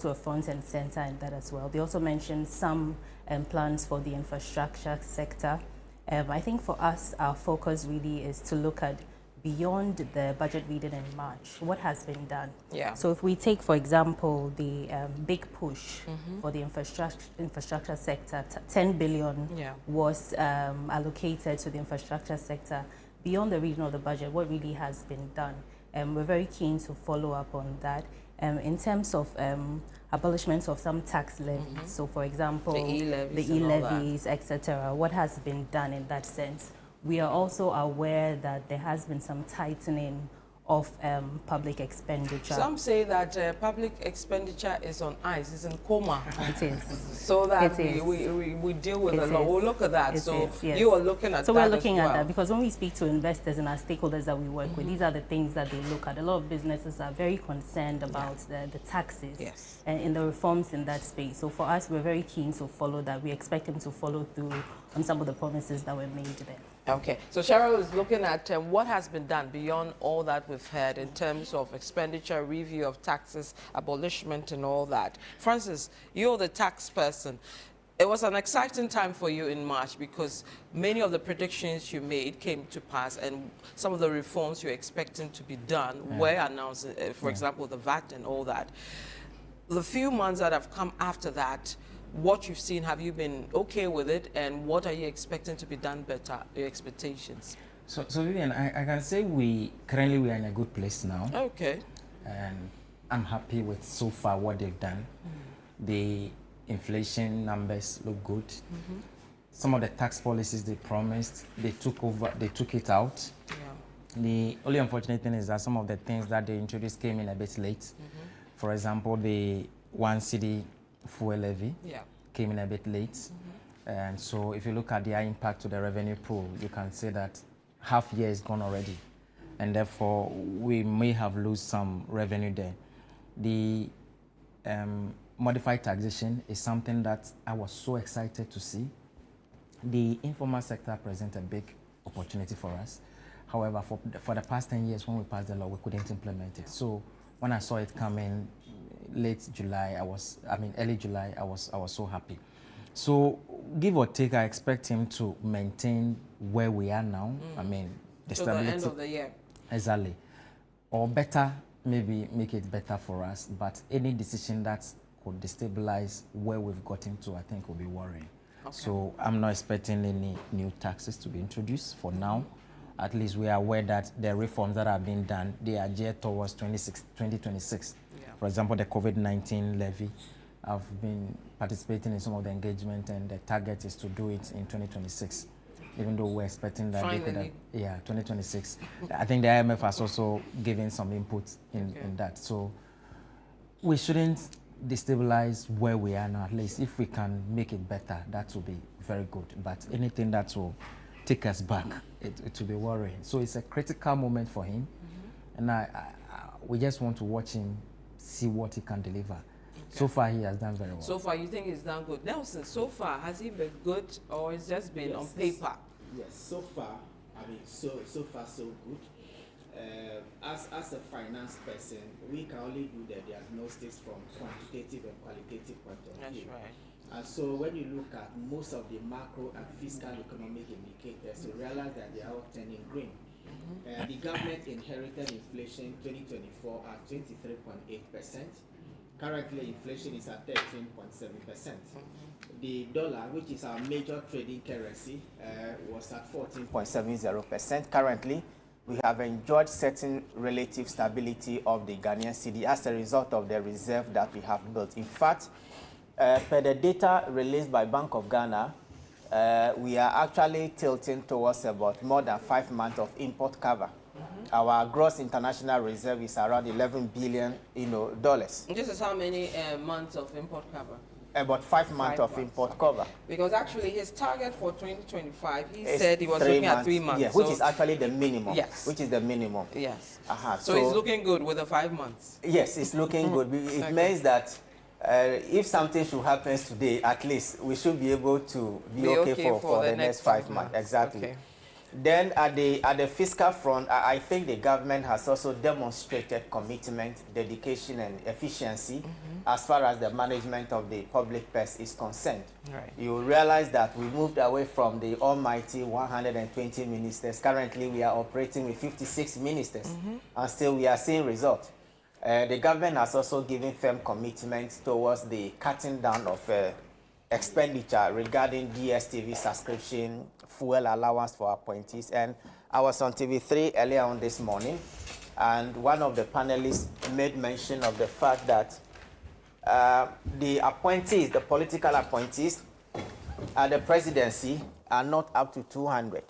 a front and center in that as well. They also mentioned some plans for the infrastructure sector. I think for us, our focus really is to look at beyond the budget reading in March, what has been done. Yeah. So if we take, for example, the big push for the infrastructure sector, 10 billion was allocated to the infrastructure sector. Beyond the reading of the budget, what really has been done? We're very keen to follow up on that. In terms of abolishment of some tax levies, so for example, the e-levies, etc., what has been done in that sense? We are also aware that there has been some tightening of public expenditure. Some say that public expenditure is on ice, it's in coma. It is. So that we deal with a lot. We'll look at that. Yes. You are looking at that. So we're looking at that because when we speak to investors and our stakeholders that we work with, these are the things that they look at. A lot of businesses are very concerned about the taxes and in the reforms in that space. So for us, we're very keen to follow that. We expect them to follow through on some of the promises that were made there. Okay, so Cheryl is looking at what has been done beyond all that we've heard in terms of expenditure, review of taxes, abolishment and all that. Francis, you're the tax person. It was an exciting time for you in March because many of the predictions you made came to pass and some of the reforms you're expecting to be done were announced, for example, the VAT and all that. The few months that have come after that, what you've seen, have you been okay with it, and what are you expecting to be done better, your expectations? So Vivian, I can say currently we are in a good place now. Okay. And I'm happy with so far what they've done. The inflation numbers look good. Some of the tax policies they promised, they took it out. The only unfortunate thing is that some of the things that they introduced came in a bit late. For example, the 1 cedi fuel levy came in a bit late. And so if you look at their impact to the revenue pool, you can say that half year is gone already. And therefore, we may have lost some revenue there. The modified taxation is something that I was so excited to see. The informal sector presents a big opportunity for us. However, for the past 10 years, when we passed the law, we couldn't implement it. So when I saw it coming early July, I was so happy. So give or take, I expect him to maintain where we are now. I mean, the stability. To the end of the year. Exactly. Or better, maybe make it better for us. But any decision that could destabilize where we've gotten to, I think will be worrying. Okay. So I'm not expecting any new taxes to be introduced for now. At least we are aware that the reforms that are being done, they are geared towards 2026. For example, the COVID-19 levy. I've been participating in some of the engagement, and the target is to do it in 2026. Even though we're expecting that they could have, 2026. I think the IMF has also given some input in that. So we shouldn't destabilize where we are now. At least if we can make it better, that will be very good. But anything that will take us back, it will be worrying. So it's a critical moment for him, and we just want to watch him, see what he can deliver. Okay. So far, he has done very well. So far, you think he's done good. Nelson, so far, has he been good, or it's just been on paper? Yes, so far, I mean, so far, so good. As a finance person, we can only do the diagnostics from quantitative and qualitative point of view. That's right. And so when you look at most of the macro and fiscal economic indicators, you realize that they are all turning green. The government inherited inflation 2024 at 23.8%. Currently, inflation is at 13.7%. The dollar, which is our major trading currency, was at 14.70%. Currently, we have enjoyed certain relative stability of the Ghanaian cedi as a result of the reserve that we have built. In fact, per the data released by Bank of Ghana, we are actually tilting towards about more than 5 months of import cover. Our gross international reserve is around $11 billion, dollars. This is how many months of import cover? About 5 months of import cover. Because actually his target for 2025, he said he was looking at 3 months. Yes, which is actually the minimum. Yes. Which is the minimum. Yes. So it's looking good with the 5 months. Yes, it's looking good. It means that if something should happen today, at least we should be able to be okay for the next 5 months. Exactly. Okay. Then at the fiscal front, I think the government has also demonstrated commitment, dedication, and efficiency as far as the management of the public purse is concerned. Right. You realize that we moved away from the almighty 120 ministers. Currently, we are operating with 56 ministers, and still we are seeing results. The government has also given firm commitments towards the cutting down of expenditure regarding DSTV subscription, fuel allowance for appointees. And I was on TV3 earlier on this morning, and one of the panelists made mention of the fact that the appointees, the political appointees at the presidency are not up to 200.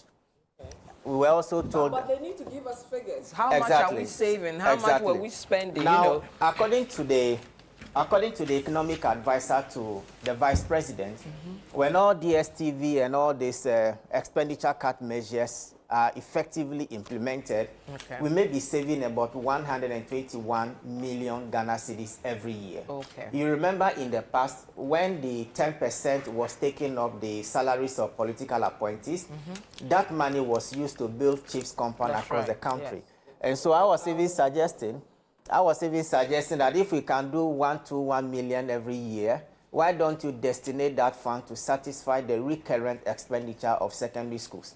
We were also told... But they need to give us figures. How much are we saving? How much were we spending? Now, you know? according to the economic advisor to the vice president, when all DSTV and all these expenditure cut measures are effectively implemented, we may be saving about 121 million Ghana cedis every year. You remember in the past, when the 10% was taken off the salaries of political appointees, that money was used to build chiefs compound across the country. Yes. And so I was even suggesting that if we can do 121 million every year, why don't you destinate that fund to satisfy the recurrent expenditure of secondary schools?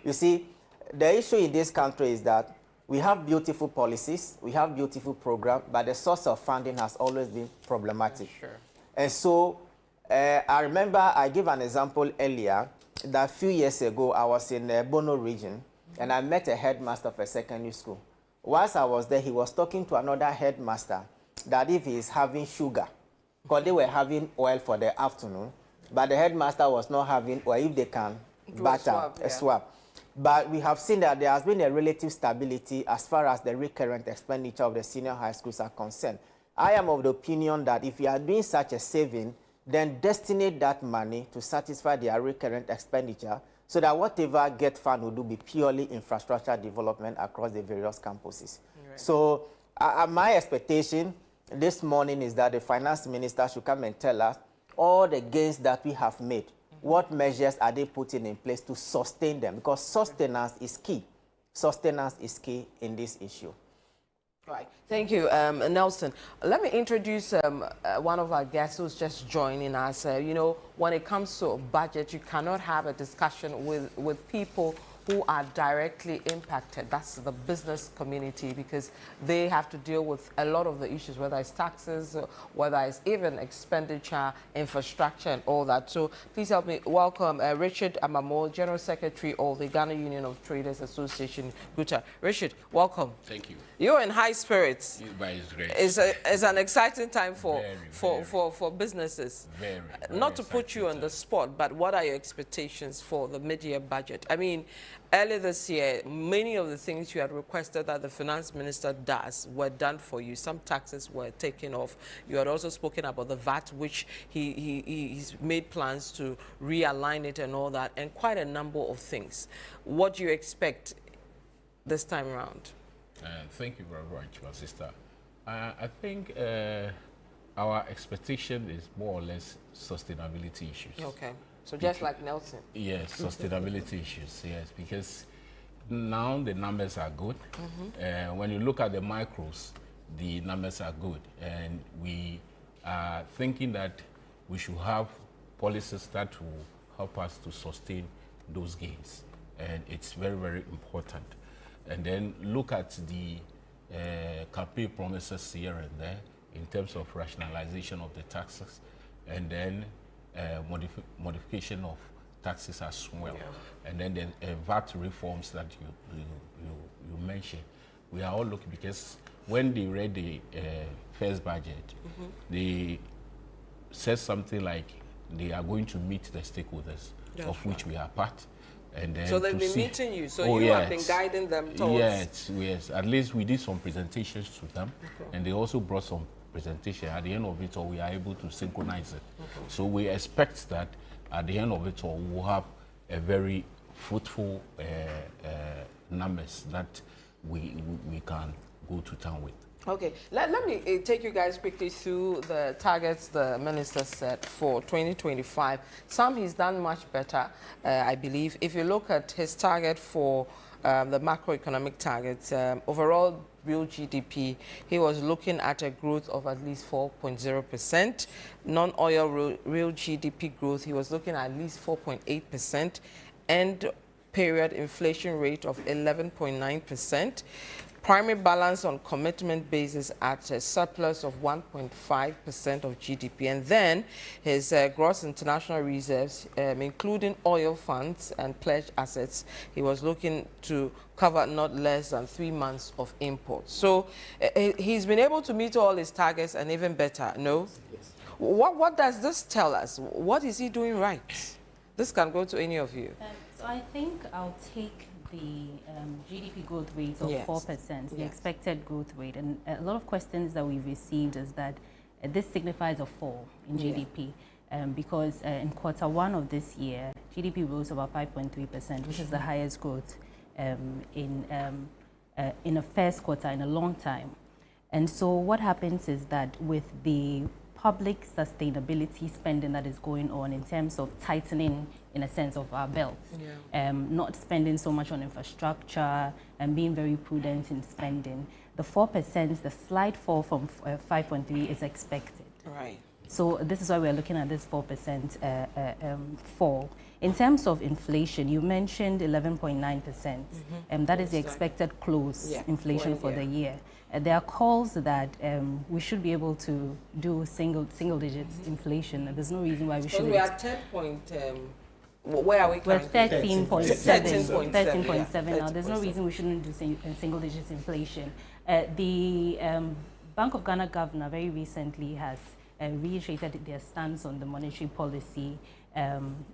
You see, the issue in this country is that we have beautiful policies, we have beautiful programs, but the source of funding has always been problematic. And so I remember I gave an example earlier that a few years ago I was in Bono region and I met a headmaster of a secondary school. Whilst I was there, he was talking to another headmaster that if he is having sugar, because they were having oil for the afternoon, but the headmaster was not having oil, if they can butter, a swap. But we have seen that there has been a relative stability as far as the recurrent expenditure of the senior high schools are concerned. I am of the opinion that if you are doing such a saving, then destinate that money to satisfy their recurrent expenditure so that whatever get fund will do be purely infrastructure development across the various campuses. Right. So my expectation this morning is that the finance minister should come and tell us all the gains that we have made. What measures are they putting in place to sustain them? Because sustenance is key. Sustenance is key in this issue. Right. Thank you, Nelson. Let me introduce one of our guests who's just joining us. You know, when it comes to budget, you cannot have a discussion with people who are directly impacted. That's the business community, because they have to deal with a lot of the issues, whether it's taxes, whether it's even expenditure, infrastructure, and all that. So please help me welcome Richard Amamo, General Secretary of the Ghana Union of Traders Association, GUTA. Richard, welcome. Thank you. You're in high spirits. It's an exciting time for businesses. Very Not to put you on the spot, but what are your expectations for the mid-year budget? I mean, earlier this year, many of the things you had requested that the finance minister does were done for you. Some taxes were taken off. You had also spoken about the VAT, which he's made plans to realign it and all that, and quite a number of things. What do you expect this time around? Thank you very much, my sister. I think our expectation is more or less sustainability issues. Okay. So just like Nelson. Yes, sustainability issues, yes, because now the numbers are good. When you look at the micros, the numbers are good. And we are thinking that we should have policies that will help us to sustain those gains. And it's very, very important. And then look at the campaign promises here and there in terms of rationalization of the taxes, and then modification of taxes as well. Yeah. And then the VAT reforms that you mentioned. We are all looking, because when they read the first budget, they said something like they are going to meet the stakeholders, of which we are part. And then so they've been meeting you, so you have been guiding them towards... Yes. At least we did some presentations to them, and they also brought some presentation. At the end of it all, we are able to synchronize it. So we expect that at the end of it all, we'll have a very fruitful numbers that we can go to town with. Okay, let me take you guys quickly through the targets the minister set for 2025. Some he's done much better, I believe. If you look at his target for the macroeconomic targets, overall real GDP, he was looking at a growth of at least 4.0%. Non-oil real GDP growth, he was looking at least 4.8%. End period inflation rate of 11.9%. Primary balance on commitment basis at a surplus of 1.5% of GDP. And then his gross international reserves, including oil funds and pledged assets, he was looking to cover not less than 3 months of imports. So he's been able to meet all his targets and even better, no? Yes. What does this tell us? What is he doing right? This can go to any of you. So I think I'll take the GDP growth rate of 4%, the expected growth rate. And a lot of questions that we've received is that this signifies a fall in GDP because in Q1 of this year, GDP rose about 5.3%, which is the highest growth in a first quarter in a long time. And so what happens is that with the public sustainability spending that is going on in terms of tightening, in a sense, of our belts, not spending so much on infrastructure and being very prudent in spending, the 4%, the slight fall from 5.3 is expected. Right. So this is why we're looking at this 4% fall. In terms of inflation, you mentioned 11.9%, and that is the expected close inflation for the year. There are calls that we should be able to do single digits inflation. There's no reason why we shouldn't. We are 10 point. Where are we? We're 13.7. 13.7 now. There's no 13.7. reason we shouldn't do single digits inflation. The Bank of Ghana governor very recently has reiterated their stance on the monetary policy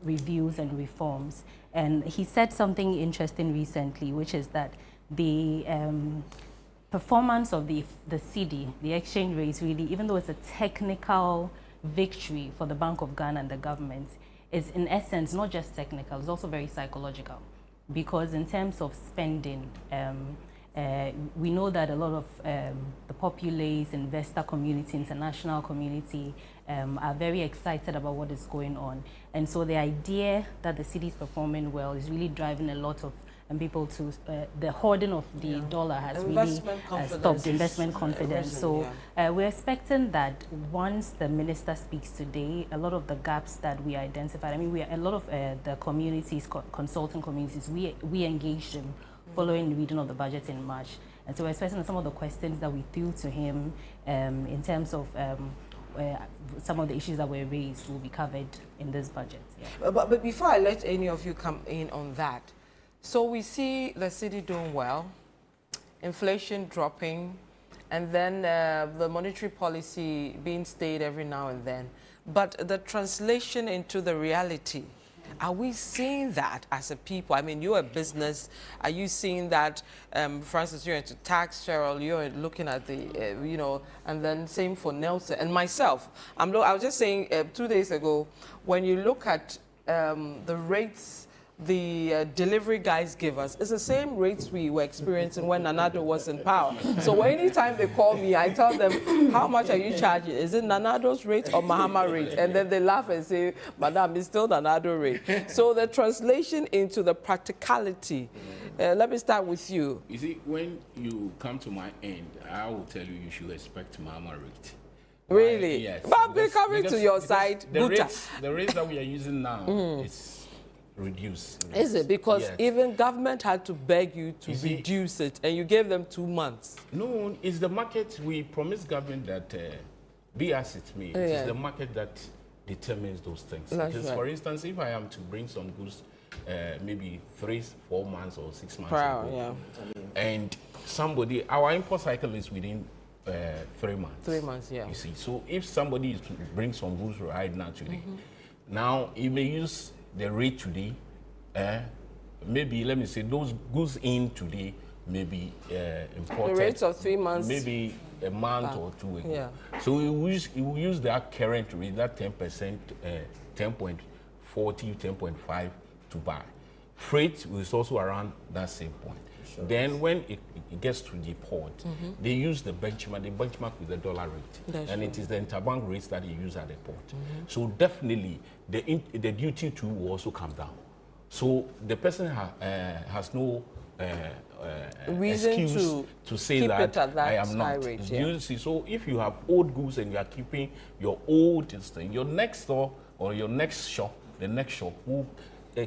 reviews and reforms. And he said something interesting recently, which is that the performance of the cedi, the exchange rate, really, even though it's a technical victory for the Bank of Ghana and the government, is in essence not just technical, it's also very psychological. Because in terms of spending, we know that a lot of the populace, investor community, international community are very excited about what is going on. And so the idea that the cedi is performing well is really driving a lot of people to, the hoarding of the dollar has really stopped investment confidence. So we're expecting that once the minister speaks today, a lot of the gaps that we identified, I mean, a lot of the communities, consulting communities, we engaged them following the reading of the budget in March. And so we're expecting some of the questions that we threw to him in terms of some of the issues that were raised will be covered in this budget. Yeah. But before I let any of you come in on that, so we see the city doing well, inflation dropping, and then the monetary policy being stayed every now and then. But the translation into the reality, are we seeing that as a people? I mean, you're a business. Are you seeing that, Francis, you're into tax, Cheryl, you're looking at the, you know, and then same for Nelson and myself. I was just saying 2 days ago, when you look at the rates the delivery guys give us, it's the same rates we were experiencing when Nanado was in power. So anytime they call me, I tell them, how much are you charging? Is it Nanado's rate or Mahama rate? And then they laugh and say, Madam, it's still Nanado rate. So the translation into the practicality, let me start with you. You see, when you come to my end, I will tell you you should expect Mahama rate. Really? Yes. But we're coming to your side. The rates that we are using now is reduce. Is it? Because even government had to beg you to reduce it, and you gave them 2 months. No, it's the market. We promised government that, be as it may, it's the market that determines those things. That's because, right. for instance, if I am to bring some goods, maybe 3, 4 months or 6 months ago, and somebody, our import cycle is within 3 months. 3 months, yeah. You see, so if somebody is to bring some goods right now today, now he may use the rate today, maybe let me say those goods in today may be imported. The rates of 3 months. Maybe a month or 2 ago. Yeah. So he will use that current rate, that 10%, 10.40, 10.5 to buy. Freight is also around that same point. Sure. Then when it gets to the port, they use the benchmark. They benchmark with the dollar rate, and it is the interbank rates that they use at the port. So definitely, the duty too will also come down. So the person has no reason excuse to say that, I am not. Rate, you see, so if you have old goods and you are keeping your old thing, your next store or your next shop, the next shop will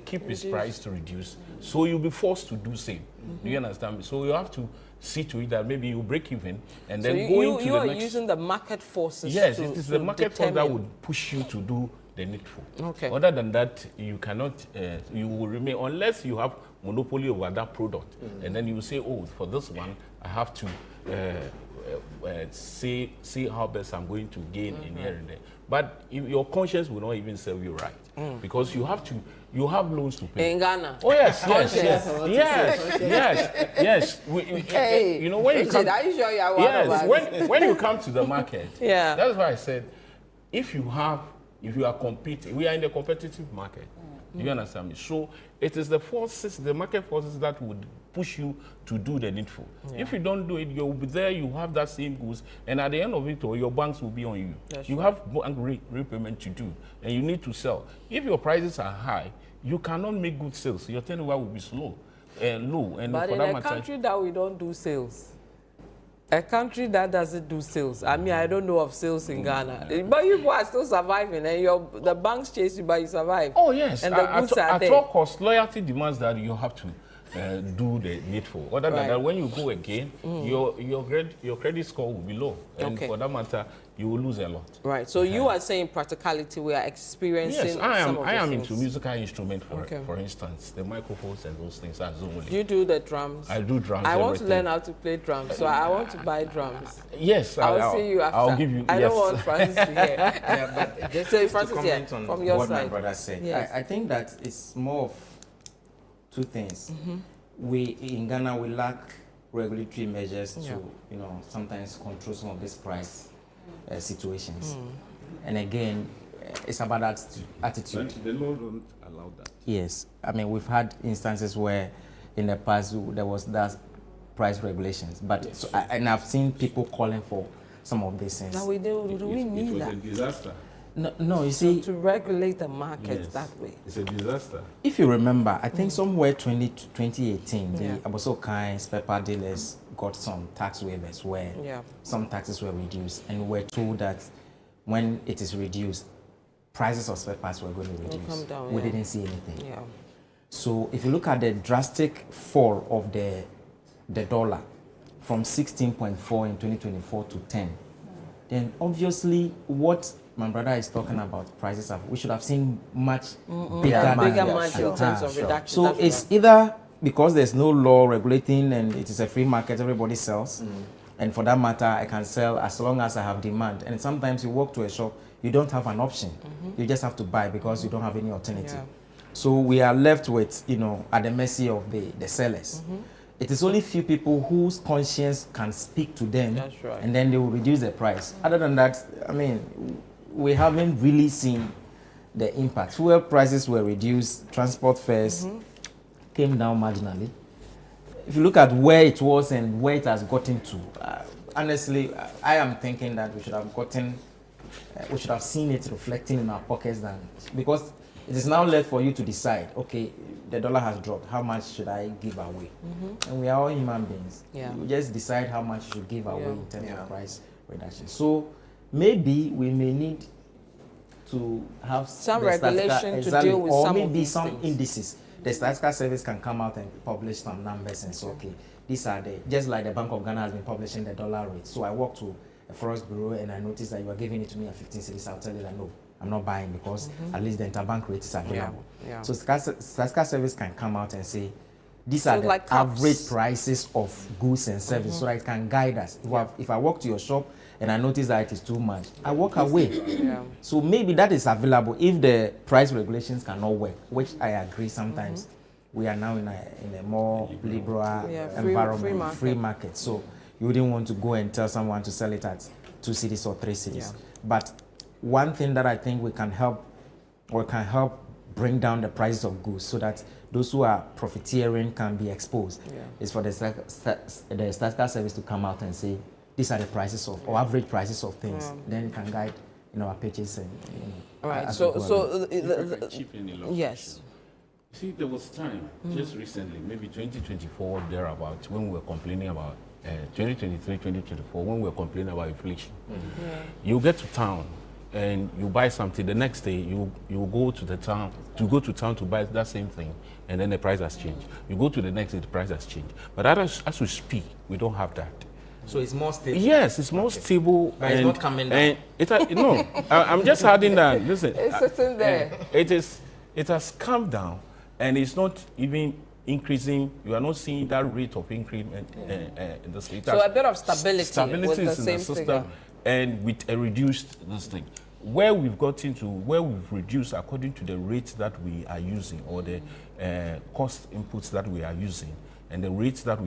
keep its price to reduce. So you'll be forced to do same. Do you understand me? So you have to see to it that maybe you break even and then go into you the are next. using the market forces. Yes, to, it is to the market force that determine. would push you to do the needful. Okay. Other than that, you cannot, you will remain, unless you have monopoly over that product. And then you will say, oh, for this one, I have to see how best I'm going to gain in here and there. But your conscience will not even serve you right. Because you have loans to pay. In Ghana. Oh yes, yes. Hey, you know when you come, are you sure you are one yes, of us? when you come to the market, Yeah. that's why I said, if you are competing, we are in the competitive market. Do you understand me? So it is the forces, the market forces that would push you to do the needful. If you don't do it, you'll be there, you have that same goods, and at the end of it all, your banks will be on you. You have bank repayment to do, and you need to sell. If your prices are high, you cannot make good sales. Your turnover will be slow and low. And But for in that a matter, country that we don't do sales, a country that doesn't do sales, I mean, I don't know of sales in Ghana, but you are still surviving, and the banks chase you, but you survive. oh yes, And the goods are at there. all costs, loyalty demands that you have to do the needful. Other than that, when you go again, your credit score will be low, and for that matter, you will lose a lot. Right. So you are saying practicality, we are experiencing. Yes, I am. Some of I those am things. into musical instrument, for instance, the microphones and those things. Are only. You do the drums. I do drums. I want to everything. learn how to play drums, so I want to buy drums. Yes, I'll see you after. I'll give you. I yes. don't want Francis to hear. Yeah, but just So to Francis, comment on from your what side. my brother said, Yes. I think that it's more of two things. We in Ghana we lack regulatory measures to sometimes control some of these price situations, and again, it's about attitude. The law don't allow that. Yes, I mean we've had instances where in the past there was that price regulations, but Yes. and I've seen people calling for some of these things. Now we do we It need was that a disaster. No, you see, to regulate the market Yes. that way. It's a disaster. if you remember, I think somewhere 2018, Yeah. the Abosokai spare part dealers got some tax waivers where some taxes were reduced, and we were told that when it is reduced, prices of spare parts were going to reduce. come down, we yeah. didn't see anything. Yeah. So if you look at the drastic fall of the dollar from 16.4 in 2024 to 10, then obviously what my brother is talking about, prices have, we should have seen much bigger margin in terms of reduction. So That's it's right. either because there's no law regulating and it is a free market, everybody sells. And for that matter, I can sell as long as I have demand. And sometimes you walk to a shop, you don't have an option. You just have to buy because you don't have any alternative. Yeah. So we are left with, at the mercy of the sellers. It is only few people whose conscience can speak to them, That's right. and then they will reduce the price. Other than that, I mean, we haven't really seen the impact. Fuel prices were reduced, transport fares came down marginally. If you look at where it was and where it has gotten to, honestly, I am thinking that we should have seen it reflecting in our pockets because it is now left for you to decide, okay, the dollar has dropped, how much should I give away? And we are all human beings. Yeah. We just decide how much you should give away in terms of price reduction. So maybe we may need to have Some the regulation to deal with or some of maybe these some things. indices. The statistical service can come out and publish some numbers and say, okay, these are just like the Bank of Ghana has been publishing the dollar rate. So I walk to a forex bureau and I notice that you are giving it to me at 15 cedis. I'll tell you that no, I'm not buying because at least the interbank rate is available. Yeah. So statistical service can come out and say, these are the like caps. average prices of goods and services, so that it can guide us. If I walk to your shop and I notice that it is too much, I walk away. Yeah. So maybe that is available if the price regulations cannot work, which I agree sometimes. We are now in a more liberal environment, free market. So you wouldn't want to go and tell someone to sell it at 2 cedis or 3 cedis. But one thing that I think we can help bring down the prices of goods so that those who are profiteering can be exposed. It's for the statistical service to come out and say, these are the prices of, or average prices of things. Then it can guide, our purchasing. All right. Yes. See, there was time just recently, maybe 2024 thereabouts, when we were complaining about 2023, 2024, when we were complaining about inflation. You get to town and you buy something. The next day, you go to town to buy that same thing, and then the price has changed. You go to the next day, the price has changed. But as we speak, we don't have that. So it's more stable. Yes, it's more stable. But it's not coming down. No, I'm just adding that. Listen, it's sitting there. It has come down, and it's not even increasing. You are not seeing that rate of increment in the state. So a bit of stability with the is same in the system, figure. and with a reduced this thing. Where we've reduced according to the rates that we are using, or the cost inputs that we are using, and the rates that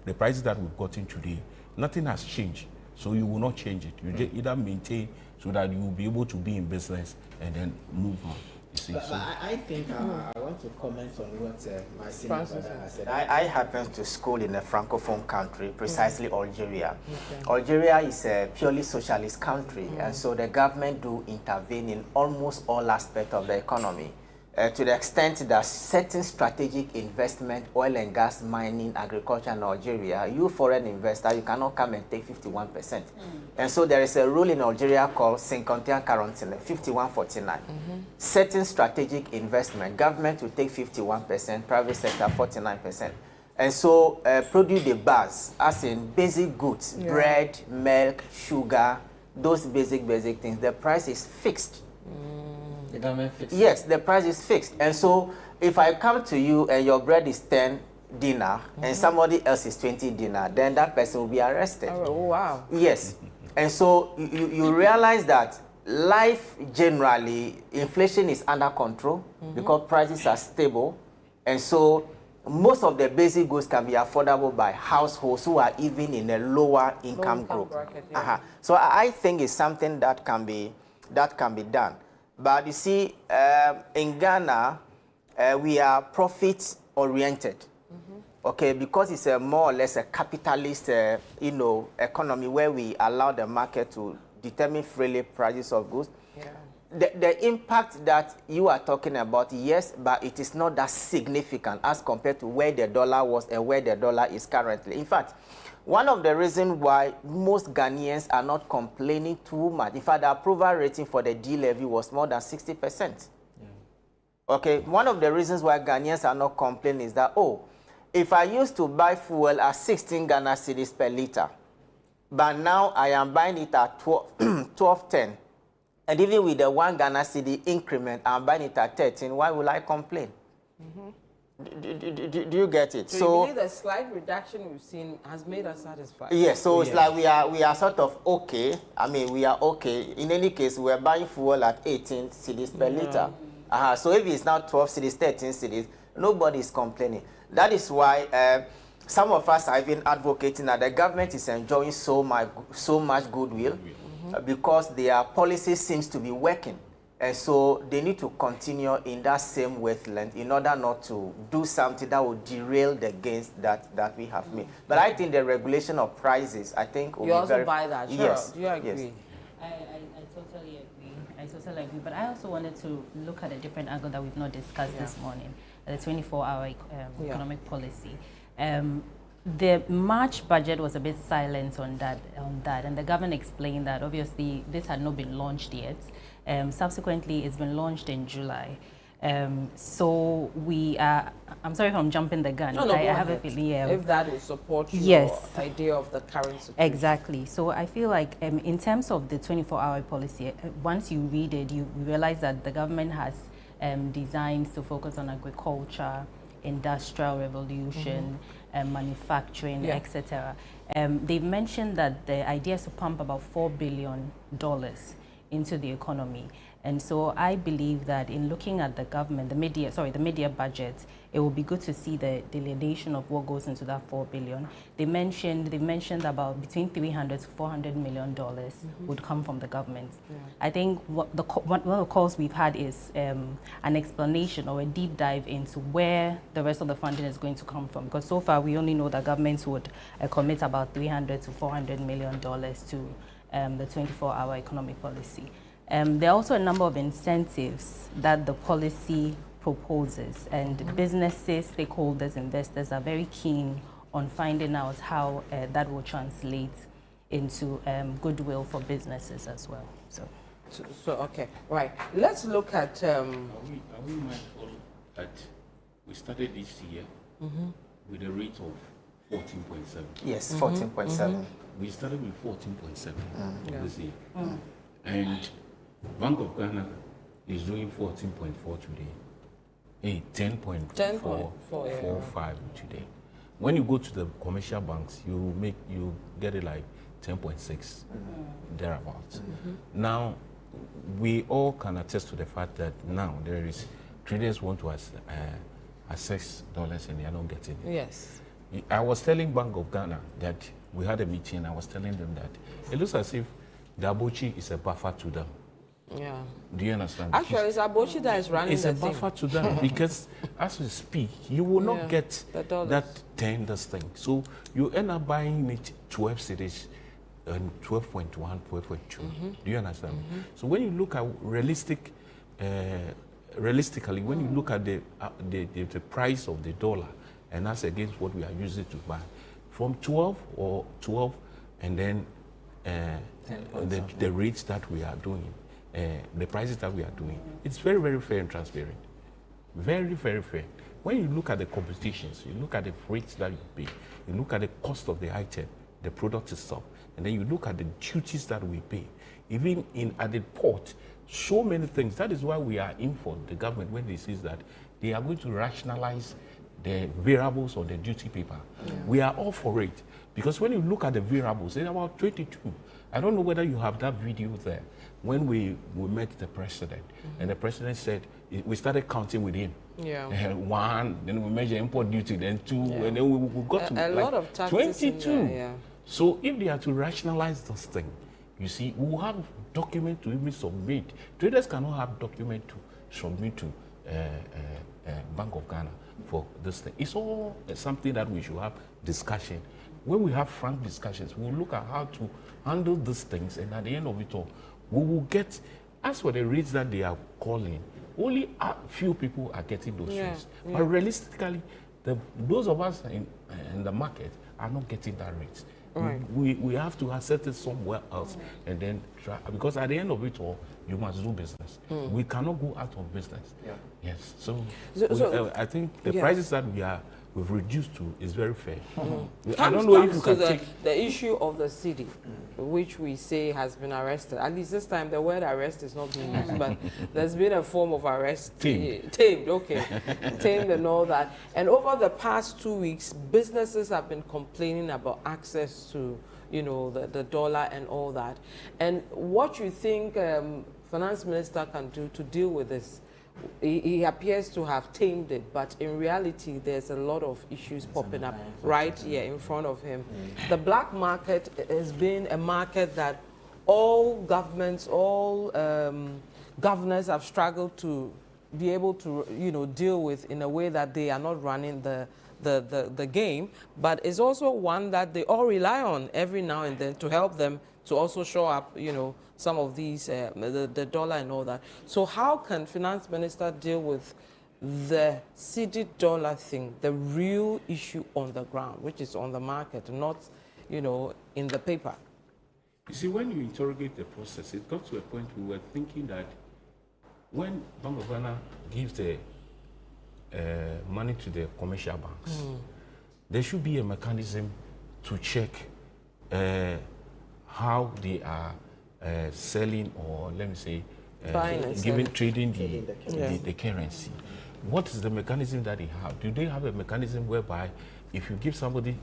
the prices that we've gotten today. Nothing has changed, so you will not change it. You just either maintain so that you will be able to be in business and then move on. You see, but I think I want to comment on what my senior brother has said. I happen to school in a francophone country, precisely Algeria. Algeria is a purely socialist country, and so the government do intervene in almost all aspects of the economy. To the extent that certain strategic investment, oil and gas, mining, agriculture in Algeria, you foreign investor, you cannot come and take 51%. And so there is a rule in Algeria called 51-49, 51-49. Certain strategic investment, government will take 51%, private sector 49%. And so produce the base, as in basic goods, bread, milk, sugar, those basic things, the price is fixed. The government fixed. Yes, the price is fixed. And so if I come to you and your bread is 10 dinar and somebody else is 20 dinar, then that person will be arrested. Oh, wow. Yes. And so you realize that life generally, inflation is under control because prices are stable. And so most of the basic goods can be affordable by households who are even in a lower income group. Bracket, So I think it's something that can be done. But you see, in Ghana, we are profit-oriented, okay, because it's more or less a capitalist, economy where we allow the market to determine freely prices of goods. The impact that you are talking about, yes, but it is not that significant as compared to where the dollar was and where the dollar is currently. In fact, one of the reasons why most Ghanaians are not complaining too much, in fact, the approval rating for the D-levy was more than 60%. Okay, one of the reasons why Ghanaians are not complaining is that, if I used to buy fuel at 16 Ghana cedis per liter, but now I am buying it at 12.10, and even with the 1 Ghana cedi increment, I'm buying it at 13, why will I complain? Do you get it? So you believe the slight reduction we've seen has made us satisfied? Yes, so it's like we are sort of okay. I mean, we are okay. In any case, we are buying fuel at 18 cedis per liter. So if it's now 12 cedis, 13 cedis, nobody is complaining. That is why some of us are even advocating that the government is enjoying so much goodwill because their policy seems to be working. And so they need to continue in that same wavelength in order not to do something that will derail the gains that we have made. But I think the regulation of prices, I think, will you be also very... buy that, sure. Yes. Do you agree? Yes. I totally agree. I totally agree. But I also wanted to look at a different angle that we've not discussed this morning, the 24-hour economic policy. The March budget was a bit silent on that, and the government explained that obviously this had not been launched yet. Subsequently, it's been launched in July. So we are, I'm sorry if I'm jumping the gun. No, I have a feeling, if that will support your idea of the current situation. Exactly. So I feel like in terms of the 24-hour policy, once you read it, you realize that the government has designs to focus on agriculture, industrial revolution, manufacturing, etc. They've mentioned that the idea is to pump about $4 billion into the economy. And so I believe that in looking at the government, the media budget, it will be good to see the delineation of what goes into that $4 billion. They mentioned about between $300 to $400 million would come from the government. Yeah. I think one of the calls we've had is an explanation or a deep dive into where the rest of the funding is going to come from. Because so far we only know that governments would commit about $300 to $400 million to the 24-hour economic policy. There are also a number of incentives that the policy proposes, and businesses, stakeholders, investors are very keen on finding out how that will translate into goodwill for businesses as well. So okay, right. Let's look at. Are we mindful that we started this year with a rate of 14.7? Yes, 14.7. We started with 14.7 this year, and Bank of Ghana is doing 14.4 today, 10.45 today. When you go to the commercial banks, you get it like 10.6 thereabouts. Now, we all can attest to the fact that now there is traders want to access dollars and they are not getting it. Yes. I was telling Bank of Ghana that we had a meeting. I was telling them that it looks as if the Abochi is a buffer to them. Yeah. Do you understand? Actually, it's Abochi that is running the thing. It's a buffer to them because as we speak, you will not get that tenders thing. So you end up buying it 12 cedis and 12.1, 12.2. Do you understand? So when you look at realistically, when you look at the price of the dollar and that's against what we are using to buy, from 12 and then the rates that we are doing, the prices that we are doing, it's very, very fair and transparent. Very, very fair. When you look at the competitions, you look at the rates that you pay, you look at the cost of the item, the product itself, and then you look at the duties that we pay, even at the port, so many things. That is why we are in for the government when they say that they are going to rationalize the variables on the duty paper. We are all for it. Because when you look at the variables, it's about 22. I don't know whether you have that video there. When we met the president, and the president said, we started counting with him. Yeah. 1, then we measure import duty, then 2, and then we got to a lot of 22. So if they are to rationalize this thing, you see, we will have document to even submit. Traders cannot have document to submit to Bank of Ghana for this thing. It's all something that we should have discussion. When we have frank discussions, we'll look at how to handle these things, and at the end of it all, we will get, as for the rates that they are calling, only a few people are getting those rates. But realistically, those of us in the market are not getting that rate. Right. We have to accept it somewhere else and then try, because at the end of it all, you must do business. We cannot go out of business. Yes. So I think the prices that we've reduced to is very fair. I don't know if you can take the issue of the city, which we say has been arrested. At least this time, the word arrest is not being used, but there's been a form of arrest. Tamed, okay. Tamed and all that. And over the past 2 weeks, businesses have been complaining about access to, the dollar and all that. And what you think Finance Minister can do to deal with this? He appears to have tamed it, but in reality, there's a lot of issues popping up right here in front of him. The black market has been a market that all governments, all governors have struggled to be able to, deal with in a way that they are not running the game, but it's also one that they all rely on every now and then to help them to also show up, some of these, the dollar and all that. So how can Finance Minister deal with the cedi dollar thing, the real issue on the ground, which is on the market, not, in the paper? You see, when you interrogate the process, it got to a point we were thinking that when Bank of Ghana gives the money to the commercial banks, there should be a mechanism to check how they are selling, or let me say, trading the currency. What is the mechanism that they have? Do they have a mechanism whereby if you give somebody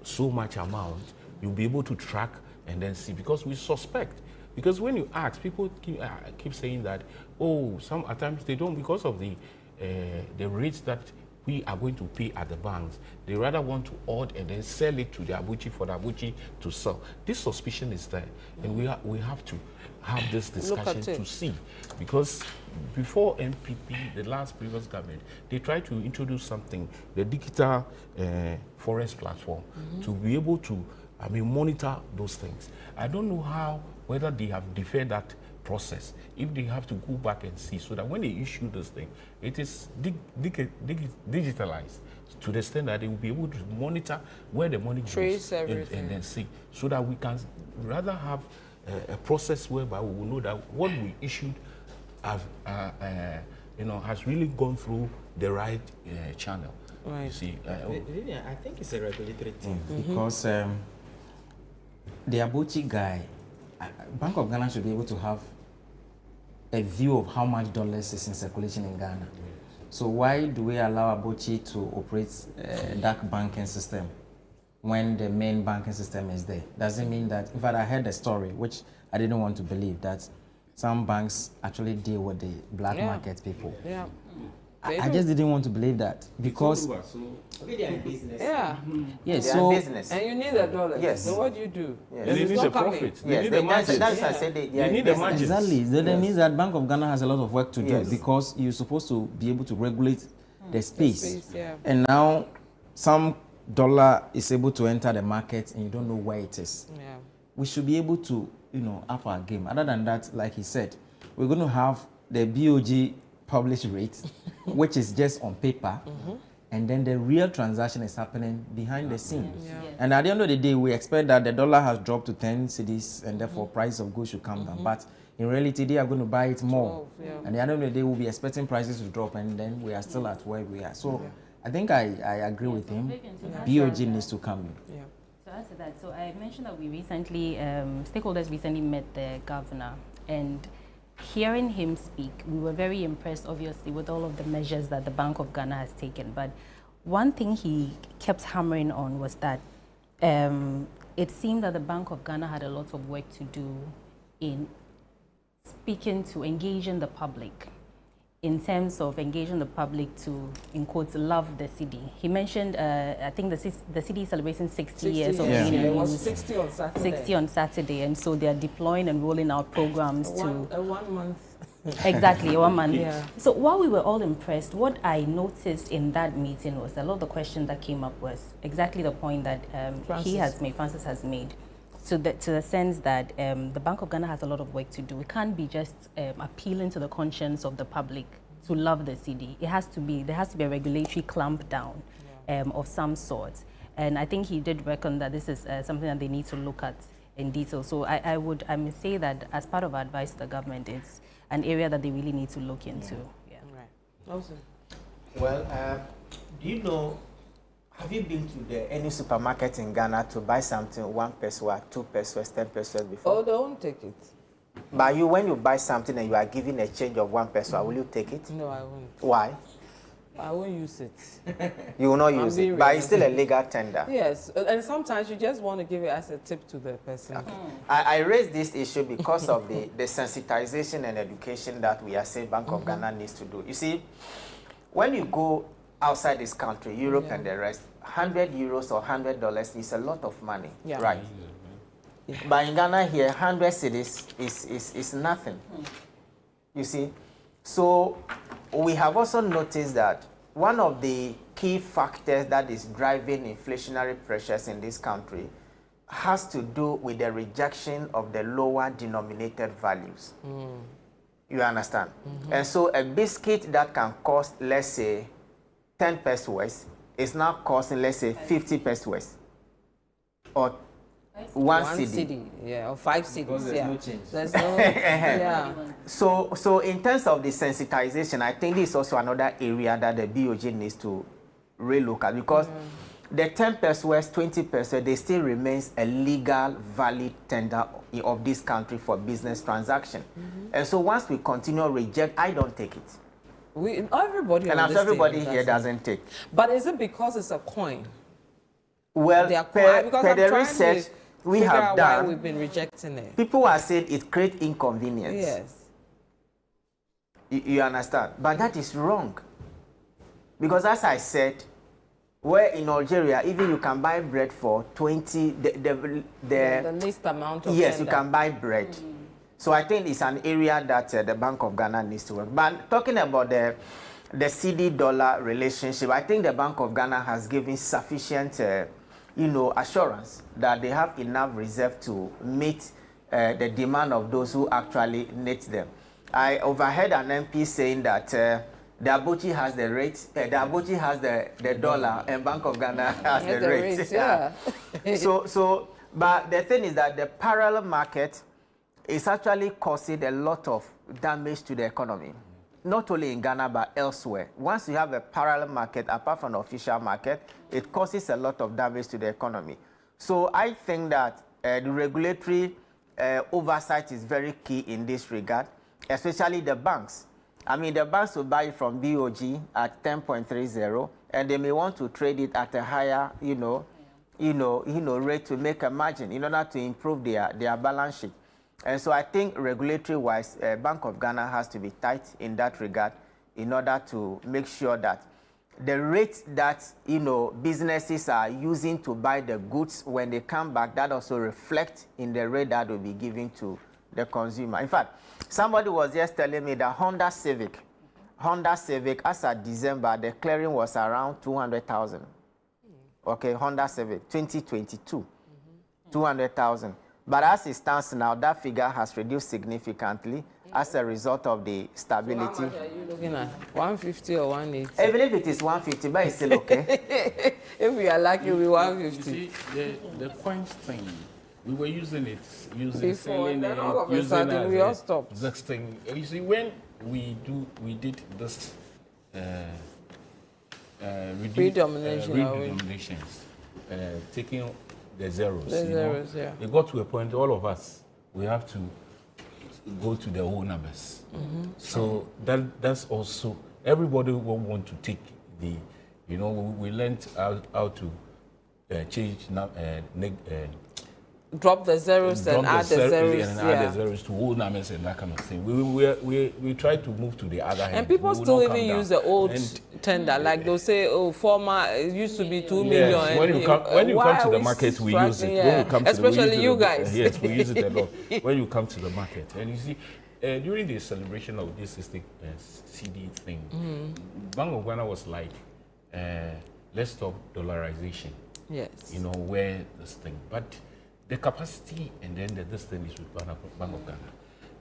so much amount, you'll be able to track and then see? Because we suspect Because when you ask, people keep saying that, oh, some at times they don't, because of the rates that we are going to pay at the banks. They rather want to order and then sell it to the Abuchi for the Abuchi to sell. This suspicion is there, and we have to have this discussion to see, because before NPP, the last previous government, they tried to introduce something, the digital forest platform, to be able to, monitor those things. I don't know whether they have deferred that process, if they have to go back and see, so that when they issue this thing, it is digitalized to the extent that they will be able to monitor where the money goes and then see, so that we can rather have a process whereby we will know that what we issued has really gone through the right channel. Right. You see, I think it's a regulatory thing, because the Abuchi guy, Bank of Ghana should be able to have a view of how much dollars is in circulation in Ghana. So why do we allow Abuchi to operate a dark banking system when the main banking system is there? Does it mean that, in fact, I heard a story, which I didn't want to believe, that some banks actually deal with the black market people. Yeah. I just didn't want to believe that, because they are in business. Yeah. Yes, They are in business. And you need the dollars. Yes. So what do you do? Yes. and they need the profit. They need the margins. That's why I said they They need the margins. exactly. So that means that Bank of Ghana has a lot of work to do, because you're supposed to be able to regulate the space. And now some dollar is able to enter the market and you don't know where it is. Yeah. We should be able to, up our game. Other than that, like he said, we're going to have the BOG published rate, which is just on paper, and then the real transaction is happening behind the scenes. Yeah. And at the end of the day, we expect that the dollar has dropped to 10 cedis, and therefore price of goods should come down. But in reality, they are going to buy it more. 12, And at the end of the day, we'll be expecting prices to drop, and then we are still at where we are. So I think I agree with him. BOG needs to come in. Yeah. To answer that, so I mentioned that we recently, stakeholders recently met the governor, and hearing him speak, we were very impressed, obviously, with all of the measures that the Bank of Ghana has taken. But one thing he kept hammering on was that it seemed that the Bank of Ghana had a lot of work to do in engaging the public, in terms of engaging the public to, in quotes, love the city. He mentioned, I think the city is celebrating 60 years of being in It was use. 60 on Saturday. 60 on Saturday, and so they are deploying and rolling out programs A 1 month. Exactly, 1 month. Yeah. So while we were all impressed, what I noticed in that meeting was a lot of the questions that came up was exactly the point that Francis has made. To the sense that the Bank of Ghana has a lot of work to do. It can't be just appealing to the conscience of the public to love the city. There has to be a regulatory clamp down of some sort. And I think he did reckon that this is something that they need to look at in detail. So I would say that as part of our advice to the government, it's an area that they really need to look into. Yeah. Right. Awesome. Well, do you know, have you been to any supermarket in Ghana to buy something 1 peso, 2 pesos, 10 pesos before? Oh, they won't take it. But when you buy something and you are given a change of 1 peso, will you take it? No, I won't. Why? I won't use it. You will not use it, but it's still a legal tender. Yes, and sometimes you just want to give it as a tip to the person. Okay. I raised this issue because of the sensitization and education that we are saying Bank of Ghana needs to do. You see, when you go outside this country, Europe and the rest, 100 euros or $100 is a lot of money, right? Yeah. But in Ghana here, 100 cedis is nothing. You see, so we have also noticed that one of the key factors that is driving inflationary pressures in this country has to do with the rejection of the lower denominated values. You understand? And so a biscuit that can cost, let's say, 10 pesos is now costing, let's say, 50 pesos or 1 cedi. Yeah, or 5 cedis. Because there's no change. There's no, yeah. So in terms of the sensitization, I think this is also another area that the BOG needs to relook at, because the 10 pesos, 20 pesos, they still remains a legal, valid tender of this country for business transaction. And so once we continue to reject, I don't take it. Everybody and after everybody here doesn't take. But is it because it's a coin? Well, per the research, we figure have out done, why we've been rejecting it. people are saying it creates inconvenience. Yes. You understand? But that is wrong. Because as I said, where in Algeria, even you can buy bread for 20, the least amount of yes, tender. you can buy bread. So I think it's an area that the Bank of Ghana needs to work. But talking about the CD-dollar relationship, I think the Bank of Ghana has given sufficient, assurance that they have enough reserve to meet the demand of those who actually need them. I overheard an MP saying that the Abuchi has the rate, the Abuchi has the dollar, and Bank of Ghana has the rate. Yeah. But the thing is that the parallel market is actually causing a lot of damage to the economy, not only in Ghana but elsewhere. Once you have a parallel market, apart from the official market, it causes a lot of damage to the economy. So I think that the regulatory oversight is very key in this regard, especially the banks. I mean, the banks will buy it from BOG at 10.30, and they may want to trade it at a higher, rate to make a margin in order to improve their balance sheet. And so I think regulatory-wise, Bank of Ghana has to be tight in that regard in order to make sure that the rate that, businesses are using to buy the goods when they come back, that also reflects in the rate that will be given to the consumer. In fact, somebody was just telling me that Honda Civic, as of December, the clearing was around 200,000. Okay, Honda Civic, 2022, 200,000. But as it stands now, that figure has reduced significantly as a result of the stability. So how much are you looking at? 150 or 180? I believe it is 150, but it's still okay. If we are lucky, it'll be 150. You see, the coins thing, we were using it, Before, selling then it, all of a using sudden it we as all a stopped. this thing. You see, when we did this redenominations, taking the zeros, yeah. it got to a point, all of us, we have to go to the whole numbers. So that's also, everybody will want to take the, we learned how to change, drop the zeros and add the zeros. Add the zeros to whole numbers and that kind of thing. We try to move to the other hand. And people still even use the old tender, like they'll say, oh, former, it used to be 2 million. Yes, when you come to the market, we use it. Yeah. When you come Especially you guys. Yes, we use it a lot. When you come to the market. And you see, during the celebration of this CD thing, Bank of Ghana was like, let's stop dollarization. Yes. Where this thing. But the capacity and then this thing is with Bank of Ghana.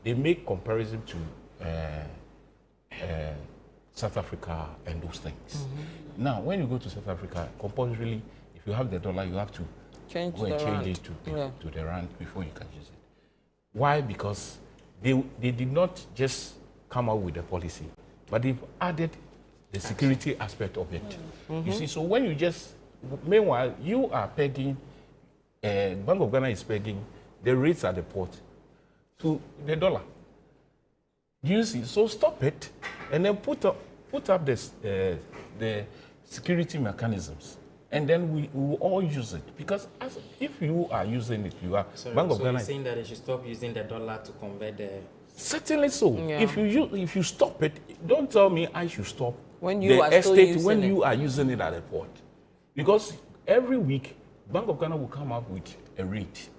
They make comparison to South Africa and those things. Now, when you go to South Africa, compulsorily, if you have the dollar, you have to change it to the rand before you can use it. Why? Because they did not just come out with the policy, but they've added the security aspect of it. You see, so when you meanwhile, you are pegging, Bank of Ghana is pegging the rates at the port to the dollar. You see, so stop it and then put up the security mechanisms, and then we will all use it. Because if you are using it, you are. Sorry, Bank of Ghana. You're saying that they should stop using the dollar to convert the. Certainly so. Yeah. If you stop it, don't tell me I should stop when you the are still estate using when it. you are using it at the port, because every week Bank of Ghana will come up with a rate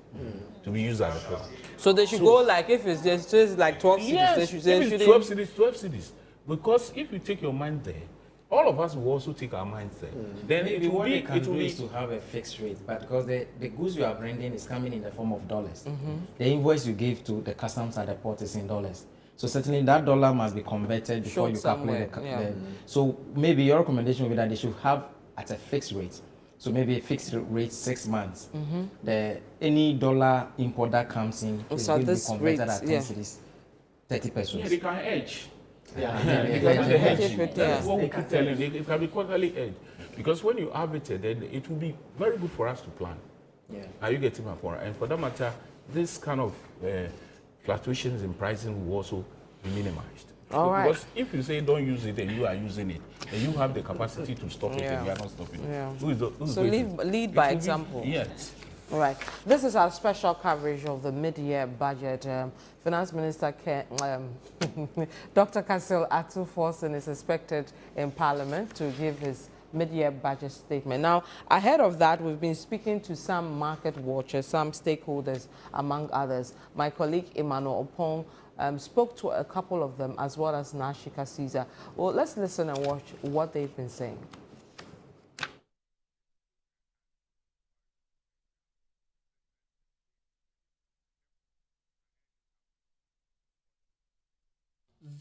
to be used at the port. So they should go like, if it's just like 12 cities, Yes, they should say if it's 12 cities. Because if you take your mind there, all of us will also take our minds there. Then it will be to have a fixed rate, but because the goods you are bringing is coming in the form of dollars. The invoice you give to the customs at the port is in dollars. So certainly that dollar must be converted before you calculate so maybe your recommendation would be that they should have at a fixed rate. So maybe a fixed rate 6 months. Any dollar import that comes in is going to be converted at 10 cities, 30 pesos. Yeah, they can hedge. Yeah. That's what we keep telling you. It can be quarterly hedge. Because when you have it, then it will be very good for us to plan. Yeah. Are you getting my point? And for that matter, this kind of fluctuations in pricing will also be minimized. All right. Because if you say don't use it and you are using it, and you have the capacity to stop it and you are not stopping it. Yeah. Who's So lead by example. Yes. All right. This is our special coverage of the mid-year budget. Finance Minister Dr. Kasil Atu-Forson is expected in Parliament to give his mid-year budget statement. Now, ahead of that, we've been speaking to some market watchers, some stakeholders, among others. My colleague Emmanuel Opong spoke to a couple of them, as well as Nashika Caesar. Well, let's listen and watch what they've been saying.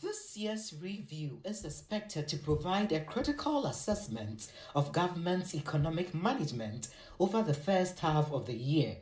This year's review is expected to provide a critical assessment of government's economic management over the first half of the year,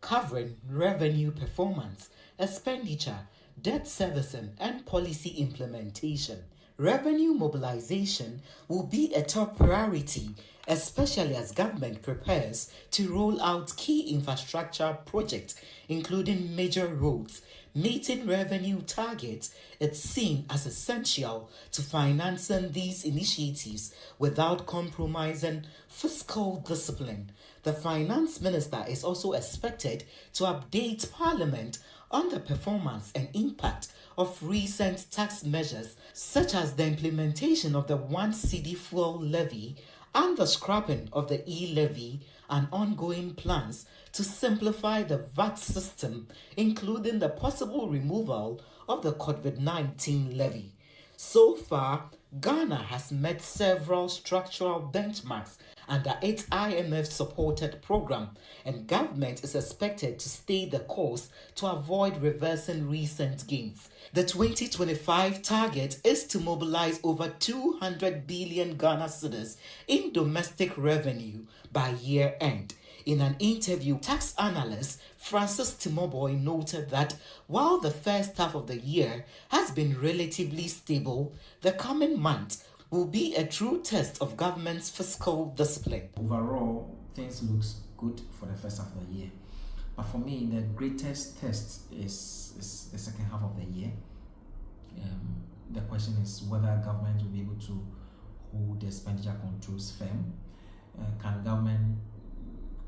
covering revenue performance, expenditure, debt servicing, and policy implementation. Revenue mobilization will be a top priority, especially as government prepares to roll out key infrastructure projects, including major roads. Meeting revenue targets is seen as essential to financing these initiatives without compromising fiscal discipline. The Finance Minister is also expected to update Parliament on the performance and impact of recent tax measures, such as the implementation of the 1 cedi fuel levy and the scrapping of the e-levy, and ongoing plans to simplify the VAT system, including the possible removal of the COVID-19 levy. So far, Ghana has met several structural benchmarks under its IMF-supported program, and government is expected to stay the course to avoid reversing recent gains. The 2025 target is to mobilize over 200 billion Ghana cedis in domestic revenue by year end. In an interview, tax analyst Francis Timoboy noted that while the first half of the year has been relatively stable, the coming month will be a true test of government's fiscal discipline. Overall, things look good for the first half of the year. But for me, the greatest test is the second half of the year. The question is whether government will be able to hold the expenditure controls firm. Can government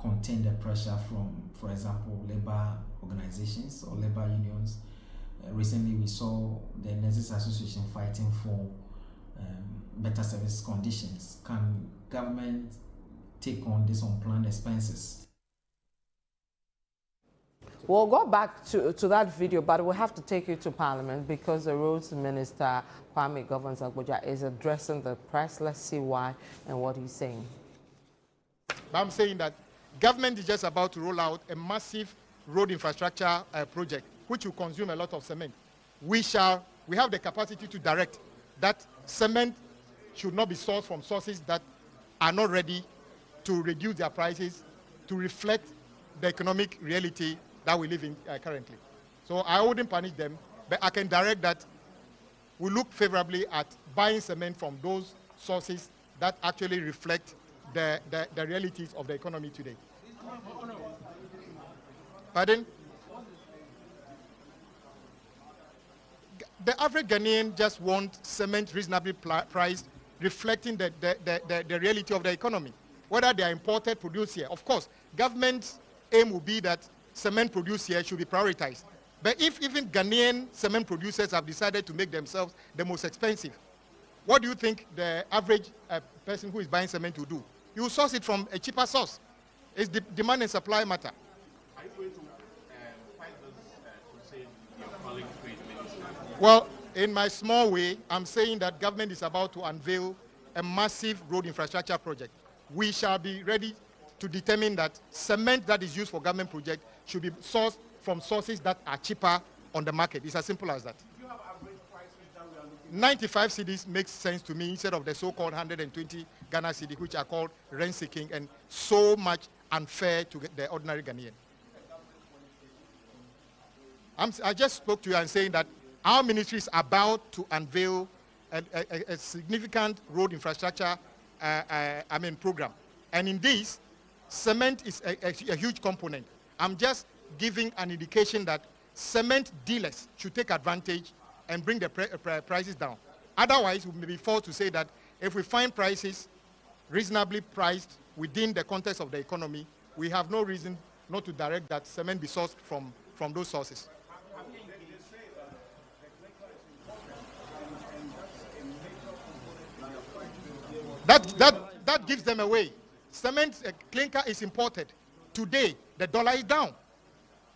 contain the pressure from, for example, labor organizations or labor unions? Recently, we saw the Nurses Association fighting for better service conditions. Can government take on this unplanned expenses? We'll go back to that video, but we'll have to take you to Parliament because the Roads Minister, Kwame Govans-Agbodza, is addressing the press. Let's see why and what he's saying. I'm saying that government is just about to roll out a massive road infrastructure project, which will consume a lot of cement. We have the capacity to direct that cement should not be sourced from sources that are not ready to reduce their prices to reflect the economic reality that we live in currently. So I wouldn't punish them, but I can direct that we look favorably at buying cement from those sources that actually reflect the realities of the economy today. Pardon? The average Ghanaian just wants cement reasonably priced, reflecting the reality of the economy. Whether they are imported, produced here. Of course, government's aim will be that cement produced here should be prioritized. But if even Ghanaian cement producers have decided to make themselves the most expensive, what do you think the average person who is buying cement will do? You will source it from a cheaper source. It's the demand and supply matter. Are you going to fight this crusade your colleague Trade Minister? Well, in my small way, I'm saying that government is about to unveil a massive road infrastructure project. We shall be ready to determine that cement that is used for government projects should be sourced from sources that are cheaper on the market. It's as simple as that. Do you have average prices that we are looking at? 95 cedis makes sense to me instead of the so-called 120 Ghana cedi, which are called rent-seeking and so much unfair to the ordinary Ghanaian. I just spoke to you and saying that our ministry is about to unveil a significant road infrastructure program. And in this, cement is a huge component. I'm just giving an indication that cement dealers should take advantage and bring the prices down. Otherwise, we may be forced to say that if we find prices reasonably priced within the context of the economy, we have no reason not to direct that cement be sourced from those sources. That gives them away. Cement clinker is imported. Today, the dollar is down.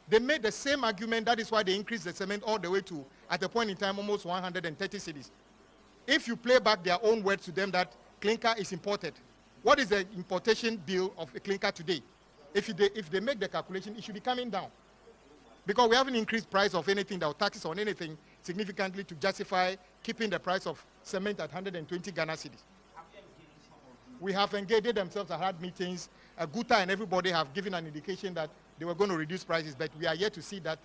They made the same argument. That is why they increased the cement all the way to, at a point in time, almost 130 cities. If you play back their own words to them that clinker is imported, what is the importation bill of a clinker today? If they make the calculation, it should be coming down. Because we haven't increased price of anything, or taxes on anything significantly to justify keeping the price of cement at 120 Ghana cedis. We have engaged themselves and had meetings. Guta and everybody have given an indication that they were going to reduce prices, but we are yet to see that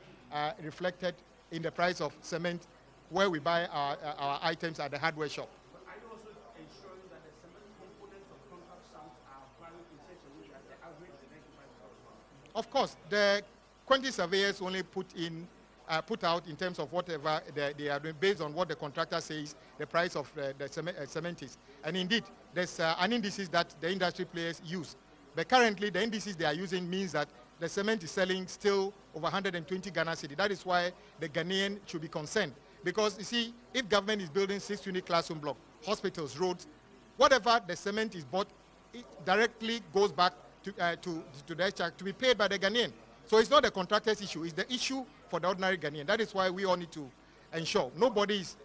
reflected in the price of cement where we buy our items at the hardware shop. But are you also ensuring that the cement components of contract sums are valued in such a way that the average is 95,000? Of course, the quantity surveyors only put out in terms of whatever they are doing based on what the contractor says the price of the cement is. And indeed, there's an indices that the industry players use. But currently, the indices they are using means that the cement is selling still over 120 Ghana cedi. That is why the Ghanaian should be concerned. Because, you see, if government is building 6-unit classroom block, hospitals, roads, whatever the cement is bought, it directly goes back to the extract to be paid by the Ghanaian. So it's not the contractor's issue, it's the issue for the ordinary Ghanaian. That is why we all need to ensure. Nobody is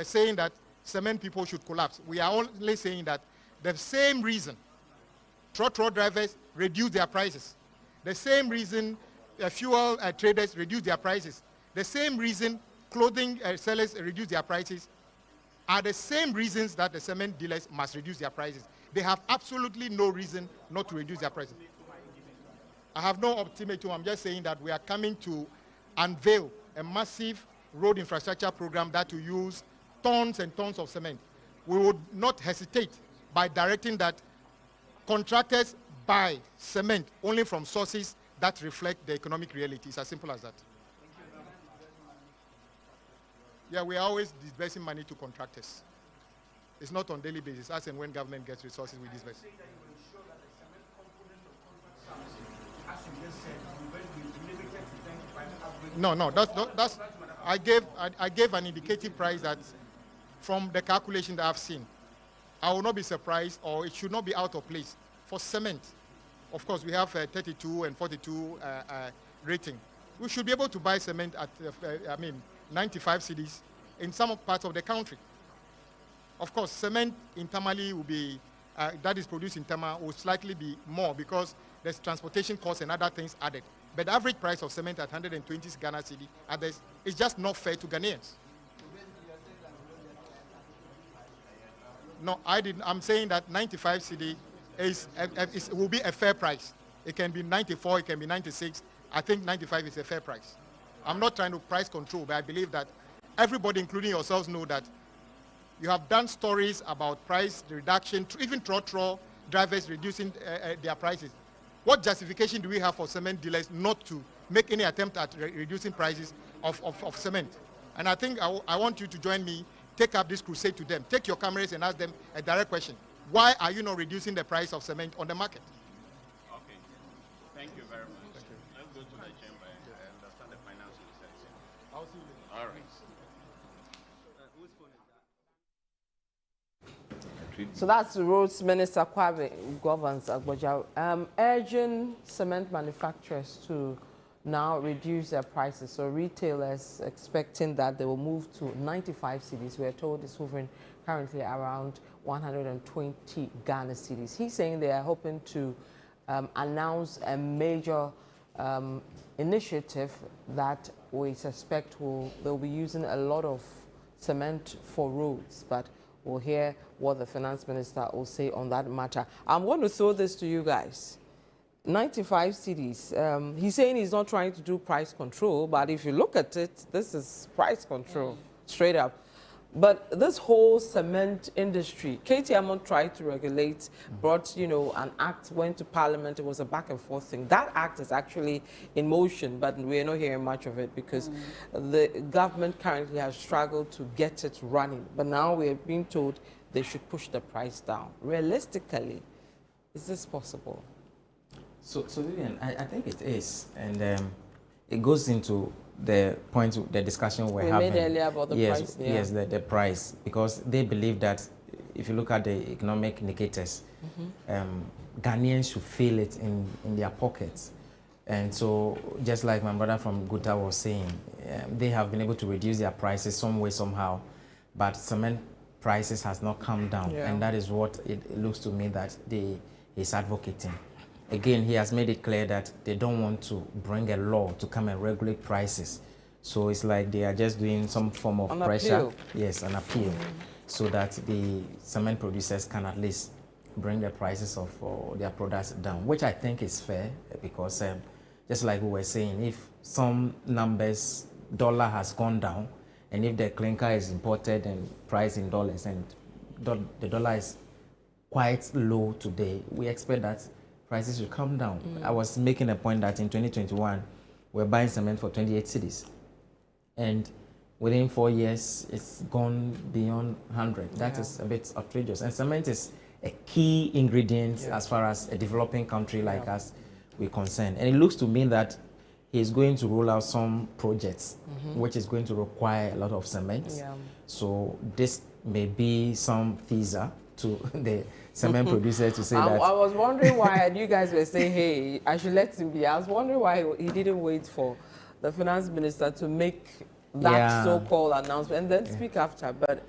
saying that cement people should collapse. We are only saying that the same reason truck drivers reduce their prices, the same reason fuel traders reduce their prices, the same reason clothing sellers reduce their prices, are the same reasons that the cement dealers must reduce their prices. They have absolutely no reason not to reduce their prices. I have no ultimatum. I'm just saying that we are coming to unveil a massive road infrastructure program that will use tons and tons of cement. We would not hesitate by directing that contractors buy cement only from sources that reflect the economic reality. It's as simple as that. Yeah, we are always disbursing money to contractors. It's not on daily basis. As and when government gets resources, we disburse. No, that's I gave an indicative price that from the calculation that I've seen, I will not be surprised, or it should not be out of place for cement. Of course, we have 32 and 42 rating. We should be able to buy cement at 95 cedis in some parts of the country. Of course, cement in Tamale will be that is produced in Tama will slightly be more because there's transportation costs and other things added. But the average price of cement at 120 Ghana cedi others is just not fair to Ghanaians. No, I'm saying that 95 cedi will be a fair price. It can be 94, it can be 96. I think 95 is a fair price. I'm not trying to price control, but I believe that everybody, including yourselves, know that you have done stories about price reduction, even trotro drivers reducing their prices. What justification do we have for cement dealers not to make any attempt at reducing prices of cement? And I think I want you to join me, take up this crusade to them. Take your cameras and ask them a direct question. Why are you not reducing the price of cement on the market? Okay. Thank you very much. Thank you. Let's go to the chamber and understand the financial sense. I'll see you later. All right. Whose phone is that? So that's the Roads Minister Kwabe Govans Agboja urging cement manufacturers to now reduce their prices. So retailers expecting that they will move to 95 cedis. We're told it's hovering currently around 120 Ghana cedis. He's saying they are hoping to announce a major initiative that we suspect they'll be using a lot of cement for roads, but we'll hear what the finance minister will say on that matter. I'm going to throw this to you guys. 95 cedis. He's saying he's not trying to do price control, but if you look at it, this is price control, straight up. But this whole cement industry, Katie Amon tried to regulate, brought, an act, went to Parliament. It was a back and forth thing. That act is actually in motion, but we're not hearing much of it because the government currently has struggled to get it running. But now we're being told they should push the price down. Realistically, is this possible? So Vivian, I think it is, and it goes into the point, the discussion we're having. We made earlier about the price. Yeah. Yes, the price, because they believe that if you look at the economic indicators, Ghanaians should feel it in their pockets. And so, just like my brother from Guta was saying, they have been able to reduce their prices some way, somehow, but cement prices has not come down, and that is what it looks to me that he's advocating. Again, he has made it clear that they don't want to bring a law to come and regulate prices. So it's like they are just doing some form of pressure. Appeal. Yes, an appeal, so that the cement producers can at least bring the prices of their products down, which I think is fair, because just like we were saying, if some numbers, dollar has gone down, and if the clinker is imported and priced in dollars, and the dollar is quite low today, we expect that prices will come down. I was making a point that in 2021, we're buying cement for 28 cedis, and within 4 years, it's gone beyond 100. That is a bit outrageous. And cement is a key ingredient as far as a developing country like us we're concerned. And it looks to me that he's going to roll out some projects which is going to require a lot of cement. So this may be some teaser to the cement producers to say that. I was wondering why, and you guys were saying, hey, I should let him be. I was wondering why he didn't wait for the finance minister to make that so-called announcement and then speak after. But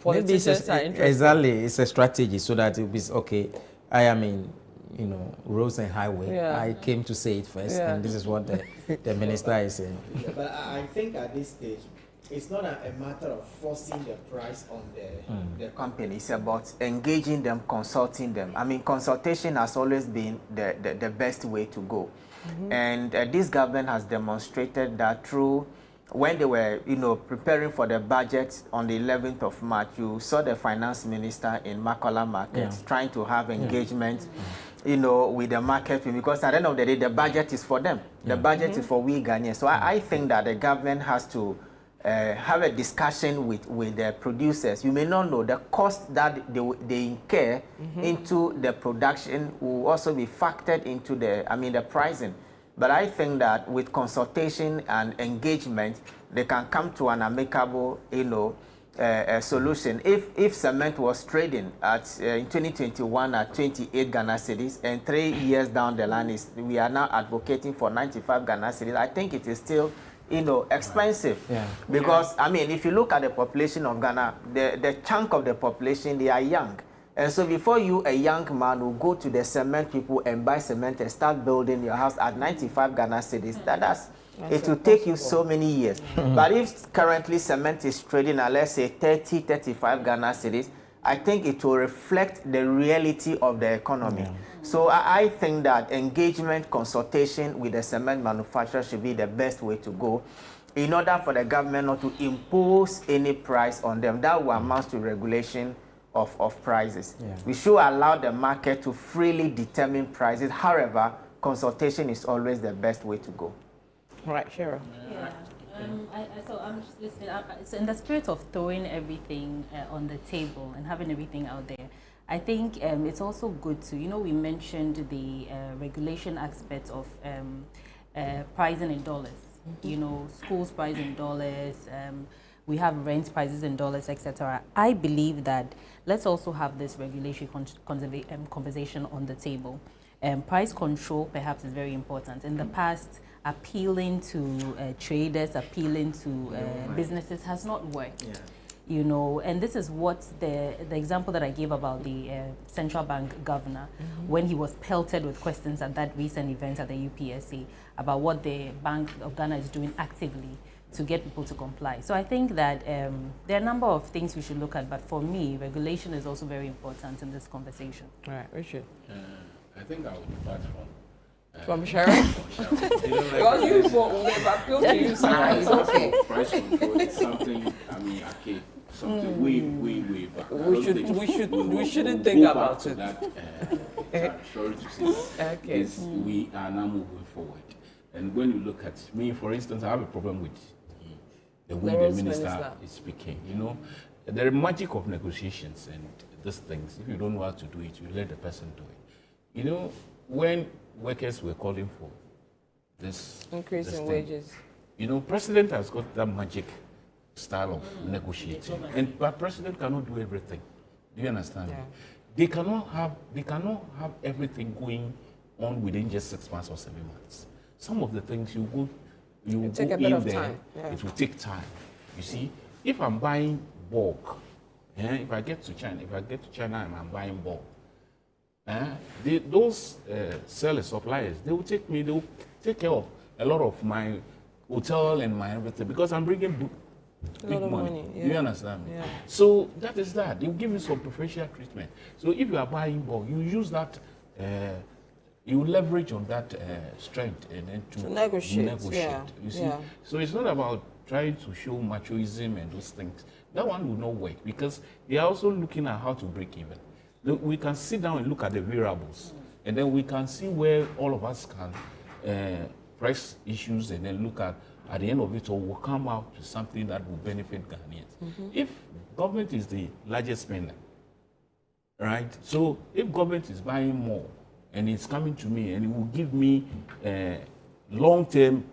politicians are interested. Exactly, it's a strategy so that it will be okay. I am in, roads and highway. I came to say it first, and this is what the minister is saying. But I think at this stage, it's not a matter of forcing the price on the company. It's about engaging them, consulting them. I mean, consultation has always been the best way to go. And this government has demonstrated that through, when they were, preparing for the budget on the 11th of March, you saw the finance minister in Makola Market trying to have engagement, with the market, because at the end of the day, the budget is for them. The budget is for we Ghanaians. So I think that the government has to have a discussion with the producers. You may not know the cost that they incur into the production will also be factored into the pricing. But I think that with consultation and engagement, they can come to an amicable, solution. If cement was trading at in 2021 at 28 Ghana cedis, and 3 years down the line we are now advocating for 95 Ghana cedis, I think it is still expensive. Because I mean, if you look at the population of Ghana, the chunk of the population, they are young. And so before you, a young man, will go to the cement people and buy cement and start building your house at 95 Ghana cedis, it will take you so many years. But if currently cement is trading at, let's say, 30, 35 Ghana cedis, I think it will reflect the reality of the economy. So I think that engagement, consultation with the cement manufacturer should be the best way to go, in order for the government not to impose any price on them. That will amount to regulation of prices. We should allow the market to freely determine prices. However, consultation is always the best way to go. Right, Cheryl. So I'm just listening. So in the spirit of throwing everything on the table and having everything out there, I think it's also good to, we mentioned the regulation aspect of pricing in dollars. Schools price in dollars. We have rent prices in dollars, etc. I believe that let's also have this regulatory conversation on the table. Price control perhaps is very important. In the past, appealing to traders, appealing to businesses has not worked. And this is what the example that I gave about the central bank governor, when he was pelted with questions at that recent event at the UPSA about what the Bank of Ghana is doing actively to get people to comply. So I think that there are a number of things we should look at, but for me, regulation is also very important in this conversation. All right, Richard. I think I would depart from Sharon? Because you have appealed to you, it's okay. Price control is something, archaic, something way back. We shouldn't think about it. Sorry to say that. Okay. We are now moving forward. And when you look at me, for instance, I have a problem with the way the minister is speaking. The magic of negotiations and these things, if you don't know how to do it, you let the person do it. When workers were calling for this increase this in thing. wages. You know, president has got that magic style of negotiating, but president cannot do everything. Do you understand? Yeah. They cannot have everything going on within just 6 months or 7 months. Some of the things you go take a bit in of there, time. Yeah. it will take time. You see, if I'm buying bulk, if I get to China and I'm buying bulk, those sellers, suppliers, they will take care of a lot of my hotel and my everything because I'm bringing big money. Yeah. Do you understand me? Yeah. So that is that. They will give you some preferential treatment. So if you are buying bulk, you use that, you leverage on that strength and then to negotiate. Yeah. You see? Yeah. So it's not about trying to show machoism and those things. That one will not work because they are also looking at how to break even. We can sit down and look at the variables, and then we can see where all of us can press issues and then look at the end of it all, will come out to something that will benefit Ghanaians. If government is the largest spender, right? So if government is buying more and it's coming to me and it will give me a long-term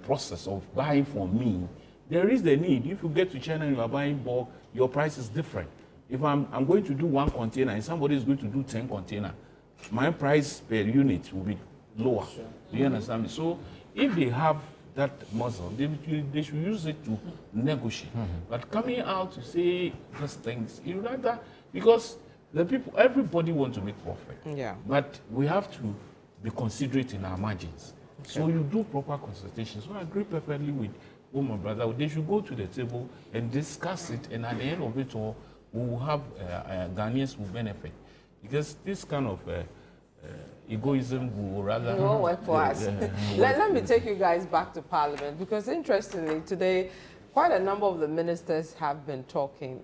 process of buying from me, there is the need. If you get to China and you are buying bulk, your price is different. If I'm going to do 1 container and somebody is going to do 10 container, my price per unit will be lower. Sure. Do you understand me? So if they have that muscle, they should use it to negotiate. But coming out to say those things, you rather, because the people, everybody wants to make profit. Yeah. But we have to be considerate in our margins. Okay. So you do proper consultation. So I agree perfectly with my brother. They should go to the table and discuss it, and at the end of it all, we will have Ghanaians will benefit. Because this kind of egoism will rather... It won't work for us. Let me take you guys back to Parliament, because interestingly, today, quite a number of the ministers have been talking,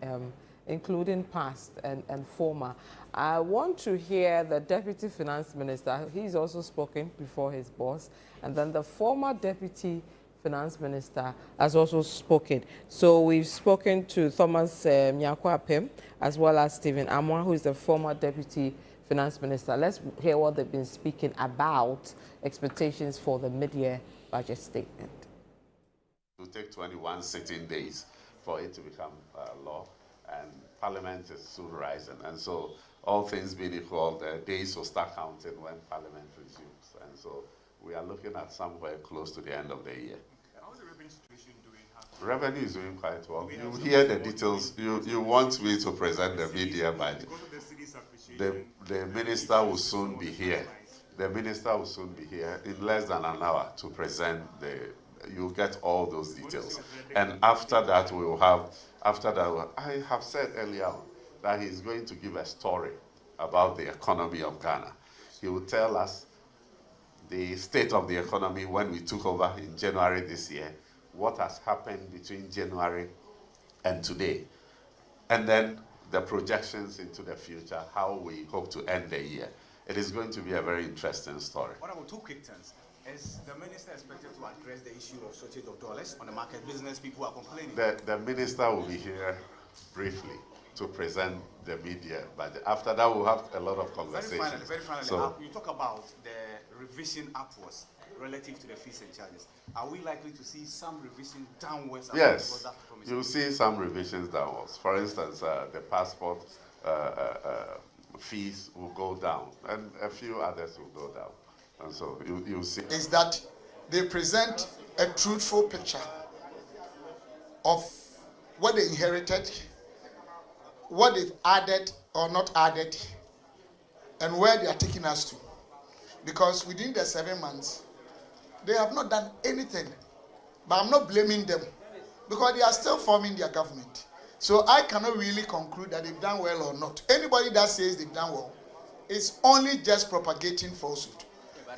including past and former. I want to hear the Deputy Finance Minister. He's also spoken before his boss. And then the former Deputy Finance Minister has also spoken. So we've spoken to Thomas Nyakwa-Apem, as well as Stephen Amwa, who is the former Deputy Finance Minister. Let's hear what they've been speaking about expectations for the mid-year budget statement. It will take 21 sitting days for it to become law, and Parliament is soon rising. And so, all things being equal, the days will start counting when Parliament resumes. And so, we are looking at somewhere close to the end of the year. How's the revenue situation doing? Revenue is doing quite well. You hear the details. You want me to present the mid-year budget. The minister will soon be here. The minister will soon be here in less than an hour to present the. You'll get all those details. And after that, we will have. After that, I have said earlier on that he's going to give a story about the economy of Ghana. He will tell us the state of the economy when we took over in January this year, what has happened between January and today, and then the projections into the future, how we hope to end the year. It is going to be a very interesting story. What about two quick things? Is the minister expected to address the issue of shortage of dollars on the market business? People are complaining. The minister will be here briefly to present the mid-year budget. After that, we'll have a lot of conversations. Very finally, so, you talk about the revision upwards relative to the fees and charges. Are we likely to see some revision downwards? Yes, you'll see some revisions downwards. For instance, the passport fees will go down, and a few others will go down. And so you'll see. Is that they present a truthful picture of what they inherited, what they've added or not added, and where they are taking us to. Because within the 7 months, they have not done anything. But I'm not blaming them, because they are still forming their government. So I cannot really conclude that they've done well or not. Anybody that says they've done well is only just propagating falsehood.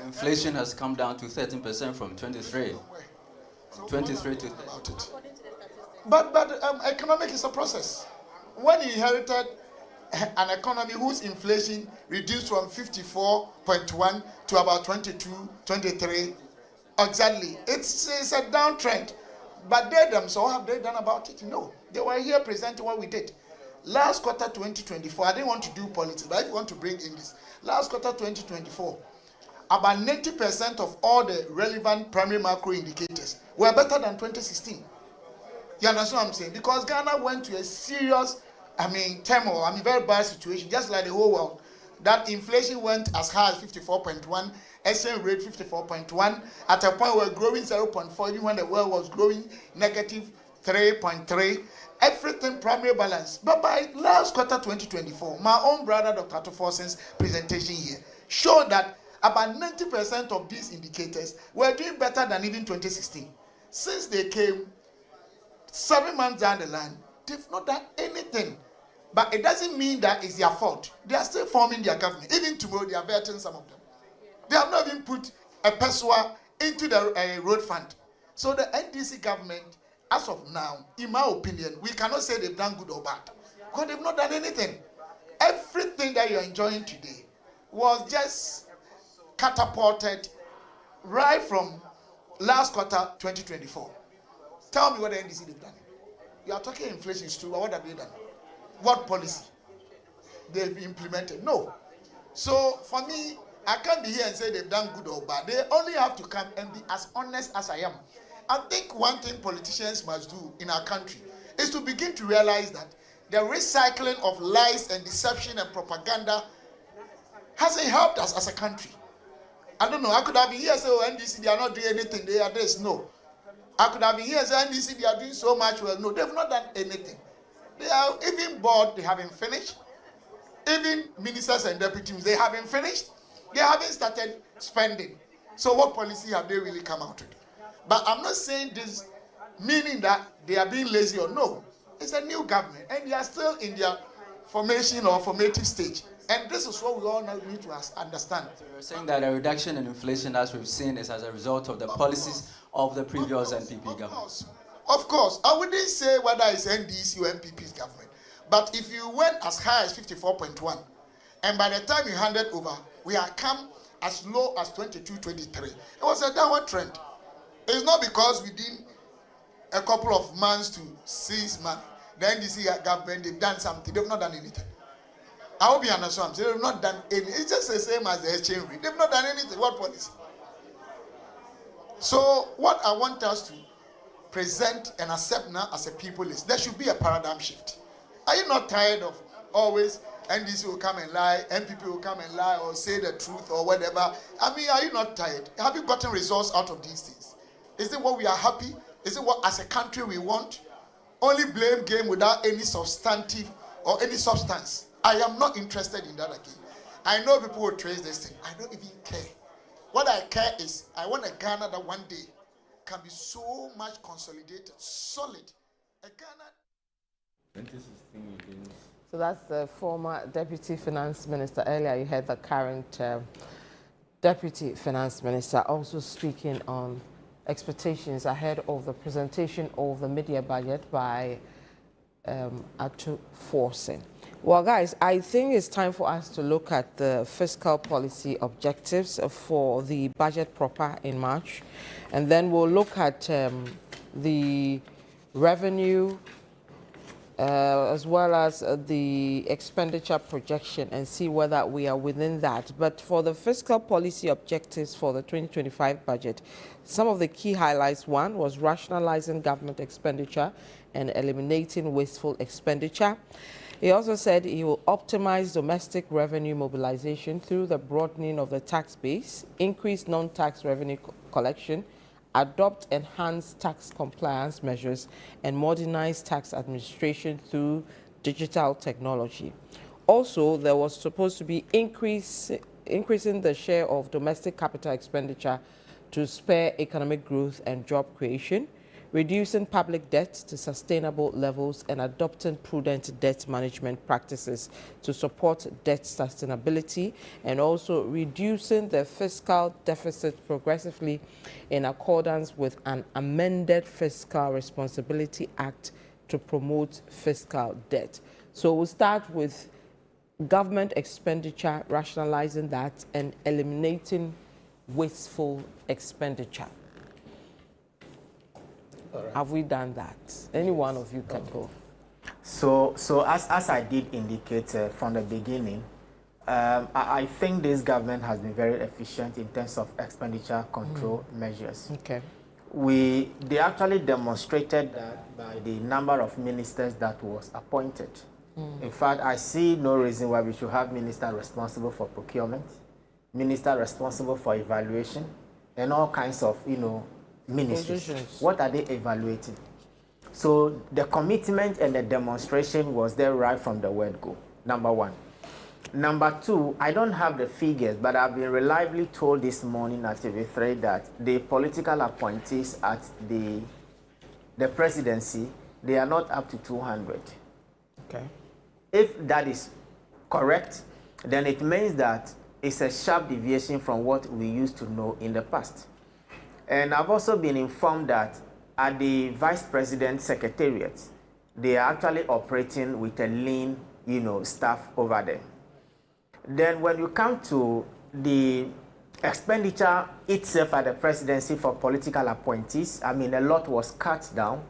Inflation has come down to 13% from 23. So 23 to 30. About it. But economic is a process. When you inherited an economy whose inflation reduced from 54.1 to about 22, 23, exactly, it's a downtrend. But they themselves, have they done about it? No. They were here presenting what we did. Last quarter 2024, I didn't want to do politics, but if you want to bring English, last quarter 2024, about 90% of all the relevant primary macro indicators were better than 2016. You understand what I'm saying? Because Ghana went to a serious, turmoil, very bad situation, just like the whole world. That inflation went as high as 54.1, exchange rate 54.1, at a point we were growing 0.4, even when the world was growing negative 3.3. Everything primary balance. But by last quarter 2024, my own brother Dr. Atuforsen's presentation here showed that about 90% of these indicators were doing better than even 2016. Since they came 7 months down the line, they've not done anything. But it doesn't mean that it's their fault. They are still forming their government. Even tomorrow, they are vetting some of them. They have not even put a peswa into the road fund. So the NDC government, as of now, in my opinion, we cannot say they've done good or bad, because they've not done anything. Everything that you're enjoying today was just catapulted right from last quarter 2024. Tell me what the NDC they've done. You are talking inflation is true, but what have they done? What policy they've implemented? No. So for me, I can't be here and say they've done good or bad. They only have to come and be as honest as I am. I think one thing politicians must do in our country is to begin to realize that the recycling of lies and deception and propaganda hasn't helped us as a country. I don't know. I could have been here and say, oh, NDC, they are not doing anything. They are this. No. I could have been here and say, NDC, they are doing so much well. No, they've not done anything. They are even board, they haven't finished. Even ministers and deputies, they haven't finished. They haven't started spending. So what policy have they really come out with? But I'm not saying this meaning that they are being lazy or no. It's a new government and they are still in their formation or formative stage. And this is what we all need to understand. So you're saying that a reduction in inflation as we've seen is as a result of the policies of the previous NPP government. Of course. I wouldn't say whether it's NDC or NPP's government. But if you went as high as 54.1, and by the time you handed over, we have come as low as 22, 23. It was a downward trend. It's not because within a couple of months to 6 months, the NDC government, they've done something. They've not done anything. I hope you understand. They've not done anything. It's just the same as the exchange rate. They've not done anything. What policy? So what I want us to present and accept now as a people is there should be a paradigm shift. Are you not tired of always NDC will come and lie, NPP will come and lie or say the truth or whatever? Are you not tired? Have you gotten results out of these things? Is it what we are happy? Is it what as a country we want? Only blame game without any substantive or any substance. I am not interested in that again. I know people will trace this thing. I don't even care. What I care is I want a Ghana that one day can be so much consolidated, solid. A Ghana. 2016 So that's the former Deputy Finance Minister. Earlier you heard the current Deputy Finance Minister also speaking on expectations ahead of the presentation of the media budget by Atuforsen. Well, guys, I think it's time for us to look at the fiscal policy objectives for the budget proper in March. And then we'll look at the revenue as well as the expenditure projection and see whether we are within that. But for the fiscal policy objectives for the 2025 budget, some of the key highlights, one was rationalizing government expenditure and eliminating wasteful expenditure. He also said he will optimize domestic revenue mobilization through the broadening of the tax base, increase non-tax revenue collection, adopt enhanced tax compliance measures, and modernize tax administration through digital technology. Also, there was supposed to be increasing the share of domestic capital expenditure to spur economic growth and job creation, reducing public debt to sustainable levels, and adopting prudent debt management practices to support debt sustainability, and also reducing the fiscal deficit progressively in accordance with an amended Fiscal Responsibility Act to promote fiscal debt. So we'll start with government expenditure, rationalizing that, and eliminating wasteful expenditure. Right. Have we done that? Any one of you can go. So as I did indicate from the beginning, I think this government has been very efficient in terms of expenditure control measures. Okay. They actually demonstrated that by the number of ministers that was appointed. In fact, I see no reason why we should have minister responsible for procurement, minister responsible for evaluation, and all kinds of, ministries. Positions. What are they evaluating? So the commitment and the demonstration was there right from the word go, number one. Number two, I don't have the figures, but I've been reliably told this morning at TV3 that the political appointees at the presidency, they are not up to 200. Okay. If that is correct, then it means that it's a sharp deviation from what we used to know in the past. And I've also been informed that at the Vice President Secretariat, they are actually operating with a lean, staff over there. Then when you come to the expenditure itself at the presidency for political appointees, a lot was cut down.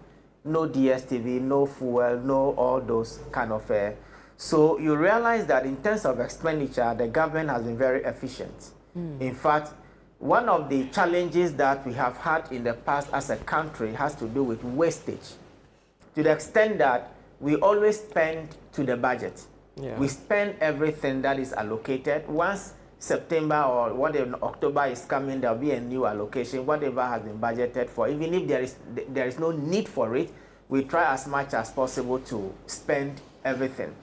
No DSTV, no fuel, no all those kind of... So you realize that in terms of expenditure, the government has been very efficient. In fact, one of the challenges that we have had in the past as a country has to do with wastage, to the extent that we always spend to the budget. Yeah. We spend everything that is allocated. Once September or whatever October is coming, there'll be a new allocation, whatever has been budgeted for. Even if there is no need for it, we try as much as possible to spend everything.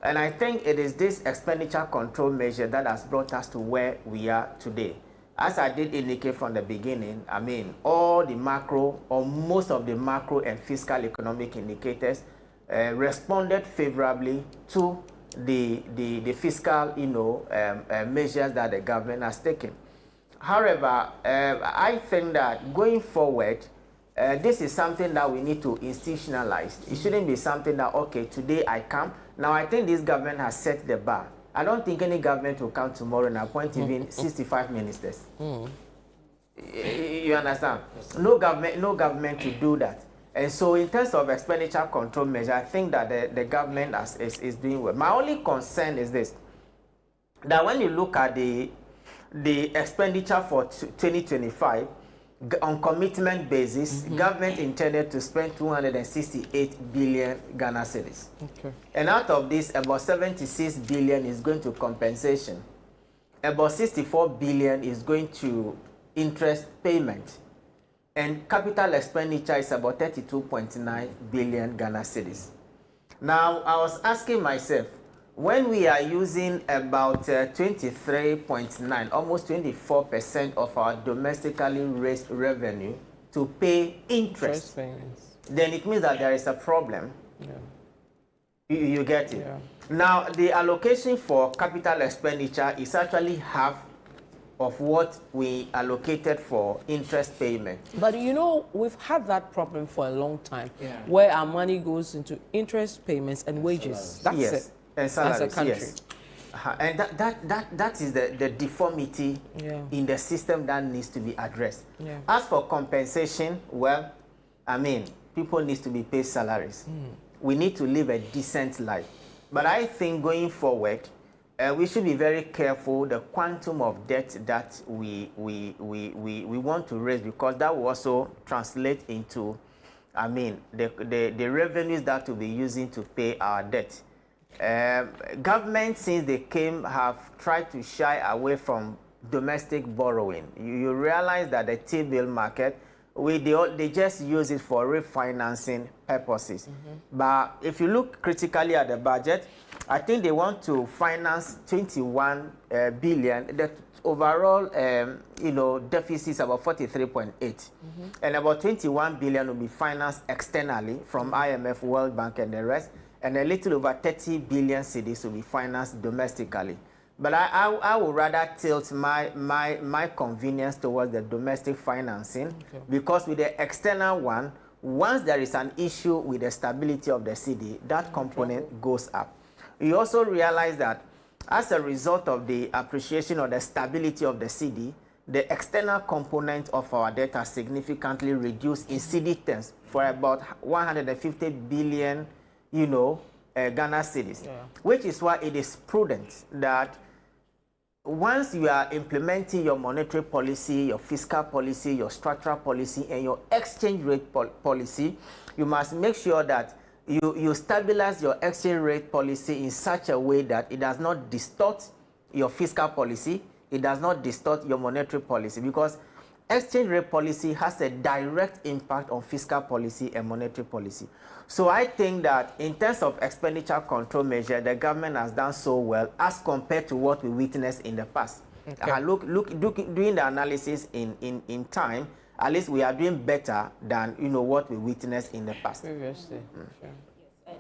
And I think it is this expenditure control measure that has brought us to where we are today. As I did indicate from the beginning, all the macro or most of the macro and fiscal economic indicators responded favorably to the fiscal, measures that the government has taken. However, I think that going forward, this is something that we need to institutionalize. It shouldn't be something that, okay, today I come. Now, I think this government has set the bar. I don't think any government will come tomorrow and appoint even 65 ministers. You understand? No government to do that. And so in terms of expenditure control measure, I think that the government is doing well. My only concern is this, that when you look at the expenditure for 2025, on commitment basis, government intended to spend 268 billion Ghana cedis. Okay. And out of this, about 76 billion is going to compensation. About 64 billion is going to interest payment. And capital expenditure is about 32.9 billion Ghana cedis. Now, I was asking myself, when we are using about 23.9, almost 24% of our domestically raised revenue to pay interest, then it means that there is a problem. Yeah. You get it? Yeah. Now, the allocation for capital expenditure is actually half of what we allocated for interest payment. But we've had that problem for a long time, where our money goes into interest payments and wages. That's it. And salaries, as a country. yes. And that is the deformity in the system that needs to be addressed. Yeah. As for compensation, well, people need to be paid salaries. We need to live a decent life. But I think going forward, we should be very careful the quantum of debt that we want to raise, because that will also translate into, the revenues that we'll be using to pay our debt. Government, since they came, have tried to shy away from domestic borrowing. You realize that the T-bill market, they just use it for refinancing purposes. But if you look critically at the budget, I think they want to finance 21 billion. The overall, deficit is about 43.8, and about 21 billion will be financed externally from IMF, World Bank, and the rest. And a little over 30 billion cedis will be financed domestically. But I would rather tilt my convenience towards the domestic financing, because with the external one, once there is an issue with the stability of the cedi, that component goes up. You also realize that as a result of the appreciation or the stability of the cedi, the external component of our debt has significantly reduced in cedi terms for about 150 billion Ghana cedis, which is why it is prudent that once you are implementing your monetary policy, your fiscal policy, your structural policy, and your exchange rate policy, you must make sure that you stabilize your exchange rate policy in such a way that it does not distort your fiscal policy, it does not distort your monetary policy, because exchange rate policy has a direct impact on fiscal policy and monetary policy. So I think that in terms of expenditure control measure, the government has done so well as compared to what we witnessed in the past. Okay. Doing the analysis in time, at least we are doing better than what we witnessed in the past. Previously. Sure. Yes,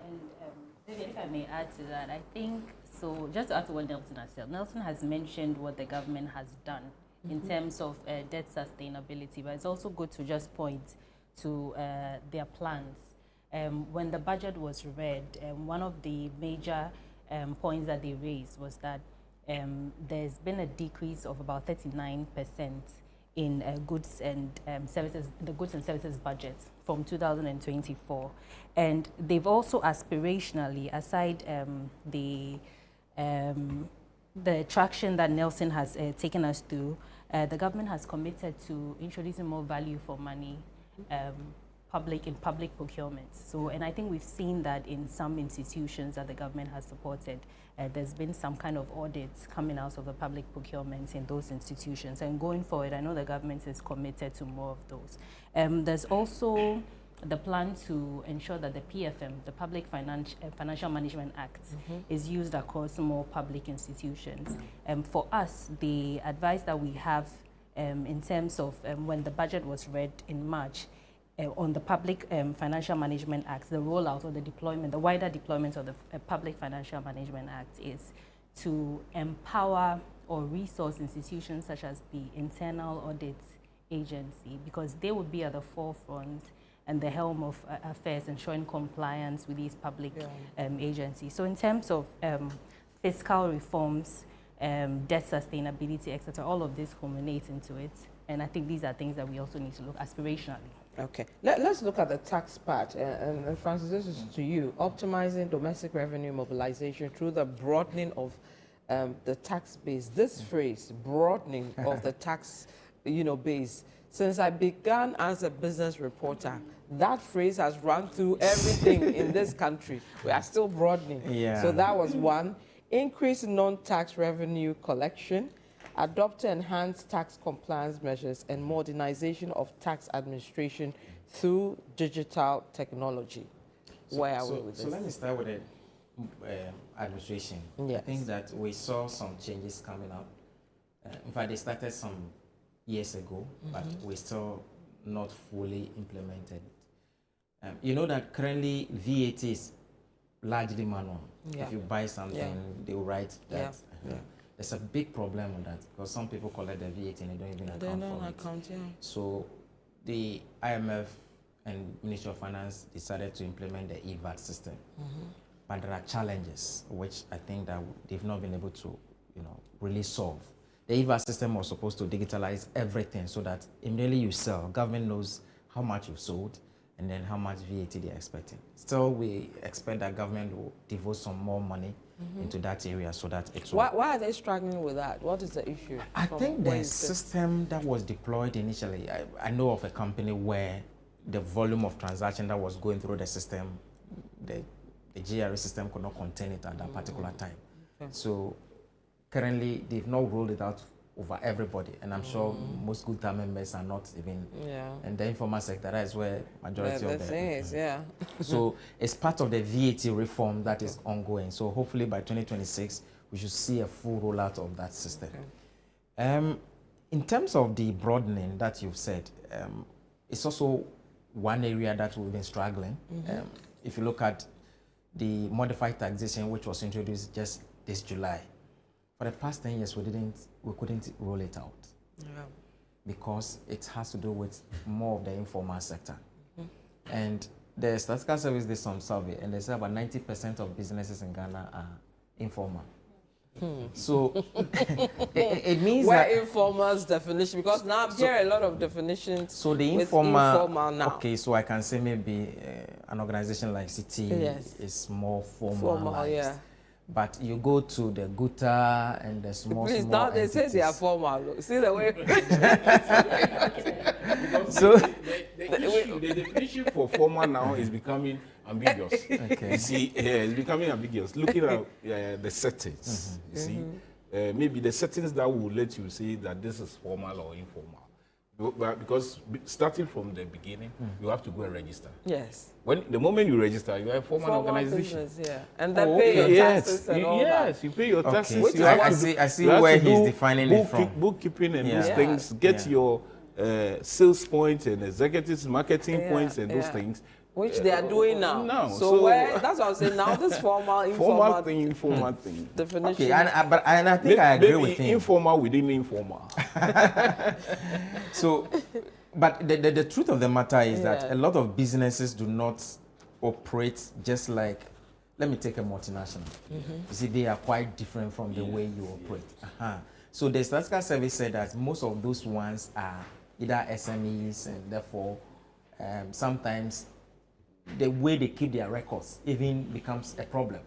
and if I may add to that, I think so. Just to add to what Nelson has said, Nelson has mentioned what the government has done in terms of debt sustainability, but it's also good to just point to their plans. When the budget was read, one of the major points that they raised was that there's been a decrease of about 39% in goods and services, the goods and services budget from 2024. And they've also aspirationally, aside the traction that Nelson has taken us through, the government has committed to introducing more value for money public procurement. So, and I think we've seen that in some institutions that the government has supported. There's been some kind of audits coming out of the public procurement in those institutions. And going forward, I know the government is committed to more of those. There's also the plan to ensure that the PFM, the Public Financial Management Act, is used across more public institutions. For us, the advice that we have in terms of when the budget was read in March, on the Public Financial Management Act, the rollout or the deployment, the wider deployment of the Public Financial Management Act is to empower or resource institutions such as the Internal Audit Agency, because they would be at the forefront and the helm of affairs, ensuring compliance with these public agencies. So in terms of fiscal reforms, debt sustainability, etc., all of this culminates into it. And I think these are things that we also need to look aspirationally. Okay, let's look at the tax part. And Francis, this is to you. Optimizing domestic revenue mobilization through the broadening of the tax base. This phrase, broadening of the tax base, since I began as a business reporter, that phrase has run through everything in this country. We are still broadening. Yeah. So that was one. Increase non-tax revenue collection, adopt enhanced tax compliance measures, and modernization of tax administration through digital technology. Where are we with this? So let me start with the administration. Yes. I think that we saw some changes coming up. In fact, they started some years ago, but we're still not fully implemented. You know that currently VAT is largely manual. Yeah. If you buy something, they will write that. Yeah. There's a big problem with that because some people collect the VAT and they don't even account for it. So the IMF and Ministry of Finance decided to implement the EVAT system. But there are challenges which I think that they've not been able to, really solve. The EVAT system was supposed to digitalize everything so that immediately you sell, government knows how much you've sold and then how much VAT they're expecting. Still, we expect that government will devote some more money into that area so that it's... Why are they struggling with that? What is the issue? I think the system that was deployed initially, I know of a company where the volume of transaction that was going through the system, the GRE system could not contain it at that particular time. Okay. So currently, they've not rolled it out over everybody, and I'm sure most good time members are not even in the informal sector. That is where majority of the thing is, So it's part of the VAT reform that is ongoing. So hopefully by 2026, we should see a full rollout of that system. Okay. In terms of the broadening that you've said, it's also one area that we've been struggling. If you look at the modified taxation, which was introduced just this July, for the past 10 years, we couldn't roll it out because it has to do with more of the informal sector. And the Statistical Service did some survey, and they said about 90% of businesses in Ghana are informal. So it means where that informal's definition, because now I'm hearing a lot of definitions. So the informal now. Okay, so I can say maybe an organization like CT is more formal. But you go to the gutter and the small, Please, small now they say they are formal. See the way. So the definition for formal now is becoming ambiguous. Okay. You see, it's becoming ambiguous. Looking at the settings, you see, maybe the settings that will let you say that this is formal or informal. But because starting from the beginning, you have to go and register. Yes. When the moment you register, you are a formal organization. Business, yeah. And then pay your taxes and all yes, you pay your taxes. Okay. You I see where he's defining it from. Bookkeeping and those things. Get your sales points and executives marketing points and those things. Which they are doing now. So that's what I'm saying. Now this formal, informal thing. definition. Okay, and I think I agree with him. Informal within informal. So, but the truth of the matter is that a lot of businesses do not operate just like, let me take a multinational. You see, they are quite different from the way you operate. So the statistical survey said that most of those ones are either SMEs, and therefore sometimes the way they keep their records even becomes a problem.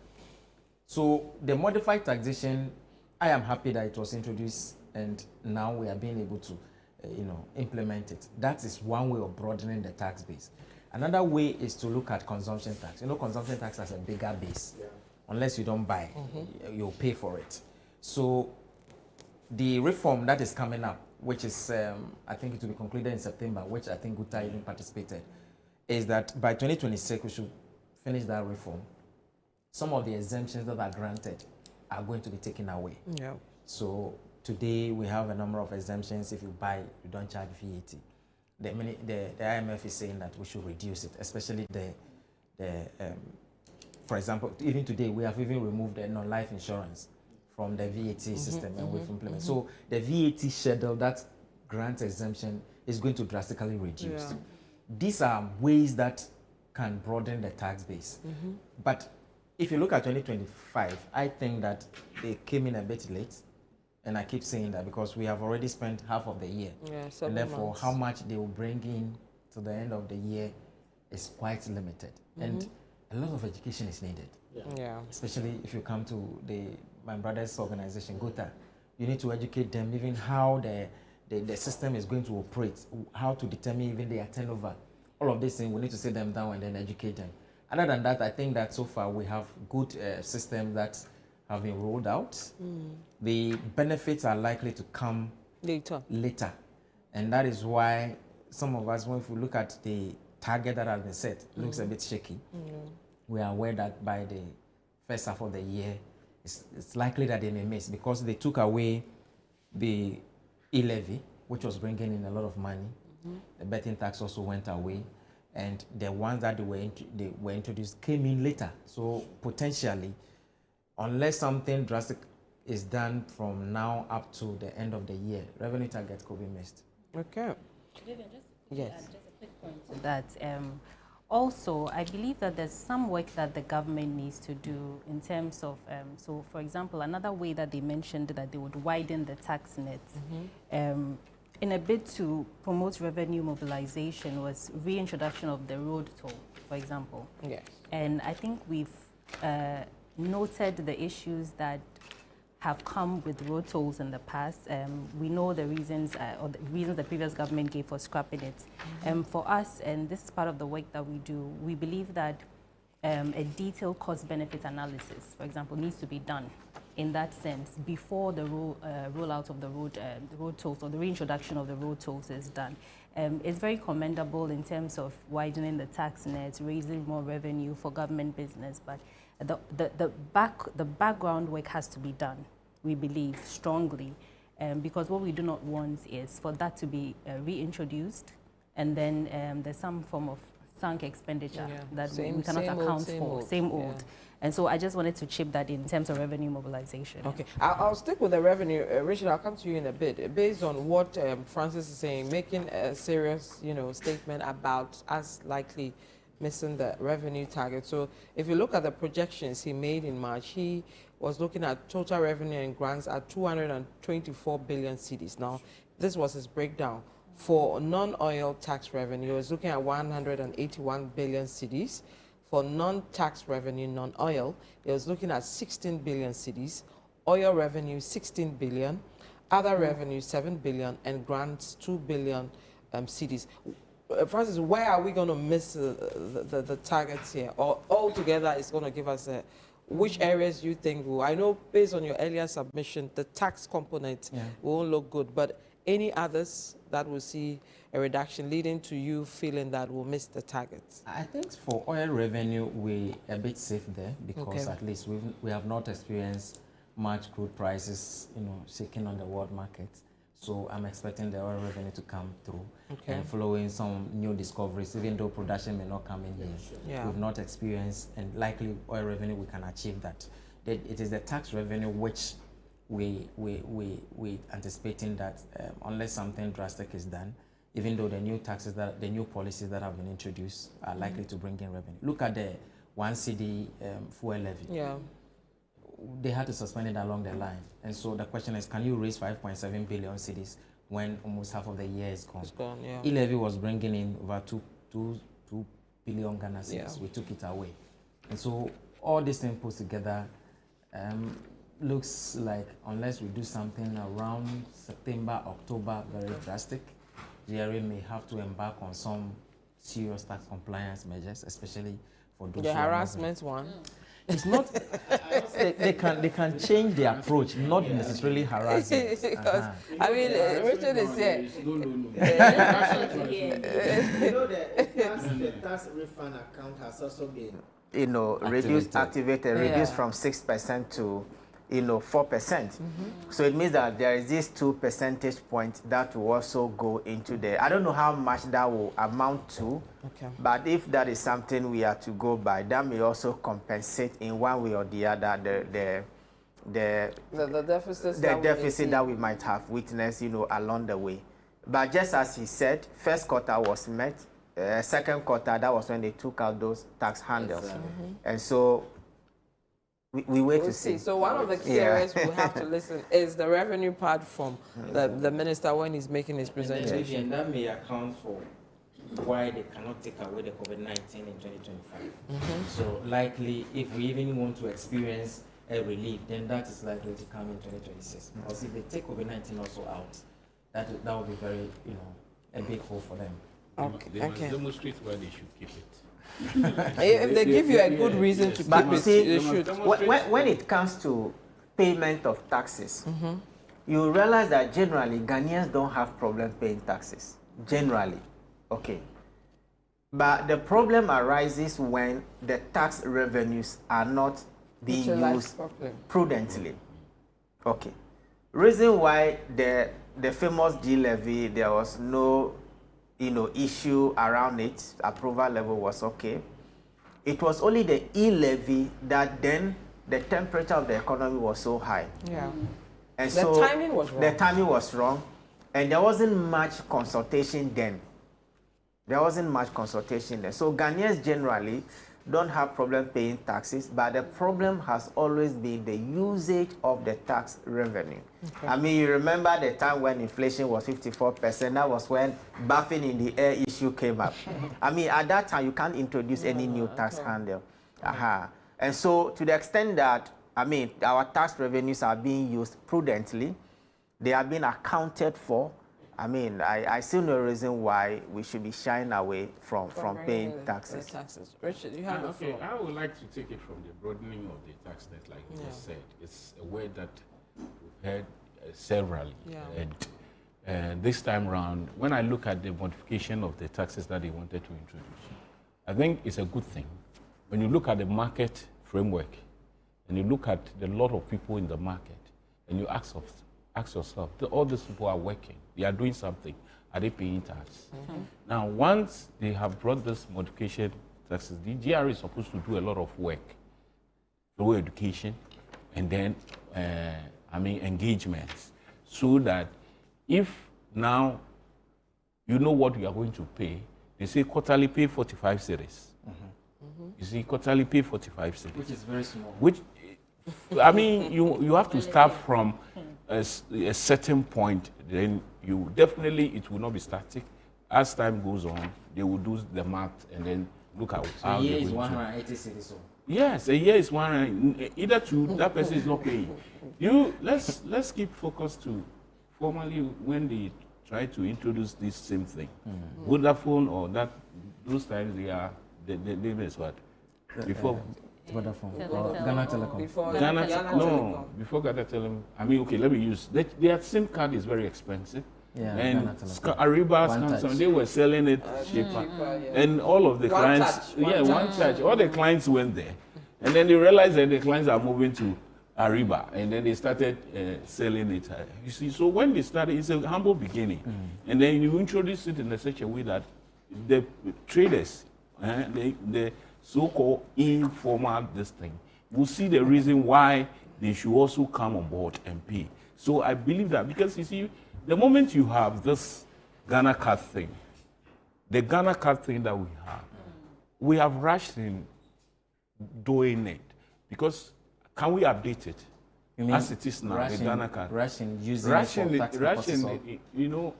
So the modified taxation, I am happy that it was introduced and now we are being able to implement it. That is one way of broadening the tax base. Another way is to look at consumption tax. Consumption tax has a bigger base. Unless you don't buy, you'll pay for it. So the reform that is coming up, which is, I think it will be concluded in September, which I think Guta even participated, is that by 2026 we should finish that reform. Some of the exemptions that are granted are going to be taken away. Yeah. So today we have a number of exemptions. If you buy, you don't charge VAT. The IMF is saying that we should reduce it, especially for example, even today we have even removed the non-life insurance from the VAT system and we've implemented. So the VAT schedule that grants exemption is going to drastically reduce. Yeah. These are ways that can broaden the tax base. But if you look at 2025, I think that they came in a bit late. And I keep saying that because we have already spent half of the year. And therefore, how much they will bring in to the end of the year is quite limited. And a lot of education is needed. Especially if you come to my brother's organization, Gota. You need to educate them even how the system is going to operate, how to determine even their turnover. All of these things, we need to sit them down and then educate them. Other than that, I think that so far we have good systems that have been rolled out. The benefits are likely to come later. And that is why some of us, when we look at the target that has been set, it looks a bit shaky. We are aware that by the first half of the year, it's likely that they may miss because they took away the e-levy, which was bringing in a lot of money. The betting tax also went away. And the ones that they were introduced came in later. So potentially, unless something drastic is done from now up to the end of the year, revenue targets could be missed. Okay. Vivian, just a quick point to that. Also, I believe that there's some work that the government needs to do in terms of, so for example, another way that they mentioned that they would widen the tax net in a bid to promote revenue mobilization was reintroduction of the road toll, for example. Yes. And I think we've noted the issues that have come with road tolls in the past. We know the reasons, or the reasons the previous government gave for scrapping it. For us, and this is part of the work that we do, we believe that a detailed cost-benefit analysis, for example, needs to be done in that sense before the rollout of the road tolls or the reintroduction of the road tolls is done. It's very commendable in terms of widening the tax net, raising more revenue for government business, but the background work has to be done, we believe strongly, because what we do not want is for that to be reintroduced and then there's some form of sunk expenditure that we cannot account for, same old. And so I just wanted to chip that in terms of revenue mobilization. Okay, I'll stick with the revenue. Richard, I'll come to you in a bit. Based on what Francis is saying, making a serious, statement about us likely missing the revenue target. So if you look at the projections he made in March, he was looking at total revenue and grants at 224 billion cedis. Now, this was his breakdown. For non-oil tax revenue, he was looking at 181 billion cedis. for non-tax revenue, non-oil, it was looking at 16 billion cedis, oil revenue 16 billion, other revenue 7 billion, and grants 2 billion cedis. Francis, where are we going to miss the targets here? Or altogether, it's going to give us which areas you think will? I know based on your earlier submission, the tax component won't look good, but any others that will see a reduction leading to you feeling that we'll miss the targets? I think for oil revenue, we're a bit safe there because at least we have not experienced much crude prices, shaking on the world market. So I'm expecting the oil revenue to come through. And following some new discoveries, even though production may not come in here, we've not experienced, and likely oil revenue, we can achieve that. It is the tax revenue which we anticipating that unless something drastic is done, even though the new policies that have been introduced are likely to bring in revenue. Look at the 1 cedi fuel levy. Yeah. They had to suspend it along the line. And so the question is, can you raise 5.7 billion cedis when almost half of the year is gone? It's gone, yeah. E-levy was bringing in over 2 billion Ghana cedis. We took it away. And so all these things put together looks like unless we do something around September, October, very drastic, GRA may have to embark on some serious tax compliance measures, especially for those the harassment one. It's not. they can change the approach, not necessarily harassment. I mean, Richard is here. The tax refund account has also been, reduced from 6% to 4%. So it means that there is this 2 percentage points that will also go into there. I don't know how much that will amount to, but if that is something we are to go by, that may also compensate in one way or the other the deficit that we might have witnessed, along the way. But just as he said, first quarter was met. Second quarter, that was when they took out those tax handles, and so. We wait to see. So one of the key areas we have to listen is the revenue part from the minister when he's making his presentation. And that may account for why they cannot take away the COVID-19 in 2025. So likely, if we even want to experience a relief, then that is likely to come in 2026. Because if they take COVID-19 also out, that will be very, a big hole for them. They must demonstrate why they should keep it. If they give you a good reason to keep it, they should. When it comes to payment of taxes, you realize that generally Ghanaians don't have problem paying taxes. Generally, but the problem arises when the tax revenues are not being used prudently. Reason why the famous G levy, there was no issue around it, approval level was okay. It was only the E-levy that then the temperature of the economy was so high. And the timing was wrong. The timing was wrong, and there wasn't much consultation then. So Ghanaians generally don't have problem paying taxes, but the problem has always been the usage of the tax revenue. I mean, you remember the time when inflation was 54%, that was when buffing in the air issue came up. I mean, at that time, you can't introduce any new tax handle. And so to the extent that, our tax revenues are being used prudently, they are being accounted for, I see no reason why we should be shying away from paying taxes. Richard, you have a floor. I would like to take it from the broadening of the tax net, like you just said. It's a word that we've heard severally. And this time around, when I look at the modification of the taxes that they wanted to introduce, I think it's a good thing. When you look at the market framework, and you look at the lot of people in the market, and you ask yourself, all these people are working, they are doing something, are they paying tax? Now, once they have brought this modification taxes, the GRA is supposed to do a lot of work through education and then, engagements, so that if now you know what you are going to pay, they say quarterly pay 45 cedis. You see, quarterly pay 45 cedis. Which is very small. You have to start from a certain point, then it will not be static. As time goes on, they will do the math and then look at So how a year they're is going to. 180 cities. So. Yes, a year is 100. Either two, that person is not paying. Let's keep focused to formally when they try to introduce this same thing. Vodafone or those times the name is what? Before Vodafone. Ghana Telecom. Before Ghana, Telecom. before Ghana Telecom. I mean, okay, let me use their SIM card is very expensive. Yeah, and Ghana Telecom. Ariba, One Samsung, touch. they were selling it cheaper. Yeah. And all of the One clients, touch, one one touch, all the clients went there. And then they realized that the clients are moving to Ariba, and then they started selling it. You see, so when they started, it's a humble beginning. And then you introduce it in such a way that the traders, the so-called informal this thing, will see the reason why they should also come on board and pay. So I believe that because you see, the moment you have this Ghana card thing, the Ghana card thing that we have rushed in doing it because can we update it as it is now, the Ghana card? Russian using it for tax purposes. You know,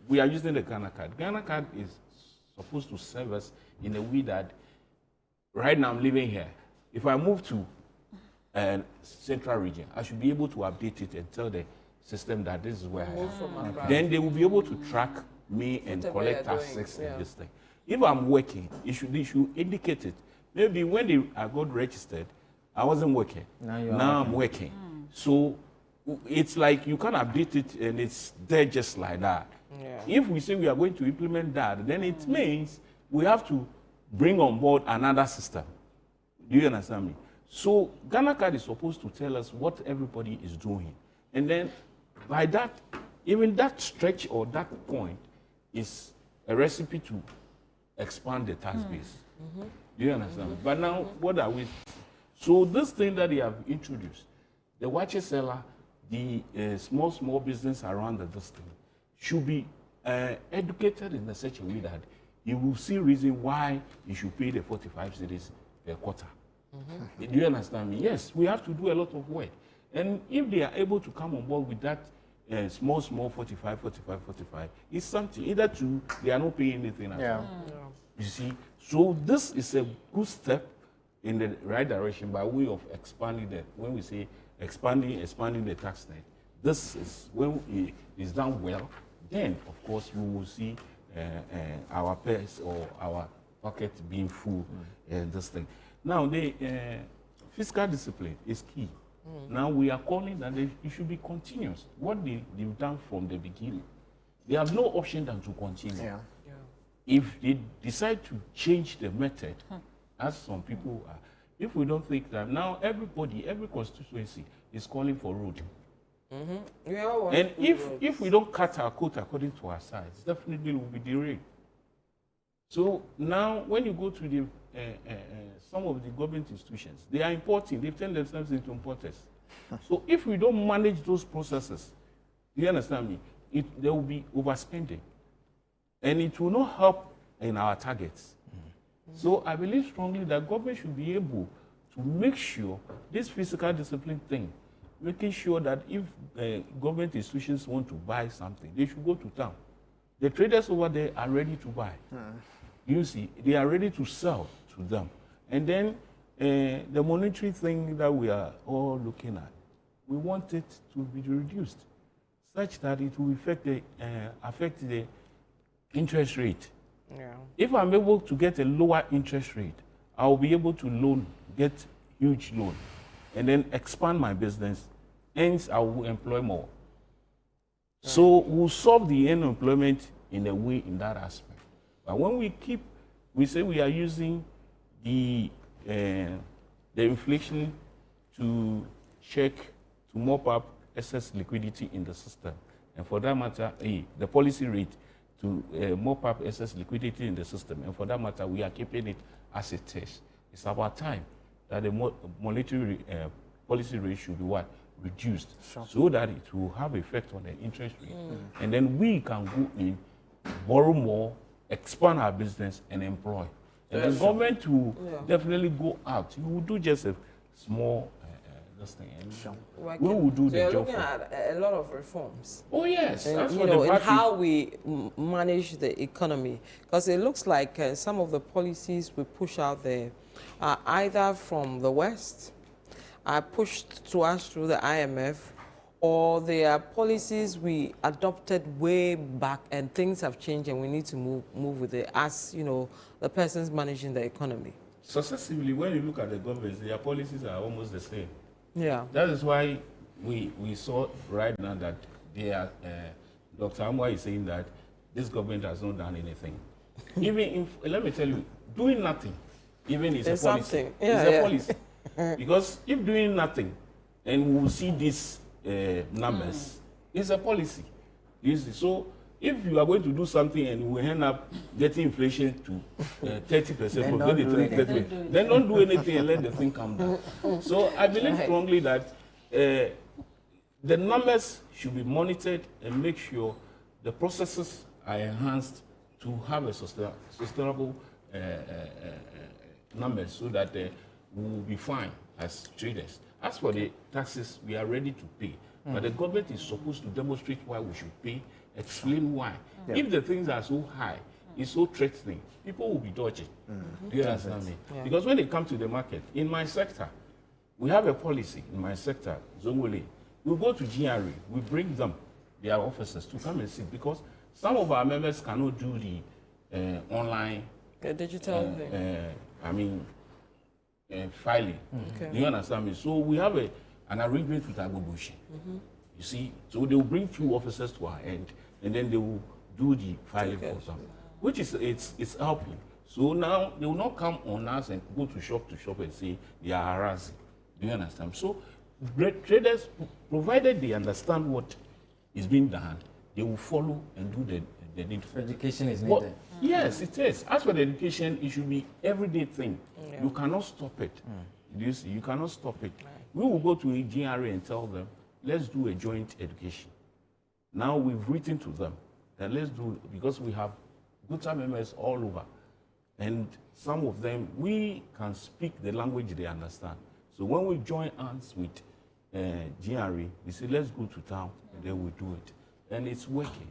we are using the Ghana card. Ghana card is supposed to serve us in a way that right now I'm living here. If I move to central region, I should be able to update it and tell the system that this is where I am. Then they will be able to track me and collect taxes and this thing. If I'm working, they should indicate it. Maybe when I got registered, I wasn't working. Now I'm working. So it's like you can't update it and it's there just like that. Yeah. If we say we are going to implement that, then it means we have to bring on board another system. Do you understand me? So Ghana card is supposed to tell us what everybody is doing. And then by that, even that stretch or that point is a recipe to expand the tax base. Do you understand? But now, what are we? So this thing that they have introduced, the watches seller, the small business around this thing, should be educated in such a way that you will see reason why you should pay the 45 cedis per quarter. Do you understand me? Yes, we have to do a lot of work. And if they are able to come on board with that small 45, it's something. Either two, they are not paying anything at all. You see? So this is a good step in the right direction by way of expanding when we say expanding the tax net. This is when it is done well, then of course we will see our purse or our pocket being full and this thing. Now the fiscal discipline is key. Now we are calling that it should be continuous. What they've done from the beginning, they have no option than to continue. Yeah. If they decide to change the method, as some people are, if we don't think that now every constituency is calling for road. And if we don't cut our coat according to our size, definitely will be derailed. So now when you go to the some of the government institutions, they are importing, they've turned themselves into importers. So if we don't manage those processes, you understand me, there will be overspending. And it will not help in our targets. So I believe strongly that government should be able to make sure this fiscal discipline thing, making sure that if government institutions want to buy something, they should go to town. The traders over there are ready to buy. You see, they are ready to sell to them. And then the monetary thing that we are all looking at, we want it to be reduced such that it will affect the interest rate. Yeah. If I'm able to get a lower interest rate, I'll be able to get huge loan, and then expand my business, hence I will employ more. Right. So we'll solve the unemployment in a way in that aspect. But when we say we are using the inflation to mop up excess liquidity in the system, and for that matter, the policy rate to mop up excess liquidity in the system, and for that matter, we are keeping it as it is. It's about time that the monetary policy rate should be reduced, so that it will have effect on the interest rate, and then we can go in, borrow more, expand our business, and employ. And the government will definitely go out. You will do just a small this thing. And Sure. we will do the you're job. Looking at a lot of reforms. Oh yes, and, that's you what know, the in party. how we manage the economy, because it looks like some of the policies we push out there are either from the West, are pushed to us through the IMF, or they are policies we adopted way back and things have changed and we need to move with it as, you know, the persons managing the economy. Successively, when you look at the governments, their policies are almost the same. Yeah. That is why we saw right now that they are, Dr. Amwa is saying that this government has not done anything. Even if, let me tell you, doing nothing, even is a policy. It's a policy. Because if doing nothing, and we will see these numbers, it's a policy. You see, so if you are going to do something and we end up getting inflation to 30%, then don't do anything and let the thing come down. So I believe strongly that the numbers should be monitored and make sure the processes are enhanced to have a sustainable numbers so that we will be fine as traders. As for the taxes, we are ready to pay. But the government is supposed to demonstrate why we should pay, explain why. Yeah. If the things are so high, it's so threatening, people will be dodging. Do you understand me? Yeah. Because when they come to the market, in my sector, we have a policy in my sector, Zongole. We go to GRA, we bring them, their officers, to come and sit, because some of our members cannot do the online digital filing. Do you understand me? So we have an arrangement with Agbobushi. You see, so they will bring 2 officers to our end, and then they will do the filing for them, which is it's helping. So now they will not come on us and go to shop and say they are harassing. Do you understand? So traders, provided they understand what is being done, they will follow and do the needful. Education is needed. Yes, it is. As for the education, it should be everyday thing. Yeah. You cannot stop it. You see, you cannot stop it. Right. We will go to a GRA and tell them, let's do a joint education. Now we've written to them that let's do, because we have good time members all over. And some of them, we can speak the language they understand. So when we join hands with GRA, we say, let's go to town, and then we do it. And it's working.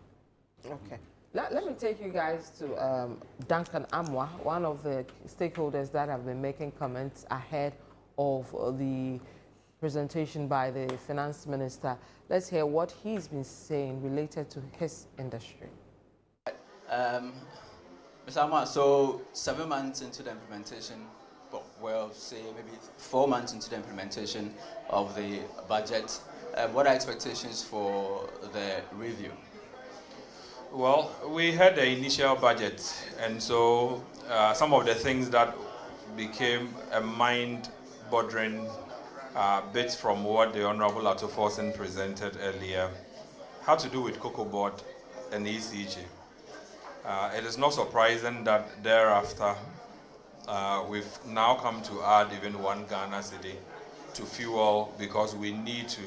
Okay. Let me take you guys to Duncan Amwa, one of the stakeholders that have been making comments ahead of the presentation by the finance minister. Let's hear what he's been saying related to his industry. Mr. Amwa, so 7 months into the implementation, well, say maybe 4 months into the implementation of the budget, what are expectations for the review? Well, we had the initial budget, and so some of the things that became a mind-boggling bits from what the Honorable Atoforsen presented earlier had to do with Cocoa Board and ECG. It is not surprising that thereafter we've now come to add even 1 Ghana cedi to fuel, because we need to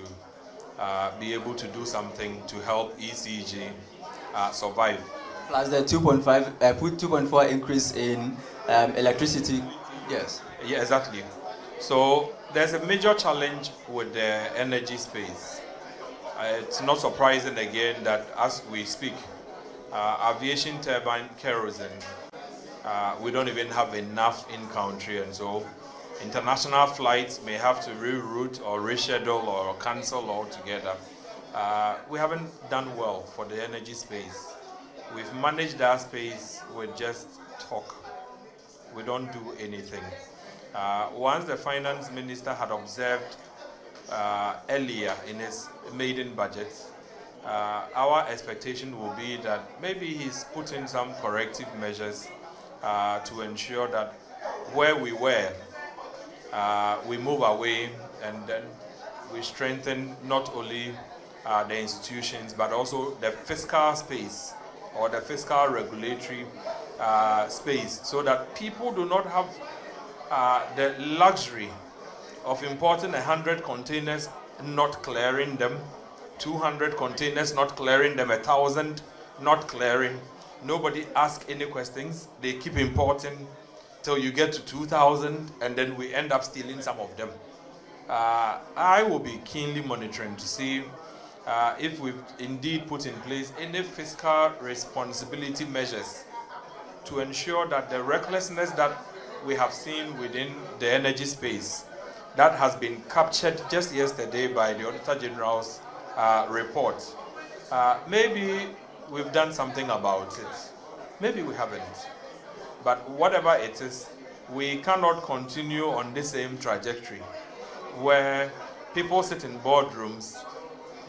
be able to do something to help ECG survive. Plus the 2.4 increase in electricity. Yes. Yeah, exactly. So there's a major challenge with the energy space. It's not surprising again that as we speak, aviation turbine kerosene, we don't even have enough in country, and so international flights may have to reroute or reschedule or cancel altogether. We haven't done well for the energy space. We've managed that space with just talk. We don't do anything. Once the finance minister had observed earlier in his maiden budget, our expectation will be that maybe he's put in some corrective measures to ensure that where we were, we move away, and then we strengthen not only the institutions, but also the fiscal space or the fiscal regulatory space, so that people do not have the luxury of importing 100 containers, not clearing them, 200 containers, not clearing them, 1,000 not clearing. Nobody asks any questions. They keep importing till you get to 2,000, and then we end up stealing some of them. I will be keenly monitoring to see if we've indeed put in place any fiscal responsibility measures to ensure that the recklessness that we have seen within the energy space that has been captured just yesterday by the Auditor General's report. Maybe we've done something about it. Maybe we haven't. But whatever it is, we cannot continue on the same trajectory where people sit in boardrooms,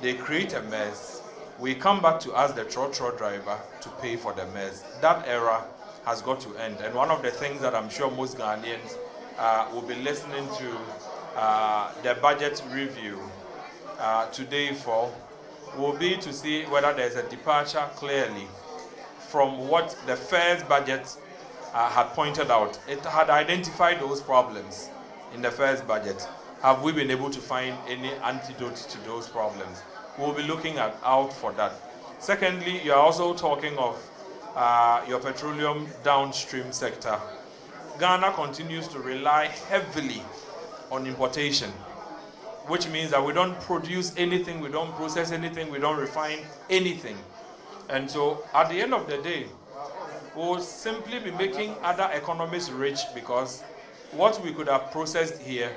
they create a mess, we come back to ask the trotro driver to pay for the mess. That era has got to end. And one of the things that I'm sure most Ghanaians will be listening to the budget review today for will be to see whether there's a departure clearly from what the first budget had pointed out. It had identified those problems in the first budget. Have we been able to find any antidote to those problems? We'll be looking out for that. Secondly, you're also talking of your petroleum downstream sector. Ghana continues to rely heavily on importation, which means that we don't produce anything, we don't process anything, we don't refine anything. And so at the end of the day, we'll simply be making other economies rich because what we could have processed here,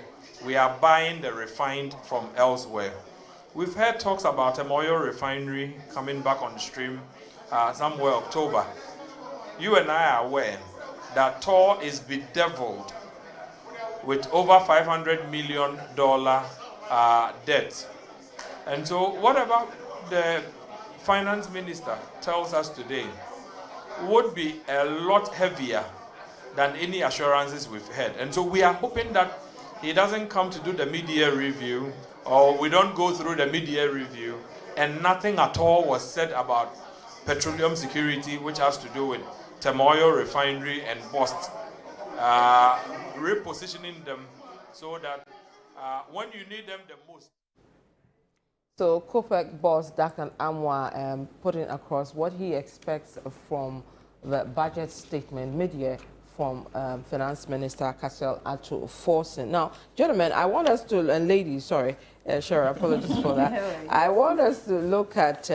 we are buying the refined from elsewhere. We've heard talks about an oil refinery coming back on stream somewhere October. You and I are aware that TOR is bedeviled with over $500 million debt. And so whatever the finance minister tells us today would be a lot heavier than any assurances we've had. And so we are hoping that he doesn't come to do the mid-year review, or we don't go through the mid-year review, and nothing at all was said about petroleum security, which has to do with Temoyo refinery and bust, repositioning them so that when you need them the most. So COPEC boss Dakan Amwa putting across what he expects from the budget statement mid-year from Finance Minister Kassel Ato Forson. Now, gentlemen, I want us to, and ladies, sorry, Shara, apologies for that. I want us to look at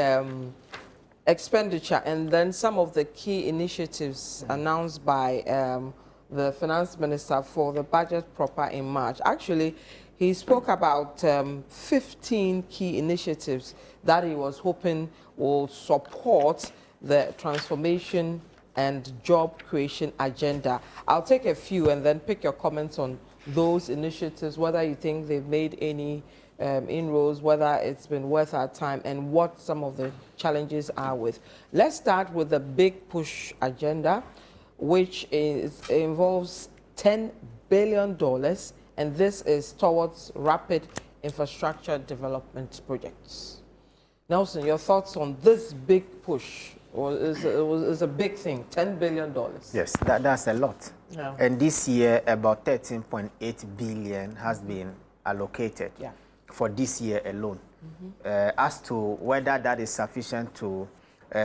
expenditure and then some of the key initiatives announced by the Finance Minister for the budget proper in March. Actually, he spoke about 15 key initiatives that he was hoping will support the transformation and job creation agenda. I'll take a few and then pick your comments on those initiatives, whether you think they've made any inroads, whether it's been worth our time, and what some of the challenges are with. Let's start with the big push agenda, which involves $10 billion, and this is towards rapid infrastructure development projects. Nelson, your thoughts on this big push? Well, it's a big thing, $10 billion. Yes, that's a lot. Yeah. And this year, about 13.8 billion has been allocated for this year alone. As to whether that is sufficient to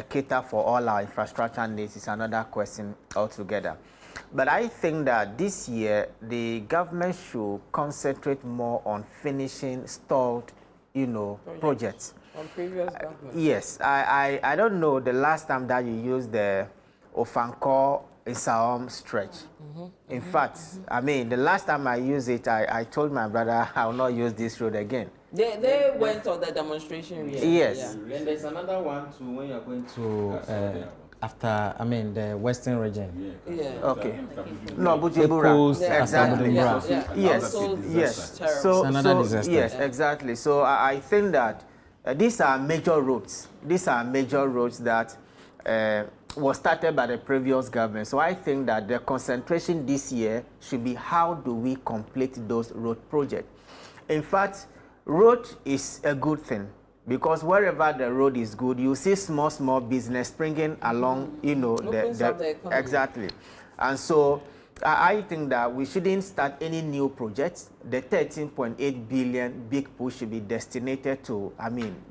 cater for all our infrastructure needs is another question altogether. But I think that this year, the government should concentrate more on finishing stalled, projects. On previous government. Yes, I don't know the last time that you used the Ofankor Isaom stretch. In fact, I mean, the last time I used it, I told my brother I will not use this road again. They went on the demonstration. Yes. Yeah. And there's another one too when you're going to the Western region. Yeah. Okay. No, Bujumbura. Exactly. Yes. So yes, exactly. So I think that these are major roads. These are major roads that was started by the previous government. So I think that the concentration this year should be how do we complete those road projects. In fact, road is a good thing because wherever the road is good, you see small business springing along, the exactly. And so I think that we shouldn't start any new projects. The 13.8 billion big push should be destinated to,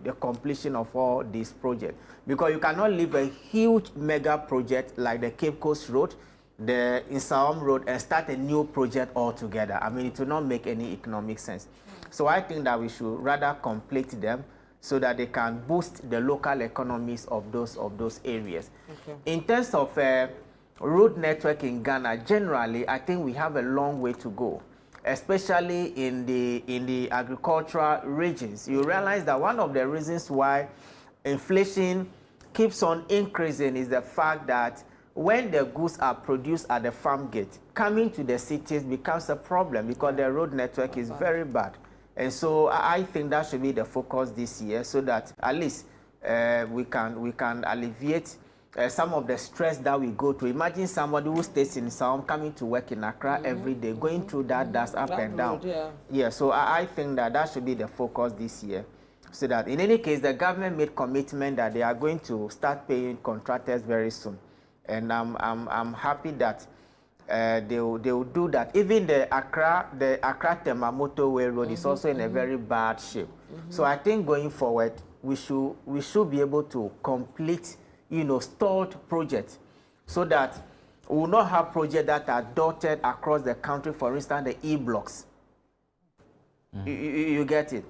the completion of all these projects. Because you cannot leave a huge mega project like the Cape Coast Road, the Insaom Road, and start a new project altogether. It will not make any economic sense. So I think that we should rather complete them so that they can boost the local economies of those areas. Okay. In terms of road network in Ghana, generally, I think we have a long way to go, especially in the agricultural regions. You realize that one of the reasons why inflation keeps on increasing is the fact that when the goods are produced at the farm gate, coming to the cities becomes a problem because the road network is very bad. And so I think that should be the focus this year, so that at least we can alleviate some of the stress that we go through. Imagine somebody who stays in Sound coming to work in Accra every day, going through that's up and down. Yeah, so I think that should be the focus this year. So that in any case, the government made commitment that they are going to start paying contractors very soon. And I'm happy that they will do that. Even the Accra Tema motorway road is also in a very bad shape. So I think going forward, we should be able to complete, stalled projects, so that we will not have projects that are dotted across the country. For instance, the E-blocks. You get it?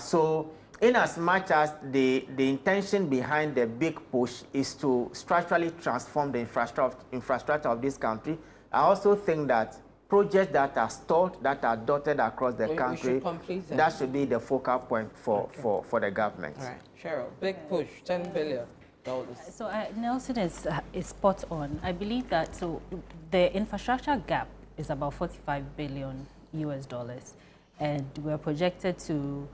So in as much as the intention behind the big push is to structurally transform the infrastructure of this country, I also think that projects that are stalled, that are dotted across the country, that should be the focal point for the government. All right, Cheryl, big push, $10 billion. So Nelson is spot on. I believe that the infrastructure gap is about $45 billion US, and we're projected to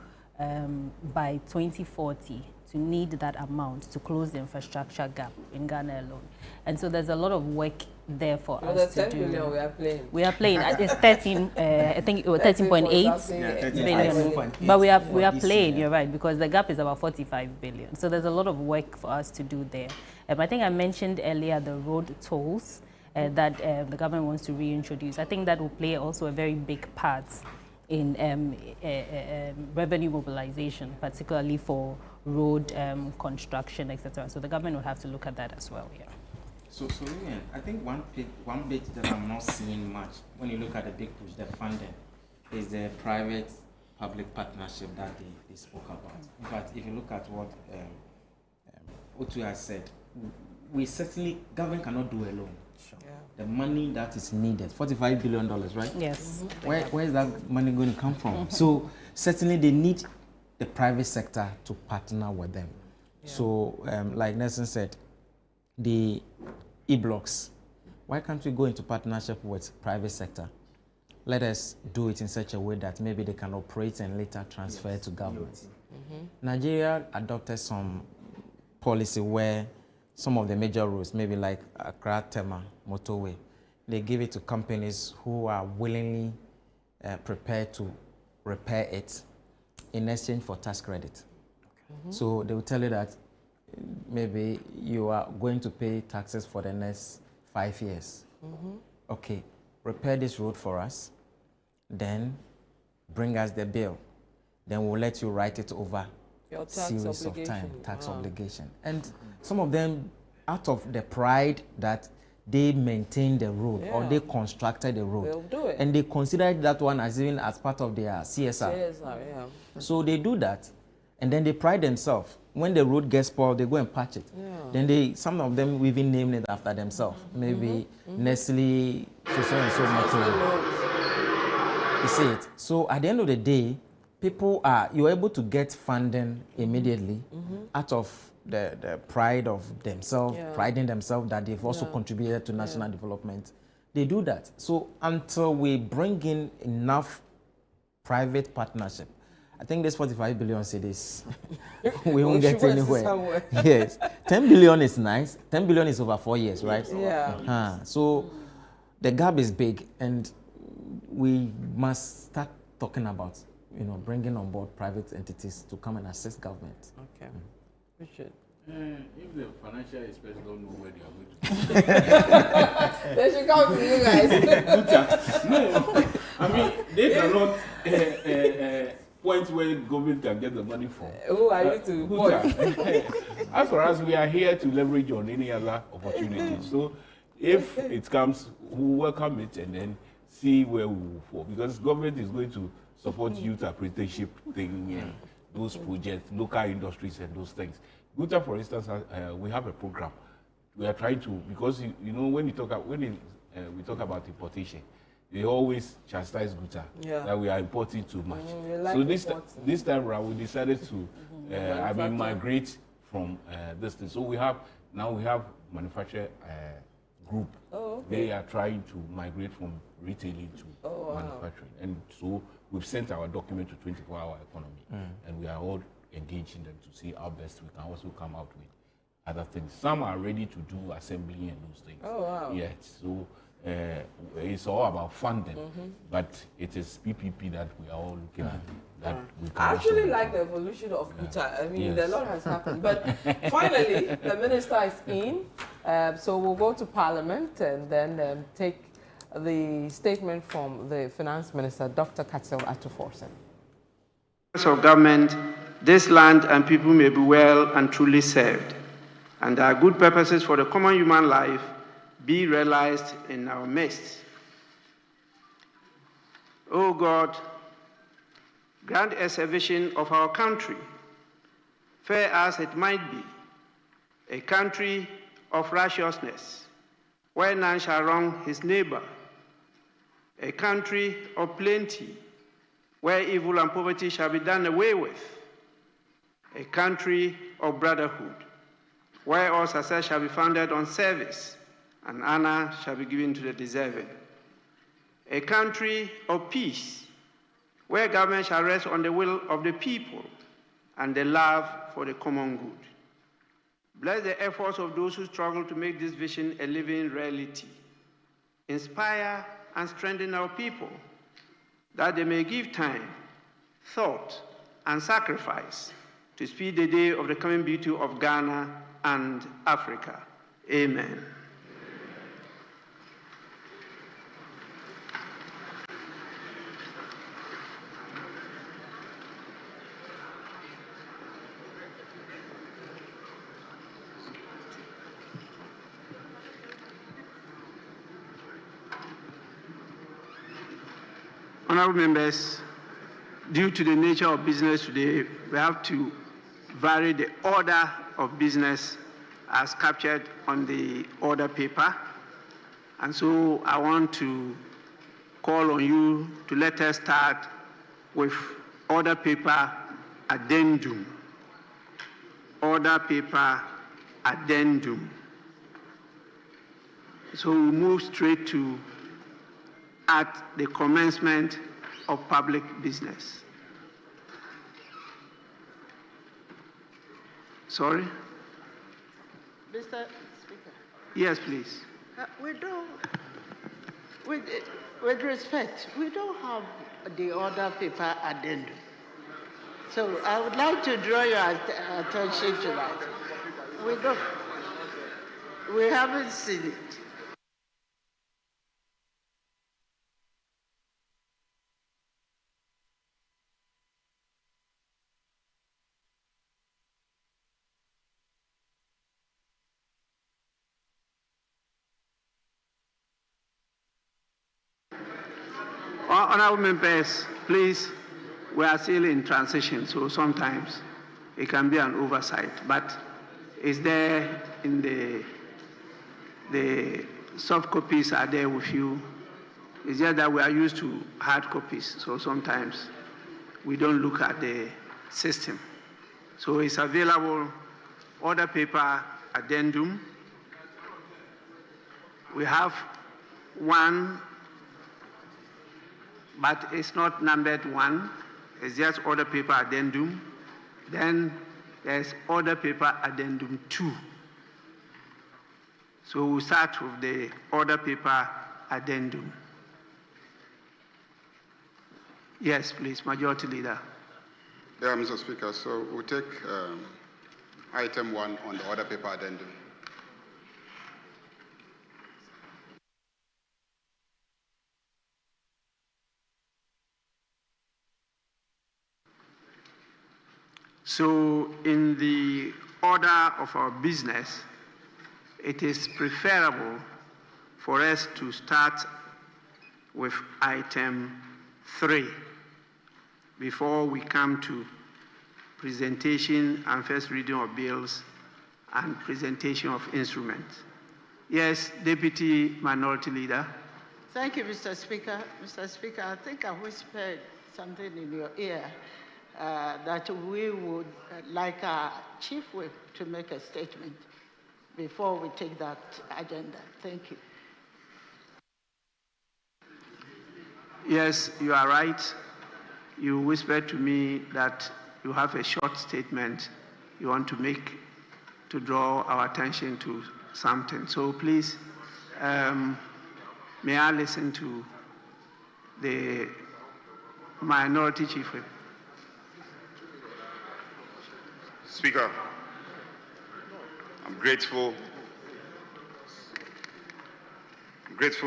by 2040 to need that amount to close the infrastructure gap in Ghana alone. And so there's a lot of work there for us to do. 10 billion we are playing. We are playing. It's 13. I think it was 13.8 billion. But we are playing. You're right, because the gap is about 45 billion. So there's a lot of work for us to do there. I think I mentioned earlier the road tolls that the government wants to reintroduce. I think that will play also a very big part in revenue mobilization, particularly for road construction, etc. So the government will have to look at that as well. Yeah. So I think one bit that I'm not seeing much when you look at the big push, the funding, is the private-public partnership that they spoke about. In fact, if you look at what Otu has said, government cannot do alone. Sure. Yeah. The money that is needed, $45 billion, right? Yes. Where is that money going to come from? So certainly they need the private sector to partner with them. Yeah. So like Nelson said, the e-blocks, why can't we go into partnership with private sector? Let us do it in such a way that maybe they can operate and later transfer to government. Nigeria adopted some policy where some of the major roads, maybe like Accra Tema motorway, they give it to companies who are willingly prepared to repair it in exchange for tax credit. So they will tell you that maybe you are going to pay taxes for the next 5 years. Okay, repair this road for us, then bring us the bill. Then we'll let you write it over a series of time, tax obligation. And some of them, out of the pride that they maintain the road or they constructed the road, they'll do it. And they consider that one as even as part of their CSR. So they do that, and then they pride themselves. When the road gets spoiled, they go and patch it. Then some of them even name it after themselves. Maybe Nestle, so and so much. You see it. So at the end of the day, you're able to get funding immediately out of the pride of themselves, priding themselves that they've also contributed to national development. They do that. So until we bring in enough private partnership, I think this 45 billion cedis, we won't get anywhere. Yes, 10 billion is nice. 10 billion is over 4 years, right? Yeah. So the gap is big, and we must start talking about, bringing on board private entities to come and assist government. Okay. Richard. If the financial experts don't know where they are going to they should come to you guys. No, I mean, they cannot point where government can get the money from. Who are you to point? As far as we are here to leverage on any other opportunities. So if it comes, we'll welcome it and then see where we will fall. Because government is going to support youth apprenticeship thing and those projects, local industries and those things. Guta, for instance, we have a program. We are trying to, because you know when we talk about importation, they always chastise Guta that we are importing too much. So this time around, we decided to migrate from this thing. So we have manufacturer group. They are trying to migrate from retailing to manufacturing, and so we've sent our document to 24-hour economy, and we are all engaging them to see how best we can also come out with other things. Some are ready to do assembly and those things. Yes, so it's all about funding, but it is PPP that we are all looking at. That we can I actually like the evolution of Guta. I mean, a lot has happened. But finally, the minister is in. So we'll go to Parliament and then take the statement from the Finance Minister, Dr. Katsel Atuforsen. Of government, this land and people may be well and truly served, and our good purposes for the common human life be realized in our midst. O God, grant us a vision of our country, fair as it might be, a country of righteousness, where none shall wrong his neighbor, a country of plenty, where evil and poverty shall be done away with, a country of brotherhood, where all success shall be founded on service, and honor shall be given to the deserving, a country of peace, where government shall rest on the will of the people and the love for the common good. Bless the efforts of those who struggle to make this vision a living reality. Inspire and strengthen our people, that they may give time, thought, and sacrifice to speed the day of the coming beauty of Ghana and Africa. Amen. Honorable members, due to the nature of business today, we have to vary the order of business as captured on the order paper. And so I want to call on you to let us start with order paper addendum. Order paper addendum. So we move straight to at the commencement of public business. Sorry? Mr. Speaker. Yes, please. We don't, with respect, we don't have the order paper addendum. So I would like to draw your attention to that. We haven't seen it. Honorable members, please, we are still in transition, so sometimes it can be an oversight, but it's there in the soft copies are there with you. It's just that we are used to hard copies, so sometimes we don't look at the system. So it's available, order paper addendum. We have one, but it's not numbered one. It's just order paper addendum. Then there's order paper addendum 2. So we'll start with the order paper addendum. Yes, please, Majority Leader. Yeah, Mr. Speaker. So we'll take item 1 on the order paper addendum. So in the order of our business, it is preferable for us to start with item 3 before we come to presentation and first reading of bills and presentation of instruments. Yes, Deputy Minority Leader. Thank you, Mr. Speaker. Mr. Speaker, I think I whispered something in your ear that we would like our Chief Whip to make a statement before we take that agenda. Thank you. Yes, you are right. You whispered to me that you have a short statement you want to make to draw our attention to something. So please, may I listen to the Minority Chief Whip? Speaker, I'm grateful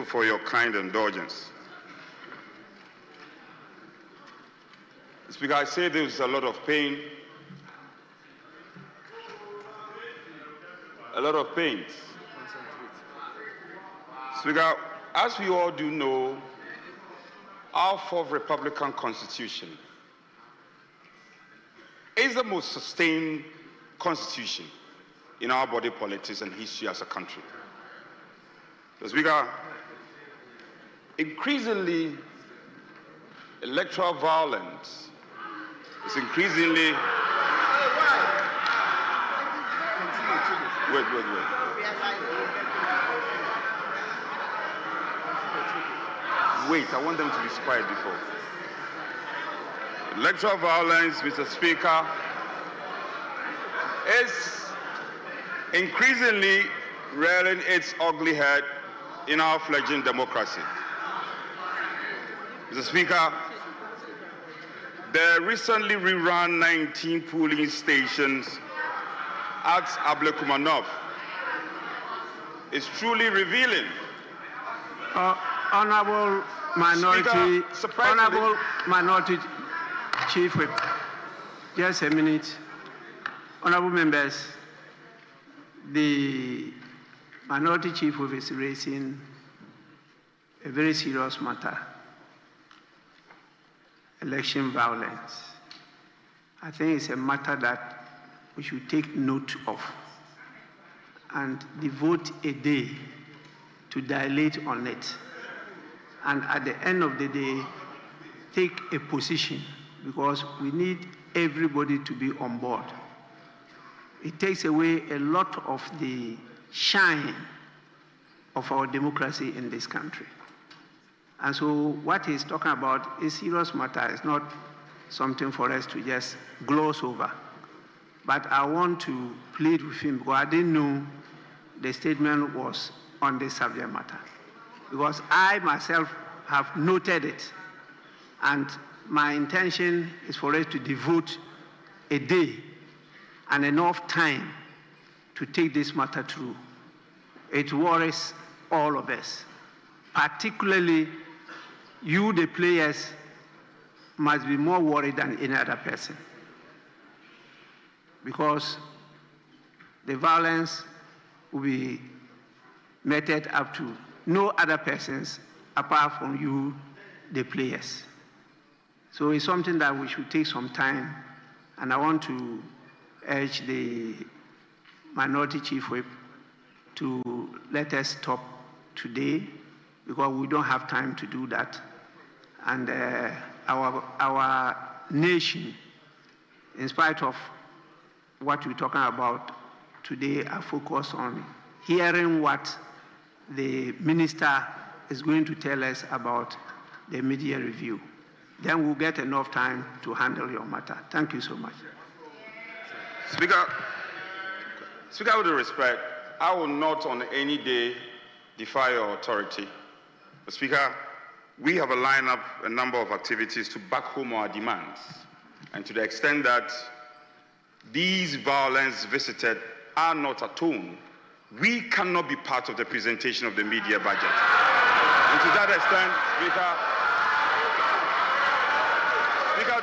for your kind indulgence. Speaker, I say there's a lot of pain, Speaker, as we all do know, our fourth Republican Constitution is the most sustained constitution in our body politics and history as a country. So, Speaker, increasingly, electoral violence is increasingly... Wait. Wait, I want them to be quiet before. Electoral violence, Mr. Speaker, is increasingly rearing its ugly head in our fledgling democracy. Mr. Speaker, the recently rerun 19 polling stations at Ablekumanov is truly revealing. Honorable Minority, Speaker, Honorable Minority Chief Whip, just a minute. Honorable members, the Minority Chief Whip is raising a very serious matter: election violence. I think it's a matter that we should take note of and devote a day to dilate on it. And at the end of the day, take a position, because we need everybody to be on board. It takes away a lot of the shine of our democracy in this country. And so what he's talking about is a serious matter. It's not something for us to just gloss over. But I want to plead with him, because I didn't know the statement was on this subject matter. Because I myself have noted it, and my intention is for us to devote a day and enough time to take this matter through. It worries all of us, particularly you, the players, must be more worried than any other person, because the violence will be meted up to no other persons apart from you, the players. So it's something that we should take some time, and I want to urge the Minority Chief Whip to let us stop today, because we don't have time to do that. And our nation, in spite of what we're talking about today, are focused on hearing what the minister is going to tell us about the media review. Then we'll get enough time to handle your matter. Thank you so much. Speaker, with respect, I will not on any day defy your authority. Speaker, we have lined up a number of activities to back home our demands. And to the extent that these violence visited are not atoned, we cannot be part of the presentation of the media budget. And to that extent, Speaker,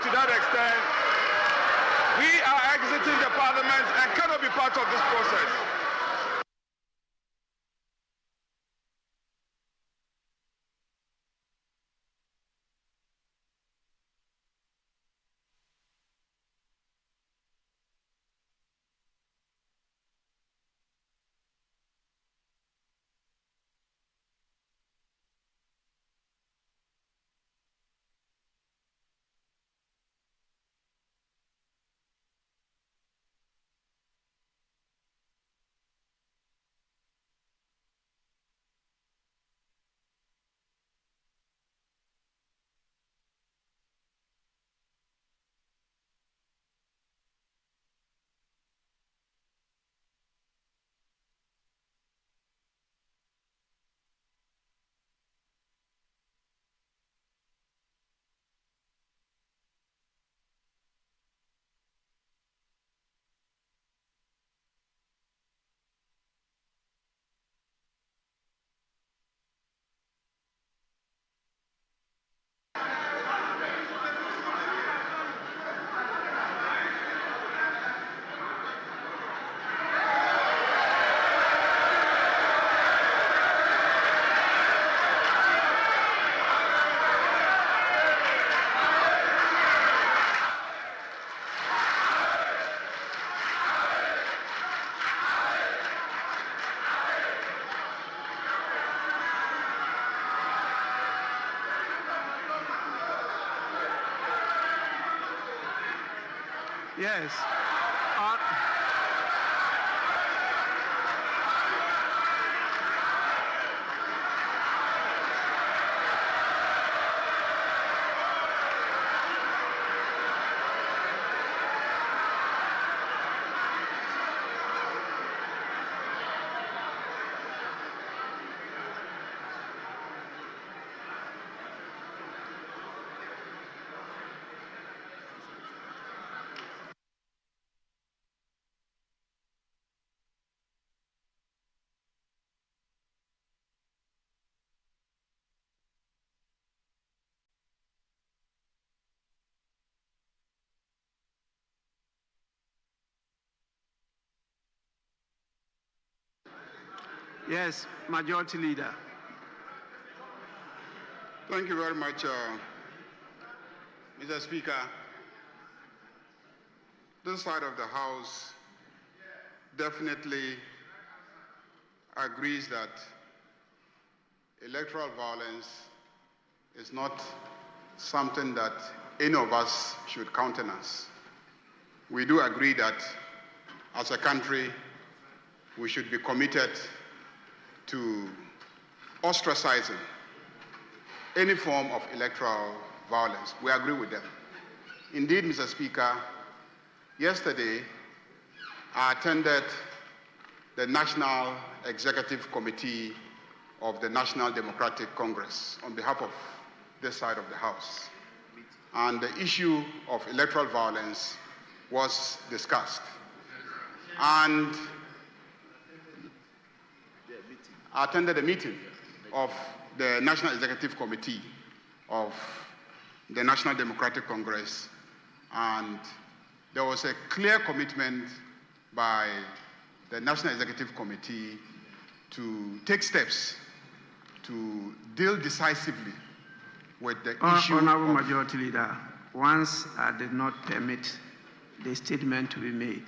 to that extent, we are exiting the parliament and cannot be part of this process. Yes. Yes, Majority Leader. Thank you very much, Mr. Speaker. This side of the House definitely agrees that electoral violence is not something that any of us should countenance. We do agree that as a country, we should be committed to ostracizing any form of electoral violence. We agree with them. Indeed, Mr. Speaker, yesterday I attended the National Executive Committee of the National Democratic Congress on behalf of this side of the House. And the issue of electoral violence was discussed. And I attended a meeting of the National Executive Committee of the National Democratic Congress, and there was a clear commitment by the National Executive Committee to take steps to deal decisively with the issue. Honorable Majority Leader, once I did not permit the statement to be made,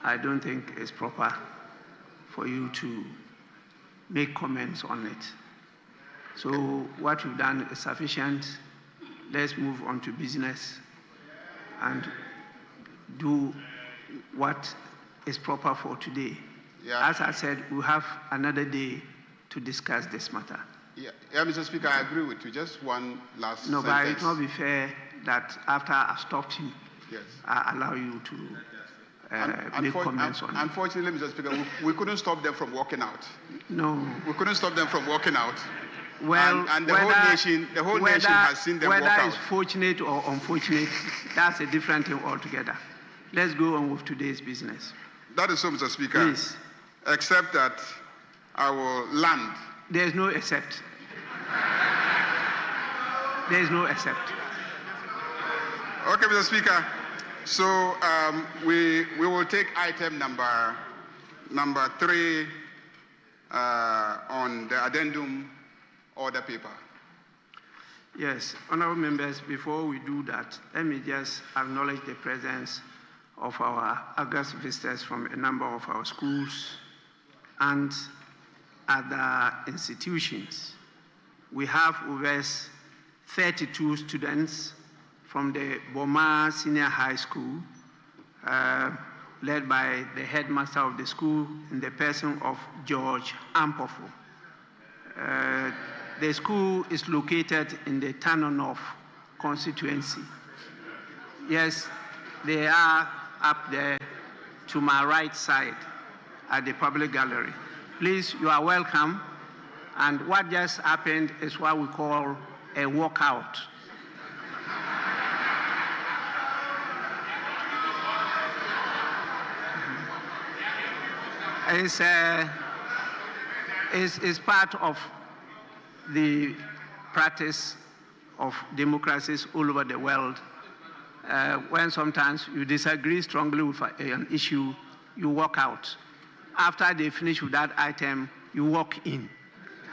I don't think it's proper for you to make comments on it. So what you've done is sufficient. Let's move on to business and do what is proper for today. Yeah. As I said, we have another day to discuss this matter. Yeah, Mr. Speaker, I agree with you. Just one last No, sentence. but it will not be fair that after I've stopped him, yes, I allow you to make comments on it. Unfortunately, Mr. Speaker, we couldn't stop them from walking out. No. We couldn't stop them from walking out. Well, and the whole nation has seen them walk out. Whether it's fortunate or unfortunate, that's a different thing altogether. Let's go on with today's business. That is so, Mr. Speaker. Please. Except that I will land. There is no except. There is no except. Okay, Mr. Speaker. So we will take item number 3 on the addendum order paper. Yes, honorable members, before we do that, let me just acknowledge the presence of our August visitors from a number of our schools and other institutions. We have over 32 students from the Boma Senior High School, led by the headmaster of the school in the person of George Ampofo. The school is located in the Tano North constituency. Yes, they are up there to my right side at the public gallery. Please, you are welcome. And what just happened is what we call a walkout. It's part of the practice of democracies all over the world. When sometimes you disagree strongly with an issue, you walk out. After they finish with that item, you walk in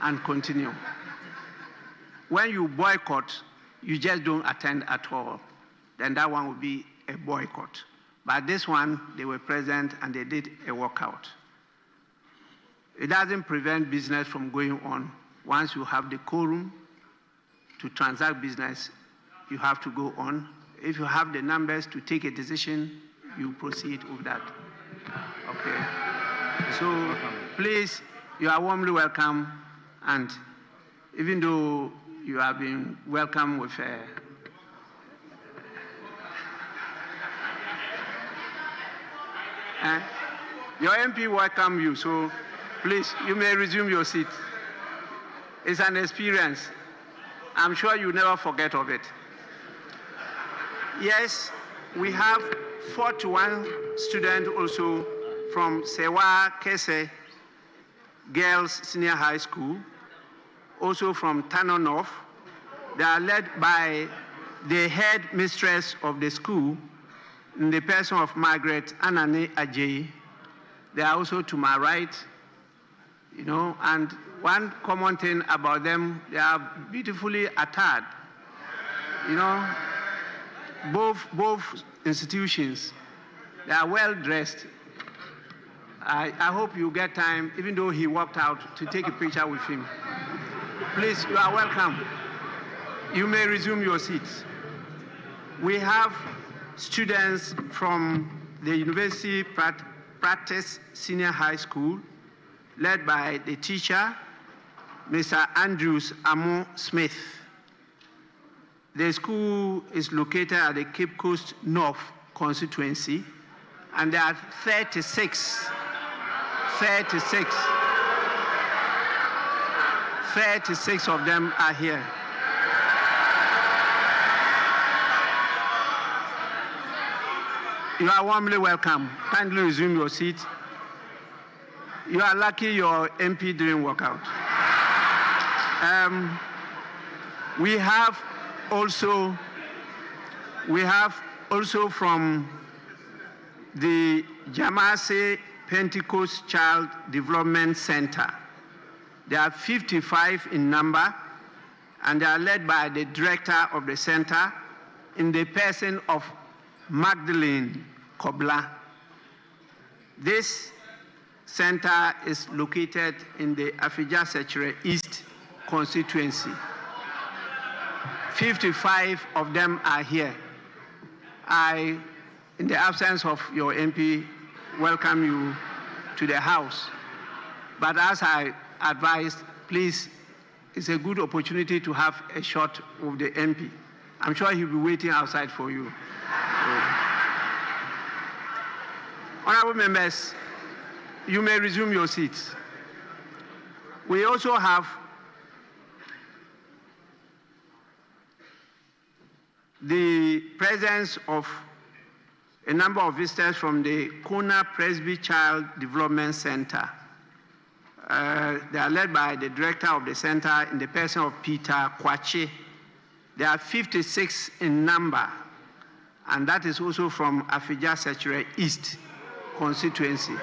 and continue. When you boycott, you just don't attend at all. Then that one would be a boycott. But this one, they were present and they did a walkout. It doesn't prevent business from going on. Once you have the quorum to transact business, you have to go on if you have the numbers to take a decision, you proceed with that. Okay. So please, you are warmly welcome, and even though you have been welcomed with your MP welcome you, so please, you may resume your seat. It's an experience. I'm sure you never forget of it. Yes, we have 41 students also from Sewa Kese Girls Senior High School, also from Tano North. They are led by the head mistress of the school, in the person of Margaret Anani Ajayi. They are also to my right, you know, and one common thing about them, they are beautifully attired. You know, both institutions, they are well dressed. I hope you get time, even though he walked out, to take a picture with him. Please, you are welcome. You may resume your seats. We have students from the University Practice Senior High School, led by the teacher, Mr. Andrews Amo Smith. The school is located at the Cape Coast North constituency, and there are 36 of them are here. You are warmly welcome. Kindly resume your seat. You are lucky your MP didn't walk out. We have also from the Jamase Pentecost Child Development Center. There are 55 in number, and they are led by the director of the center in the person of Magdalene Kobla. This center is located in the Afija-Sechere East constituency. 55 of them are here. I, in the absence of your MP, welcome you to the House. But as I advised, please, it's a good opportunity to have a shot with the MP. I'm sure he'll be waiting outside for you. Honorable members, you may resume your seats. We also have the presence of a number of visitors from the Kona Presby Child Development Center. They are led by the director of the center in the person of Peter Kwache. There are 56 in number, and that is also from Afija-Sechere East constituency.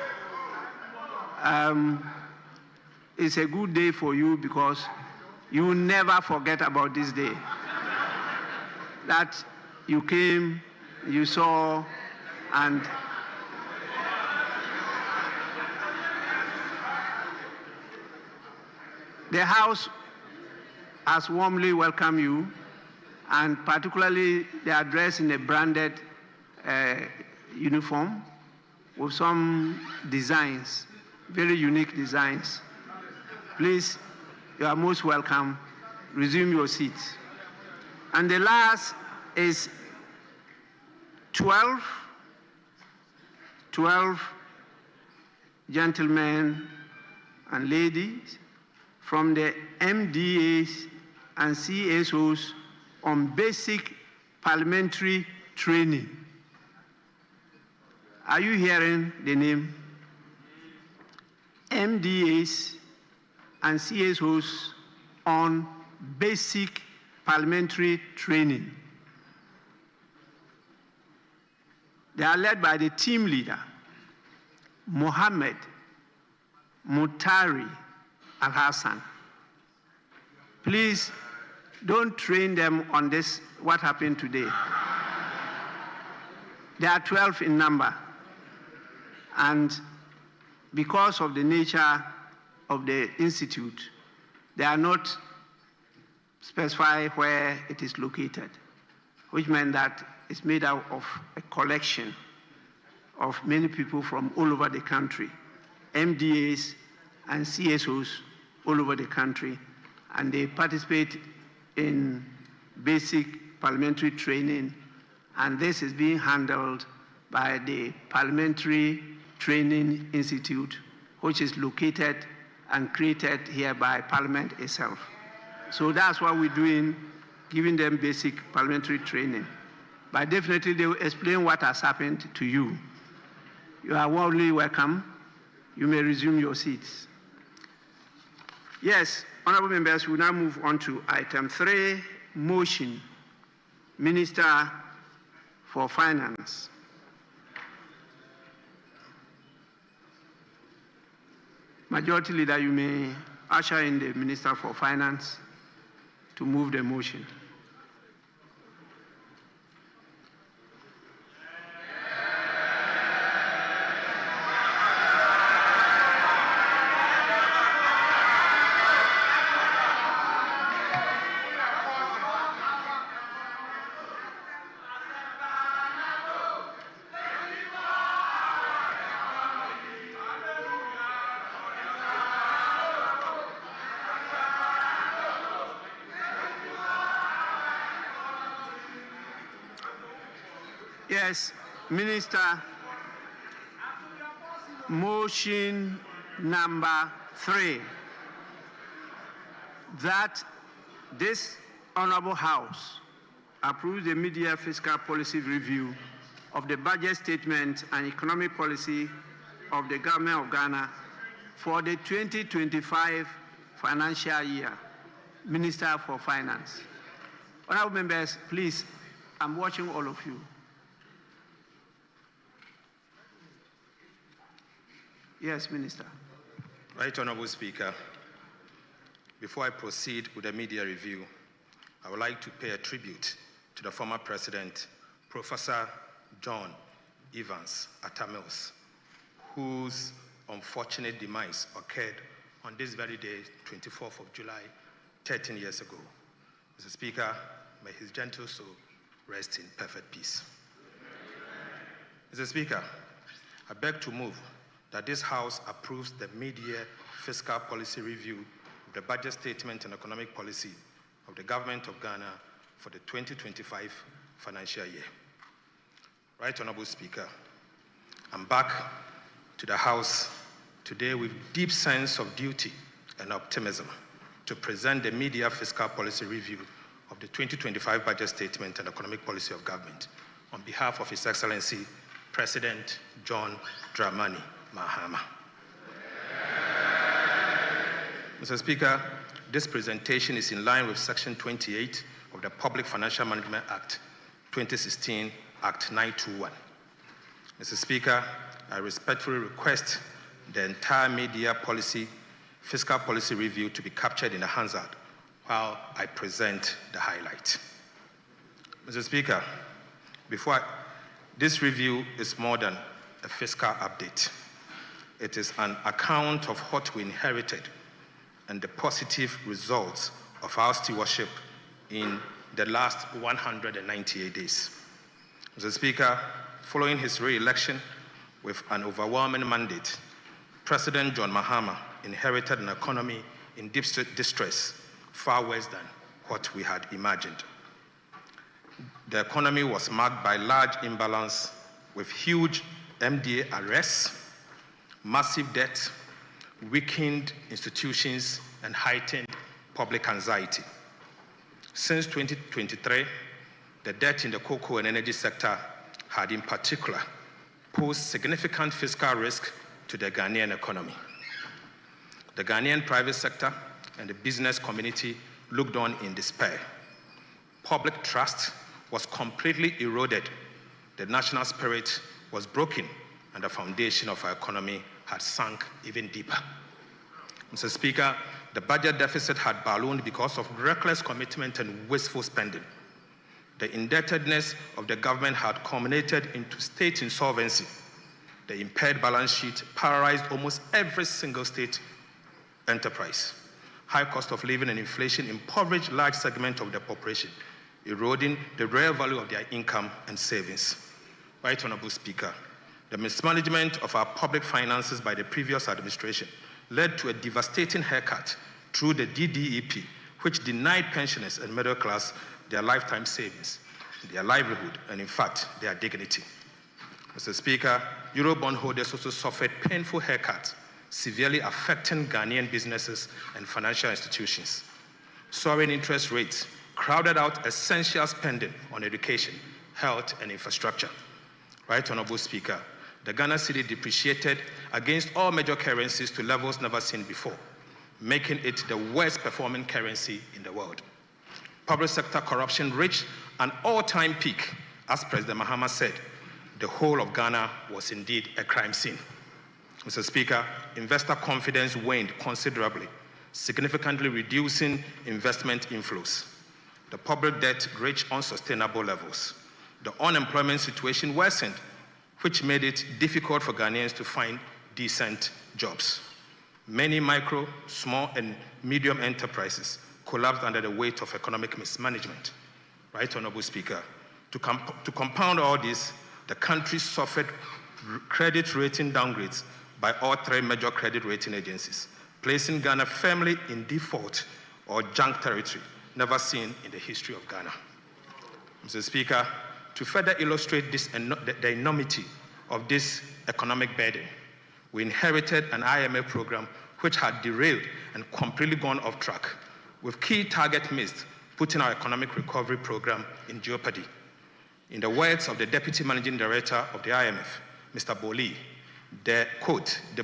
It's a good day for you because you will never forget about this day. That you came, you saw, and the House has warmly welcomed you, and particularly they are dressed in a branded uniform with some designs, very unique designs. Please, you are most welcome. Resume your seats. And the last is 12 gentlemen and ladies from the MDAs and CSOs on basic parliamentary training. Are you hearing the name? MDAs and CSOs on basic parliamentary training. They are led by the team leader, Mohammed Mutari Al-Hassan. Please don't train them on this, what happened today. There are 12 in number. And because of the nature of the institute, they are not specified where it is located, which meant that is made out of a collection of many people from all over the country, MDAs and CSOs all over the country, and they participate in basic parliamentary training, and this is being handled by the Parliamentary Training Institute, which is located and created here by Parliament itself. So that's what we're doing, giving them basic parliamentary training. But definitely they will explain what has happened to you. You are warmly welcome. You may resume your seats. Yes, honorable members, we now move on to item 3, motion. Minister for Finance. Majority Leader, you may usher in the Minister for Finance to move the motion. Yes, Minister, motion number 3, that this Honorable House approves the mid-year fiscal policy review of the budget statement and economic policy of the Government of Ghana for the 2025 financial year. Minister for Finance. Honorable members, please, I'm watching all of you. Yes, Minister. Right Honorable Speaker, before I proceed with the media review, I would like to pay a tribute to the former President, Professor John Evans Atta-Mills, whose unfortunate demise occurred on this very day, 24th of July, 13 years ago. Mr. Speaker, may his gentle soul rest in perfect peace. Mr. Speaker, I beg to move that this House approves the mid-year fiscal policy review of the budget statement and economic policy of the Government of Ghana for the 2025 financial year. Right Honorable Speaker, I'm back to the House today with deep sense of duty and optimism to present the mid-year fiscal policy review of the 2025 budget statement and economic policy of government on behalf of His Excellency President John Dramani Mahama. Mr. Speaker, this presentation is in line with Section 28 of the Public Financial Management Act 2016, Act 921. Mr. Speaker, I respectfully request the entire mid-year fiscal policy review to be captured in a Hansard while I present the highlight. Mr. Speaker, this review is more than a fiscal update. It is an account of what we inherited and the positive results of our stewardship in the last 198 days. Mr. Speaker, following his re-election with an overwhelming mandate, President John Mahama inherited an economy in deep distress, far worse than what we had imagined. The economy was marked by large imbalance with huge MDA arrests, massive debt, weakened institutions, and heightened public anxiety. Since 2023, the debt in the cocoa and energy sector had in particular posed significant fiscal risk to the Ghanaian economy. The Ghanaian private sector and the business community looked on in despair. Public trust was completely eroded. The national spirit was broken, and the foundation of our economy had sunk even deeper. Mr. Speaker, the budget deficit had ballooned because of reckless commitment and wasteful spending. The indebtedness of the government had culminated into state insolvency. The impaired balance sheet paralyzed almost every single state enterprise. High cost of living and inflation impoverished large segments of the population, eroding the real value of their income and savings. Right Honorable Speaker, the mismanagement of our public finances by the previous administration led to a devastating haircut through the DDEP, which denied pensioners and middle class their lifetime savings, their livelihood, and in fact, their dignity. Mr. Speaker, Eurobond holders also suffered painful haircuts, severely affecting Ghanaian businesses and financial institutions. Soaring interest rates crowded out essential spending on education, health, and infrastructure. Right Honorable Speaker, the Ghana cedi depreciated against all major currencies to levels never seen before, making it the worst performing currency in the world. Public sector corruption reached an all-time peak. As President Mahama said, the whole of Ghana was indeed a crime scene. Mr. Speaker, investor confidence waned considerably, significantly reducing investment inflows. The public debt reached unsustainable levels. The unemployment situation worsened, which made it difficult for Ghanaians to find decent jobs. Many micro, small, and medium enterprises collapsed under the weight of economic mismanagement. Right Honorable Speaker, to compound all this, the country suffered credit rating downgrades by all three major credit rating agencies, placing Ghana firmly in default or junk territory, never seen in the history of Ghana. Mr. Speaker, to further illustrate the enormity of this economic burden, we inherited an IMF program which had derailed and completely gone off track, with key targets missed, putting our economic recovery program in jeopardy. In the words of the Deputy Managing Director of the IMF, Mr. Boli, the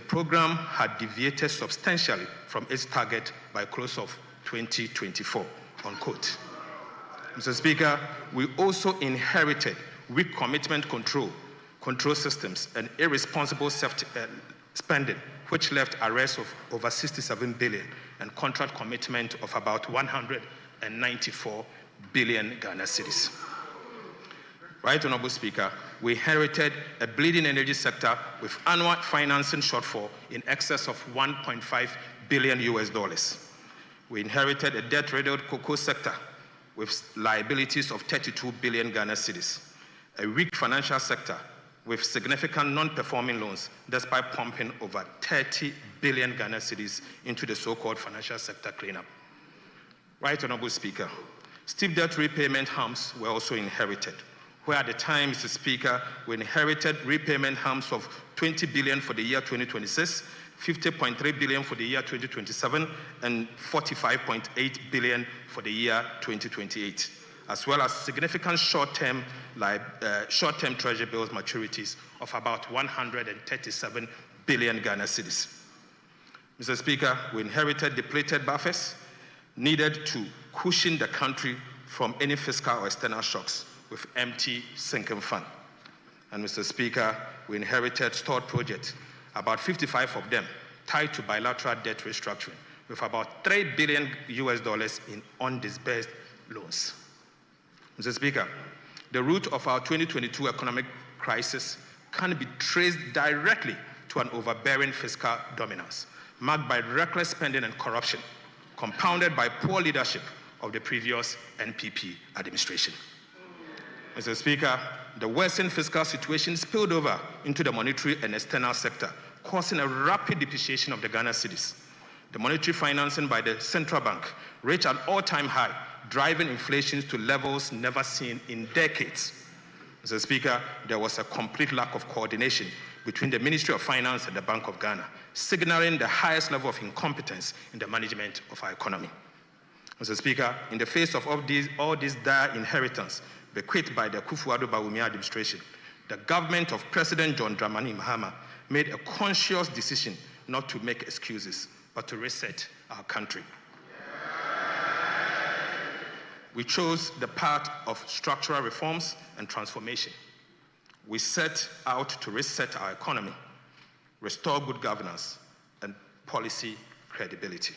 program had deviated substantially from its target by close of 2024, unquote. Mr. Speaker, we also inherited weak commitment control systems and irresponsible spending, which left arrests of over 67 billion and contract commitment of about 194 billion Ghana cedis. Right Honorable Speaker, we inherited a bleeding energy sector with annual financing shortfall in excess of $1.5 billion US. We inherited a debt-riddled cocoa sector with liabilities of 32 billion Ghana cedis, a weak financial sector with significant non-performing loans despite pumping over 30 billion Ghana cedis into the so-called financial sector cleanup. Right Honorable Speaker, steep debt repayment harms were also inherited, where at the time, Mr. Speaker, we inherited repayment harms of 20 billion for the year 2026, 50.3 billion for the year 2027, and 45.8 billion for the year 2028, as well as significant short-term treasury bills maturities of about 137 billion Ghana cedis. Mr. Speaker, we inherited depleted buffers needed to cushion the country from any fiscal or external shocks with empty sinking fund. And Mr. Speaker, we inherited stored projects, about 55 of them tied to bilateral debt restructuring, with about $3 billion US in undisbursed loans. Mr. Speaker, the root of our 2022 economic crisis can be traced directly to an overbearing fiscal dominance, marked by reckless spending and corruption, compounded by poor leadership of the previous NPP administration. Mr. Speaker, the worsened fiscal situation spilled over into the monetary and external sector, causing a rapid depreciation of the Ghana cedis. The monetary financing by the central bank reached an all-time high, driving inflation to levels never seen in decades. Mr. Speaker, there was a complete lack of coordination between the Ministry of Finance and the Bank of Ghana, signaling the highest level of incompetence in the management of our economy. Mr. Speaker, in the face of all this dire inheritance bequeathed by the Akufo-Addo Bawumia administration, the government of President John Dramani Mahama made a conscious decision not to make excuses, but to reset our country. We chose the path of structural reforms and transformation. We set out to reset our economy, restore good governance, and policy credibility.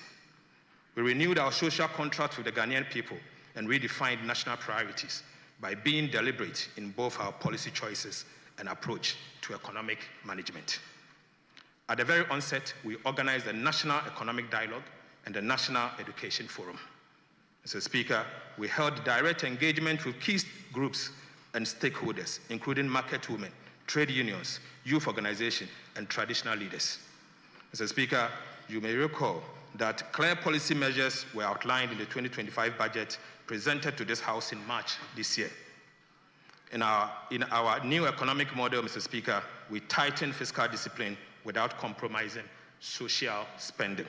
We renewed our social contract with the Ghanaian people and redefined national priorities by being deliberate in both our policy choices and approach to economic management. At the very onset, we organized the National Economic Dialogue and the National Education Forum. Mr. Speaker, we held direct engagement with key groups and stakeholders, including market women, trade unions, youth organizations, and traditional leaders. Mr. Speaker, you may recall that clear policy measures were outlined in the 2025 budget presented to this House in March this year. In our new economic model, Mr. Speaker, we tightened fiscal discipline without compromising social spending.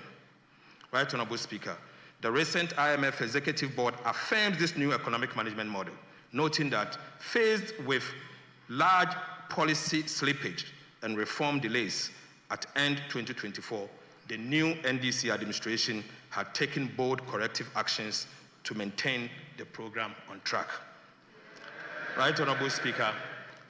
Right, Honorable Speaker, the recent IMF Executive Board affirmed this new economic management model, noting that faced with large policy slippage and reform delays at end 2024, the new NDC administration had taken bold corrective actions to maintain the program on track. Right, Honorable Speaker,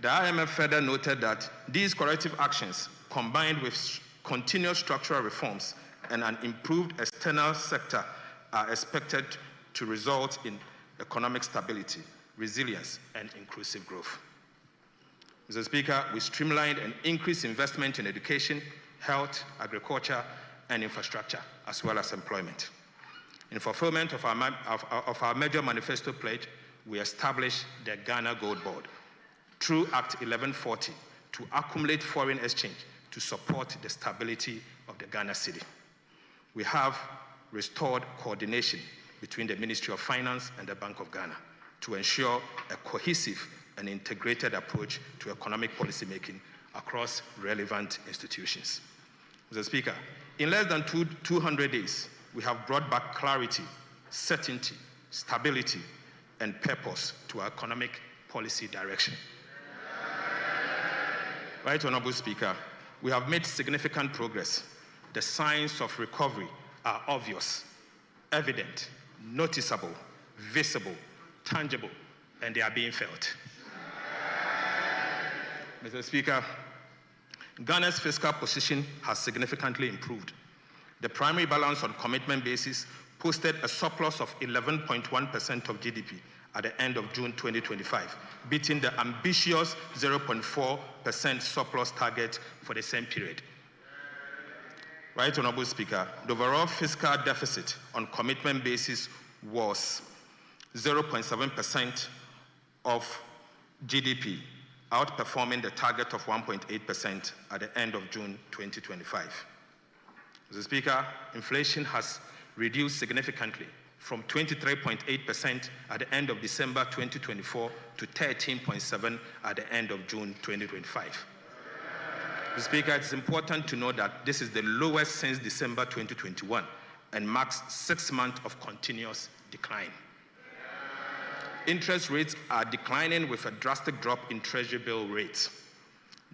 the IMF further noted that these corrective actions, combined with continuous structural reforms and an improved external sector, are expected to result in economic stability, resilience, and inclusive growth. Mr. Speaker, we streamlined and increased investment in education, health, agriculture, and infrastructure, as well as employment. In fulfillment of our major manifesto pledge, we established the Ghana Gold Board through Act 1140 to accumulate foreign exchange to support the stability of the Ghana cedi. We have restored coordination between the Ministry of Finance and the Bank of Ghana to ensure a cohesive and integrated approach to economic policy making across relevant institutions. Mr. Speaker, in less than 200 days, we have brought back clarity, certainty, stability, and purpose to our economic policy direction. Right, Honorable Speaker, we have made significant progress. The signs of recovery are obvious, evident, noticeable, visible, tangible, and they are being felt. Mr. Speaker, Ghana's fiscal position has significantly improved. The primary balance on commitment basis posted a surplus of 11.1% of GDP at the end of June 2025, beating the ambitious 0.4% surplus target for the same period. Right, Honorable Speaker, the overall fiscal deficit on commitment basis was 0.7% of GDP, outperforming the target of 1.8% at the end of June 2025. Mr. Speaker, inflation has reduced significantly from 23.8% at the end of December 2024 to 13.7% at the end of June 2025. Mr. Speaker, it's important to note that this is the lowest since December 2021 and marks 6 months of continuous decline. Interest rates are declining with a drastic drop in Treasury bill rates.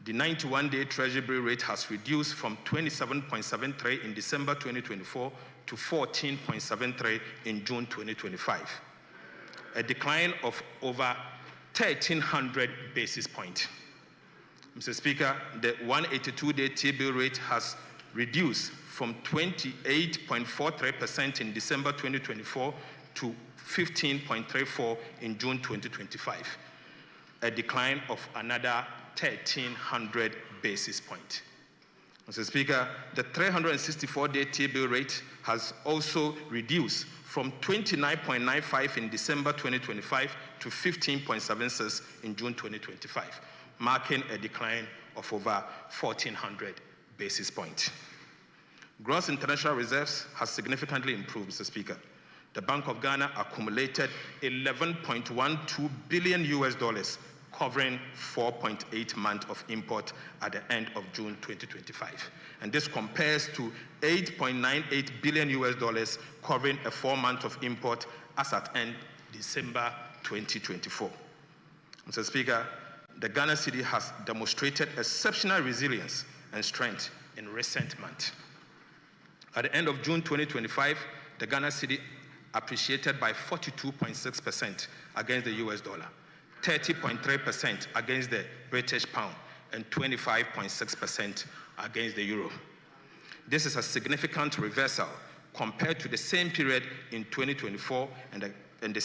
The 91-day Treasury bill rate has reduced from 27.73 in December 2024 to 14.73 in June 2025, a decline of over 1,300 basis points. Mr. Speaker, the 182-day T-bill rate has reduced from 28.43% in December 2024 to 15.34 in June 2025, a decline of another 1,300 basis points. Mr. Speaker, the 364-day T-bill rate has also reduced from 29.95 in December 2025 to 15.76 in June 2025, marking a decline of over 1,400 basis points. Gross international reserves has significantly improved, Mr. Speaker. The Bank of Ghana accumulated $11.12 billion, covering 4.8 months of import at the end of June 2025. And this compares to $8.98 billion covering a 4 months of import as at end December 2024. Mr. Speaker, the Ghana cedi has demonstrated exceptional resilience and strength in recent months. At the end of June 2025, the Ghana cedi appreciated by 42.6% against the US dollar, 30.3% against the British pound, and 25.6% against the euro. This is a significant reversal compared to the same period in 2024 when the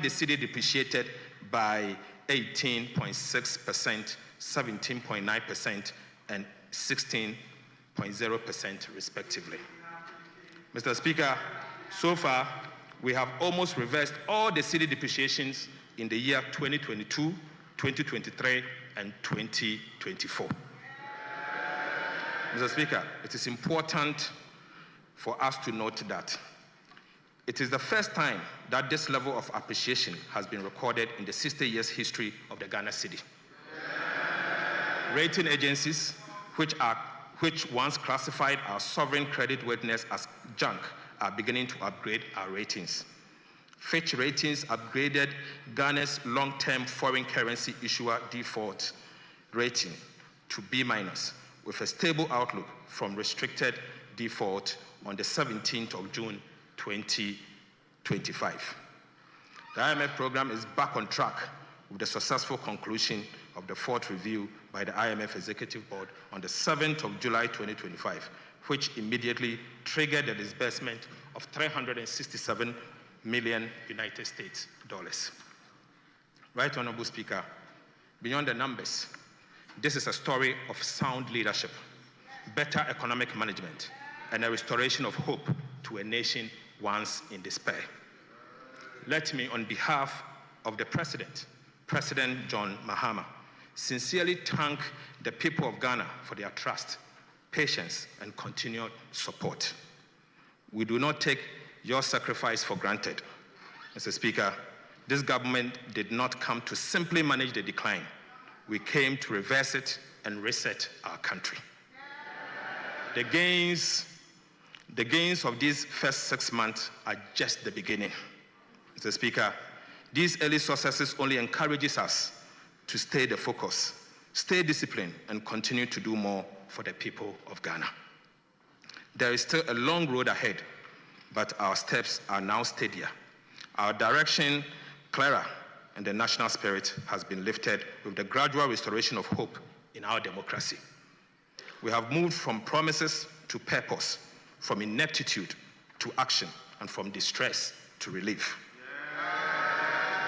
cedi depreciated by 18.6%, 17.9%, and 16.0% respectively. Mr. Speaker, so far, we have almost reversed all the cedi depreciations in the year 2022, 2023, and 2024. Mr. Speaker, it is important for us to note that it is the first time that this level of appreciation has been recorded in the 60 years history of the Ghana cedi. Rating agencies, which once classified our sovereign creditworthiness as junk, are beginning to upgrade our ratings. Fitch Ratings upgraded Ghana's long-term foreign currency issuer default rating to B- with a stable outlook from restricted default on the 17th of June 2025. The IMF program is back on track with the successful conclusion of the fourth review by the IMF Executive Board on the 7th of July 2025, which immediately triggered the disbursement of 367 million United States dollars. Right Honorable Speaker, beyond the numbers, this is a story of sound leadership, better economic management, and a restoration of hope to a nation once in despair. Let me, on behalf of the President, President John Mahama, sincerely thank the people of Ghana for their trust, patience, and continued support. We do not take your sacrifice for granted. Mr. Speaker, this government did not come to simply manage the decline. We came to reverse it and reset our country. The gains of these first 6 months are just the beginning. Mr. Speaker, these early successes only encourages us to stay the focus, stay disciplined, and continue to do more for the people of Ghana. There is still a long road ahead, but our steps are now steadier. Our direction clearer, and the national spirit has been lifted with the gradual restoration of hope in our democracy. We have moved from promises to purpose, from ineptitude to action, and from distress to relief.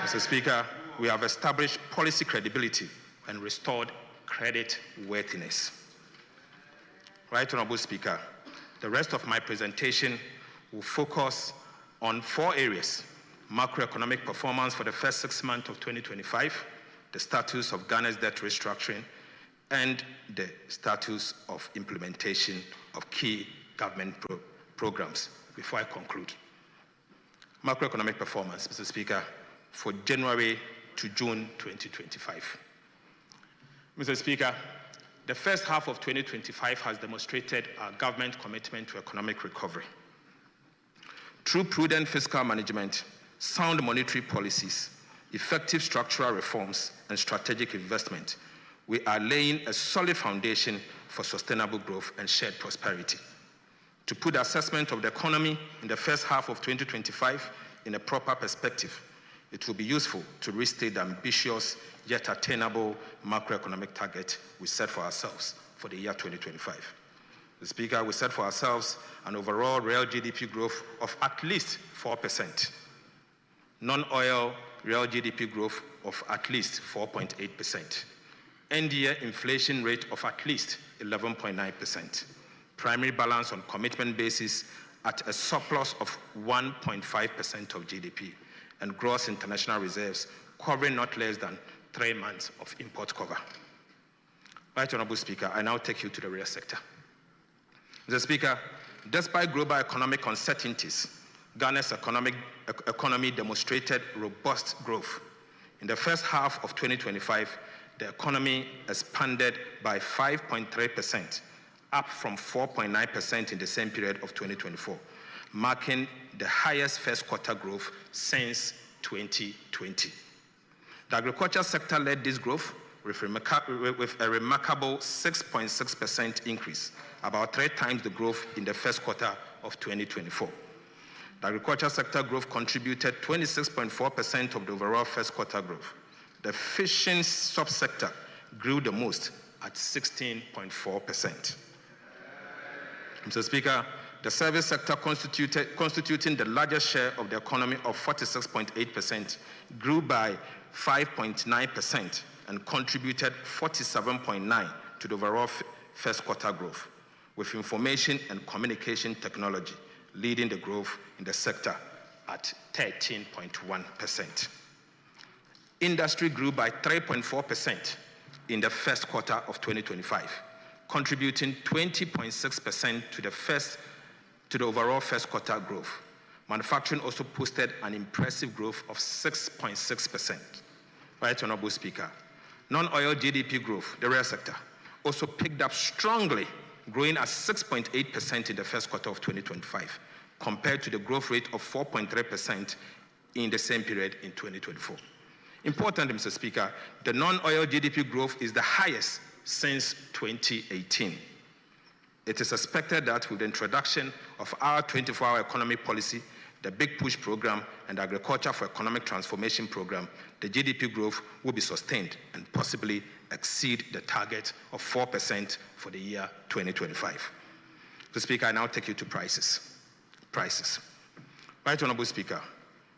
Mr. Speaker, we have established policy credibility and restored credit worthiness. Right Honorable Speaker, the rest of my presentation will focus on 4 areas: macroeconomic performance for the first 6 months of 2025, the status of Ghana's debt restructuring, and the status of implementation of key government programs. Before I conclude, macroeconomic performance, Mr. Speaker, for January to June 2025. Mr. Speaker, the first half of 2025 has demonstrated our government commitment to economic recovery. Through prudent fiscal management, sound monetary policies, effective structural reforms, and strategic investment, we are laying a solid foundation for sustainable growth and shared prosperity. To put the assessment of the economy in the first half of 2025 in a proper perspective, it will be useful to restate the ambitious yet attainable macroeconomic target we set for ourselves for the year 2025. Mr. Speaker, we set for ourselves an overall real GDP growth of at least 4%, non-oil real GDP growth of at least 4.8%, end-year inflation rate of at least 11.9%, primary balance on commitment basis at a surplus of 1.5% of GDP, and gross international reserves covering not less than 3 months of import cover. Right Honorable Speaker, I now take you to the real sector. Mr. Speaker, despite global economic uncertainties, Ghana's economy demonstrated robust growth. In the first half of 2025, the economy expanded by 5.3%, up from 4.9% in the same period of 2024, marking the highest first quarter growth since 2020. The agriculture sector led this growth with a remarkable 6.6% increase, about 3 times the growth in the first quarter of 2024. The agriculture sector growth contributed 26.4% of the overall first quarter growth. The fishing subsector grew the most at 16.4%. Mr. Speaker, the service sector constituting the largest share of the economy of 46.8% grew by 5.9% and contributed 47.9% to the overall first quarter growth, with information and communication technology leading the growth in the sector at 13.1%. Industry grew by 3.4% in the first quarter of 2025, contributing 20.6% to the overall first quarter growth. Manufacturing also posted an impressive growth of 6.6%. Right, Honorable Speaker. Non-oil GDP growth, the rail sector, also picked up strongly, growing at 6.8% in the first quarter of 2025, compared to the growth rate of 4.3% in the same period in 2024. Importantly, Mr. Speaker, the non-oil GDP growth is the highest since 2018. It is expected that with the introduction of our 24-hour economic policy, the Big Push program, and the Agriculture for Economic Transformation program, the GDP growth will be sustained and possibly exceed the target of 4% for the year 2025. Mr. Speaker, I now take you to prices. Right, Honorable Speaker,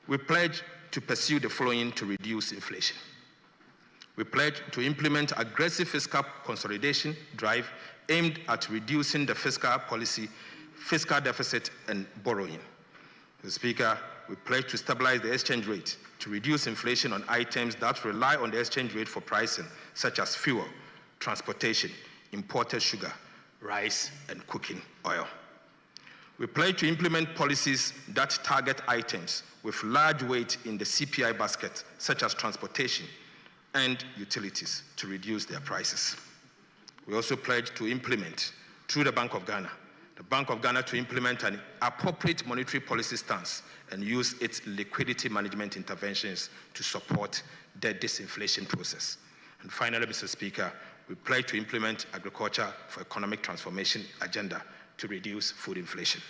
we pledge to pursue the following to reduce inflation. We pledge to implement aggressive fiscal consolidation drive aimed at reducing the fiscal deficit and borrowing. Mr. Speaker, we pledge to stabilize the exchange rate to reduce inflation on items that rely on the exchange rate for pricing, such as fuel, transportation, imported sugar, rice, and cooking oil. We pledge to implement policies that target items with large weight in the CPI basket, such as transportation and utilities, to reduce their prices. We also pledge to implement, through the Bank of Ghana, to implement an appropriate monetary policy stance and use its liquidity management interventions to support the disinflation process. And finally, Mr. Speaker, we pledge to implement agriculture for economic transformation agenda to reduce food inflation.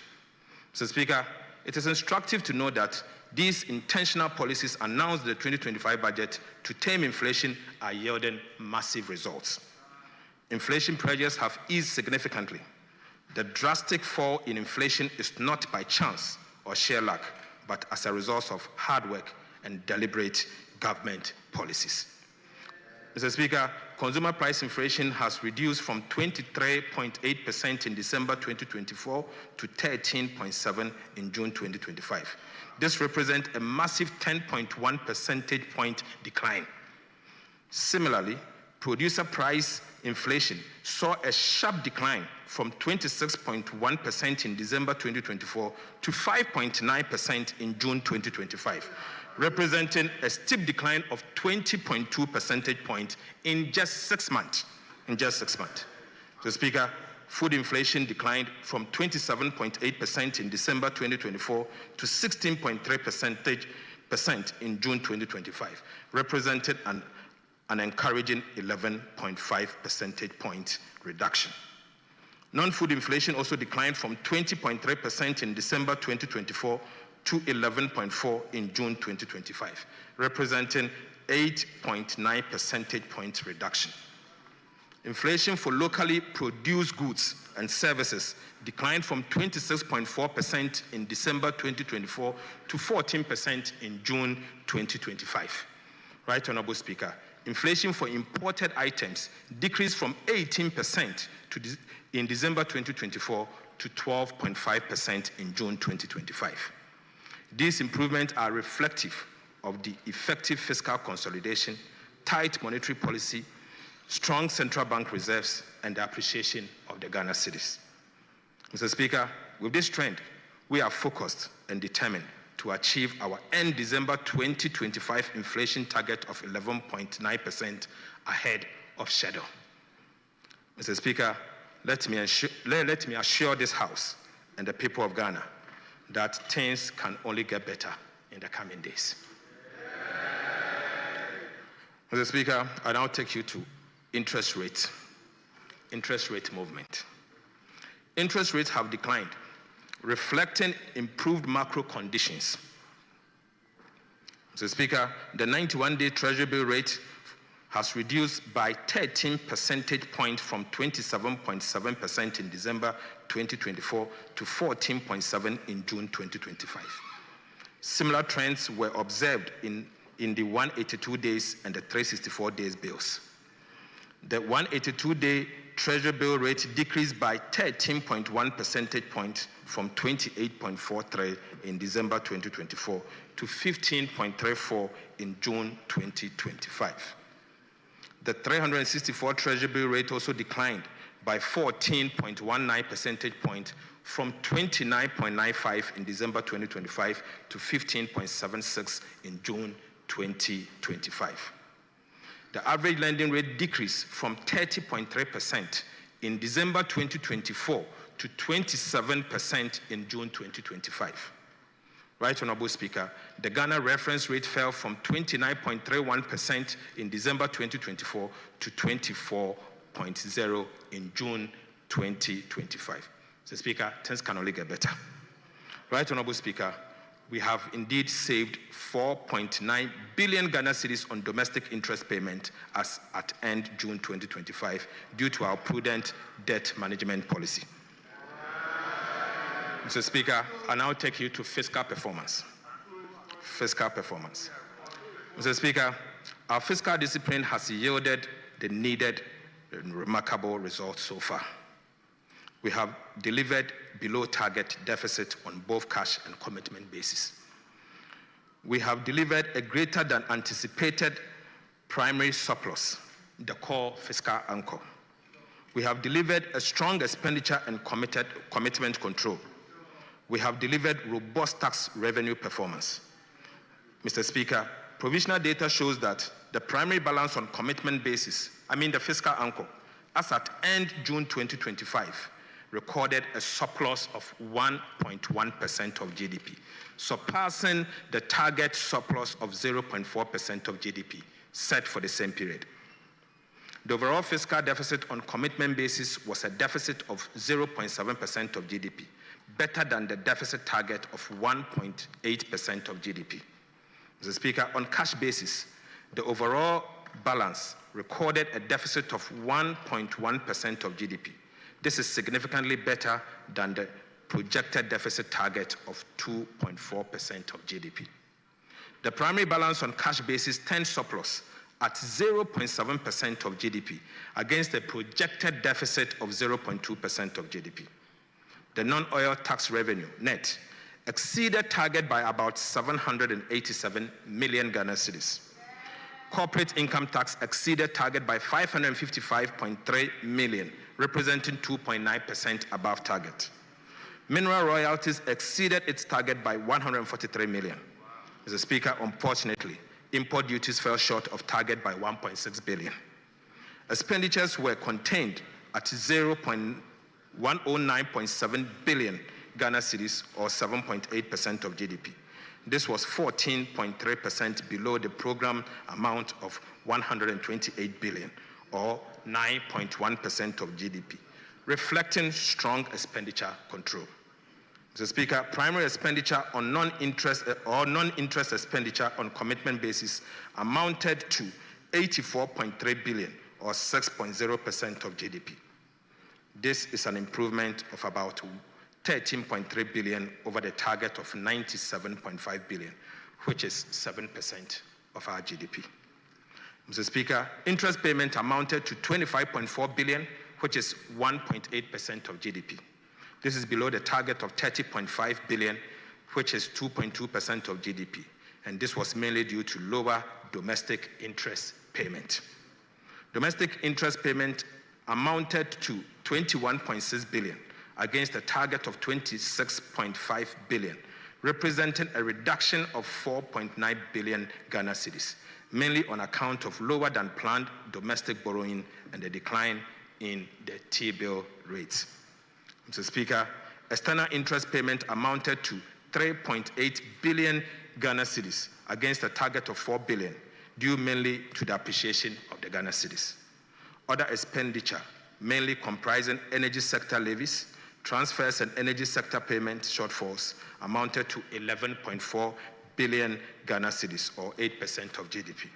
Mr. Speaker, it is instructive to know that these intentional policies announced in the 2025 budget to tame inflation are yielding massive results. Inflation pressures have eased significantly. The drastic fall in inflation is not by chance or sheer luck, but as a result of hard work and deliberate government policies. Mr. Speaker, consumer price inflation has reduced from 23.8% in December 2024 to 13.7% in June 2025. This represents a massive 10.1 percentage point decline. Similarly, producer price inflation saw a sharp decline from 26.1% in December 2024 to 5.9% in June 2025, representing a steep decline of 20.2 percentage points in just 6 months. Mr. Speaker, food inflation declined from 27.8% in December 2024 to 16.3% in June 2025, representing an encouraging 11.5 percentage point reduction. Non-food inflation also declined from 20.3% in December 2024 to 11.4% in June 2025, representing 8.9 percentage point reduction. Inflation for locally produced goods and services declined from 26.4% in December 2024 to 14% in June 2025. Right, Honorable Speaker, inflation for imported items decreased from 18% in December 2024 to 12.5% in June 2025. These improvements are reflective of the effective fiscal consolidation, tight monetary policy, strong central bank reserves, and the appreciation of the Ghana cedis. Mr. Speaker, with this trend, we are focused and determined to achieve our end December 2025 inflation target of 11.9% ahead of schedule. Mr. Speaker, let me assure this House and the people of Ghana that things can only get better in the coming days. Mr. Speaker, I now take you to interest rate movement. Interest rates have declined, reflecting improved macro conditions. Mr. Speaker, the 91-day Treasury bill rate has reduced by 13 percentage points from 27.7% in December 2024 to 14.7% in June 2025. Similar trends were observed in the 182 days and the 364 days bills. The 182-day Treasury bill rate decreased by 13.1 percentage points from 28.43 in December 2024 to 15.34 in June 2025. The 364 Treasury bill rate also declined by 14.19 percentage points from 29.95 in December 2025 to 15.76 in June 2025. The average lending rate decreased from 30.3% in December 2024 to 27% in June 2025. Right Honorable Speaker, the Ghana reference rate fell from 29.31% in December 2024 to 24.0% in June 2025. So Speaker, things can only get better. Right Honorable Speaker, we have indeed saved 4.9 billion Ghana cedis on domestic interest payment as at end June 2025 due to our prudent debt management policy. Mr. Speaker, I now take you to fiscal performance. Fiscal performance. Mr. Speaker, our fiscal discipline has yielded the needed and remarkable results so far. We have delivered below target deficit on both cash and commitment basis. We have delivered a greater than anticipated primary surplus, the core fiscal anchor. We have delivered a strong expenditure and commitment control. We have delivered robust tax revenue performance. Mr. Speaker, provisional data shows that the primary balance on commitment basis, the fiscal anchor, as at end June 2025, recorded a surplus of 1.1% of GDP, surpassing the target surplus of 0.4% of GDP set for the same period. The overall fiscal deficit on commitment basis was a deficit of 0.7% of GDP, better than the deficit target of 1.8% of GDP. Mr. Speaker, on cash basis, the overall balance recorded a deficit of 1.1% of GDP. This is significantly better than the projected deficit target of 2.4% of GDP. The primary balance on cash basis turned surplus at 0.7% of GDP against a projected deficit of 0.2% of GDP. The non-oil tax revenue, net, exceeded target by about 787 million Ghana cedis. Corporate income tax exceeded target by 555.3 million, representing 2.9% above target. Mineral royalties exceeded its target by 143 million. Mr. Speaker, unfortunately, import duties fell short of target by 1.6 billion. Expenditures were contained at 109.7 billion Ghana cedis, or 7.8% of GDP. This was 14.3% below the program amount of 128 billion, or 9.1% of GDP, reflecting strong expenditure control. Mr. Speaker, primary expenditure on non-interest expenditure on commitment basis amounted to 84.3 billion, or 6.0% of GDP. This is an improvement of about 13.3 billion over the target of 97.5 billion, which is 7% of our GDP. Mr. Speaker, interest payment amounted to 25.4 billion, which is 1.8% of GDP. This is below the target of 30.5 billion, which is 2.2% of GDP. And this was mainly due to lower domestic interest payment. Domestic interest payment amounted to 21.6 billion against a target of 26.5 billion, representing a reduction of 4.9 billion Ghana cedis, mainly on account of lower than planned domestic borrowing and the decline in the T-bill rates. Mr. Speaker, external interest payment amounted to 3.8 billion Ghana cedis against a target of 4 billion, due mainly to the appreciation of the Ghana cedis. Other expenditure, mainly comprising energy sector levies, transfers and energy sector payment shortfalls, amounted to 11.4 billion Ghana cedis, or 8% of GDP.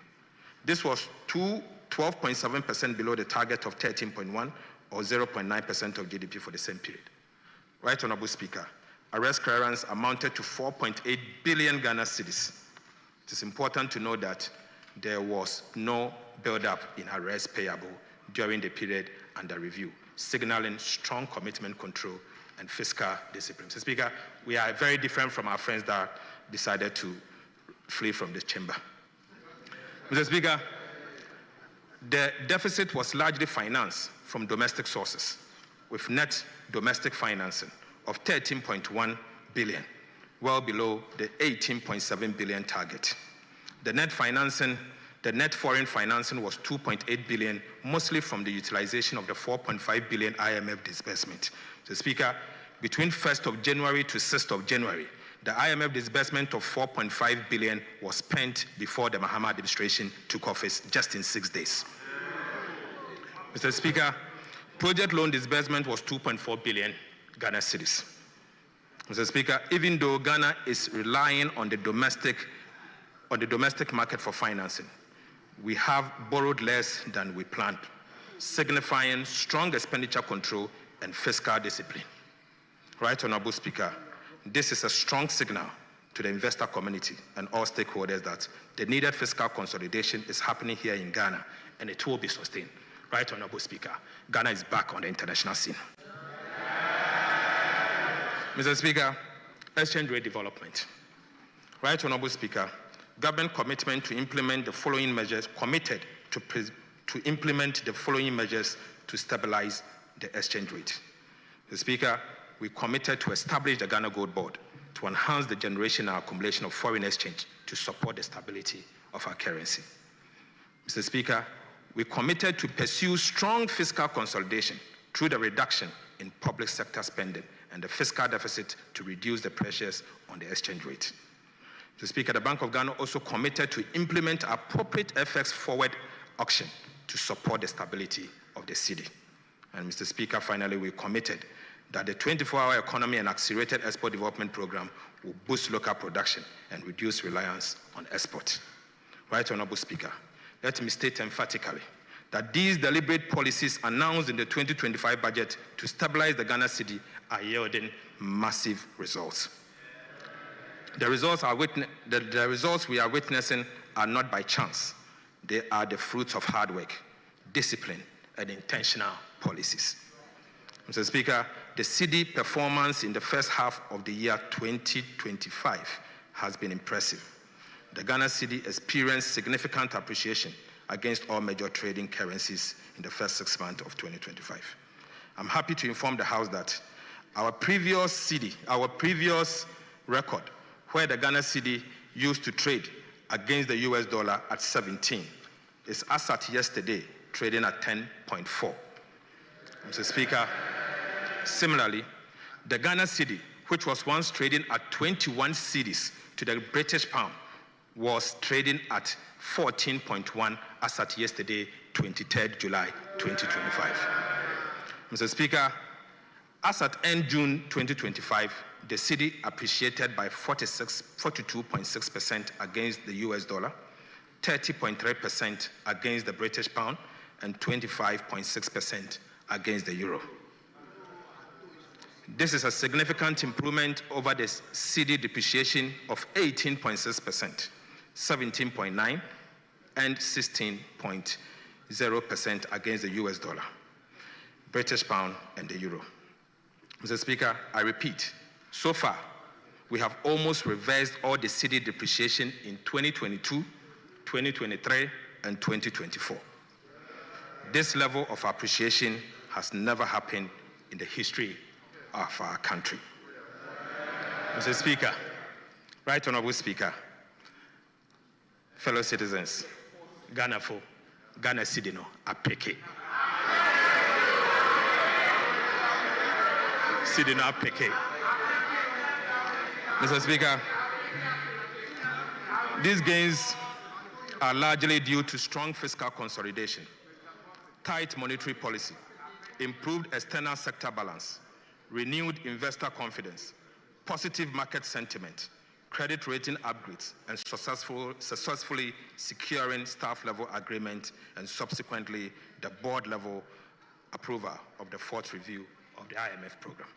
This was 12.7% below the target of 13.1, or 0.9% of GDP for the same period. Right Honorable Speaker, arrest clearance amounted to 4.8 billion Ghana cedis. It is important to know that there was no build-up in arrest payable during the period under review, signaling strong commitment, control, and fiscal discipline. Mr. Speaker, we are very different from our friends that decided to flee from this chamber. Mr. Speaker, the deficit was largely financed from domestic sources, with net domestic financing of 13.1 billion, well below the 18.7 billion target. The net foreign financing was 2.8 billion, mostly from the utilization of the 4.5 billion IMF disbursement. Mr. Speaker, between 1st of January to 6th of January, the IMF disbursement of 4.5 billion was spent before the Mahama administration took office, just in 6 days. Mr. Speaker, project loan disbursement was 2.4 billion Ghana cedis. Mr. Speaker, even though Ghana is relying on the domestic market for financing, we have borrowed less than we planned, signifying strong expenditure control and fiscal discipline. Right Honorable Speaker, this is a strong signal to the investor community and all stakeholders that the needed fiscal consolidation is happening here in Ghana, and it will be sustained. Right Honorable Speaker, Ghana is back on the international scene. Mr. Speaker, exchange rate development. Right Honorable Speaker, government commitment to implement the following measures, committed to implement the following measures to stabilize the exchange rate. Mr. Speaker, we committed to establish the Ghana Gold Board to enhance the generation and accumulation of foreign exchange to support the stability of our currency. Mr. Speaker, we committed to pursue strong fiscal consolidation through the reduction in public sector spending and the fiscal deficit to reduce the pressures on the exchange rate. Mr. Speaker, the Bank of Ghana also committed to implement appropriate FX forward auction to support the stability of the cedi. And Mr. Speaker, finally, we committed that the 24-hour economy and accelerated export development program will boost local production and reduce reliance on export. Right Honorable Speaker, let me state emphatically that these deliberate policies announced in the 2025 budget to stabilize the Ghana cedi are yielding massive results. The results we are witnessing are not by chance. They are the fruits of hard work, discipline, and intentional policies. Mr. Speaker, the cedi performance in the first half of the year 2025 has been impressive. The Ghana cedi experienced significant appreciation against all major trading currencies in the first 6 months of 2025. I'm happy to inform the House that our previous record, where the Ghana cedi used to trade against the US dollar at 17, is as at yesterday trading at 10.4. Mr. Speaker, similarly, the Ghana cedi, which was once trading at 21 cedis to the British pound, was trading at 14.1 as at yesterday, 23rd July 2025. Mr. Speaker, as at end June 2025, the cedi appreciated by 42.6% against the US dollar, 30.3% against the British pound, and 25.6% against the euro. This is a significant improvement over the cedi depreciation of 18.6%, 17.9%, and 16.0% against the US dollar, British pound, and the euro. Mr. Speaker, I repeat, so far, we have almost reversed all the cedi depreciation in 2022, 2023, and 2024. This level of appreciation has never happened in the history of our country. Mr. Speaker, Right Honorable Speaker, fellow citizens, Ghana cedi no apeke. Cedi no apeke. Mr. Speaker, these gains are largely due to strong fiscal consolidation, tight monetary policy, improved external sector balance, renewed investor confidence, positive market sentiment, credit rating upgrades, and successfully securing staff-level agreement and subsequently the board-level approval of the fourth review of the IMF program.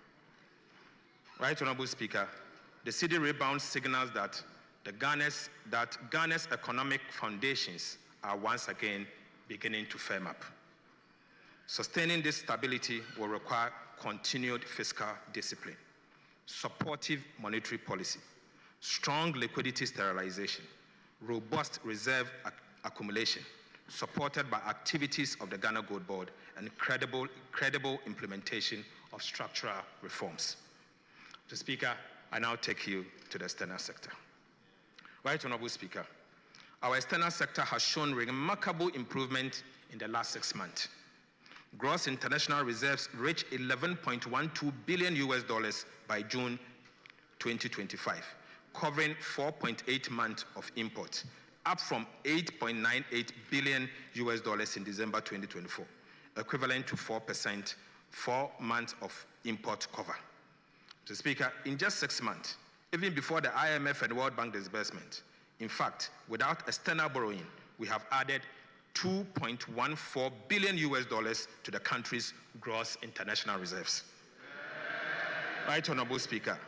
Right Honorable Speaker, the cedi rebound signals that Ghana's economic foundations are once again beginning to firm up. Sustaining this stability will require continued fiscal discipline, supportive monetary policy, strong liquidity sterilization, robust reserve accumulation, supported by activities of the Ghana Gold Board, and credible implementation of structural reforms. Mr. Speaker, I now take you to the external sector. Right Honorable Speaker, our external sector has shown remarkable improvement in the last 6 months. Gross international reserves reached $11.12 billion by June 2025, covering 4.8 months of imports, up from $8.98 billion in December 2024, equivalent to 4%, 4 months of import cover. Mr. Speaker, in just 6 months, even before the IMF and World Bank disbursement, in fact, without external borrowing, we have added $2.14 billion to the country's gross international reserves. Right Honorable Speaker,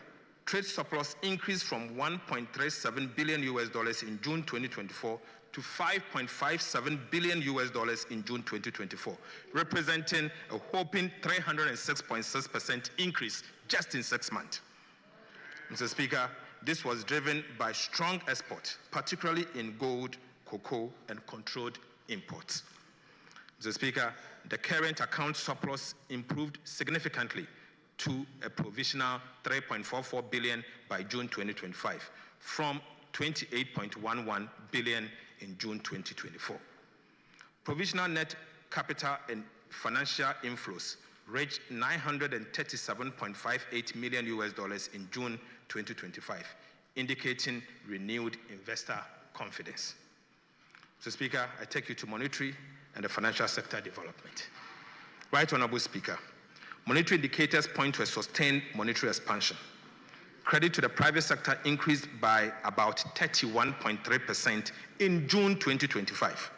trade surplus increased from $1.37 billion in June 2024 to $5.57 billion in June 2024, representing a whopping 306.6% increase just in 6 months. Mr. Speaker, this was driven by strong export, particularly in gold, cocoa, and controlled imports. Mr. Speaker, the current account surplus improved significantly to a provisional $3.44 billion by June 2025, from $28.11 billion in June 2024. Provisional net capital and financial inflows reached $937.58 million in June 2025, indicating renewed investor confidence. Mr. Speaker, I take you to monetary and the financial sector development. Right Honorable Speaker, monetary indicators point to a sustained monetary expansion. Credit to the private sector increased by about 31.3% in June 2025.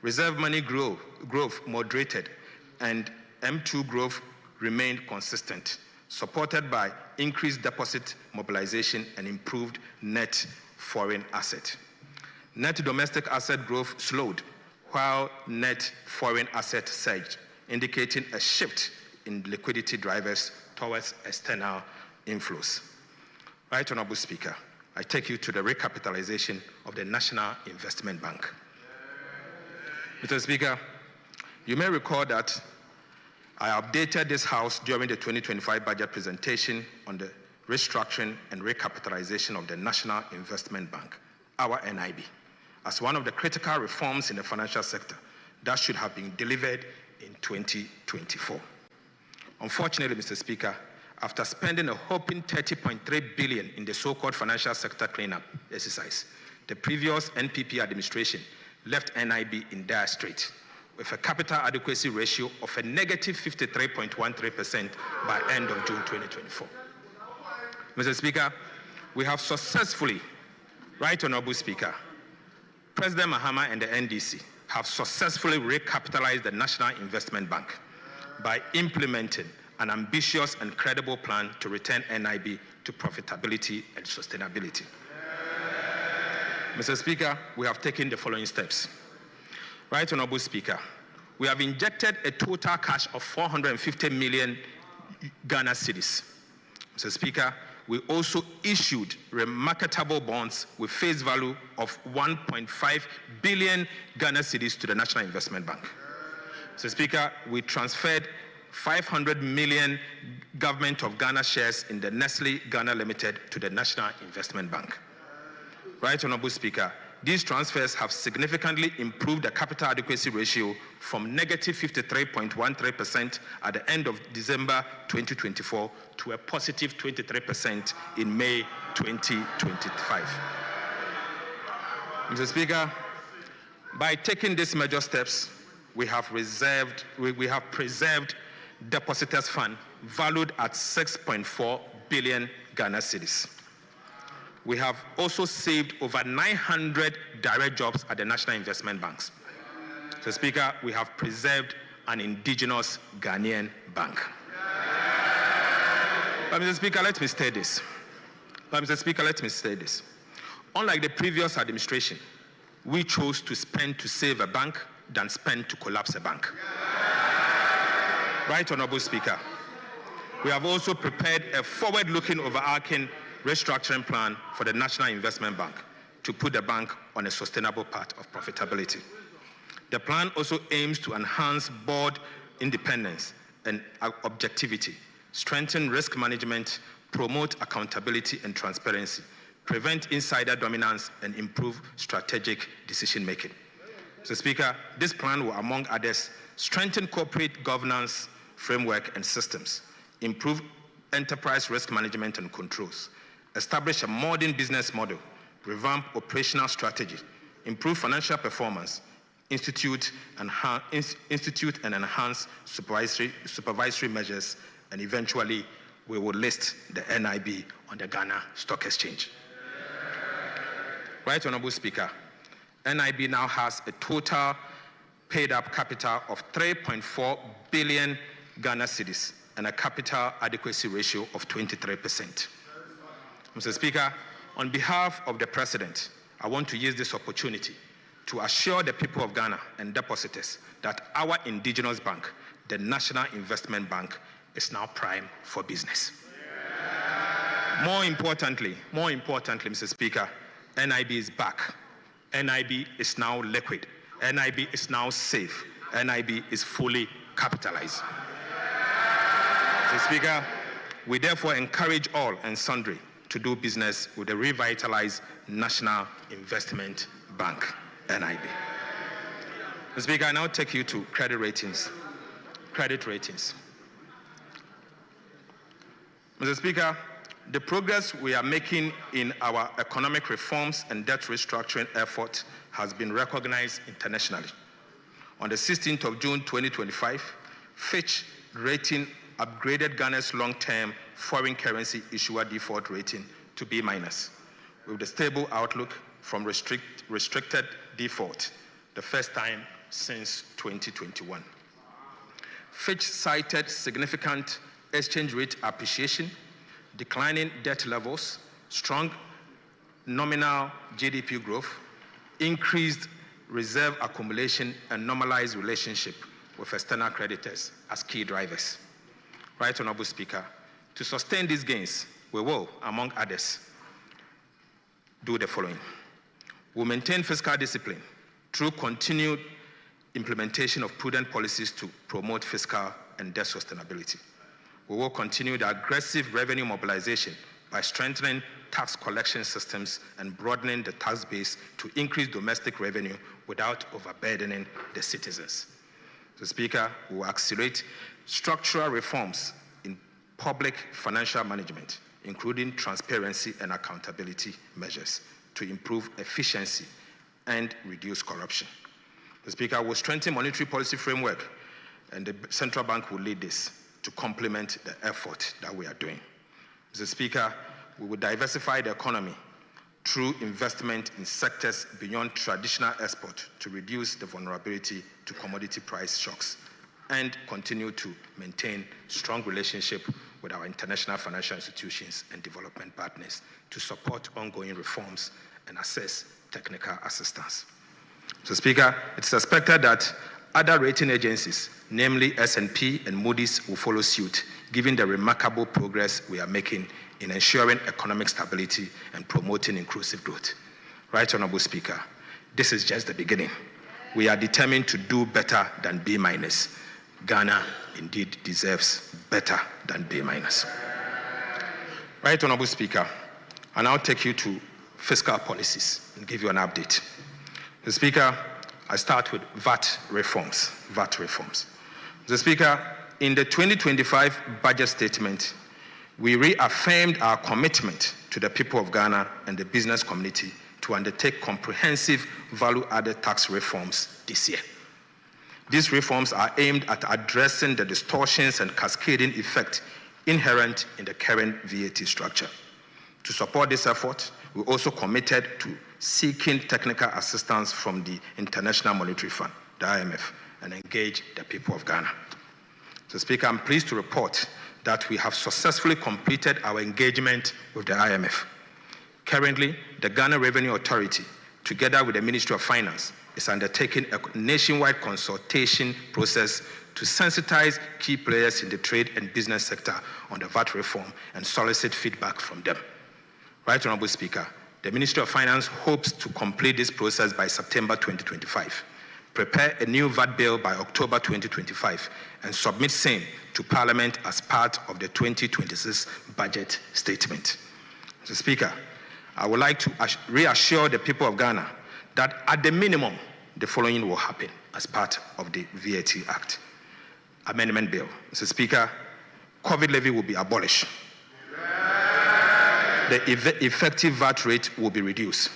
Reserve money growth moderated, and M2 growth remained consistent, supported by increased deposit mobilization and improved net foreign asset. Net domestic asset growth slowed, while net foreign asset surged, indicating a shift in liquidity drivers towards external inflows. Right Honorable Speaker, I take you to the recapitalization of the National Investment Bank. Mr. Speaker, you may recall that I updated this House during the 2025 budget presentation on the restructuring and recapitalization of the National Investment Bank, our NIB, as one of the critical reforms in the financial sector that should have been delivered in 2024. Unfortunately, Mr. Speaker, after spending a whopping $30.3 billion in the so-called financial sector cleanup exercise, the previous NPP administration left NIB in dire straits, with a capital adequacy ratio of a negative 53.13% by end of June 2024. Mr. Speaker, we have successfully, Right Honorable Speaker, President Mahama and the NDC have successfully recapitalized the National Investment Bank by implementing an ambitious and credible plan to return NIB to profitability and sustainability. Mr. Speaker, we have taken the following steps. Right Honorable Speaker, we have injected a total cash of 450 million Ghana cedis. Mr. Speaker, we also issued remarkable bonds with face value of 1.5 billion Ghana cedis to the National Investment Bank. Mr. Speaker, we transferred 500 million Government of Ghana shares in the Nestle Ghana Limited to the National Investment Bank. Right Honorable Speaker, these transfers have significantly improved the capital adequacy ratio from negative 53.13% at the end of December 2024 to a positive 23% in May 2025. Mr. Speaker, by taking these major steps, we have preserved depositors' fund valued at 6.4 billion Ghana cedis. We have also saved over 900 direct jobs at the National Investment Banks. Mr. Speaker, we have preserved an indigenous Ghanaian bank. But Mr. Speaker, let me state this. Unlike the previous administration, we chose to spend to save a bank than spend to collapse a bank. Right Honorable Speaker, we have also prepared a forward-looking, overarching restructuring plan for the National Investment Bank to put the bank on a sustainable path of profitability. The plan also aims to enhance board independence and objectivity, strengthen risk management, promote accountability and transparency, prevent insider dominance, and improve strategic decision-making. Mr. Speaker, this plan will, among others, strengthen corporate governance framework and systems, improve enterprise risk management and controls, establish a modern business model, revamp operational strategy, improve financial performance, institute and enhance supervisory measures, and eventually we will list the NIB on the Ghana Stock Exchange. Right Honorable Speaker, NIB now has a total paid-up capital of 3.4 billion Ghana cedis and a capital adequacy ratio of 23%. Mr. Speaker, on behalf of the President, I want to use this opportunity to assure the people of Ghana and depositors that our indigenous bank, the National Investment Bank, is now prime for business. More importantly, Mr. Speaker, NIB is back. NIB is now liquid. NIB is now safe. NIB is fully capitalized. Mr. Speaker, we therefore encourage all and sundry to do business with the revitalized National Investment Bank, NIB. Mr. Speaker, I now take you to credit ratings. Credit ratings. Mr. Speaker, the progress we are making in our economic reforms and debt restructuring effort has been recognized internationally. On the 16th of June 2025, Fitch Rating upgraded Ghana's long-term foreign currency issuer default rating to B-, with a stable outlook from restricted default, the first time since 2021. Fitch cited significant exchange rate appreciation, declining debt levels, strong nominal GDP growth, increased reserve accumulation, and normalized relationship with external creditors as key drivers. Right Honorable Speaker, to sustain these gains, we will, among others, do the following. We'll maintain fiscal discipline through continued implementation of prudent policies to promote fiscal and debt sustainability. We will continue the aggressive revenue mobilization by strengthening tax collection systems and broadening the tax base to increase domestic revenue without overburdening the citizens. Mr. Speaker, we will accelerate structural reforms in public financial management, including transparency and accountability measures to improve efficiency and reduce corruption. The Speaker will strengthen monetary policy framework, and the Central Bank will lead this to complement the effort that we are doing. Mr. Speaker, we will diversify the economy through investment in sectors beyond traditional export to reduce the vulnerability to commodity price shocks and continue to maintain strong relationship with our international financial institutions and development partners to support ongoing reforms and assess technical assistance. So, Speaker, it's expected that other rating agencies, namely S&P and Moody's, will follow suit, given the remarkable progress we are making in ensuring economic stability and promoting inclusive growth. Right Honorable Speaker, this is just the beginning. We are determined to do better than B-. Ghana indeed deserves better than B-. Right Honorable Speaker, I now take you to fiscal policies and give you an update. Mr. Speaker, I start with VAT reforms. Mr. Speaker, in the 2025 budget statement, we reaffirmed our commitment to the people of Ghana and the business community to undertake comprehensive value-added tax reforms this year. These reforms are aimed at addressing the distortions and cascading effect inherent in the current VAT structure. To support this effort, we also committed to seeking technical assistance from the International Monetary Fund, the IMF, and engage the people of Ghana. So, Speaker, I'm pleased to report that we have successfully completed our engagement with the IMF. Currently, the Ghana Revenue Authority, together with the Ministry of Finance, is undertaking a nationwide consultation process to sensitize key players in the trade and business sector on the VAT reform and solicit feedback from them. Right Honorable Speaker, the Ministry of Finance hopes to complete this process by September 2025, prepare a new VAT bill by October 2025, and submit same to Parliament as part of the 2026 budget statement. Mr. Speaker, I would like to reassure the people of Ghana that at the minimum, the following will happen as part of the VAT Act. Amendment Bill. Mr. Speaker, COVID levy will be abolished. The effective VAT rate will be reduced.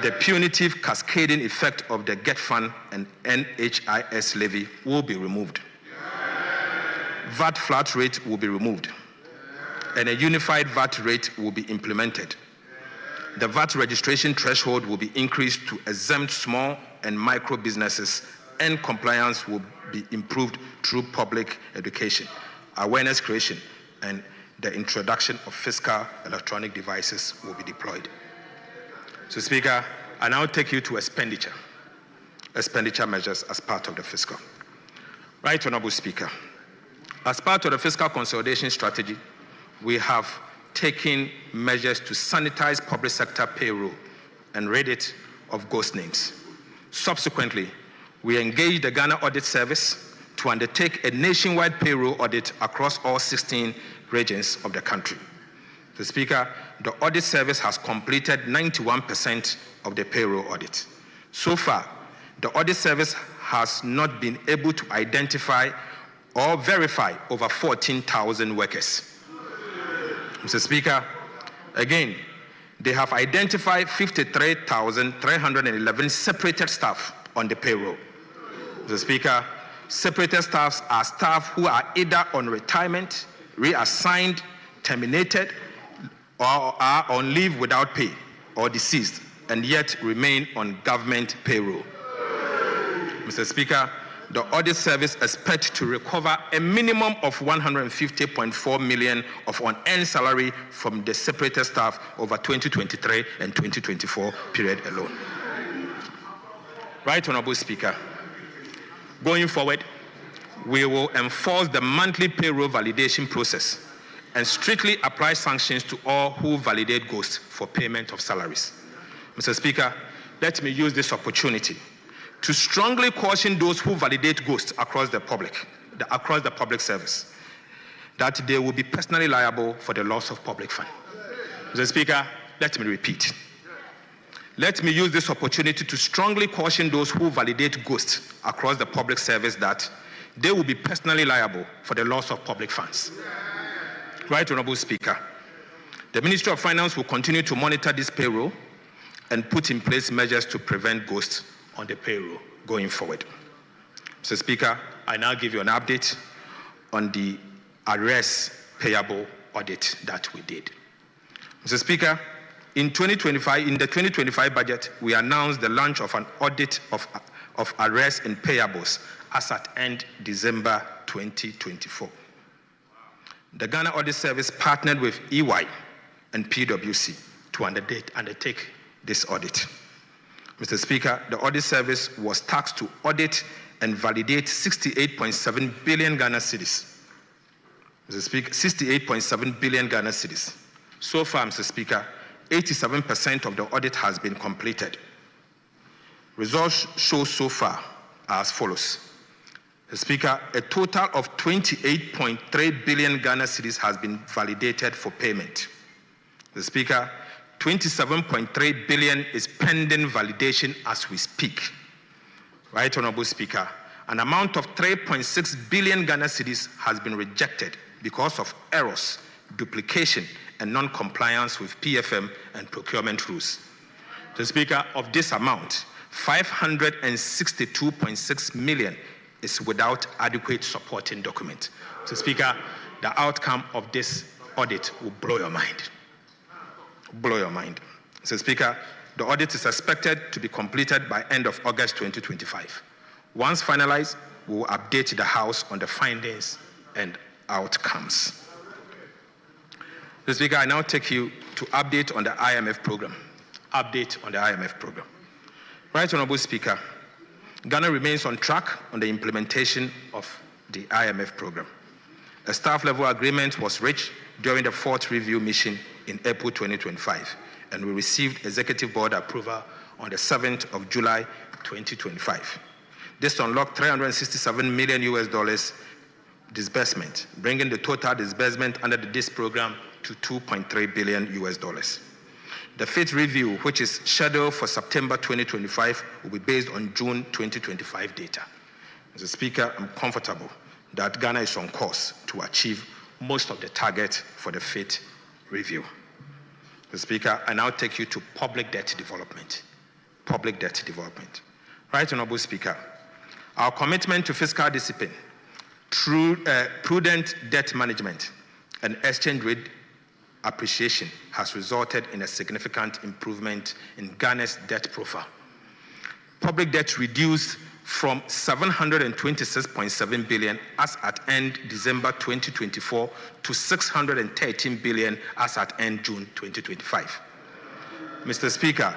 The punitive cascading effect of the GET Fund and NHIS levy will be removed. VAT flat rate will be removed, and a unified VAT rate will be implemented. The VAT registration threshold will be increased to exempt small and micro businesses, and compliance will be improved through public education, awareness creation, and the introduction of fiscal electronic devices will be deployed. So, Speaker, I now take you to expenditure measures as part of the fiscal. Right Honorable Speaker, as part of the fiscal consolidation strategy, we have taken measures to sanitize public sector payroll and rid it of ghost names. Subsequently, we engaged the Ghana Audit Service to undertake a nationwide payroll audit across all 16 regions of the country. The Speaker, the Audit Service has completed 91% of the payroll audit. So far, the Audit Service has not been able to identify or verify over 14,000 workers. Mr. Speaker, again, they have identified 53,311 separated staff on the payroll. Mr. Speaker, separated staffs are staff who are either on retirement, reassigned, terminated, or are on leave without pay or deceased, and yet remain on government payroll. Mr. Speaker, the Audit Service expects to recover a minimum of 150.4 million of unearned salary from the separated staff over 2023 and 2024 period alone. Right Honorable Speaker, going forward, we will enforce the monthly payroll validation process and strictly apply sanctions to all who validate ghosts for payment of salaries. Mr. Speaker, let me use this opportunity to strongly caution those who validate ghosts across the public service, that they will be personally liable for the loss of public fund. Mr. Speaker, let me repeat. Let me use this opportunity to strongly caution those who validate ghosts across the public service that they will be personally liable for the loss of public funds. Right Honorable Speaker, the Ministry of Finance will continue to monitor this payroll and put in place measures to prevent ghosts on the payroll going forward. Mr. Speaker, I now give you an update on the arrears payable audit that we did. Mr. Speaker, in the 2025 budget, we announced the launch of an audit of arrears and payables as at end December 2024. The Ghana Audit Service partnered with EY and PwC to undertake this audit. Mr. Speaker, the Audit Service was tasked to audit and validate 68.7 billion Ghana cedis. Mr. Speaker, 68.7 billion Ghana cedis. So far, Mr. Speaker, 87% of the audit has been completed. Results show so far are as follows. Mr. Speaker, a total of 28.3 billion Ghana cedis has been validated for payment. Mr. Speaker, 27.3 billion is pending validation as we speak. Right Honorable Speaker, an amount of 3.6 billion Ghana cedis has been rejected because of errors, duplication, and non-compliance with PFM and procurement rules. The Speaker, of this amount, 562.6 million is without adequate supporting document. So, Speaker, the outcome of this audit will blow your mind. Blow your mind. So, Speaker, the audit is expected to be completed by end of August 2025. Once finalized, we will update the House on the findings and outcomes. So, Speaker, I now take you to update on the IMF program. Update on the IMF program. Right Honorable Speaker, Ghana remains on track on the implementation of the IMF program. A staff-level agreement was reached during the 4th review mission in April 2025, and we received executive board approval on the 7th of July 2025. This unlocked $367 million disbursement, bringing the total disbursement under the DIS program to $2.3 billion. The 5th review, which is scheduled for September 2025, will be based on June 2025 data. Mr. Speaker, I'm comfortable that Ghana is on course to achieve most of the target for the 5th review. Mr. Speaker, I now take you to public debt development. Public debt development. Right Honorable Speaker, our commitment to fiscal discipline, through prudent debt management and exchange rate appreciation has resulted in a significant improvement in Ghana's debt profile. Public debt reduced from 726.7 billion as at end December 2024 to 613 billion as at end June 2025. Mr. Speaker,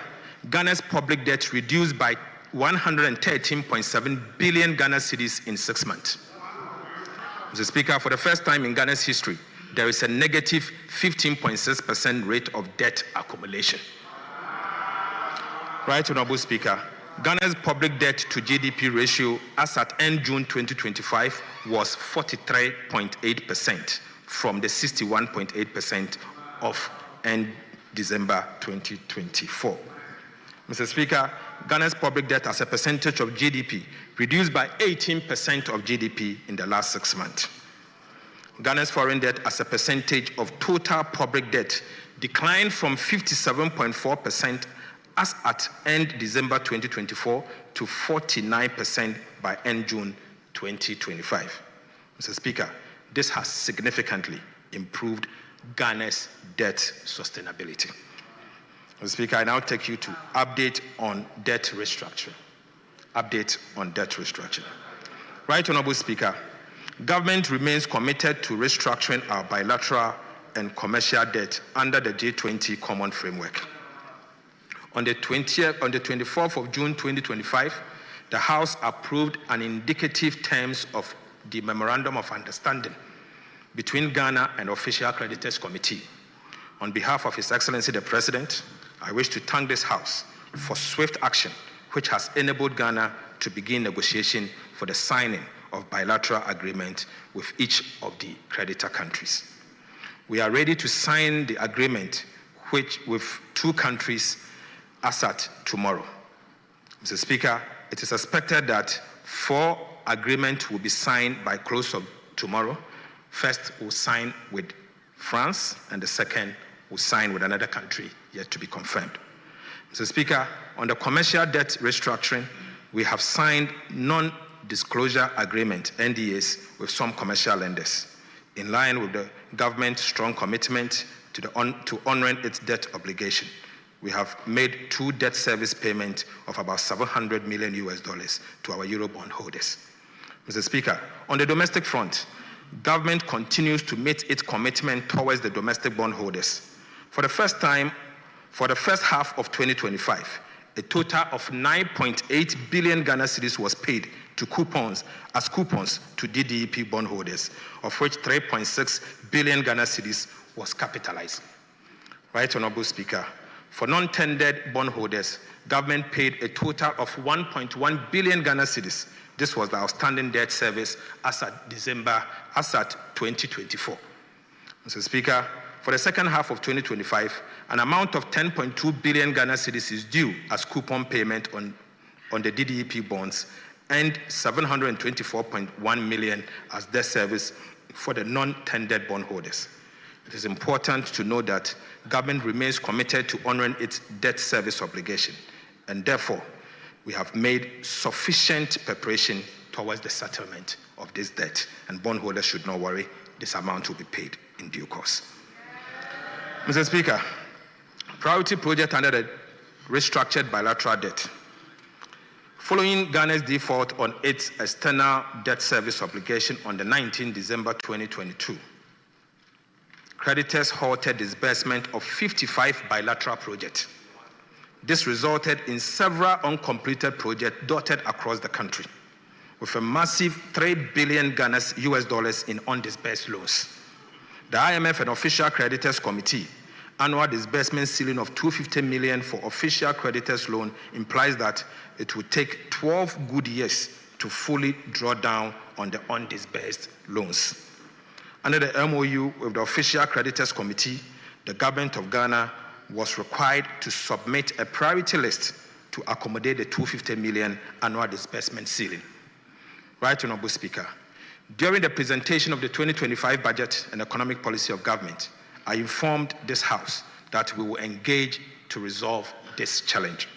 Ghana's public debt reduced by 113.7 billion Ghana cedis in 6 months. Mr. Speaker, for the first time in Ghana's history, there is a negative 15.6% rate of debt accumulation. Right Honorable Speaker, Ghana's public debt to GDP ratio as at end June 2025 was 43.8% from the 61.8% of end December 2024. Mr. Speaker, Ghana's public debt as a percentage of GDP reduced by 18% of GDP in the last 6 months. Ghana's foreign debt as a percentage of total public debt declined from 57.4% as at end December 2024 to 49% by end June 2025. Mr. Speaker, this has significantly improved Ghana's debt sustainability. Mr. Speaker, I now take you to update on debt restructuring. Update on debt restructuring. Right Honorable Speaker, government remains committed to restructuring our bilateral and commercial debt under the G20 Common Framework. On the 24th of June 2025, the House approved an indicative terms of the Memorandum of Understanding between Ghana and Official Creditors Committee. On behalf of His Excellency the President, I wish to thank this House for swift action, which has enabled Ghana to begin negotiation for the signing of bilateral agreement with each of the creditor countries. We are ready to sign the agreement with 2 countries as at tomorrow. Mr. Speaker, it is expected that 4 agreements will be signed by close of tomorrow. First will sign with France, and the second will sign with another country yet to be confirmed. Mr. Speaker, on the commercial debt restructuring, we have signed non-disclosure agreement, NDAs, with some commercial lenders, in line with the government's strong commitment to honoring its debt obligation. We have made 2 debt service payments of about $700 million to our Eurobond holders. Mr. Speaker, on the domestic front, government continues to meet its commitment towards the domestic bondholders. For the first time, for the first half of 2025, a total of 9.8 billion Ghana cedis was paid to coupons to DDEP bondholders, of which 3.6 billion Ghana cedis was capitalized. Right Honorable Speaker, for non-tendered bondholders, government paid a total of 1.1 billion Ghana cedis. This was the outstanding debt service as at 2024. Mr. Speaker, for the second half of 2025, an amount of 10.2 billion Ghana cedis is due as coupon payment on the DDEP bonds and 724.1 million as debt service for the non-tendered bondholders. It is important to note that government remains committed to honoring its debt service obligation, and therefore, we have made sufficient preparation towards the settlement of this debt, and bondholders should not worry, this amount will be paid in due course. Mr. Speaker, priority project under the restructured bilateral debt. Following Ghana's default on its external debt service obligation on the 19th December 2022, creditors halted disbursement of 55 bilateral projects. This resulted in several uncompleted projects dotted across the country, with a massive $3 billion US dollars in undisbursed loans. The IMF and Official Creditors Committee annual disbursement ceiling of $250 million for official creditors loan implies that it will take 12 good years to fully draw down on the undisbursed loans. Under the MOU with the Official Creditors Committee, the government of Ghana was required to submit a priority list to accommodate the $250 million annual disbursement ceiling. Right, Honorable Speaker. During the presentation of the 2025 budget and economic policy of government, I informed this House that we will engage to resolve this challenge.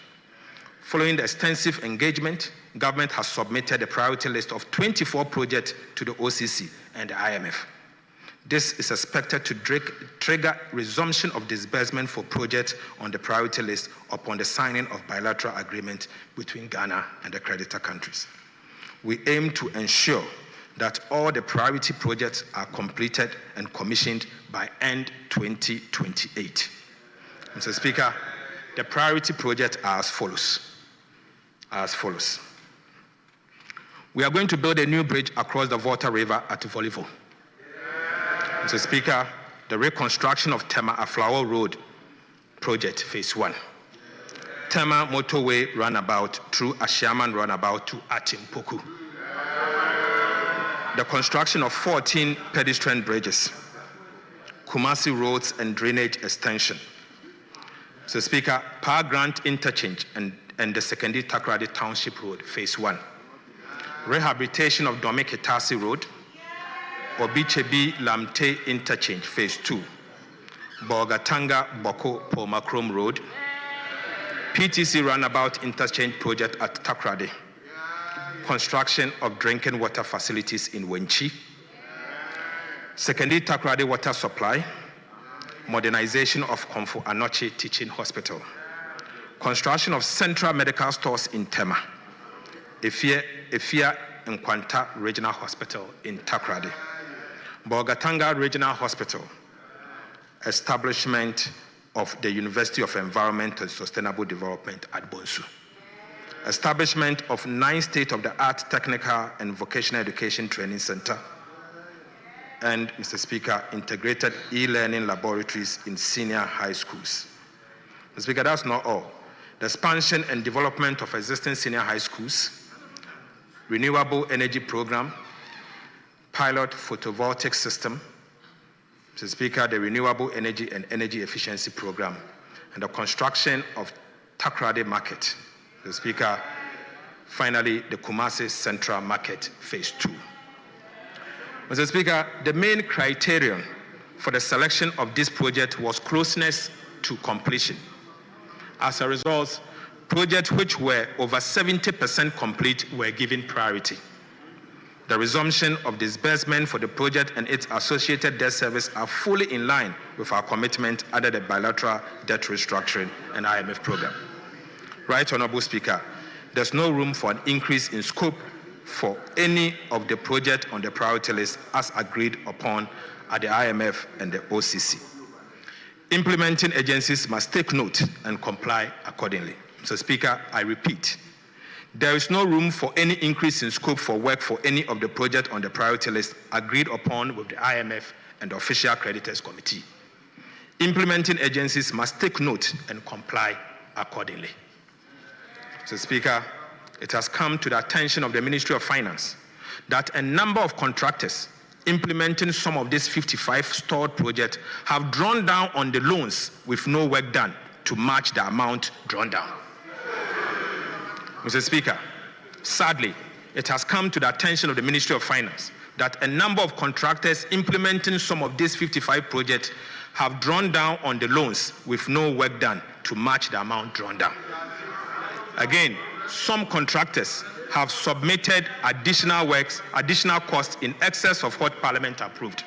Following the extensive engagement, government has submitted a priority list of 24 projects to the OCC and the IMF. This is expected to trigger resumption of disbursement for projects on the priority list upon the signing of bilateral agreement between Ghana and the creditor countries. We aim to ensure that all the priority projects are completed and commissioned by end 2028. Mr. Speaker, the priority projects are as follows. We are going to build a new bridge across the Volta River at Volivo. Mr. Speaker, the reconstruction of Tema Aflao Road project, phase 1. Tema motorway runabout through Ashiaman runabout to Atimpoku. The construction of 14 pedestrian bridges, Kumasi roads and drainage extension. Mr. Speaker, Power Grant interchange and the secondary Takoradi Township Road, phase 1. Rehabilitation of Domekitasi Road, Obichebi Lamte interchange, phase 2. Bogatanga Boko Pomakrom Road, PTC runabout interchange project at Takoradi. Construction of drinking water facilities in Wenchi, secondary Takoradi water supply, modernization of Komfo Anoche Teaching Hospital, construction of central medical stores in Tema, Efia Nkwanta Regional Hospital in Takoradi, Bogatanga Regional Hospital, establishment of the University of Environment and Sustainable Development at Bonsu. Establishment of 9 state-of-the-art technical and vocational education training center, and, Mr. Speaker, integrated e-learning laboratories in senior high schools. Mr. Speaker, that's not all. The expansion and development of existing senior high schools, renewable energy program, pilot photovoltaic system, Mr. Speaker, the renewable energy and energy efficiency program, and the construction of Takoradi Market. Mr. Speaker, finally, the Kumasi Central Market, phase 2. Mr. Speaker, the main criterion for the selection of this project was closeness to completion. As a result, projects which were over 70% complete were given priority. The resumption of disbursement for the project and its associated debt service are fully in line with our commitment under the bilateral debt restructuring and IMF program. Right, Honorable Speaker, there's no room for an increase in scope for any of the projects on the priority list as agreed upon at the IMF and the OCC. Implementing agencies must take note and comply accordingly. Mr. Speaker, I repeat, there is no room for any increase in scope for work for any of the projects on the priority list agreed upon with the IMF and the Official Creditors Committee. Implementing agencies must take note and comply accordingly. Mr. Speaker, it has come to the attention of the Ministry of Finance that a number of contractors implementing some of these 55 stalled projects have drawn down on the loans with no work done to match the amount drawn down. Mr. Speaker, sadly, it has come to the attention of the Ministry of Finance that a number of contractors implementing some of these 55 projects have drawn down on the loans with no work done to match the amount drawn down. Again, some contractors have submitted additional costs in excess of what Parliament approved.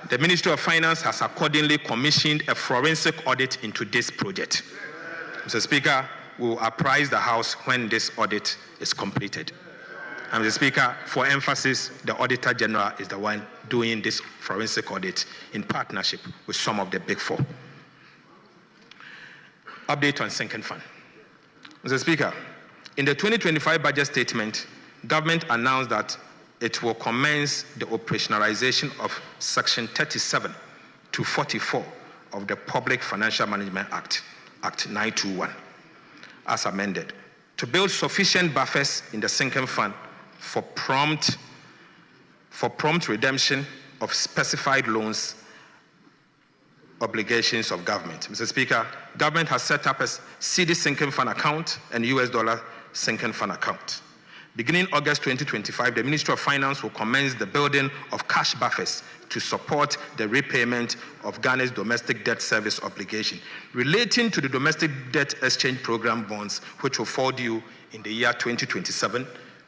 The Ministry of Finance has accordingly commissioned a forensic audit into this project. Mr. Speaker, we will apprise the House when this audit is completed. And Mr. Speaker, for emphasis, the Auditor General is the one doing this forensic audit in partnership with some of the Big Four. Update on sinking fund. Mr. Speaker, in the 2025 budget statement, government announced that it will commence the operationalization of Section 37 to 44 of the Public Financial Management Act, Act 921, as amended, to build sufficient buffers in the sinking fund for prompt redemption of specified loans obligations of government. Mr. Speaker, government has set up a CD sinking fund account and US dollar sinking fund account. Beginning August 2025, the Ministry of Finance will commence the building of cash buffers to support the repayment of Ghana's domestic debt service obligation relating to the domestic debt exchange program bonds, which will fall due in the year 2027,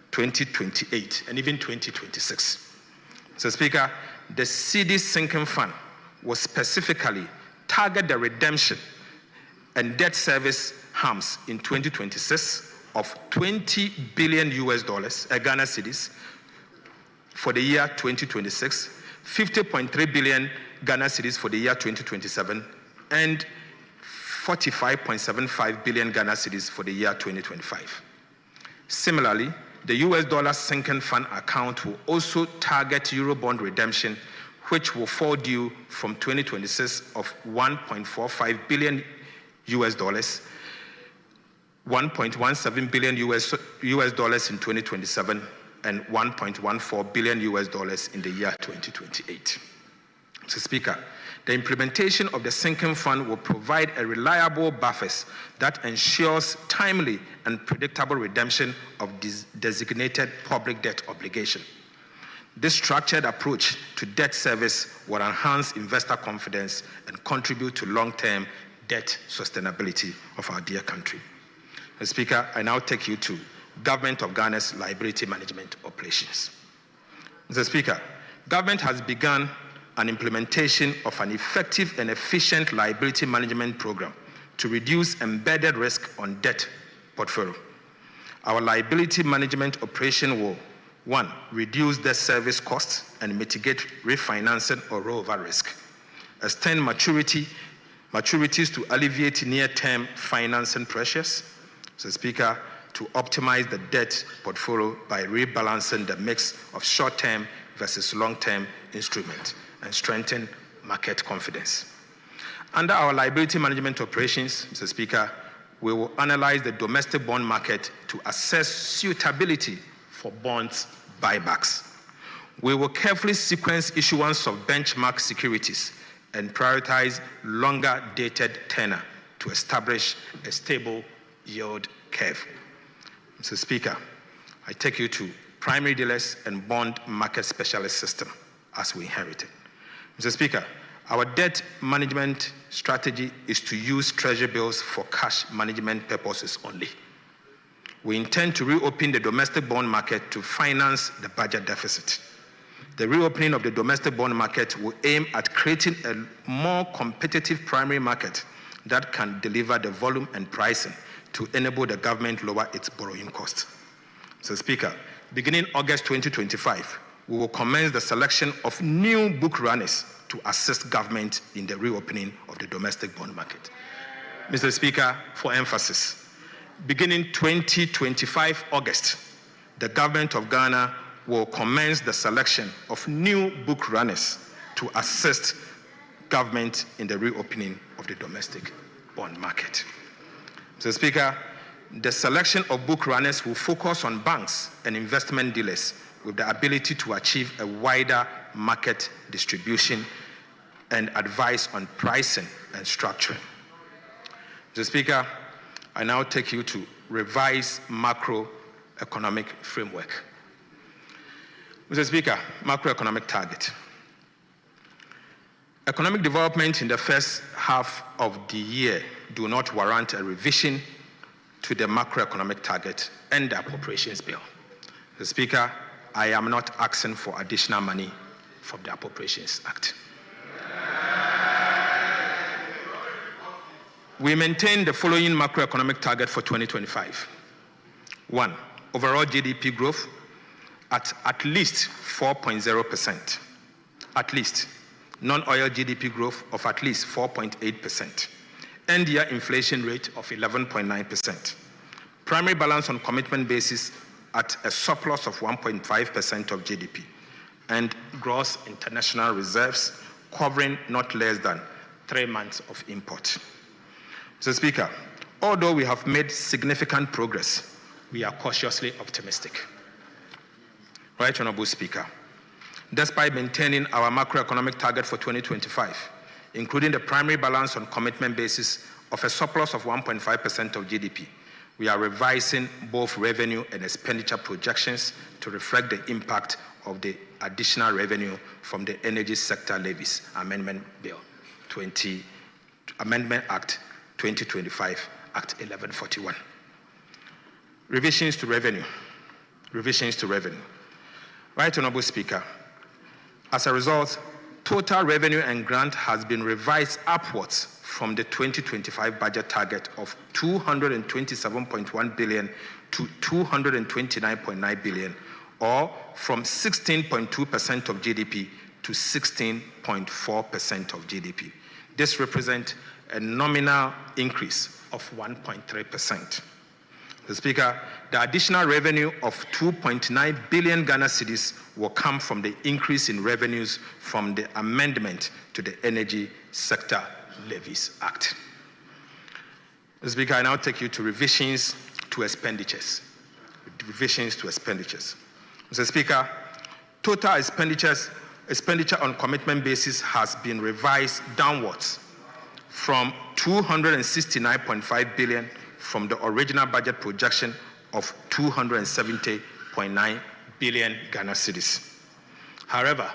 2028, and even 2026. Mr. Speaker, the CD sinking fund will specifically target the redemption and debt service harms in 2026 of 20 billion US dollars, Ghana cedis, for the year 2026, 50.3 billion Ghana cedis for the year 2027, and 45.75 billion Ghana cedis for the year 2025. Similarly, the US dollar sinking fund account will also target Eurobond redemption, which will fall due from 2026 of 1.45 billion US dollars, 1.17 billion US dollars in 2027, and 1.14 billion US dollars in the year 2028. Mr. Speaker, the implementation of the sinking fund will provide a reliable buffers that ensures timely and predictable redemption of designated public debt obligation. This structured approach to debt service will enhance investor confidence and contribute to long-term debt sustainability of our dear country. Mr. Speaker, I now take you to Government of Ghana's liability management operations. Mr. Speaker, government has begun an implementation of an effective and efficient liability management program to reduce embedded risk on debt portfolio. Our liability management operation will, 1, reduce debt service costs and mitigate refinancing or rollover risk. Extend maturities to alleviate near-term financing pressures. Mr. Speaker, to optimize the debt portfolio by rebalancing the mix of short-term versus long-term instruments and strengthen market confidence. Under our liability management operations, Mr. Speaker, we will analyze the domestic bond market to assess suitability for bonds buybacks. We will carefully sequence issuance of benchmark securities and prioritize longer dated tenor to establish a stable yield curve. Mr. Speaker, I take you to primary dealers and bond market specialist system as we inherited. Mr. Speaker, our debt management strategy is to use treasury bills for cash management purposes only. We intend to reopen the domestic bond market to finance the budget deficit. The reopening of the domestic bond market will aim at creating a more competitive primary market that can deliver the volume and pricing to enable the government lower its borrowing costs. So, Speaker, beginning August 2025, we will commence the selection of new book runners to assist government in the reopening of the domestic bond market. Mr. Speaker, for emphasis, beginning 2025 August, the government of Ghana will commence the selection of new book runners to assist government in the reopening of the domestic bond market. Mr. Speaker, the selection of book runners will focus on banks and investment dealers with the ability to achieve a wider market distribution and advice on pricing and structuring. Mr. Speaker, I now take you to revise macroeconomic framework. Mr. Speaker, macroeconomic target. Economic development in the first half of the year do not warrant a revision to the macroeconomic target and the appropriations bill. Mr. Speaker, I am not asking for additional money from the Appropriations Act. We maintain the following macroeconomic target for 2025. 1, overall GDP growth at least 4.0%. At least. Non-oil GDP growth of at least 4.8%. end-year inflation rate of 11.9%. Primary balance on commitment basis at a surplus of 1.5% of GDP, and gross international reserves covering not less than 3 months of import. Mr. Speaker, although we have made significant progress, we are cautiously optimistic. Right Honorable Speaker, despite maintaining our macroeconomic target for 2025, including the primary balance on commitment basis of a surplus of 1.5% of GDP, we are revising both revenue and expenditure projections to reflect the impact of the additional revenue from the Energy Sector Levies Amendment Act 2025, Act 1141. Revisions to revenue. Right Honorable Speaker, as a result, total revenue and grant has been revised upwards from the 2025 budget target of 227.1 billion to 229.9 billion, or from 16.2% of GDP to 16.4% of GDP. This represents a nominal increase of 1.3%. Mr. Speaker, the additional revenue of 2.9 billion Ghana cedis will come from the increase in revenues from the amendment to the Energy Sector Levies Act. Mr. Speaker, I now take you to revisions to expenditures. Mr. Speaker, total expenditure on commitment basis has been revised downwards from 269.5 billion from the original budget projection of 270.9 billion Ghana cedis. However,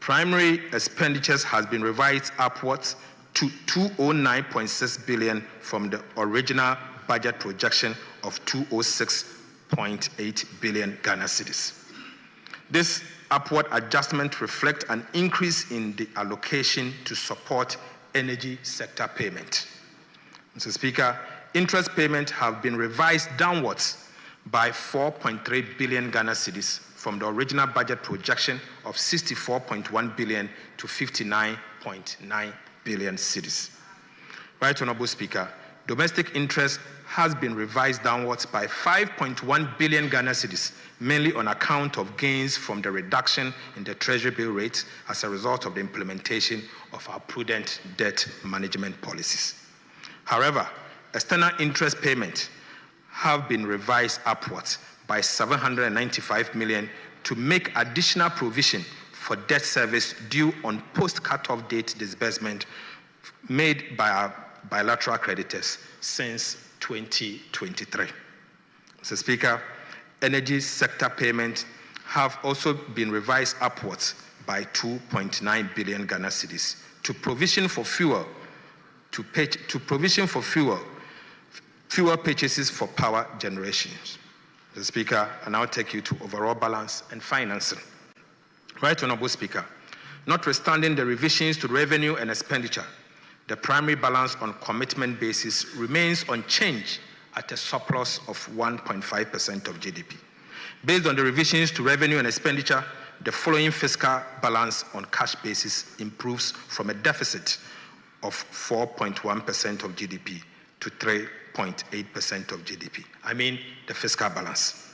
primary expenditures has been revised upwards to 209.6 billion from the original budget projection of 206.8 billion Ghana cedis. This upward adjustment reflects an increase in the allocation to support energy sector payment. Mr. Speaker, interest payments have been revised downwards by 4.3 billion Ghana cedis from the original budget projection of 64.1 billion to 59.9 billion cedis. Right Honorable Speaker, domestic interest has been revised downwards by 5.1 billion Ghana cedis, mainly on account of gains from the reduction in the treasury bill rate as a result of the implementation of our prudent debt management policies. However, external interest payments have been revised upwards by 795 million to make additional provision for debt service due on post-cutoff date disbursement made by our bilateral creditors since 2023. Mr. Speaker, energy sector payments have also been revised upwards by 2.9 billion Ghana cedis to provision for fuel purchases for power generation. Mr. Speaker, I now take you to overall balance and financing. Right Honorable Speaker, notwithstanding the revisions to revenue and expenditure, the primary balance on commitment basis remains unchanged at a surplus of 1.5% of GDP. Based on the revisions to revenue and expenditure, the following fiscal balance on cash basis improves from a deficit of 4.1% of GDP to 3.8% of GDP. I mean the fiscal balance.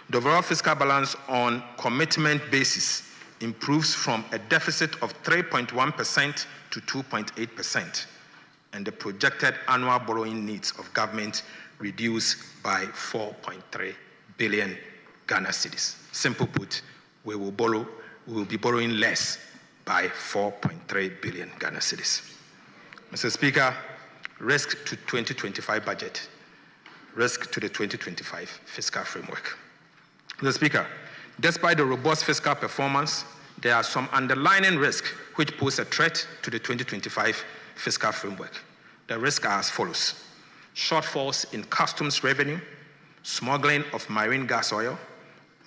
The overall fiscal balance on commitment basis improves from a deficit of 3.1% to 2.8%, and the projected annual borrowing needs of government reduced by 4.3 billion Ghana cedis. Simple put, we will be borrowing less by 4.3 billion Ghana cedis. Mr. Speaker, risk to 2025 budget, risk to the 2025 fiscal framework. Mr. Speaker, despite the robust fiscal performance, there are some underlying risks which pose a threat to the 2025 fiscal framework. The risks are as follows: shortfalls in customs revenue, smuggling of marine gas oil,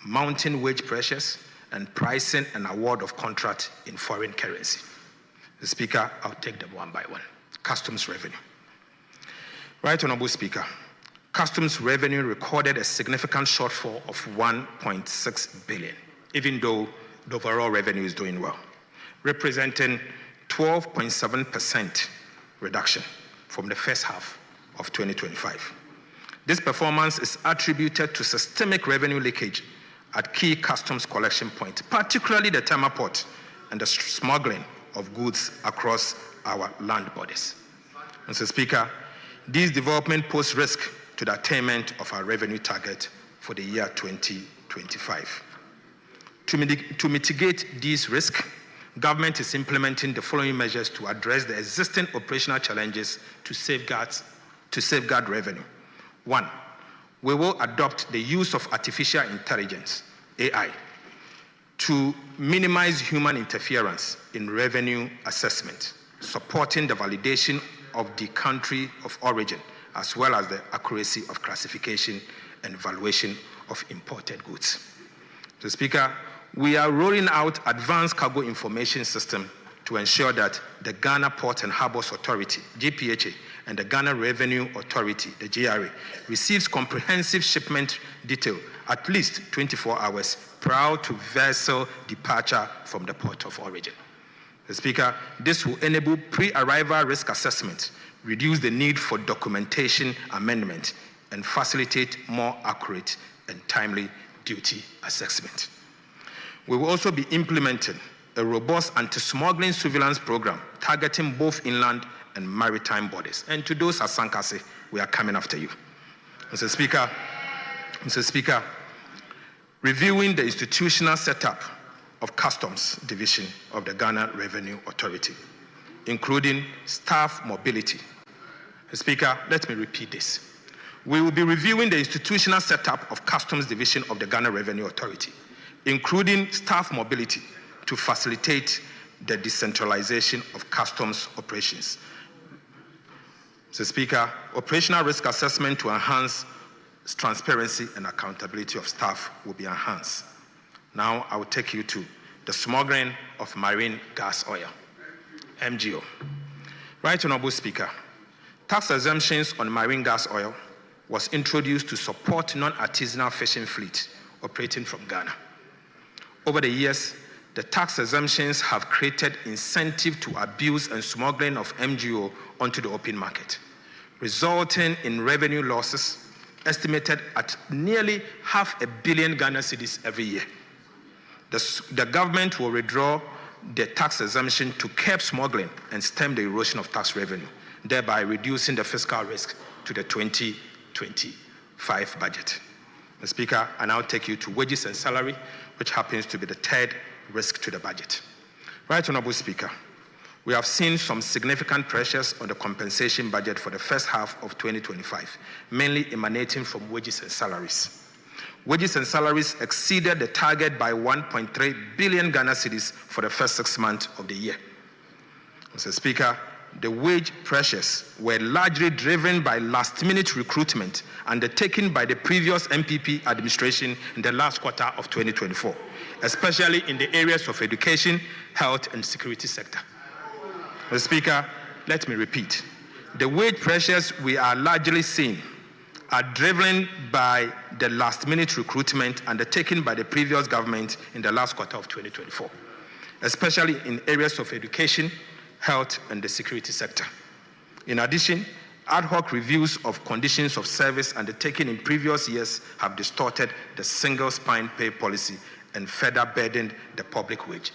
mounting wage pressures, and pricing and award of contract in foreign currency. Mr. Speaker, I'll take them one by one. Customs revenue. Right Honorable Speaker, customs revenue recorded a significant shortfall of 1.6 billion, even though the overall revenue is doing well, representing 12.7% reduction. from the first half of 2025. This performance is attributed to systemic revenue leakage at key customs collection points, particularly the Tema port and the smuggling of goods across our land borders. Mr. Speaker, these developments pose risk to the attainment of our revenue target for the year 2025. To mitigate these risks, government is implementing the following measures to address the existing operational challenges to safeguard revenue. 1, we will adopt the use of artificial intelligence, AI, to minimize human interference in revenue assessment, supporting the validation of the country of origin, as well as the accuracy of classification and valuation of imported goods. Mr. Speaker, we are rolling out advanced cargo information system to ensure that the Ghana Port and Harbors Authority, GPHA, and the Ghana Revenue Authority, the GRA, receives comprehensive shipment detail at least 24 hours prior to vessel departure from the port of origin. Mr. Speaker, this will enable pre-arrival risk assessment, reduce the need for documentation amendment, and facilitate more accurate and timely duty assessment. We will also be implementing a robust anti-smuggling surveillance program targeting both inland and maritime borders. And to those at Sankase, we are coming after you. Mr. Speaker, reviewing the institutional setup of Customs Division of the Ghana Revenue Authority, including staff mobility. Mr. Speaker, let me repeat this. We will be reviewing the institutional setup of Customs Division of the Ghana Revenue Authority, including staff mobility, to facilitate the decentralization of customs operations. Mr. Speaker, operational risk assessment to enhance transparency and accountability of staff will be enhanced. Now I will take you to the smuggling of marine gas oil, MGO. Right Honorable Speaker, tax exemptions on marine gas oil was introduced to support non-artisanal fishing fleet operating from Ghana. Over the years, the tax exemptions have created incentive to abuse and smuggling of MGO onto the open market, resulting in revenue losses estimated at nearly $500 million Ghana cedis every year. The government will withdraw the tax exemption to curb smuggling and stem the erosion of tax revenue, thereby reducing the fiscal risk to the 2025 budget. Mr. Speaker, I now take you to wages and salary, which happens to be the third risk to the budget. Right Honorable Speaker, we have seen some significant pressures on the compensation budget for the first half of 2025, mainly emanating from wages and salaries. Wages and salaries exceeded the target by 1.3 billion Ghana cedis for the first 6 months of the year. Mr. Speaker, the wage pressures were largely driven by last-minute recruitment undertaken by the previous MPP administration in the last quarter of 2024, especially in the areas of education, health, and security sector. Mr. Speaker, let me repeat. The wage pressures we are largely seeing are driven by the last-minute recruitment undertaken by the previous government in the last quarter of 2024, especially in areas of education, health, and the security sector. In addition, ad hoc reviews of conditions of service undertaken in previous years have distorted the single spine pay policy and further burdened the public wage.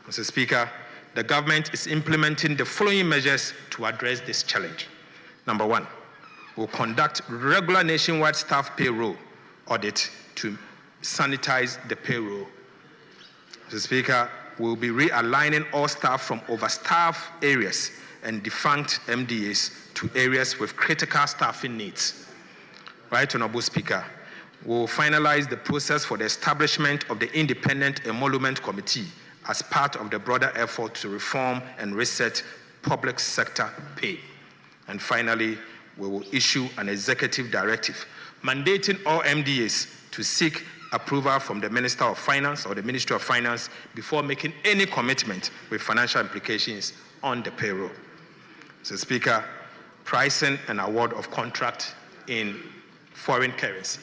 Mr. Speaker, the government is implementing the following measures to address this challenge. Number 1, we'll conduct regular nationwide staff payroll audit to sanitize the payroll. Mr. Speaker, we'll be realigning all staff from overstaffed areas and defunct MDAs to areas with critical staffing needs. Right Honorable Speaker, we'll finalize the process for the establishment of the Independent Emolument Committee as part of the broader effort to reform and reset public sector pay. And finally, we will issue an executive directive mandating all MDAs to seek approval from the Minister of Finance or the Ministry of Finance before making any commitment with financial implications on the payroll. Mr. Speaker, pricing and award of contract in foreign currency.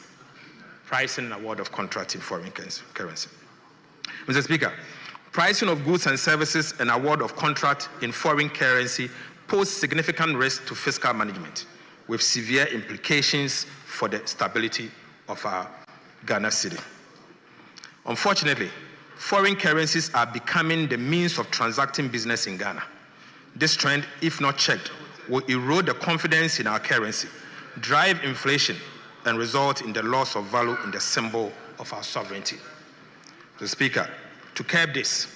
Pricing and award of contract in foreign currency. Mr. Speaker, pricing of goods and services and award of contract in foreign currency pose significant risk to fiscal management, with severe implications for the stability of our Ghana city. Unfortunately, foreign currencies are becoming the means of transacting business in Ghana. This trend, if not checked, will erode the confidence in our currency, drive inflation, and result in the loss of value in the symbol of our sovereignty. Mr. Speaker, to curb this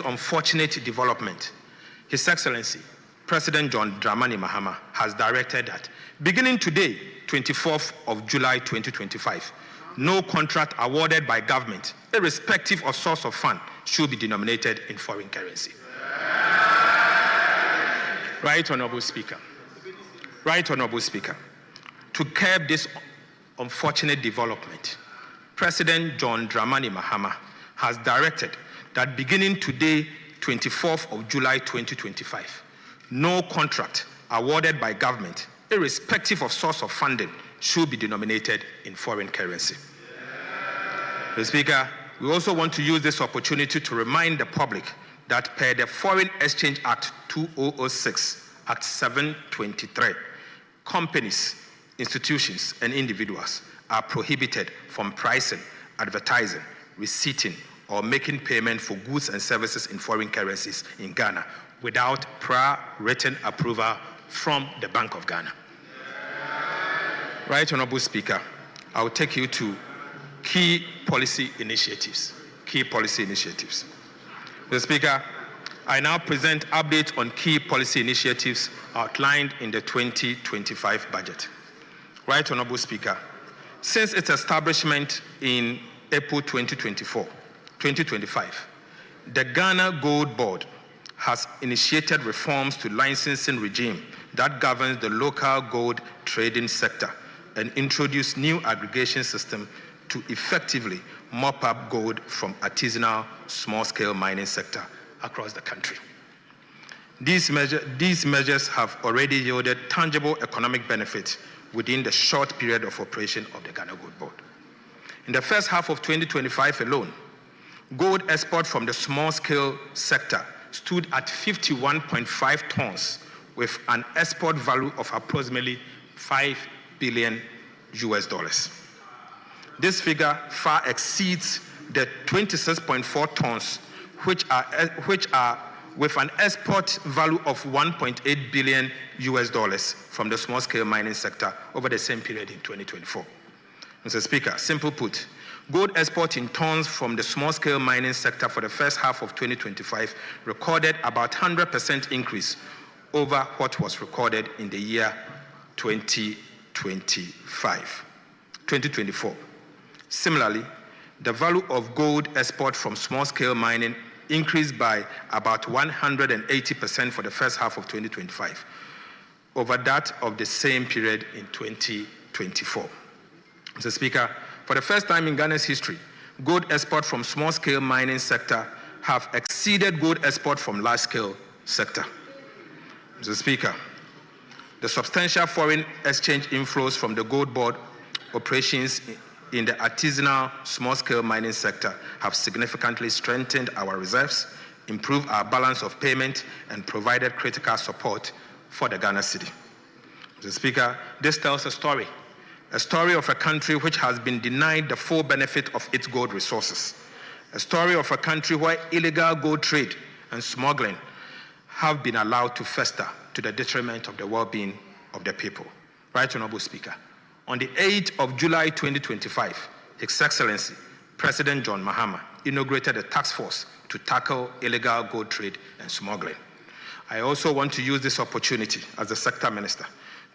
unfortunate development, His Excellency, President John Dramani Mahama, has directed that beginning today, 24th of July 2025, no contract awarded by government, irrespective of source of fund, should be denominated in foreign currency. Right, Honorable Speaker. Right, Honorable Speaker. To curb this unfortunate development, President John Dramani Mahama has directed that beginning today, 24th of July 2025, no contract awarded by government, irrespective of source of funding, should be denominated in foreign currency. Mr. Speaker, we also want to use this opportunity to remind the public that per the Foreign Exchange Act 2006, Act 723, companies, institutions, and individuals are prohibited from pricing, advertising, receipting, or making payment for goods and services in foreign currencies in Ghana without prior written approval from the Bank of Ghana. Right, Honorable Speaker, I will take you to key policy initiatives. Mr. Speaker, I now present updates on key policy initiatives outlined in the 2025 budget. Right, Honorable Speaker, since its establishment in April 2025, the Ghana Gold Board has initiated reforms to licensing regime that governs the local gold trading sector and introduced new aggregation system to effectively mop up gold from artisanal small-scale mining sector across the country. These measures have already yielded tangible economic benefits within the short period of operation of the Ghana Gold Board. In the first half of 2025 alone, gold export from the small-scale sector stood at 51.5 tons with an export value of approximately $5 billion. This figure far exceeds the 26.4 tons, which are with an export value of $1.8 billion from the small-scale mining sector over the same period in 2024. Mr. Speaker, simple put, gold export in tons from the small-scale mining sector for the first half of 2025 recorded about 100% increase over what was recorded in the year 2024. Similarly, the value of gold export from small-scale mining increased by about 180% for the first half of 2025 over that of the same period in 2024. Mr. Speaker, for the first time in Ghana's history, gold export from small-scale mining sector have exceeded gold export from large-scale sector. Mr. Speaker, the substantial foreign exchange inflows from the gold board operations in the artisanal small-scale mining sector have significantly strengthened our reserves, improved our balance of payment, and provided critical support for the Ghana city. Mr. Speaker, this tells a story of a country which has been denied the full benefit of its gold resources, a story of a country where illegal gold trade and smuggling have been allowed to fester to the detriment of the well-being of the people. Right, Honorable Speaker. On the 8th of July 2025, His Excellency, President John Mahama inaugurated a task force to tackle illegal gold trade and smuggling. I also want to use this opportunity as the Sector Minister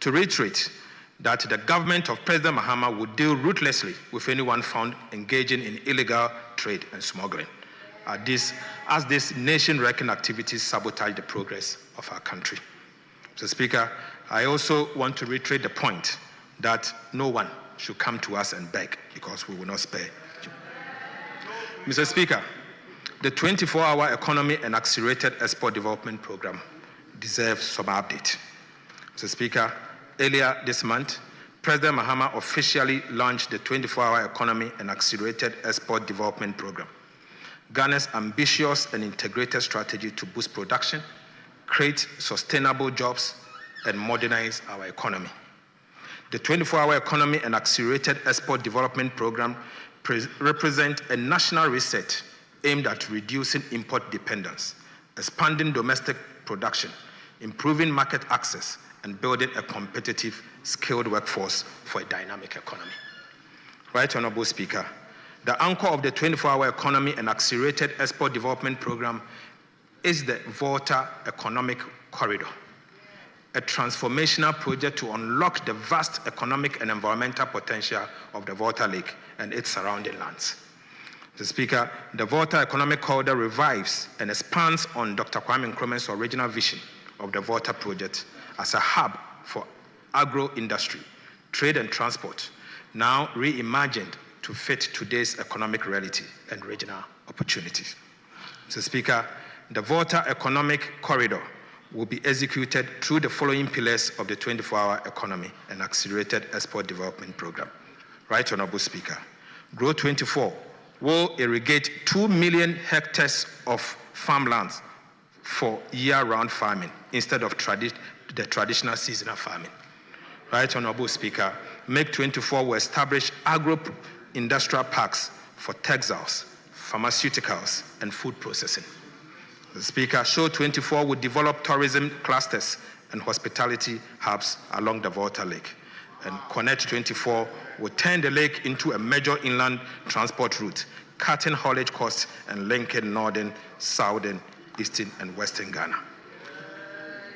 to reiterate that the government of President Mahama would deal ruthlessly with anyone found engaging in illegal trade and smuggling, as these nation-wrecking activities sabotage the progress of our country. Mr. Speaker, I also want to reiterate the point that no one should come to us and beg because we will not spare you. Mr. Speaker, the 24-hour economy and accelerated export development program deserves some update. Mr. Speaker, earlier this month, President Mahama officially launched the 24-hour economy and accelerated export development program, Ghana's ambitious and integrated strategy to boost production, create sustainable jobs, and modernize our economy. The 24-hour economy and accelerated export development program represent a national reset aimed at reducing import dependence, expanding domestic production, improving market access, and building a competitive, skilled workforce for a dynamic economy. Right Honorable Speaker, the anchor of the 24-hour economy and accelerated export development program is the Volta Economic Corridor, a transformational project to unlock the vast economic and environmental potential of the Volta Lake and its surrounding lands. Mr. Speaker, the Volta Economic Corridor revives and expands on Dr. Kwame Nkrumah's original vision of the Volta project as a hub for agro-industry, trade and transport, now reimagined to fit today's economic reality and regional opportunities. Mr. Speaker, the Volta Economic Corridor will be executed through the following pillars of the 24-hour economy and accelerated export development program. Right Honorable Speaker, Grow 24 will irrigate 2 million hectares of farmlands for year-round farming instead of the traditional seasonal farming. Right Honorable Speaker, Make 24 will establish agro-industrial parks for textiles, pharmaceuticals, and food processing. The Speaker, Show 24 will develop tourism clusters and hospitality hubs along the Volta Lake. And Connect 24 will turn the lake into a major inland transport route, cutting haulage costs and linking northern, southern, eastern, and western Ghana.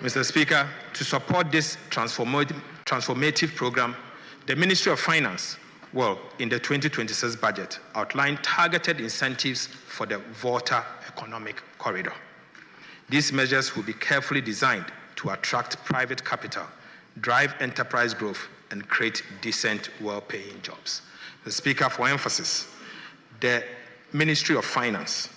Mr. Speaker, to support this transformative program, the Ministry of Finance will, in the 2026 budget, outline targeted incentives for the Volta Economic Corridor. These measures will be carefully designed to attract private capital, drive enterprise growth, and create decent, well-paying jobs. The Speaker, for emphasis, the Ministry of Finance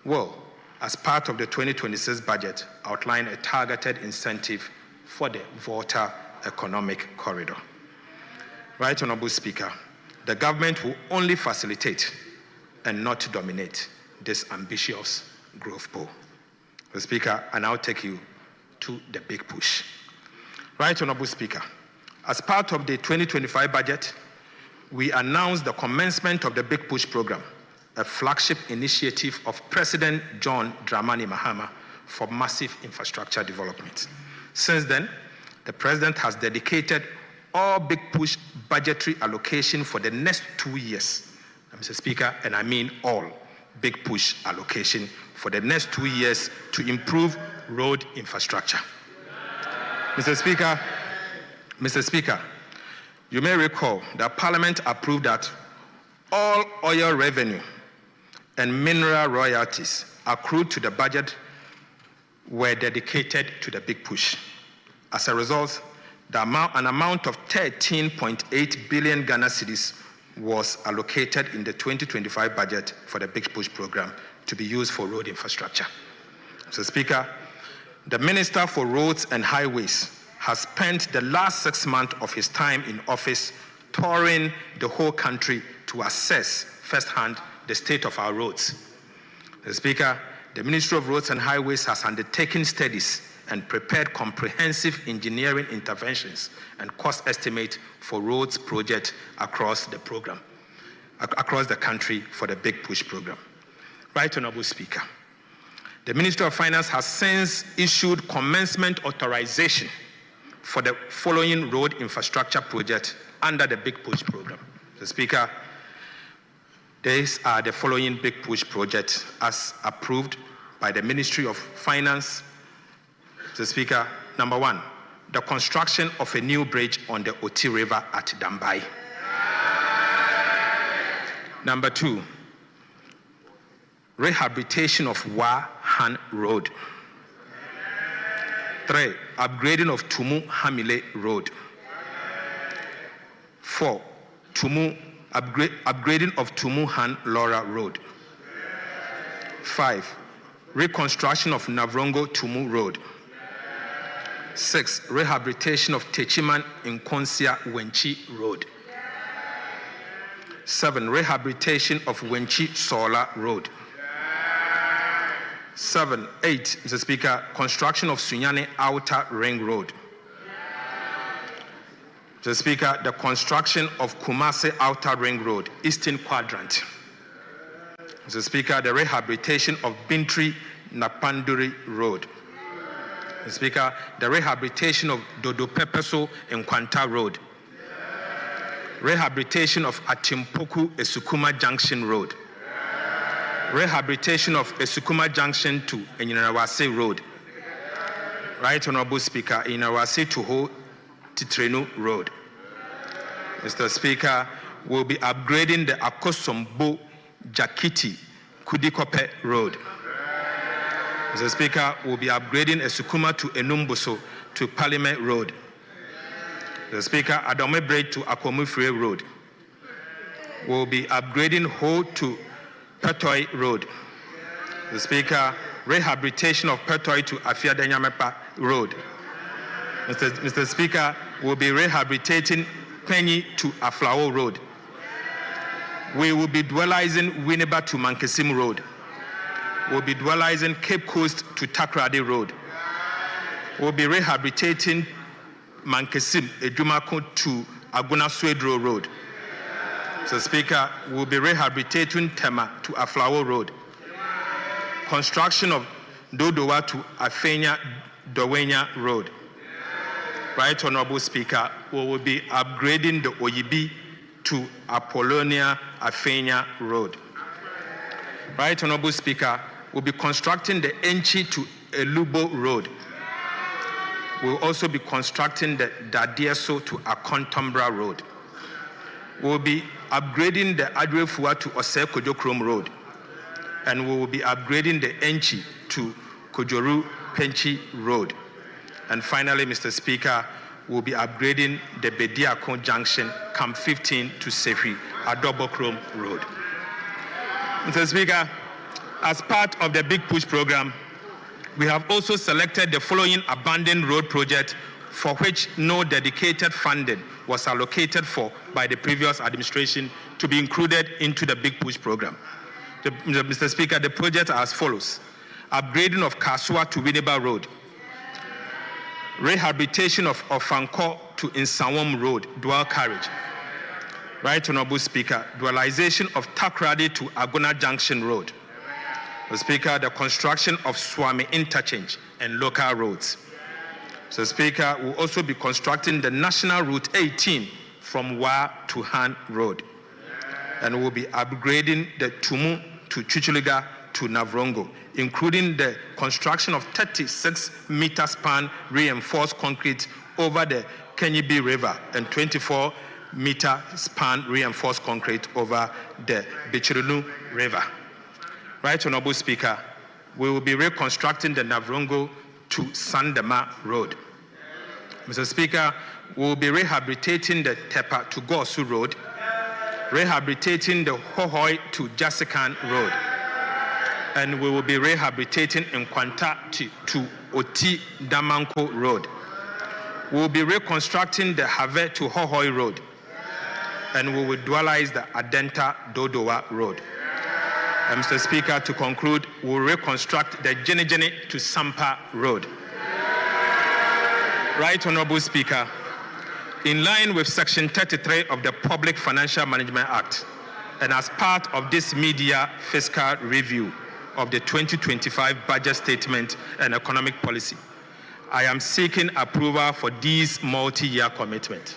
will, as part of the 2026 budget, outline a targeted incentive for the Volta Economic Corridor. Right Honorable Speaker, the government will only facilitate and not dominate this ambitious growth goal. The Speaker, I now take you to the big push. Right Honorable Speaker, as part of the 2025 budget, we announced the commencement of the Big Push program, a flagship initiative of President John Dramani Mahama for massive infrastructure development. Since then, the President has dedicated all Big Push budgetary allocation for the next 2 years. Mr. Speaker, and I mean all Big Push allocation for the next 2 years to improve road infrastructure. Mr. Speaker, you may recall that Parliament approved that all oil revenue and mineral royalties accrued to the budget were dedicated to the Big Push. As a result, an amount of 13.8 billion Ghana cedis was allocated in the 2025 budget for the Big Push program to be used for road infrastructure. Mr. Speaker, the Minister for Roads and Highways has spent the last 6 months of his time in office touring the whole country to assess firsthand the state of our roads. Mr. Speaker, the Ministry of Roads and Highways has undertaken studies and prepared comprehensive engineering interventions and cost estimate for roads project across the country for the Big Push program. Right Honorable Speaker, the Ministry of Finance has since issued commencement authorization for the following road infrastructure project under the Big Push program. Mr. Speaker, these are the following Big Push projects as approved by the Ministry of Finance. Mr. Speaker, number 1, the construction of a new bridge on the Oti River at Dambai. Number 2, rehabilitation of Wa-Han Road. 3, upgrading of Tumu-Hamile Road. 4, upgrading of Tumu-Han-Lora Road. 5, reconstruction of Navrongo-Tumu Road. 6, rehabilitation of Techiman-Nkonsia-Wenchi Road. 7, rehabilitation of Wenchi-Sola Road. 7, 8, Mr. Speaker, construction of Sunyani Outer Ring Road. Mr. Speaker, the construction of Kumasi Outer Ring Road, Eastern Quadrant. Mr. Speaker, the rehabilitation of Bintri Napanduri Road. Mr. Speaker, the rehabilitation of Dodo Pepeso and Kwanta Road. Rehabilitation of Atimpoku Esukuma Junction Road. Rehabilitation of Esukuma Junction to Enyinawase Road. Right Honorable Speaker, Enyinawase to Ho Titrenu Road. Mr. Speaker, we'll be upgrading the Akosombo Jakiti Kudikope Road. Mr. Speaker, we'll be upgrading Esukuma to Enumbuso to Parliament Road. Mr. Speaker, Adome Braid to Akomufre Road. We'll be upgrading Ho to Petoi Road. Mr. Speaker, rehabilitation of Petoi to Afiadanyamepa Road. Mr. Speaker, we'll be rehabilitating Penny to Aflao Road. We will be dualizing Winneba to Mankesim Road. We'll be dualizing Cape Coast to Takrady Road. We'll be rehabilitating Mankesim Ejumako to Aguna Swedro Road. Mr. Speaker, we'll be rehabilitating Tema to Aflao Road. Construction of Dodowa to Afenya Dowenya Road. Right Honorable Speaker, we will be upgrading the Oyibi to Apollonia Afenya Road. Right Honorable Speaker, we'll be constructing the Enchi to Elubo Road. We'll also be constructing the Dadieso to Akontombra Road. We'll be upgrading the Adrefua to Ose Kojokrom Road. And we will be upgrading the Enchi to Kojoru Penchi Road. And finally, Mr. Speaker, we'll be upgrading the Bediako Junction, Camp 15 to Sefi, Adobokrom Road. Mr. Speaker, as part of the Big Push program, we have also selected the following abandoned road project for which no dedicated funding was allocated for by the previous administration to be included into the Big Push program. Mr. Speaker, the projects are as follows. Upgrading of Kasua to Winneba Road. Rehabilitation of Ofanko to Insawam Road, dual carriage. Right Honorable Speaker, dualization of Takrady to Aguna Junction Road. Mr. Speaker, the construction of Swami Interchange and local roads. Mr. Speaker, we'll also be constructing the National Route 18 from Wa to Han Road. And we'll be upgrading the Tumu to Chichiliga to Navrongo, including the construction of 36-meter span reinforced concrete over the Kenyibi River and 24-meter span reinforced concrete over the Bichirunu River. Right Honorable Speaker, we will be reconstructing the Navrongo to Sandema Road. Mr. Speaker, we will be rehabilitating the Tepa to Gosu Road, rehabilitating the Hohoi to Jasikan Road, and we will be rehabilitating Nkwanta to Oti Damanko Road. We will be reconstructing the Have to Hohoi Road, and we will dualize the Adenta Dodowa Road. And Mr. Speaker, to conclude, we will reconstruct the Jenejene to Sampa Road. Right Honorable Speaker, in line with Section 33 of the Public Financial Management Act, and as part of this media fiscal review of the 2025 budget statement and economic policy, I am seeking approval for these multi-year commitments.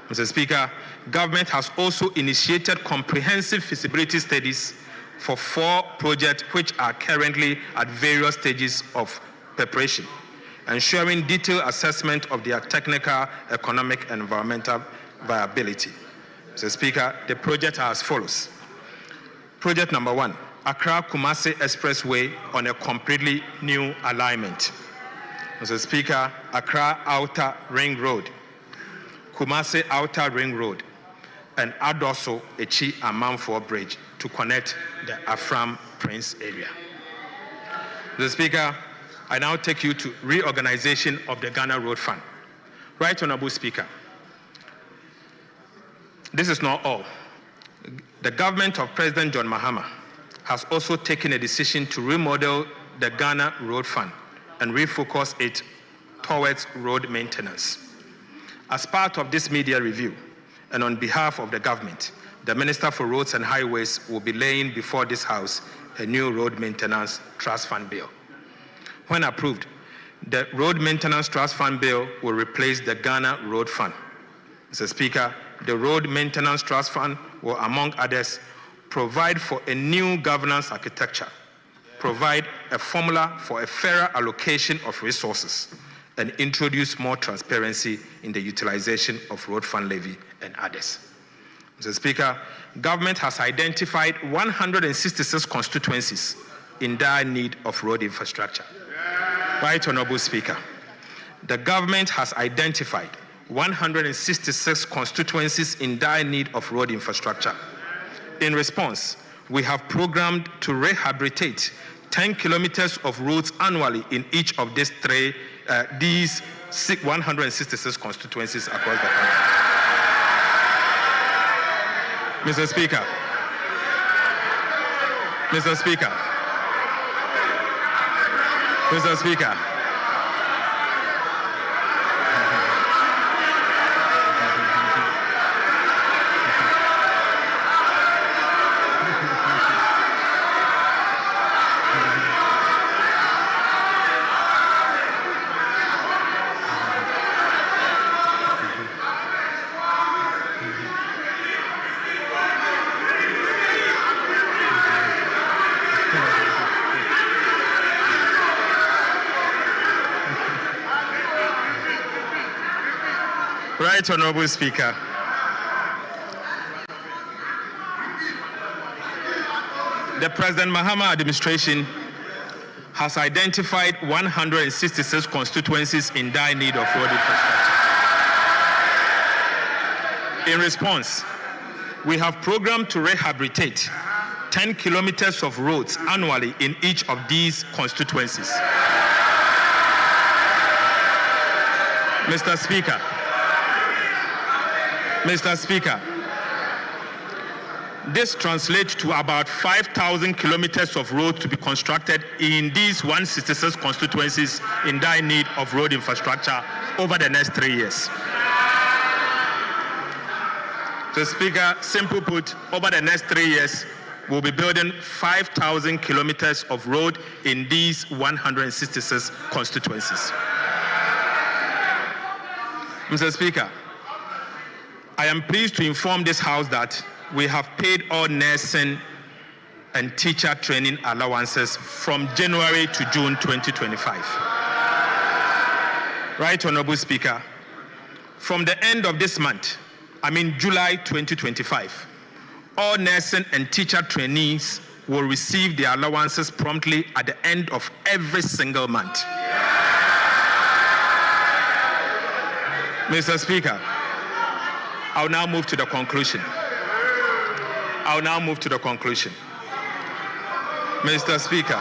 Mr. Speaker, government has also initiated comprehensive feasibility studies for 4 projects which are currently at various stages of preparation, ensuring detailed assessment of their technical, economic, and environmental viability. Mr. Speaker, the projects are as follows. Project number 1, Accra-Kumasi Expressway on a completely new alignment. Mr. Speaker, Accra Outer Ring Road, Kumasi Outer Ring Road, and Adoso Echi Amanfo Bridge to connect the Afram Prince area. Mr. Speaker, I now take you to reorganization of the Ghana Road Fund. Right Honorable Speaker, this is not all. The government of President John Mahama has also taken a decision to remodel the Ghana Road Fund and refocus it towards road maintenance. As part of this media review, and on behalf of the government, the Minister for Roads and Highways will be laying before this House a new road maintenance trust fund bill. When approved, the Road Maintenance Trust Fund Bill will replace the Ghana Road Fund. Mr. Speaker, the Road Maintenance Trust Fund will, among others, provide for a new governance architecture, provide a formula for a fairer allocation of resources, and introduce more transparency in the utilization of road fund levy and others. Mr. Speaker, government has identified 166 constituencies in dire need of road infrastructure. Right, Honorable Speaker. The government has identified 166 constituencies in dire need of road infrastructure. In response, we have programmed to rehabilitate 10 kilometers of roads annually in each of these 166 constituencies across the country. Mr. Speaker. Mr. Speaker. Mr. Speaker. Right, Honorable Speaker. The President Mahama administration has identified 166 constituencies in dire need of road infrastructure. In response, we have programmed to rehabilitate 10 kilometers of roads annually in each of these constituencies. Mr. Speaker. Mr. Speaker, this translates to about 5,000 kilometers of road to be constructed in these 166 constituencies in dire need of road infrastructure over the next 3 years. Mr. Speaker, simply put, over the next 3 years, we'll be building 5,000 kilometers of road in these 166 constituencies. Mr. Speaker, I am pleased to inform this House that we have paid all nursing and teacher training allowances from January to June 2025. Right, Honorable Speaker, from the end of this month, July 2025, all nursing and teacher trainees will receive their allowances promptly at the end of every single month. Mr. Speaker, I'll now move to the conclusion. Mr. Speaker.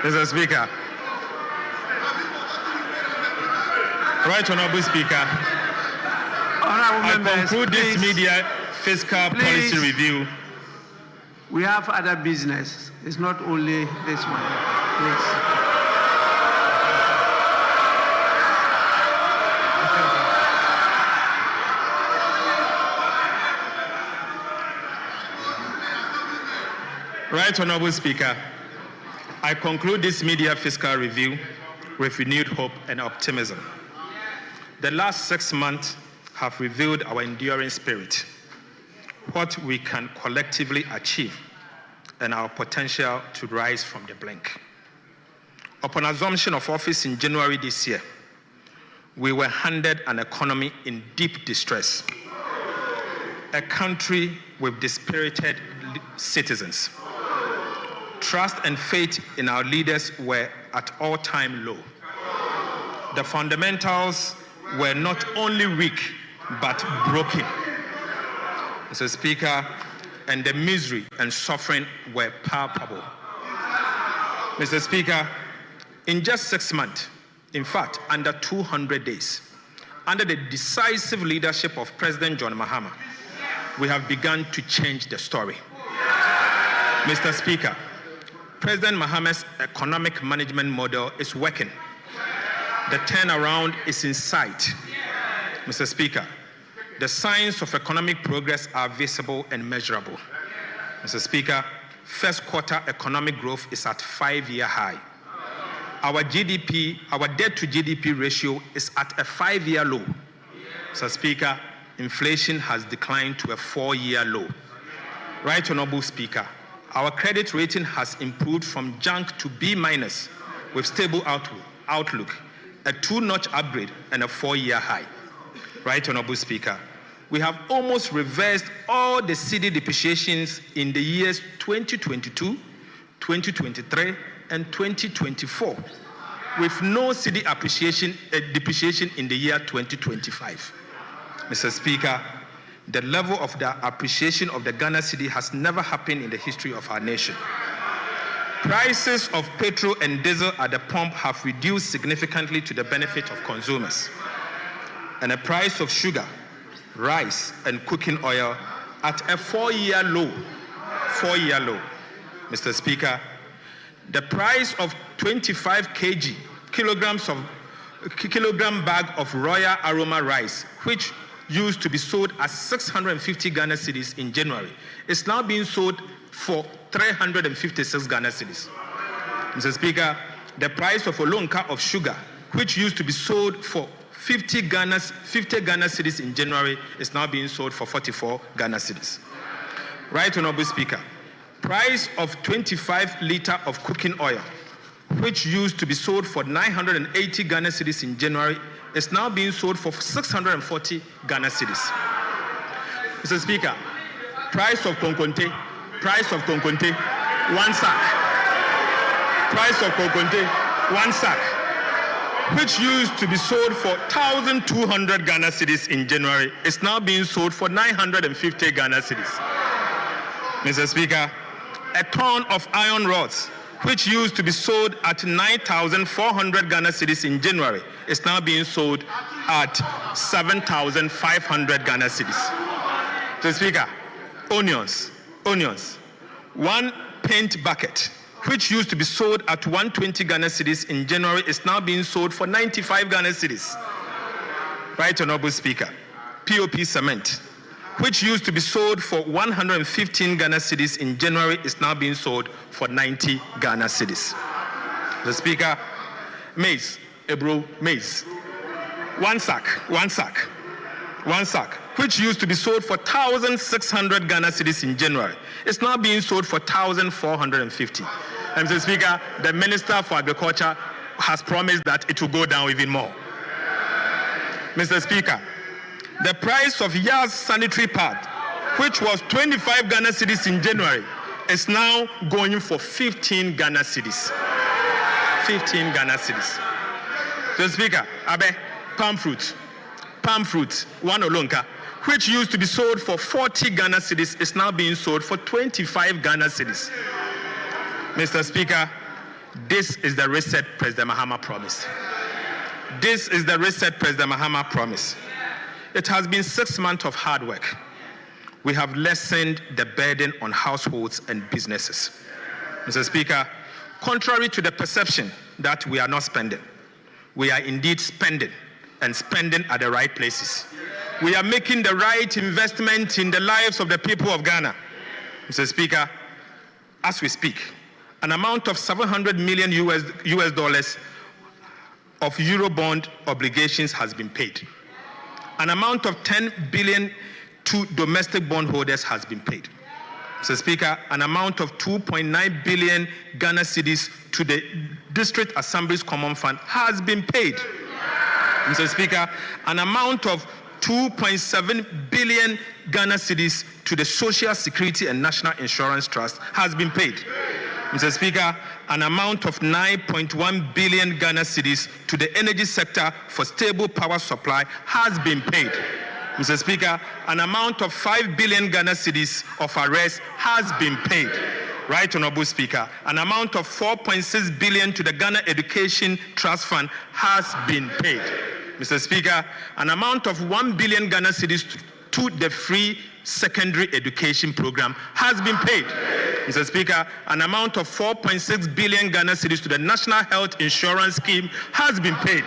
Mr. Speaker. Right, Honorable Speaker. I conclude this media fiscal policy review. We have other business. It's not only this one. Please. Right, Honorable Speaker. I conclude this media fiscal review with renewed hope and optimism. The last 6 months have revealed our enduring spirit, what we can collectively achieve, and our potential to rise from the brink. Upon assumption of office in January this year, we were handed an economy in deep distress, a country with dispirited citizens. Trust and faith in our leaders were at all-time low. The fundamentals were not only weak, but broken. Mr. Speaker, and the misery and suffering were palpable. Mr. Speaker, in just 6 months, in fact, under 200 days, under the decisive leadership of President John Mahama, we have begun to change the story. Mr. Speaker, President Mahama's economic management model is working. The turnaround is in sight. Mr. Speaker, the signs of economic progress are visible and measurable. Mr. Speaker, first quarter economic growth is at 5-year high. Our GDP, our debt to GDP ratio is at a 5-year low. Mr. Speaker, inflation has declined to a 4-year low. Right Honorable Speaker, our credit rating has improved from junk to B- with stable outlook, a 2-notch upgrade and a 4-year high. Right Honorable Speaker, we have almost reversed all the cedi depreciations in the years 2022, 2023, and 2024, with no cedi depreciation in the year 2025. Mr. Speaker, the level of the appreciation of the Ghana cedi has never happened in the history of our nation. Prices of petrol and diesel at the pump have reduced significantly to the benefit of consumers. And the price of sugar, rice, and cooking oil at a 4-year low. 4-year low. Mr. Speaker, the price of 25 kilogram bag of Royal Aroma rice, which used to be sold at 650 Ghana cedis in January, is now being sold for 356 Ghana cedis. Mr. Speaker, the price of Olonka of sugar, which used to be sold for 50 Ghana cedis in January, is now being sold for 44 Ghana cedis. Right Honorable Speaker, price of 25-liter of cooking oil, which used to be sold for 980 Ghana cedis in January, is now being sold for 640 Ghana cedis. Mr. Speaker, price of konkonte, 1 sack. Price of konkonte, 1 sack, which used to be sold for 1,200 Ghana cedis in January, is now being sold for 950 Ghana cedis. Mr. Speaker, a ton of iron rods, which used to be sold at 9,400 Ghana cedis in January, is now being sold at 7,500 Ghana cedis. Mr. Speaker, onions. 1 paint bucket, which used to be sold at 120 Ghana cedis in January, is now being sold for 95 Ghana cedis. Right Honorable Speaker, POP cement, which used to be sold for 115 Ghana cedis in January, is now being sold for 90 Ghana cedis. The Speaker, maize, maize, 1 sack, which used to be sold for 1,600 Ghana cedis in January, is now being sold for 1,450. And Mr. Speaker, the Minister for Agriculture has promised that it will go down even more. Mr. Speaker, the price of Yas sanitary pad, which was 25 Ghana cedis in January, is now going for 15 Ghana cedis. 15 Ghana cedis. Mr. Speaker, palm fruit, 1 olonka, which used to be sold for 40 Ghana cedis, is now being sold for 25 Ghana cedis. Mr. Speaker, this is the reset President Mahama promised. This is the reset President Mahama promised. It has been 6 months of hard work. We have lessened the burden on households and businesses. Mr. Speaker, contrary to the perception that we are not spending, we are indeed spending, and spending at the right places. We are making the right investment in the lives of the people of Ghana. Mr. Speaker, as we speak, an amount of $700 million US dollars of Eurobond obligations has been paid. An amount of 10 billion to domestic bondholders has been paid. Mr. Speaker, an amount of 2.9 billion Ghana cedis to the District Assembly's Common Fund has been paid. Mr. Speaker, an amount of 2.7 billion Ghana cedis to the Social Security and National Insurance Trust has been paid. Mr. Speaker, an amount of 9.1 billion Ghana cedis to the energy sector for stable power supply has been paid. Mr. Speaker, an amount of 5 billion Ghana cedis of arrest has been paid. Right, Honorable Speaker, an amount of 4.6 billion to the Ghana Education Trust Fund has been paid. Mr. Speaker, an amount of 1 billion Ghana cedis to the free secondary education program has been paid. Mr. Speaker, an amount of 4.6 billion Ghana cedis to the National Health Insurance Scheme has been paid.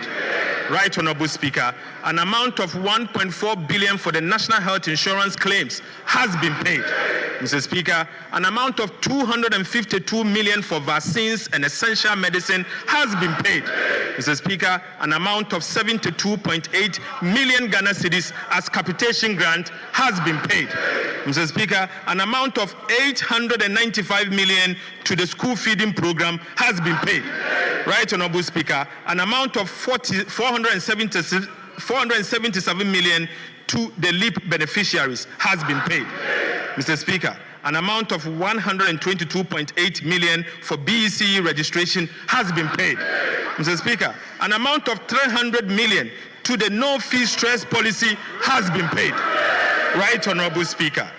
Right, Honorable Speaker, an amount of 1.4 billion for the National Health Insurance claims has been paid. Mr. Speaker, an amount of 252 million for vaccines and essential medicine has been paid. Mr. Speaker, an amount of 72.8 million Ghana cedis as capitation grant has been paid. Mr. Speaker, an amount of 895 million to the school feeding program has been paid. Right, Honorable Speaker, an amount of 477 million to the LEAP beneficiaries has been paid. Mr. Speaker, an amount of 122.8 million for BECE registration has been paid. Mr. Speaker, an amount of 300 million to the no-fee stress policy has been paid. Right, Honorable Speaker,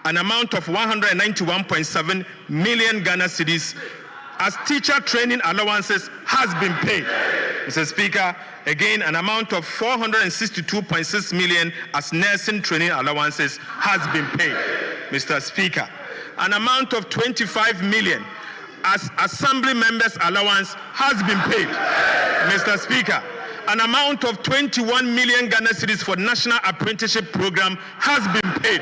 an amount of 191.7 million Ghana cedis as teacher training allowances has been paid. Mr. Speaker, again, an amount of 462.6 million as nursing training allowances has been paid. Mr. Speaker, an amount of 25 million as assembly members allowance has been paid. Mr. Speaker, an amount of 21 million Ghana cedis for National Apprenticeship Program has been paid.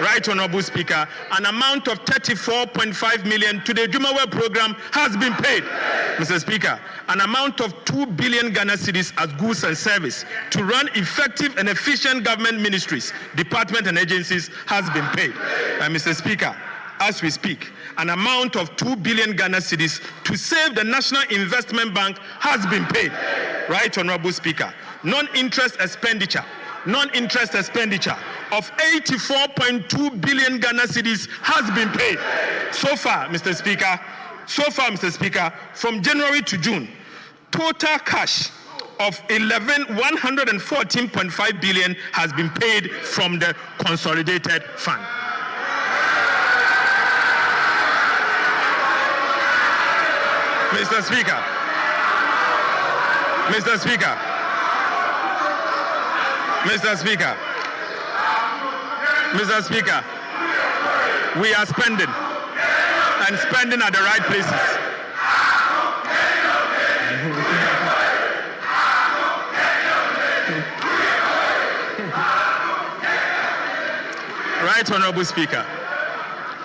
Right, Honorable Speaker, an amount of 34.5 million to the Jumawa program has been paid. Mr. Speaker, an amount of 2 billion Ghana cedis as goods and service to run effective and efficient government ministries, departments and agencies has been paid. And Mr. Speaker, as we speak, an amount of 2 billion Ghana cedis to save the National Investment Bank has been paid. Right, Honorable Speaker, non-interest expenditure of 84.2 billion Ghana cedis has been paid. So far, Mr. Speaker, from January to June, total cash of 114.5 billion has been paid from the consolidated fund. Mr. Speaker, we are spending and spending at the right places. Right, Honorable Speaker,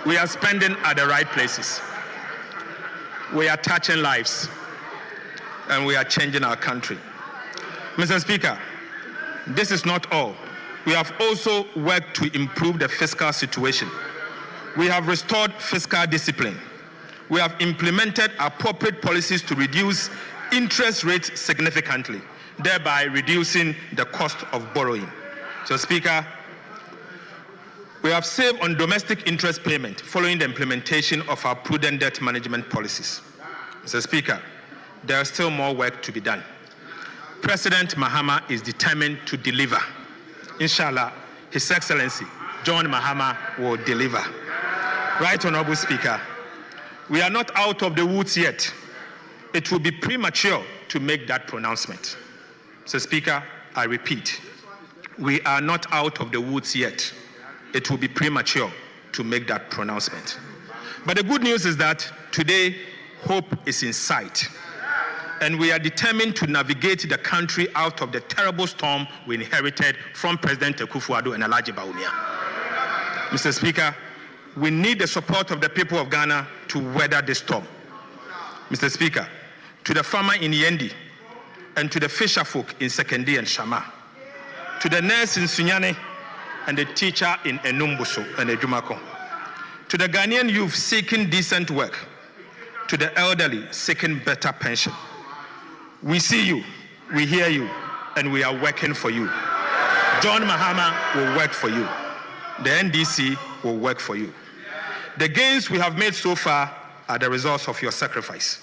we are spending at the right places. We are touching lives and we are changing our country. Mr. Speaker, this is not all. We have also worked to improve the fiscal situation. We have restored fiscal discipline. We have implemented appropriate policies to reduce interest rates significantly, thereby reducing the cost of borrowing. So, Speaker, we have saved on domestic interest payment following the implementation of our prudent debt management policies. Mr. Speaker, there is still more work to be done. President Mahama is determined to deliver. Inshallah, His Excellency John Mahama will deliver. Right, Honorable Speaker, we are not out of the woods yet. It will be premature to make that pronouncement. Mr. Speaker, I repeat, we are not out of the woods yet. It will be premature to make that pronouncement. But the good news is that today, hope is in sight. And we are determined to navigate the country out of the terrible storm we inherited from President Akufo-Addo and Alhaji Bawumia. Mr. Speaker, we need the support of the people of Ghana to weather this storm. Mr. Speaker, to the farmer in Yendi and to the fisher folk in Sekendi and Shama, to the nurse in Sunyane and the teacher in Enumbuso and Ejumako, to the Ghanaian youth seeking decent work, to the elderly seeking better pension. We see you, we hear you, and we are working for you. John Mahama will work for you. The NDC will work for you. The gains we have made so far are the results of your sacrifice,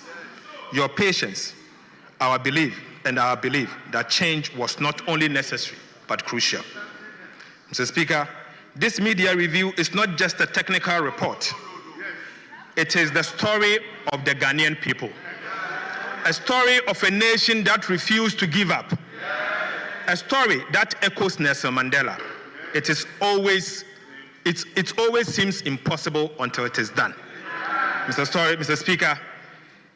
your patience, our belief, and our belief that change was not only necessary, but crucial. Mr. Speaker, this media review is not just a technical report. It is the story of the Ghanaian people, a story of a nation that refused to give up, a story that echoes Nelson Mandela. It always seems impossible until it is done. Mr. Speaker,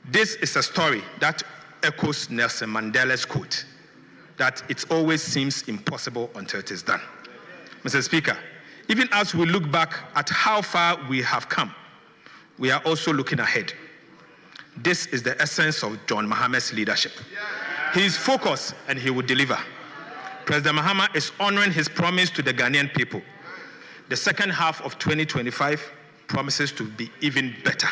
this is a story that echoes Nelson Mandela's quote, that it always seems impossible until it is done. Mr. Speaker, even as we look back at how far we have come, we are also looking ahead. This is the essence of John Mahama's leadership. He is focused and he will deliver. President Mahama is honoring his promise to the Ghanaian people. The second half of 2025 promises to be even better.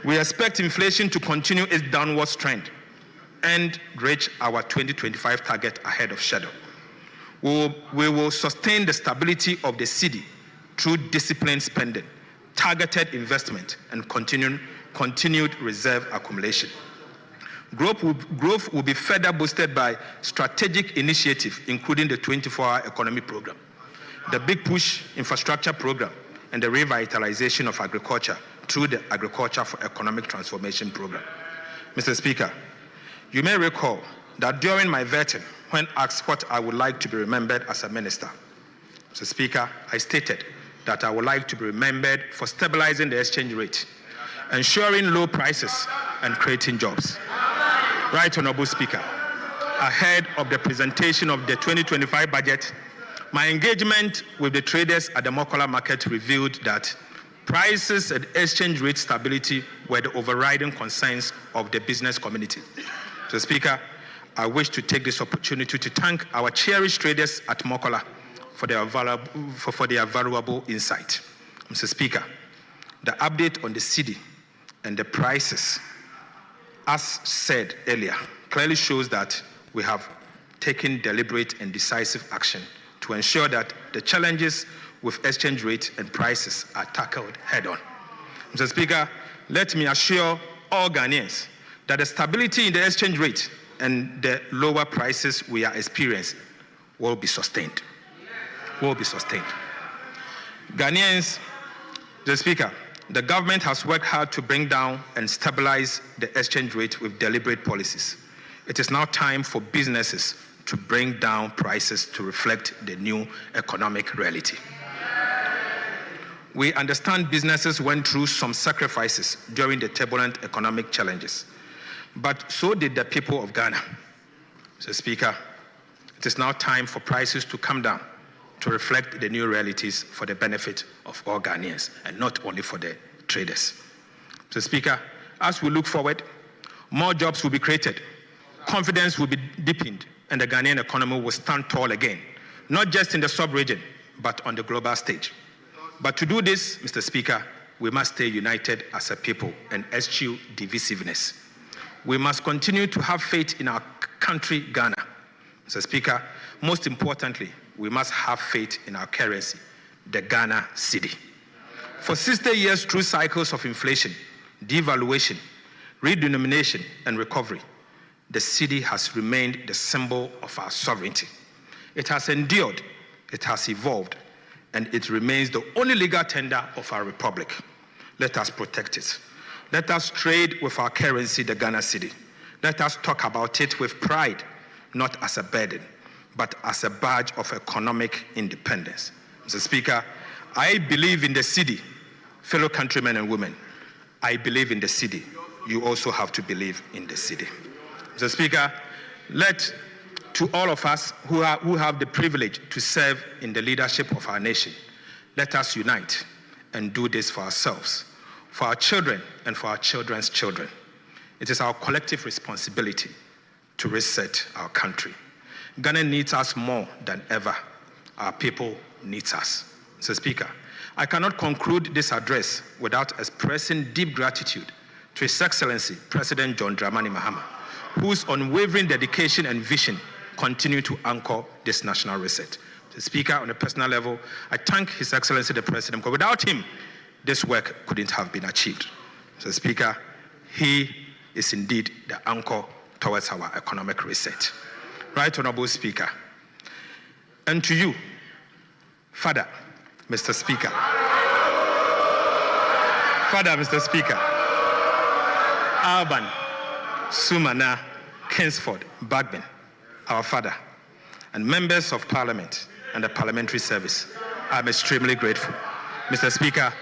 We expect inflation to continue its downward trend and reach our 2025 target ahead of schedule. We will sustain the stability of the cedi through disciplined spending, targeted investment, and continued reserve accumulation. Growth will be further boosted by strategic initiatives, including the 24-hour economy program, the Big Push infrastructure program, and the revitalization of agriculture through the Agriculture for Economic Transformation program. Mr. Speaker, you may recall that during my vetting, when asked what I would like to be remembered as a minister, Mr. Speaker, I stated that I would like to be remembered for stabilizing the exchange rate, ensuring low prices, and creating jobs. Right, Honorable Speaker, ahead of the presentation of the 2025 budget, my engagement with the traders at the Mokola market revealed that prices and exchange rate stability were the overriding concerns of the business community. Mr. Speaker, I wish to take this opportunity to thank our cherished traders at Mokola for their valuable insight. Mr. Speaker, the update on the cedi and the prices, as said earlier, clearly shows that we have taken deliberate and decisive action to ensure that the challenges with exchange rate and prices are tackled head-on. Mr. Speaker, let me assure all Ghanaians that the stability in the exchange rate and the lower prices we are experiencing will be sustained. Ghanaians, Mr. Speaker, the government has worked hard to bring down and stabilize the exchange rate with deliberate policies. It is now time for businesses to bring down prices to reflect the new economic reality. We understand businesses went through some sacrifices during the turbulent economic challenges, but so did the people of Ghana. Mr. Speaker, it is now time for prices to come down to reflect the new realities for the benefit of all Ghanaians and not only for the traders. Mr. Speaker, as we look forward, more jobs will be created, confidence will be deepened, and the Ghanaian economy will stand tall again, not just in the sub-region, but on the global stage. But to do this, Mr. Speaker, we must stay united as a people and eschew divisiveness. We must continue to have faith in our country, Ghana. Mr. Speaker, most importantly, we must have faith in our currency, the Ghana cedi. For 60 years through cycles of inflation, devaluation, redenomination, and recovery, the cedi has remained the symbol of our sovereignty. It has endured, it has evolved, and it remains the only legal tender of our republic. Let us protect it. Let us trade with our currency, the Ghana cedi. Let us talk about it with pride, not as a burden, but as a badge of economic independence. Mr. Speaker, I believe in the cedi. Fellow countrymen and women, I believe in the cedi. You also have to believe in the cedi. Mr. Speaker, to all of us who have the privilege to serve in the leadership of our nation, let us unite and do this for ourselves, for our children, and for our children's children. It is our collective responsibility to reset our country. Ghana needs us more than ever. Our people needs us. Mr. Speaker, I cannot conclude this address without expressing deep gratitude to His Excellency President John Dramani Mahama, whose unwavering dedication and vision continue to anchor this national reset. The Speaker, on a personal level, I thank His Excellency the President, because without him, this work couldn't have been achieved. So, Speaker, he is indeed the anchor towards our economic reset. Right Honorable Speaker, and to you, Father, Mr. Speaker. Father, Mr. Speaker, Alban, Sumana, Kingsford, Bagman, our father, and members of Parliament and the Parliamentary Service, I'm extremely grateful. Mr. Speaker,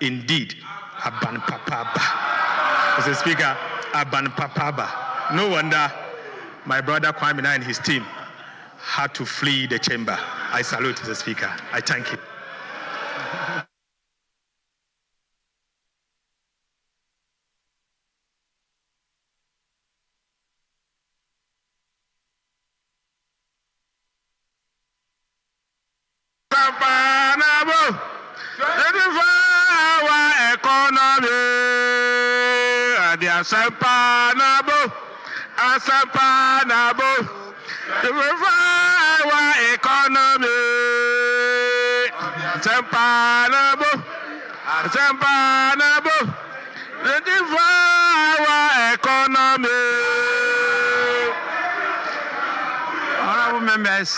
indeed, Aban Papaba. Mr. Speaker, Aban Papaba. No wonder my brother Kwame and his team had to flee the chamber. I salute Mr. Speaker. I thank you. Asampanabo, the revival economy. Asampanabo, the revival economy. Honorable members,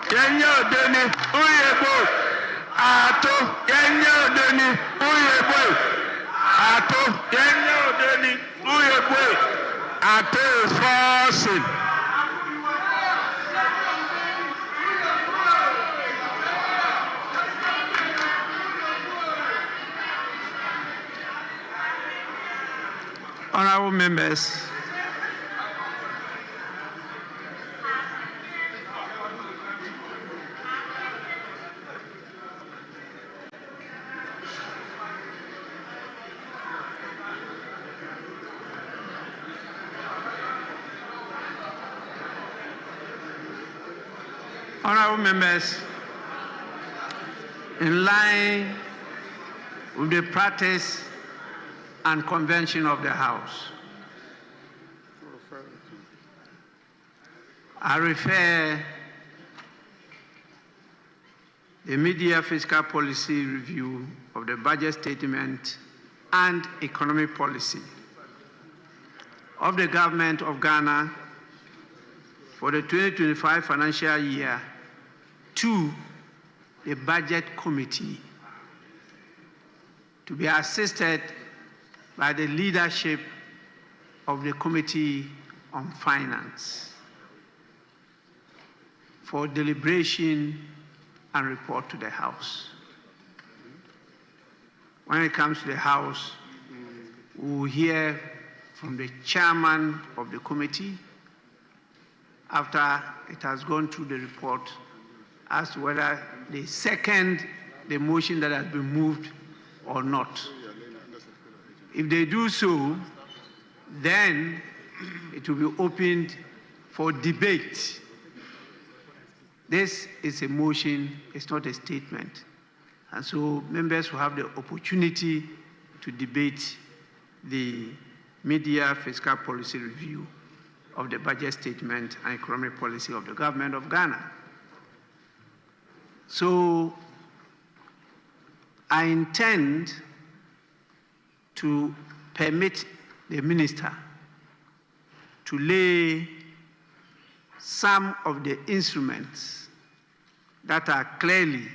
Kenya Deni Uyebo, Ato Kenya Deni Uyebo, Ato Kenya Deni Uyebo, Ato is forcing. Honorable members, in line with the practice and convention of the House, I refer the mid-year fiscal policy review of the budget statement and economic policy of the government of Ghana for the 2025 financial year to the Budget Committee to be assisted by the leadership of the Committee on Finance for deliberation and report to the House. When it comes to the House, we will hear from the chairman of the committee after it has gone through the report as to whether they second the motion that has been moved or not. If they do so, then it will be opened for debate. This is a motion, it's not a statement. And so members will have the opportunity to debate the mid-year fiscal policy review of the budget statement and economic policy of the government of Ghana. So I intend to permit the minister to lay some of the instruments that are clearly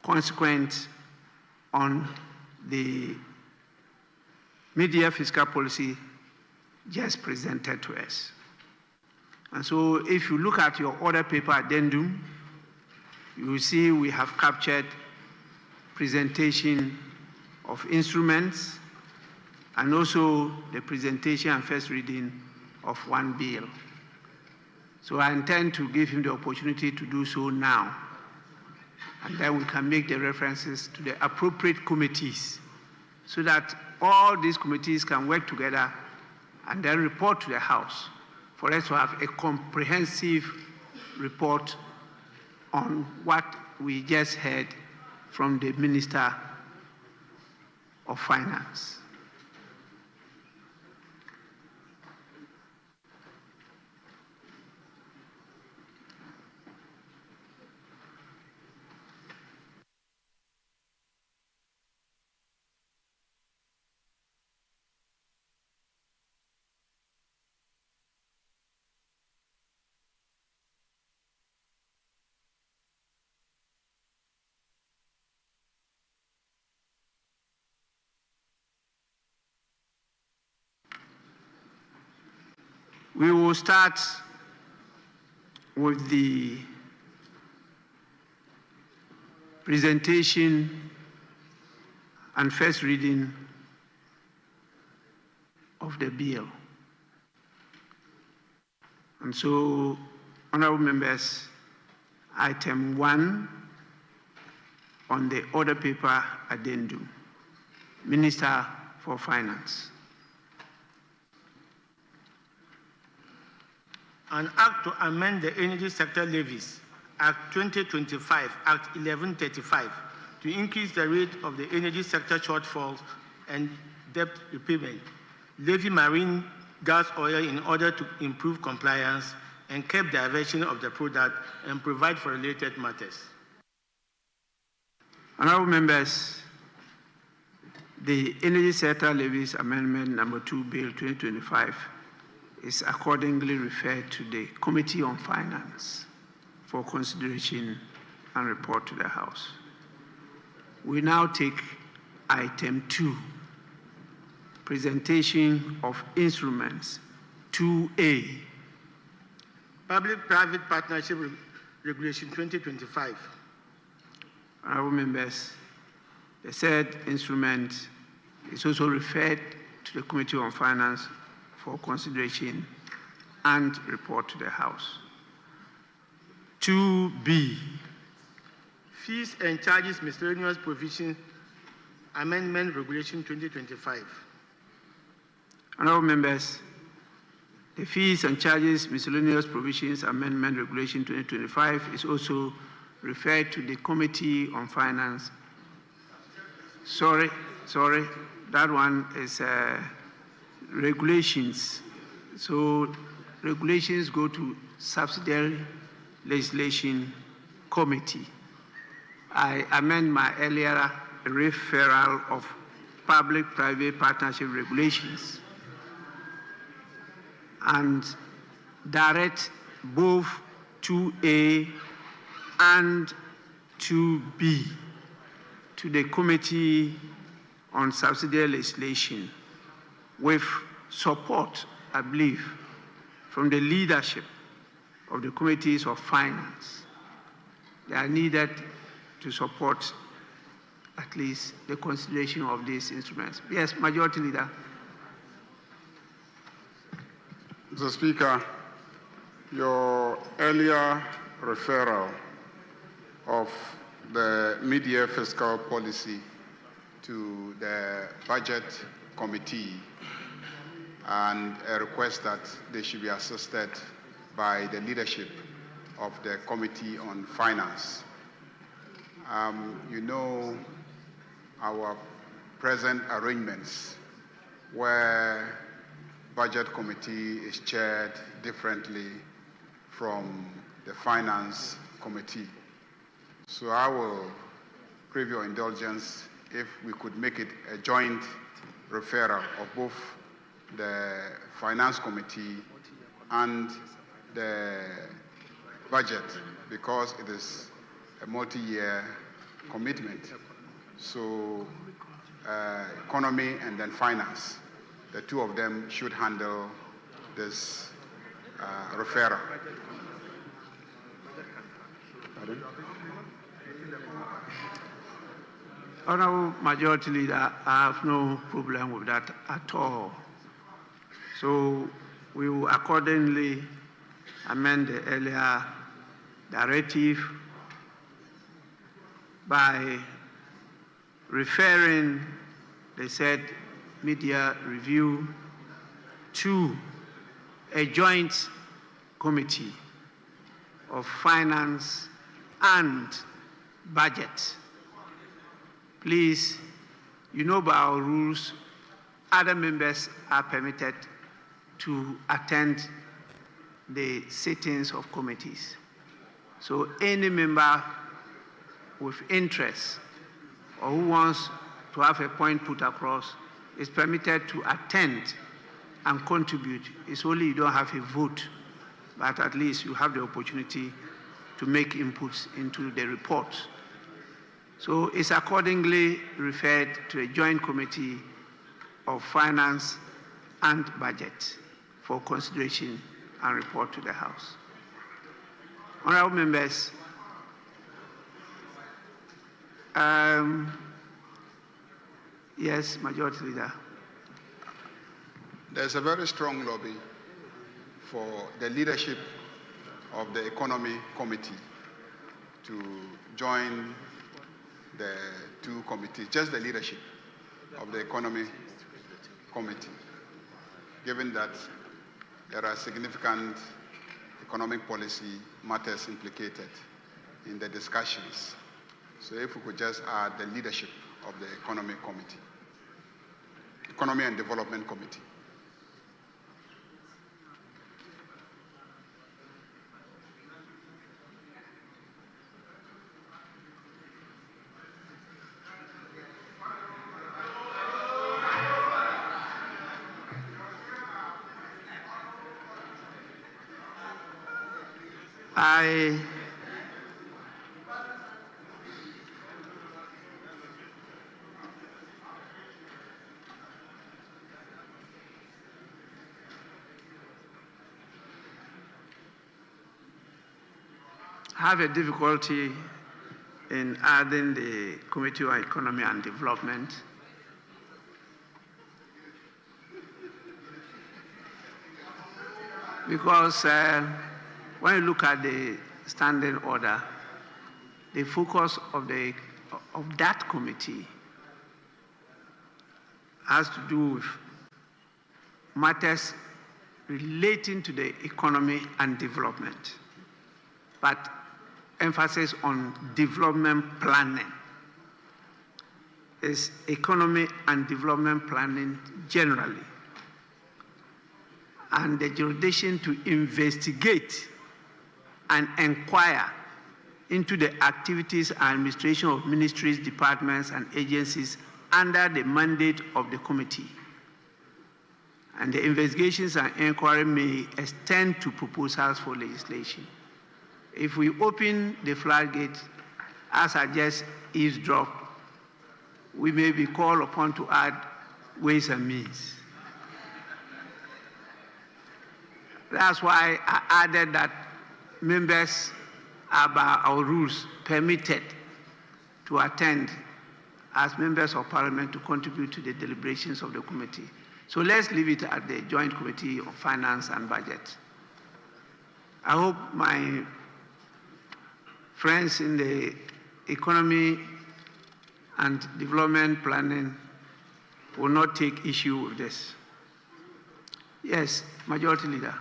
consequent on the mid-year fiscal policy just presented to us. And so if you look at your order paper addendum, you will see we have captured presentation of instruments and also the presentation and first reading of one bill. So I intend to give him the opportunity to do so now. And then we can make the references to the appropriate committees so that all these committees can work together and then report to the House for us to have a comprehensive report on what we just heard from the Minister of Finance. We will start with the presentation and first reading of the bill. And so, honorable members, item 1 on the order paper addendum, Minister for Finance. An act to amend the energy sector levies, Act 2025, Act 1135, to increase the rate of the energy sector shortfalls and debt repayment, levy marine gas oil in order to improve compliance and curb diversion of the product and provide for related matters. Honorable members, the Energy Sector Levies Amendment number 2 Bill 2025 is accordingly referred to the Committee on Finance for consideration and report to the House. We now take item 2, presentation of instruments 2A. Public-private partnership regulation 2025. Honorable members, the said instrument is also referred to the Committee on Finance for consideration and report to the House. 2B. Fees and charges miscellaneous provision amendment regulation 2025. Honorable members, the fees and charges miscellaneous provisions amendment regulation 2025 is also referred to the Committee on Finance. Sorry, that one is regulations. So regulations go to subsidiary legislation committee. I amend my earlier referral of public-private partnership regulations and direct both 2A and 2B to the Committee on Subsidiary Legislation with support, I believe, from the leadership of the Committees of Finance. They are needed to support at least the consideration of these instruments. Yes, Majority Leader. Mr. Speaker, your earlier referral of the mid-year fiscal policy to the Budget Committee and a request that they should be assisted by the leadership of the Committee on Finance. You know our present arrangements where Budget Committee is chaired differently from the Finance Committee. So I will crave your indulgence if we could make it a joint referral of both the Finance Committee and the budget, because it is a multi-year commitment. So economy and then finance, the two of them should handle this referral. Pardon? Honorable Majority Leader, I have no problem with that at all. So we will accordingly amend the earlier directive by referring the said media review to a joint committee of finance and budget. Please, you know by our rules, other members are permitted to attend the sittings of committees. So any member with interest or who wants to have a point put across is permitted to attend and contribute. It's only you don't have a vote, but at least you have the opportunity to make inputs into the report. So it's accordingly referred to a joint committee of finance and budget. for consideration and report to the House. Honorable members, yes, Majority Leader. There's a very strong lobby for the leadership of the Economy Committee to join the two committees, just the leadership of the Economy Committee, given that there are significant economic policy matters implicated in the discussions. So if we could just add the leadership of the Economy Committee, Economy and Development Committee. I have a difficulty in adding the Committee on Economy and Development because when you look at the standing order, the focus of that committee has to do with matters relating to the economy and development, but emphasis on development planning. Is economy and development planning generally, and the jurisdiction to investigate and inquire into the activities and administration of ministries, departments, and agencies under the mandate of the committee. And the investigations and inquiry may extend to proposals for legislation. If we open the floodgate, as I just eavesdropped, we may be called upon to add ways and means. That's why I added that members are by our rules permitted to attend as members of Parliament to contribute to the deliberations of the committee. So let's leave it at the Joint Committee on Finance and Budget. I hope my friends in the Economy and Development Planning will not take issue with this. Yes, Majority Leader.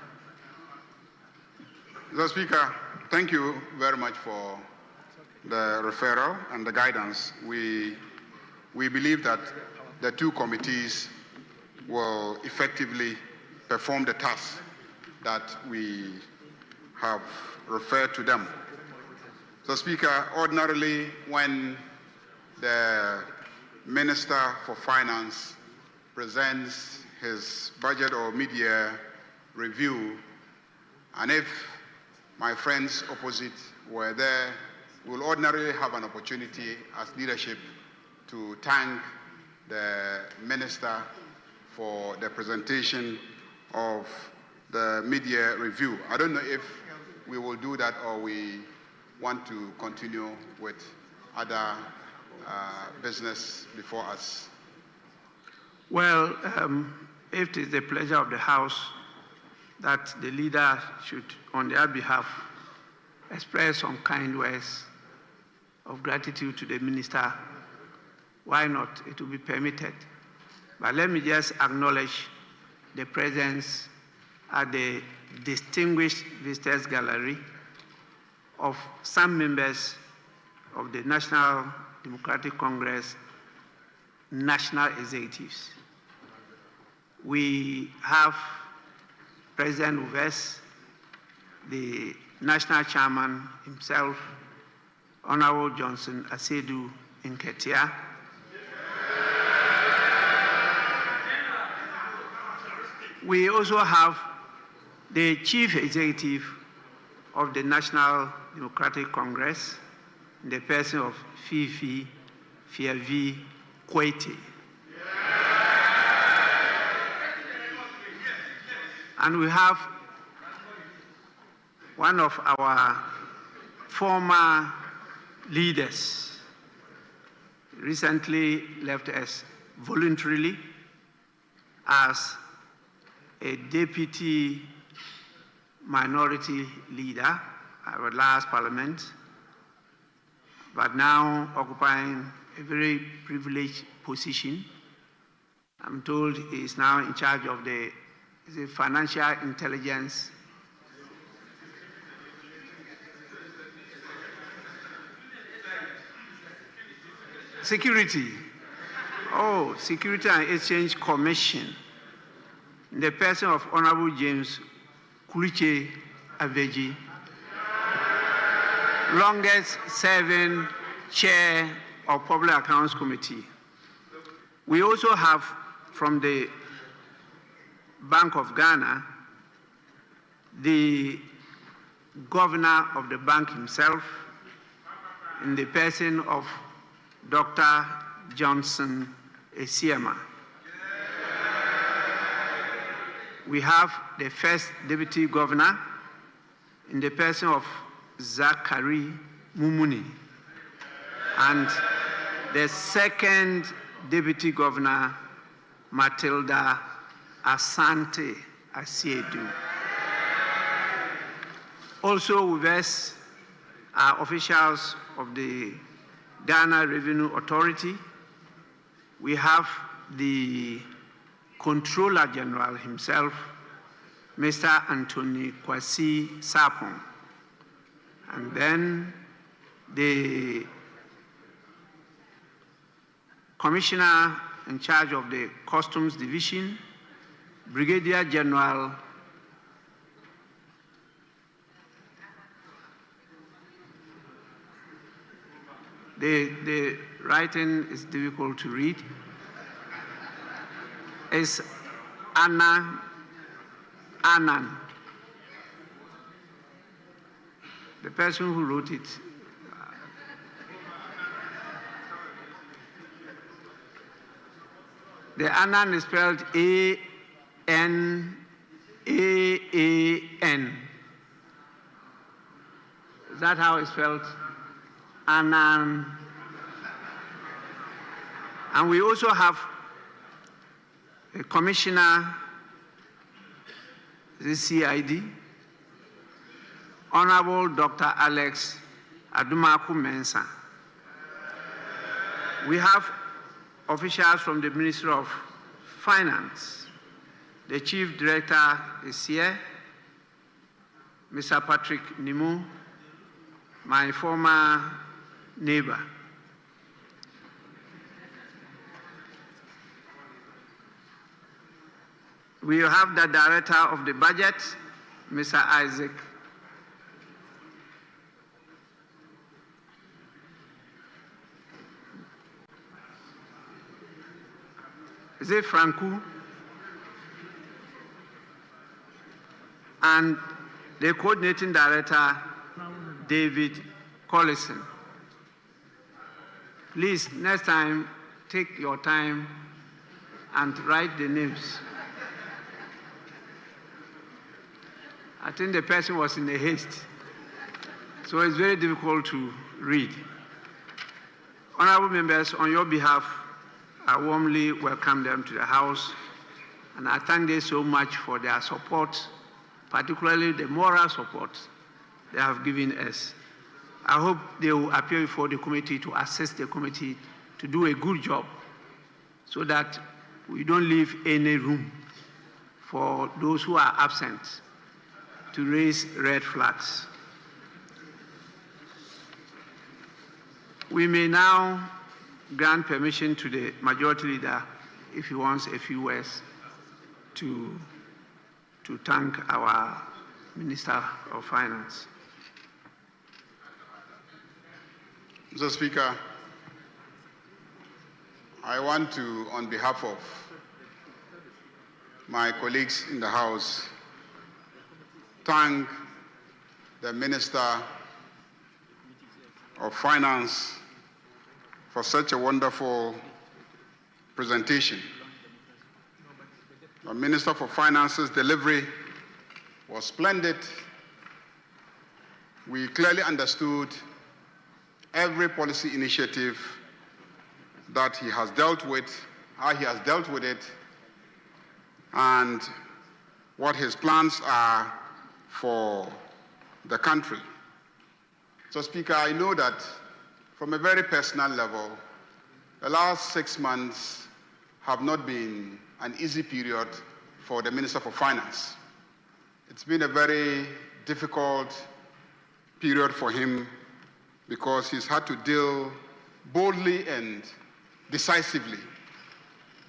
Mr. Speaker, thank you very much for the referral and the guidance. We believe that the two committees will effectively perform the task that we have referred to them. So, Speaker, ordinarily when the Minister for Finance presents his budget or mid-year review, and if my friends opposite were there, we'll ordinarily have an opportunity as leadership to thank the Minister for the presentation of the mid-year review. I don't know if we will do that or we want to continue with other business before us. Well, if it is the pleasure of the House that the leader should, on their behalf, express some kind words of gratitude to the minister, why not? It will be permitted. But let me just acknowledge the presence at the distinguished visitors gallery of some members of the National Democratic Congress national executives. We have present with us the national chairman himself, Honorable Johnson Asedu Nketia. We also have the chief executive of the National Democratic Congress, in the person of Fifi Fiavi Kwete. And we have one of our former leaders recently left us voluntarily as a deputy minority leader at our last parliament, but now occupying a very privileged position. I'm told he is now in charge of the financial intelligence Security and Exchange Commission, in the person of Honorable James Kuliche Aveji, longest serving chair of Public Accounts Committee. We also have from the Bank of Ghana, the governor of the bank himself, in the person of Dr. Johnson Esiema. We have the first deputy governor in the person of Zachary Mumuni, and the second deputy governor, Matilda Asante Asiedu. Also with us are officials of the Ghana Revenue Authority. We have the Controller General himself, Mr. Anthony Kwasi Sapon, and then the Commissioner in charge of the Customs Division, Brigadier General The writing is difficult to read. It's Annan. The person who wrote it. The Annan is spelled A-N-A-A-N. Is that how it's spelled? And we also have a commissioner, the CID, Honorable Dr. Alex Adumaku Mensah. We have officials from the Ministry of Finance. The Chief Director is here, Mr. Patrick Nimu, my former neighbor. We have the Director of the Budget, Mr. Isaac. Is it Franco? And the Coordinating Director, David Collison. Please, next time, take your time and write the names. I think the person was in a haste, so it's very difficult to read. Honorable members, on your behalf, I warmly welcome them to the House, and I thank them so much for their support, particularly the moral support they have given us. I hope they will appear before the committee to assist the committee to do a good job so that we don't leave any room for those who are absent to raise red flags. We may now grant permission to the majority leader if he wants a few words to thank our Minister of Finance. Mr. Speaker, I want to, on behalf of my colleagues in the House, thank the Minister of Finance for such a wonderful presentation. The Minister for Finance's delivery was splendid. We clearly understood every policy initiative that he has dealt with, how he has dealt with it, and what his plans are for the country. So, Speaker, I know that from a very personal level, the last 6 months have not been an easy period for the Minister for Finance. It's been a very difficult period for him because he's had to deal boldly and decisively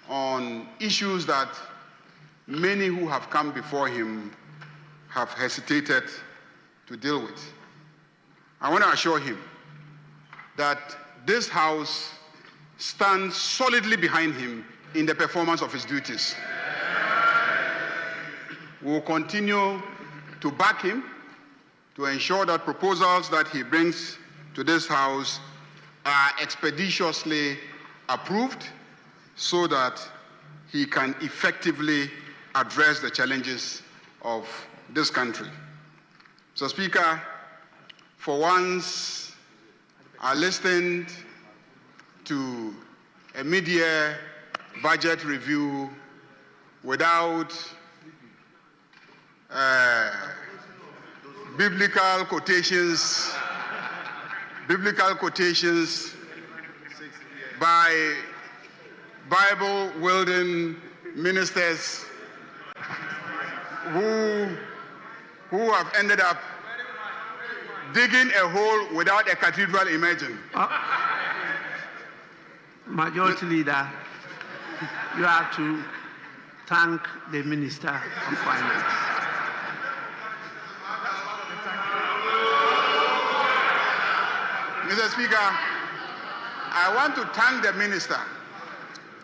on issues that many who have come before him have hesitated to deal with. I want to assure him that this House stands solidly behind him in the performance of his duties. We will continue to back him to ensure that proposals that he brings to this House are expeditiously approved so that he can effectively address the challenges of this country. So, Speaker, for once, I listened to a mid-year budget review without biblical quotations by Bible-wielding ministers who have ended up digging a hole without a cathedral emerging. Majority Leader, you have to thank the Minister of Finance. Mr. Speaker, I want to thank the Minister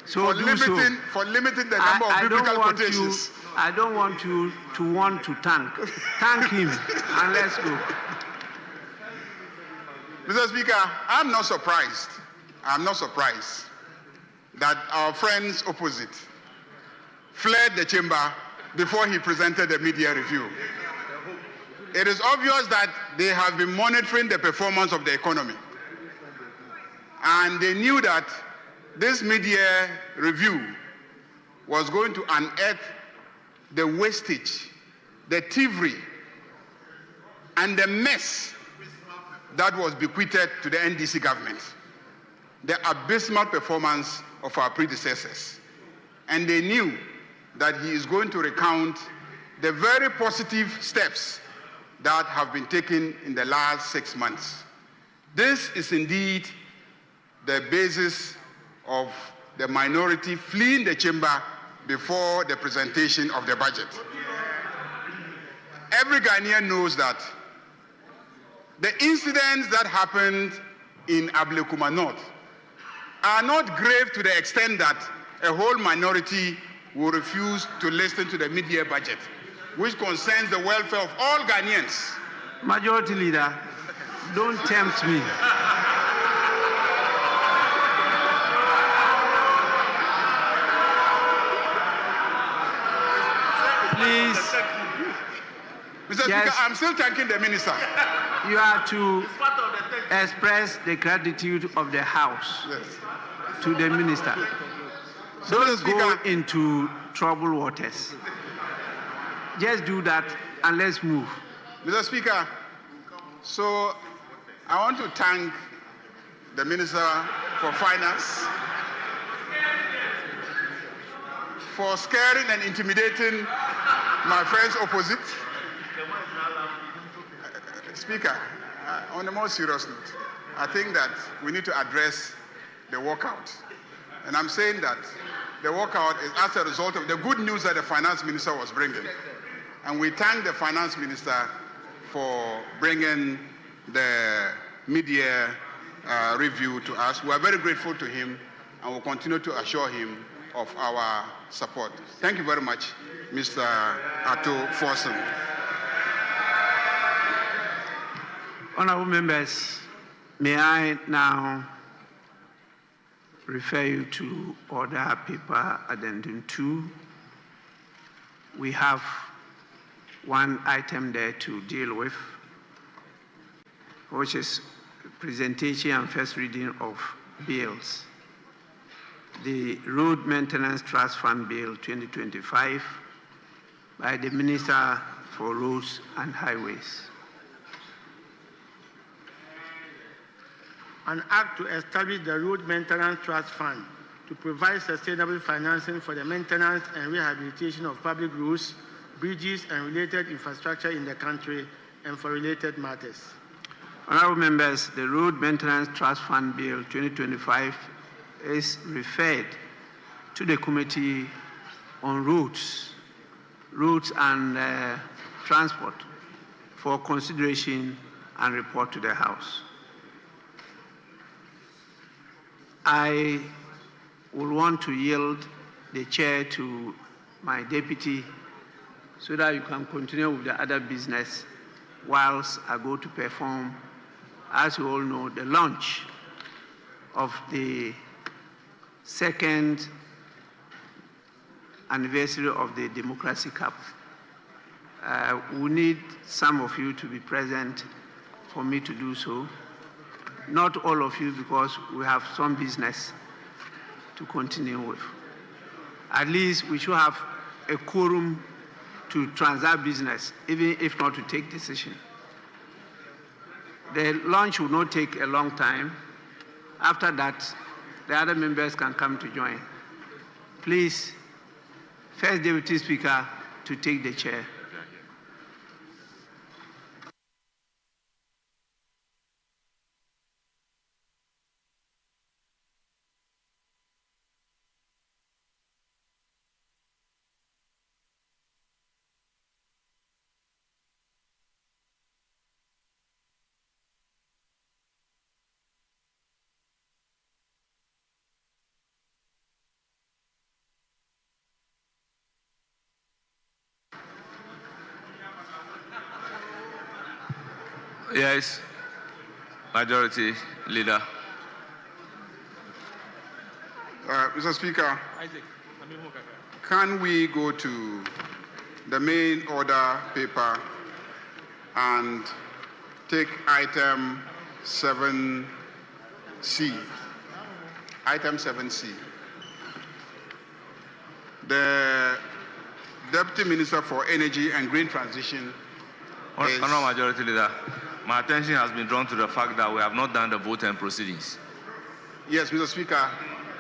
for limiting the number of biblical quotations. I don't want you to thank. Thank him and let's go. Mr. Speaker, I'm not surprised that our friends opposite fled the chamber before he presented the media review. It is obvious that they have been monitoring the performance of the economy. And they knew that this media review was going to unearth the wastage, the thievery, and the mess that was bequeathed to the NDC government, the abysmal performance of our predecessors. And they knew that he is going to recount the very positive steps that have been taken in the last 6 months. This is indeed the basis of the minority fleeing the chamber before the presentation of the budget. Every Ghanaian knows that the incidents that happened in Ablekuma North are not grave to the extent that a whole minority will refuse to listen to the mid-year budget, which concerns the welfare of all Ghanaians. Majority Leader, don't tempt me. Please. Mr. Speaker, I'm still thanking the Minister. You have to express the gratitude of the House to the Minister. Don't go into troubled waters. Just do that and let's move. Mr. Speaker, so I want to thank the Minister for Finance for scaring and intimidating my friends opposite. Speaker, on a more serious note, I think that we need to address the walkout. And I'm saying that the walkout is as a result of the good news that the Finance Minister was bringing. And we thank the Finance Minister for bringing the mid-year review to us. We are very grateful to him and will continue to assure him of our support. Thank you very much, Mr. Atto Forson. Honorable members, may I now refer you to Order Paper Addendum 2. We have one item there to deal with, which is presentation and first reading of bills. The Road Maintenance Trust Fund Bill 2025 by the Minister for Roads and Highways. An act to establish the Road Maintenance Trust Fund to provide sustainable financing for the maintenance and rehabilitation of public roads, bridges, and related infrastructure in the country, and for related matters. Honorable members, the Road Maintenance Trust Fund Bill 2025 is referred to the Committee on Roads and Transport for consideration and report to the House. I will want to yield the chair to my deputy so that you can continue with the other business whilst I go to perform, as you all know, the launch of the second anniversary of the Democracy Cup. We need some of you to be present for me to do so. Not all of you, because we have some business to continue with. At least we should have a quorum to transact business, even if not to take decision. The launch will not take a long time. After that, the other members can come to join. Please, First Deputy Speaker to take the chair. Yes, Majority Leader. Mr. Speaker, can we go to the main order paper and take item 7C? Item 7C. The Deputy Minister for Energy and Green Transition. Honourable Majority Leader, my attention has been drawn to the fact that we have not done the vote and proceedings. Yes, Mr. Speaker,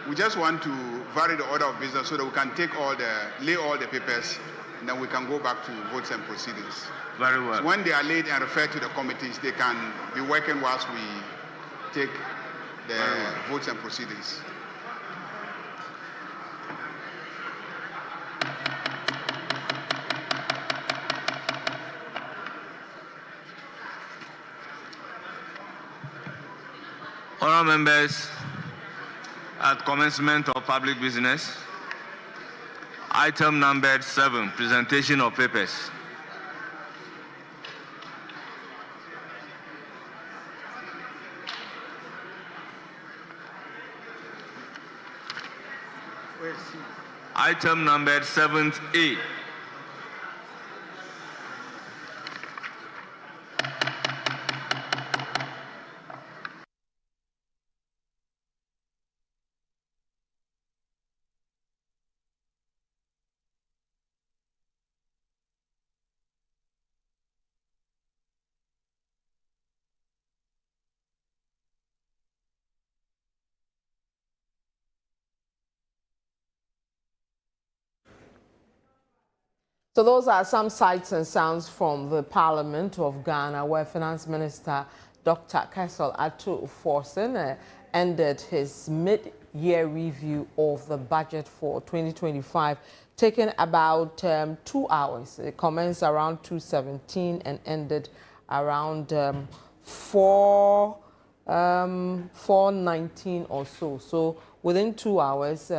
we just want to vary the order of business so that we can lay all the papers, and then we can go back to votes and proceedings. Very well. So when they are laid and referred to the committees, they can be working whilst we take the votes and proceedings. Honourable members, at commencement of public business, item numbered 7, presentation of papers. Item numbered 7A. So those are some sights and sounds from the Parliament of Ghana, where Finance Minister Dr. Kaisel Ato-Forson ended his mid-year review of the budget for 2025, taking about 2 hours. It commenced around 2:17 and ended around 4:19 or so. So within 2 hours,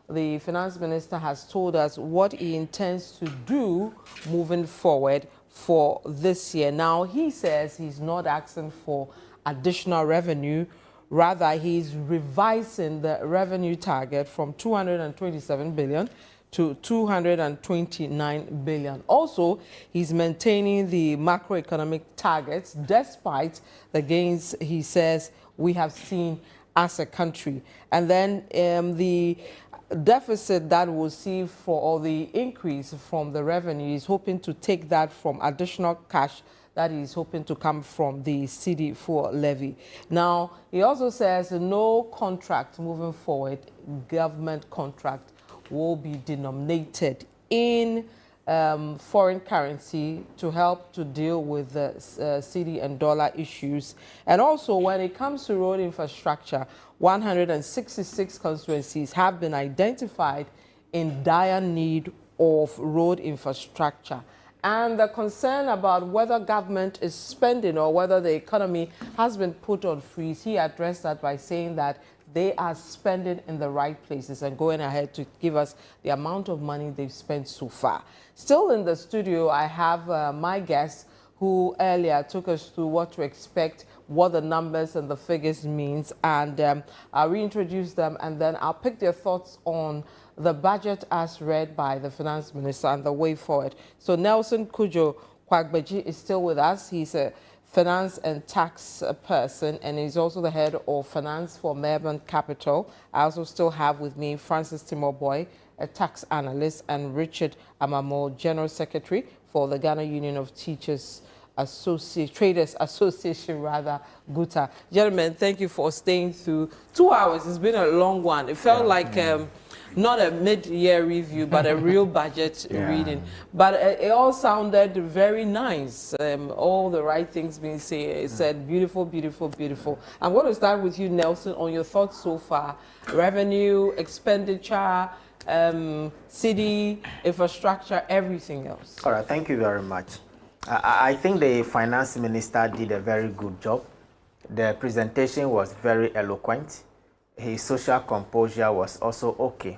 the Finance Minister has told us what he intends to do moving forward for this year. Now, he says he's not asking for additional revenue. Rather, he's revising the revenue target from 227 billion to 229 billion. Also, he's maintaining the macroeconomic targets despite the gains, he says, we have seen as a country. And then the deficit that we'll see for all the increase from the revenue, he's hoping to take that from additional cash that is hoping to come from the CD4 levy. Now, he also says no contract moving forward, government contract, will be denominated in foreign currency to help to deal with the CD and dollar issues. And also, when it comes to road infrastructure, 166 constituencies have been identified in dire need of road infrastructure. And the concern about whether government is spending or whether the economy has been put on freeze, he addressed that by saying that they are spending in the right places and going ahead to give us the amount of money they've spent so far. Still in the studio, I have my guest who earlier took us through what to expect, what the numbers and the figures means, and I'll reintroduce them and then I'll pick their thoughts on the budget as read by the finance minister and the way forward. So Nelson Kujo Kwagbeji is still with us. He's a finance and tax person, and he's also the head of finance for Melbourne Capital. I also still have with me Francis Timoboy, a tax analyst, and Richard Amamo, General Secretary for the Ghana Union of Teachers Traders Association, GUTA. Gentlemen, thank you for staying through 2 hours. It's been a long one. It felt like not a mid-year review, but a real budget reading. But it all sounded very nice. All the right things being said. Beautiful, beautiful, beautiful. I'm going to start with you, Nelson, on your thoughts so far. Revenue, expenditure, city, infrastructure, everything else. All right, thank you very much. I think the finance minister did a very good job. The presentation was very eloquent. His social composure was also okay.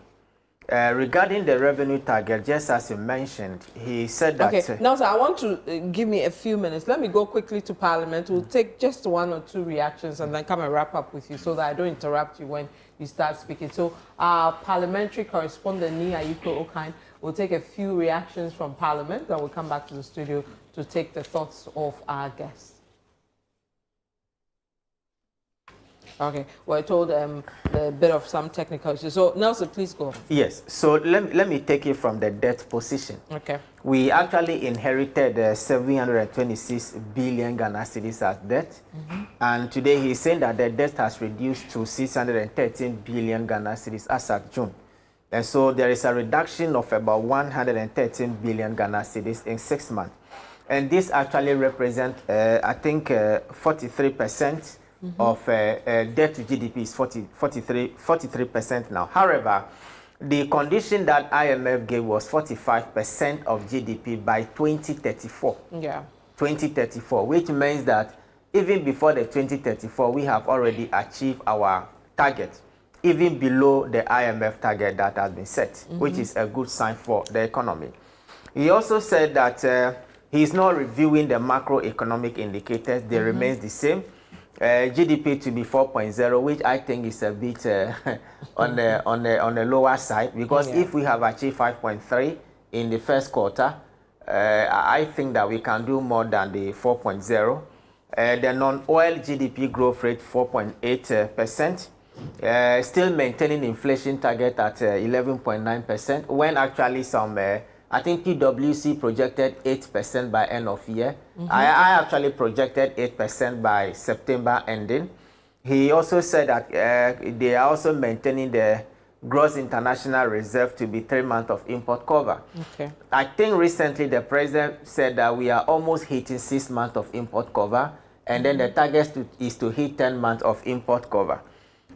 Regarding the revenue target, just as you mentioned, he said that... Okay, now, sir, I want to give me a few minutes. Let me go quickly to Parliament. We'll take just 1 or 2 reactions and then come and wrap up with you so that I don't interrupt you when you start speaking. So our parliamentary correspondent, Nia Yuko Okine, will take a few reactions from Parliament, then we'll come back to the studio to take the thoughts of our guests. Okay, well, I told a bit of some technical issues. So, Nelson, please go. Yes, so let me take it from the debt position. Okay. We actually inherited 726 billion Ghana cedis as debt. And today he's saying that the debt has reduced to 613 billion Ghana cedis as at June. And so there is a reduction of about 113 billion Ghana cedis in 6 months. And this actually represents, I think, 43% of debt to GDP is 43% now. However, the condition that IMF gave was 45% of GDP by 2034. Yeah. 2034, which means that even before the 2034, we have already achieved our target, even below the IMF target that has been set, which is a good sign for the economy. He also said that he's not reviewing the macroeconomic indicators. They remain the same. GDP to be 4.0, which I think is a bit on the lower side, because if we have achieved 5.3 in the first quarter, I think that we can do more than the 4.0. The non-oil GDP growth rate 4.8%, still maintaining inflation target at 11.9%, when actually some I think PwC projected 8% by end of year. I actually projected 8% by September ending. He also said that they are also maintaining the gross international reserve to be 3 months of import cover. Okay. I think recently the president said that we are almost hitting 6 months of import cover, and then the target is to hit 10 months of import cover.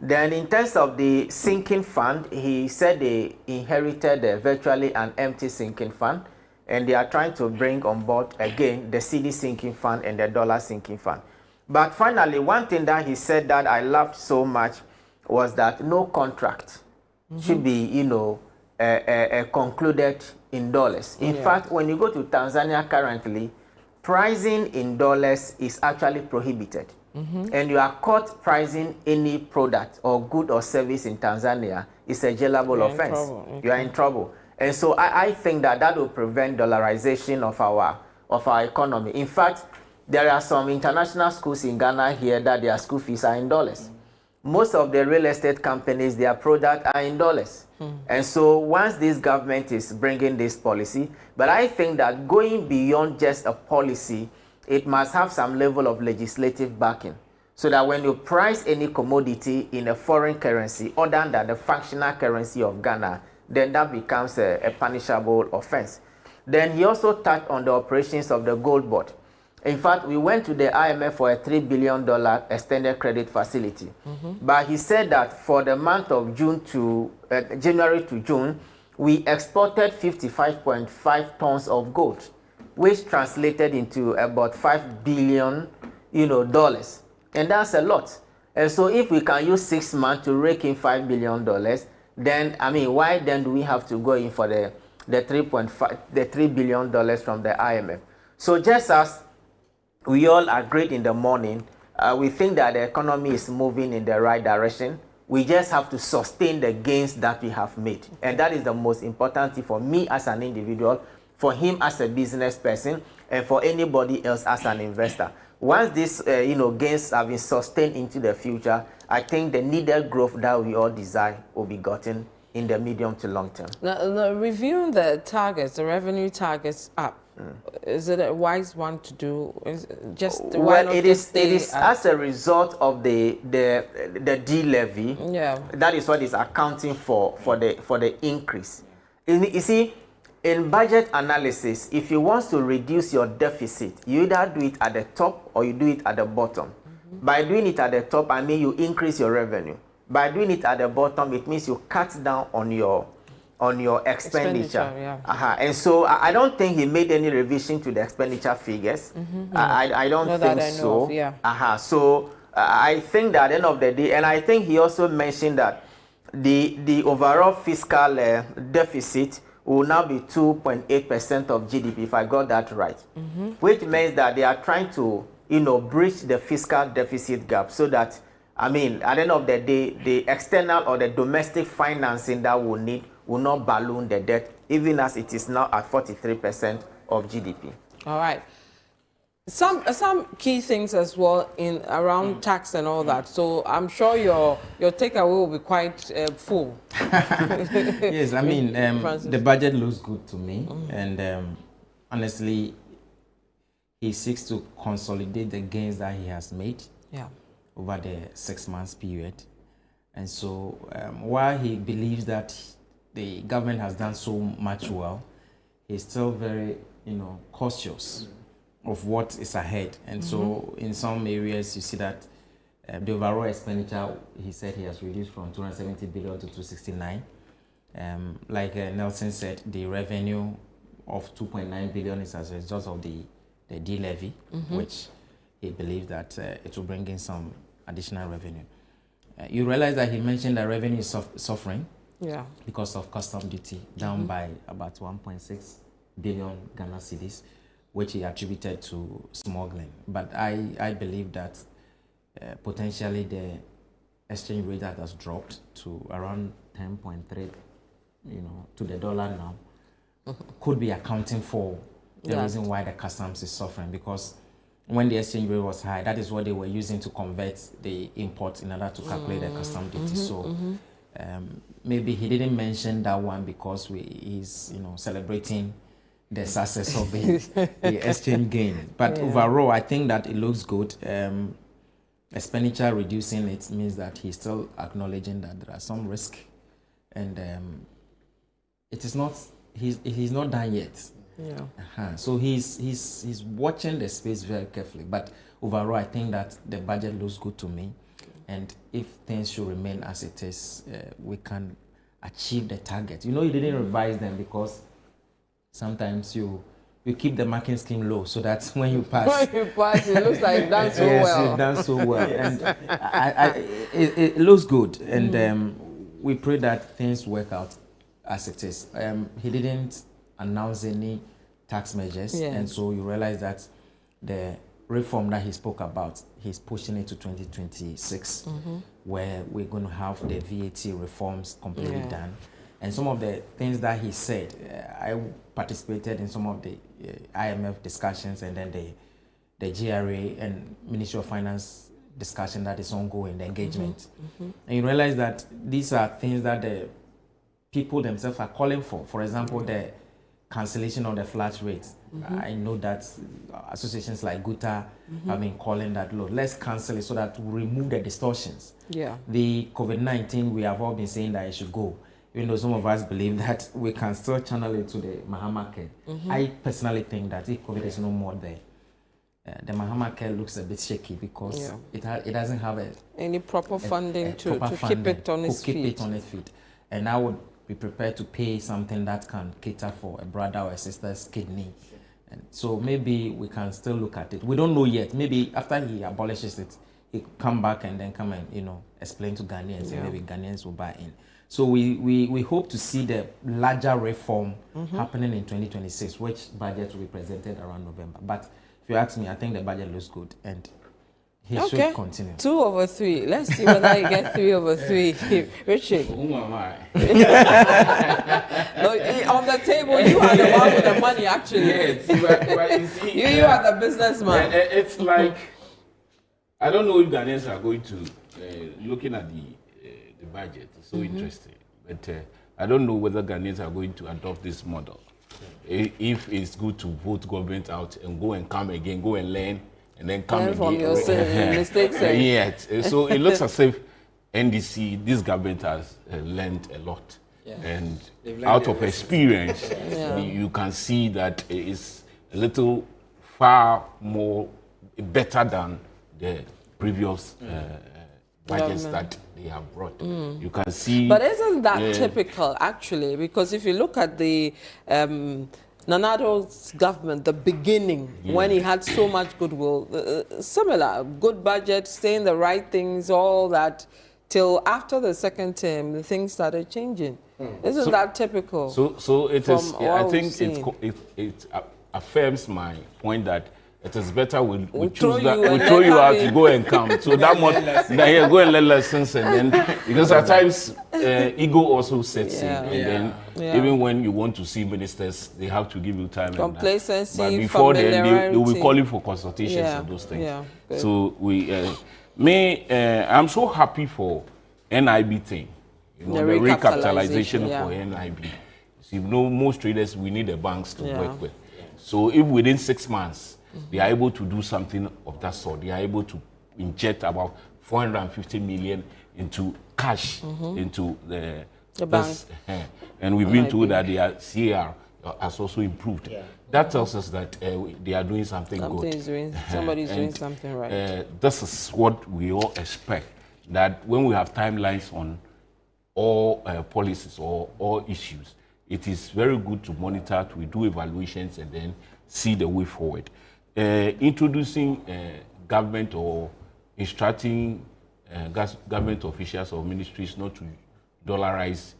Then in terms of the sinking fund, he said they inherited virtually an empty sinking fund, and they are trying to bring on board again the CD sinking fund and the dollar sinking fund. But finally, one thing that he said that I loved so much was that no contract should be, concluded in dollars. In fact, when you go to Tanzania currently, pricing in dollars is actually prohibited. And you are caught pricing any product or good or service in Tanzania, it's a jailable offense. You are in trouble. And so I think that will prevent dollarization of our economy. In fact, there are some international schools in Ghana here that their school fees are in dollars. Most of the real estate companies, their products are in dollars. And so once this government is bringing this policy, but I think that going beyond just a policy, it must have some level of legislative backing. So that when you price any commodity in a foreign currency other than the functional currency of Ghana, then that becomes a punishable offense. Then he also touched on the operations of the gold board. In fact, we went to the IMF for a $3 billion extended credit facility. But he said that for the month of January to June, we exported 55.5 tons of gold, which translated into about $5 billion, dollars. And that's a lot. And so if we can use 6 months to rake in $5 billion, then, why then do we have to go in for the $3 billion from the IMF? So just as we all agreed in the morning, we think that the economy is moving in the right direction. We just have to sustain the gains that we have made. And that is the most important thing for me as an individual, for him as a business person, and for anybody else as an investor. Once these gains have been sustained into the future, I think the needed growth that we all desire will be gotten in the medium to long term. Now, reviewing the targets, the revenue targets up, is it a wise one to do? It is as a result of the D-levy. Yeah. That is what is accounting for the increase. You see, in budget analysis, if you want to reduce your deficit, you either do it at the top or you do it at the bottom. By doing it at the top, you increase your revenue. By doing it at the bottom, it means you cut down on your expenditure. Yeah. And so I don't think he made any revision to the expenditure figures. I don't think so. So I think that at the end of the day, and I think he also mentioned that the overall fiscal deficit will now be 2.8% of GDP, if I got that right. Which means that they are trying to, bridge the fiscal deficit gap so that, at the end of the day, the external or the domestic financing that we'll need will not balloon the debt, even as it is now at 43% of GDP. All right. Some key things as well around tax and all that. So I'm sure your takeaway will be quite full. Yes, the budget looks good to me, and honestly, he seeks to consolidate the gains that he has made over the 6 months period. And so while he believes that the government has done so much well, he's still very, cautious of what is ahead. And so in some areas, you see that the overall expenditure, he said he has reduced from 270 billion to 269. Like Nelson said, the revenue of 2.9 billion is as a result of the D-levy, which he believes that it will bring in some additional revenue. You realize that he mentioned that revenue is suffering because of custom duty, down by about 1.6 billion Ghana cedis, which he attributed to smuggling. But I believe that potentially the exchange rate that has dropped to around 10.3, to the dollar now, could be accounting for the reason why the customs is suffering, because when the exchange rate was high, that is what they were using to convert the imports in order to calculate the custom duty. So maybe he didn't mention that one because he's celebrating the success of the exchange gain. But overall, I think that it looks good. Expenditure reducing, it means that he's still acknowledging that there are some risk, and it is not. He's not done yet. So he's watching the space very carefully. But overall, I think that the budget looks good to me, and if things should remain as it is, we can achieve the target. You didn't revise them because sometimes you keep the marking scheme low so that when you pass, it looks like you've done so well. You've done so well, and it looks good, and we pray that things work out as it is. He didn't announce any tax measures, and so you realize that the reform that he spoke about, he's pushing it to 2026, where we're going to have the VAT reforms completely done. And some of the things that he said, I participated in some of the IMF discussions and then the GRA and Ministry of Finance discussion that is ongoing, the engagement. And you realize that these are things that the people themselves are calling for. For example, the cancellation of the flat rates. I know that associations like GUTA have been calling that, look, let's cancel it so that we remove the distortions. Yeah. The COVID-19, we have all been saying that it should go, even though some of us believe that we can still channel it to the Mahama care. I personally think that if COVID is no more there, the Mahama care looks a bit shaky because it doesn't have any proper funding to keep it on its feet. And I would be prepared to pay something that can cater for a brother or a sister's kidney. And so maybe we can still look at it. We don't know yet. Maybe after he abolishes it, he come back and then come and, you know, explain to Ghanaians, and maybe Ghanaians will buy in. So we hope to see the larger reform happening in 2026, which budget will be presented around November. But if you ask me, I think the budget looks good and he should continue. 2 over 3. Let's see whether you get 3 over 3. Richard. Who am I? No, on the table, you are the one with the money, actually. Yes, but you see, you are the businessman. It's like, I don't know if Ghanaians are going to, looking at the budget, it's so interesting. But I don't know whether Ghanaians are going to adopt this model. If it's good to vote government out and go and come again, go and learn, and then come again. From your mistakes. Yes. So it looks as if NDC, this government has learned a lot. Yeah. And out of experience, you can see that it's a little far more better than the previous budgets that they have brought. You can see. But isn't that typical, actually? Because if you look at the Nanado's government, the beginning, when he had so much goodwill, similar, good budget, saying the right things, all that, till after the second term, the things started changing. Isn't that typical? So it is. I think it affirms my point that it is better we choose that we throw you out to go and come. So that much, go and learn lessons, and then because at times ego also sets in, and then even when you want to see ministers, they have to give you time. Complacency, but before then, they will call you for consultations and those things. So I'm so happy for NIB thing, you know, the recapitalization for NIB. So, you know, most traders, we need the banks to work with. So if within 6 months they are able to do something of that sort, they are able to inject about 450 million into cash into the banks, and we've been told that their CAR has also improved. That tells us that they are doing something good. Somebody's doing something right. This is what we all expect, that when we have timelines on all policies or all issues, it is very good to monitor, to do evaluations, and then see the way forward. Introducing government or instructing government officials or ministries not to dollarize,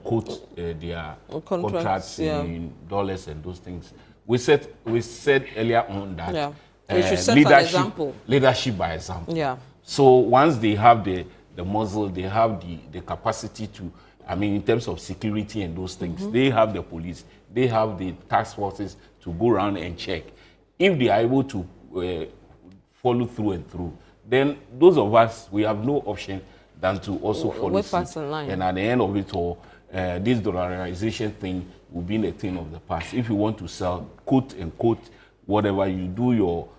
quote their contracts in dollars and those things. We said earlier on that we should set an example. Leadership by example. So once they have the muscle, they have the capacity to, I mean, in terms of security and those things, they have the police, they have the task forces to go around and check. If they are able to follow through and through, then those of us, we have no option than to also follow suit. And at the end of it all, this dollarization thing will be a thing of the past. If you want to sell, quote unquote, whatever, you do your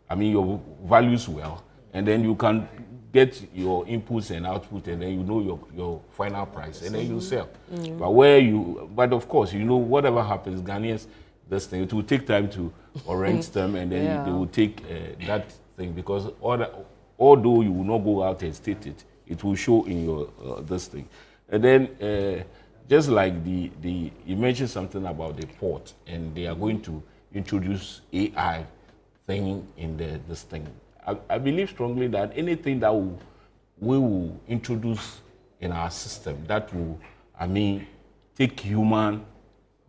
your values well, and then you can get your inputs and output, and then you know your final price, and then you sell. But of course, you know, whatever happens, Ghanaians, this thing, it will take time to arrange them, and then they will take that thing, because although you will not go out and state it, it will show in your this thing. And then just like you mentioned something about the port, and they are going to introduce AI thing in this thing. I believe strongly that anything that we will introduce in our system that will, take human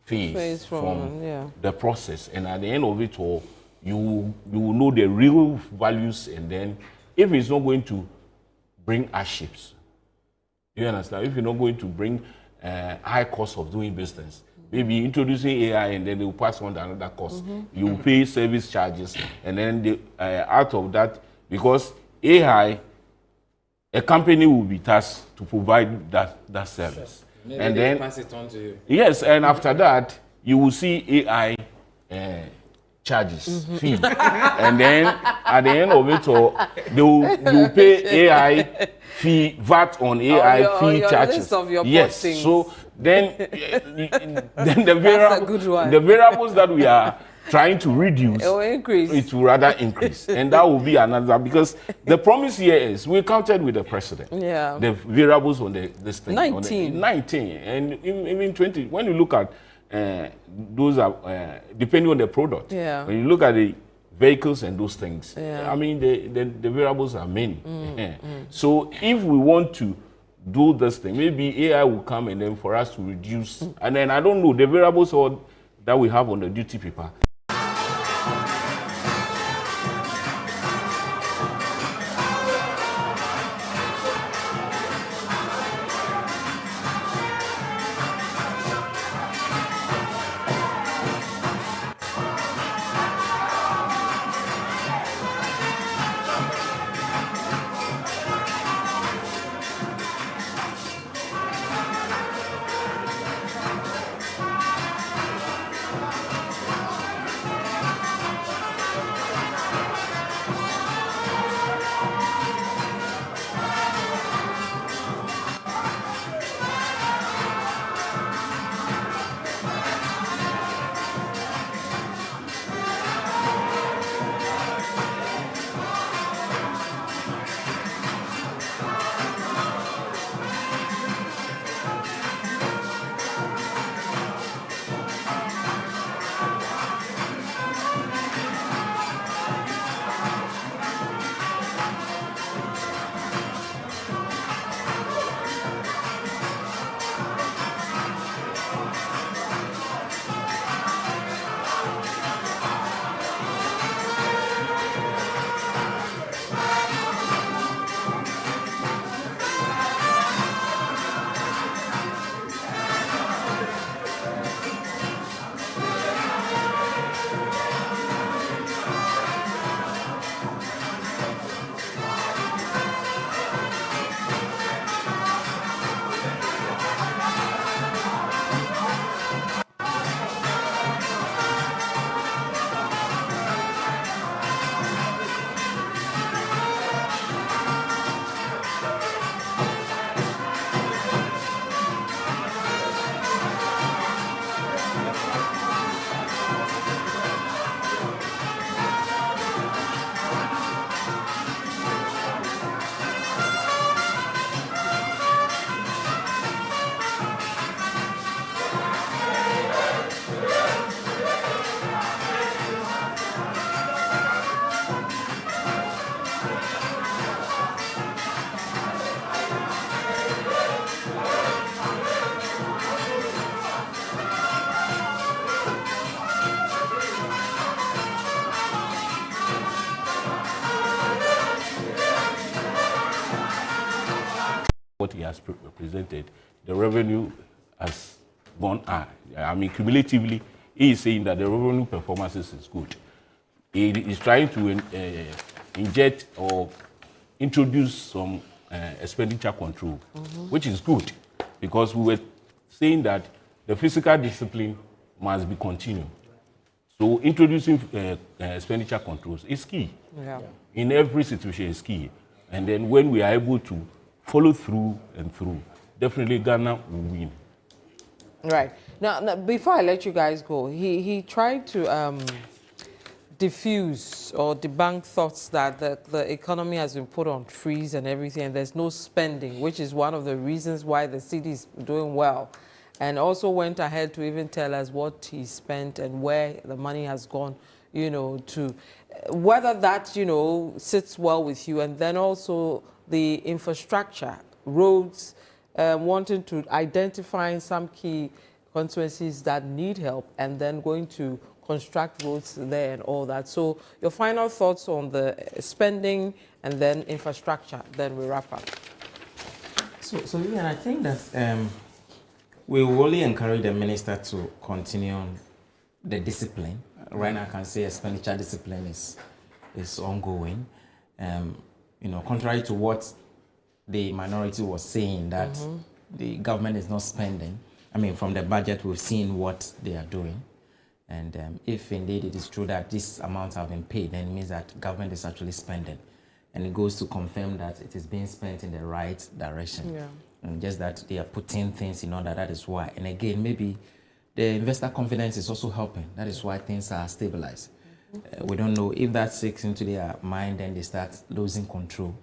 face from the process, and at the end of it all, you will know the real values, and then if it's not going to bring hardships You understand? If you're not going to bring high cost of doing business, maybe introducing AI and then they will pass on to another cost. You will pay service charges, and then they, out of that, because AI, a company will be tasked to provide that service. Maybe and they then pass it on to you. Yes, and after that, you will see AI charges, fee. And then at the end of it all, you will pay AI fee, VAT on AI fee charges. List of your yes, postings. so then, then the, That's a good one. the variables that we are trying to reduce, it will increase. It will rather increase. And that will be another, because the promise here is we counted with the president. Yeah. The variables on this thing. 19. 19. And even 20. When you look at those are depending on the product. Yeah. When you look at the vehicles and those things, Yeah. I mean, the variables are many. So if we want to do this thing, maybe AI will come and then for us to reduce. And then I don't know, the variables all that we have on the duty paper. What he has presented, the revenue has gone high. I mean, cumulatively, he is saying that the revenue performances is good. He is trying to inject or introduce some expenditure control, which is good, because we were saying that the fiscal discipline must be continued. So introducing expenditure controls is key. Yeah. In every situation is key. And then when we are able to follow through and through, definitely Ghana will win. Right. Now, before I let you guys go, he tried to diffuse or debunk thoughts that the economy has been put on freeze and everything, and there's no spending, which is one of the reasons why the city is doing well. And also went ahead to even tell us what he spent and where the money has gone, you know, to whether that, you know, sits well with you. And then also the infrastructure, roads, wanting to identify some key constituencies that need help and then going to construct roads there and all that. So your final thoughts on the spending and then infrastructure, then we wrap up. So yeah, I think that we will only encourage the minister to continue on the discipline. Right now, I can say expenditure discipline is ongoing. Contrary to what the minority was saying, that the government is not spending. I mean, from the budget, we've seen what they are doing. And if indeed it is true that these amounts have been paid, then it means that government is actually spending. And it goes to confirm that it is being spent in the right direction. Yeah. And just that they are putting things in order, that is why. And again, maybe the investor confidence is also helping. That is why things are stabilized. We don't know if that sinks into their mind and they start losing control.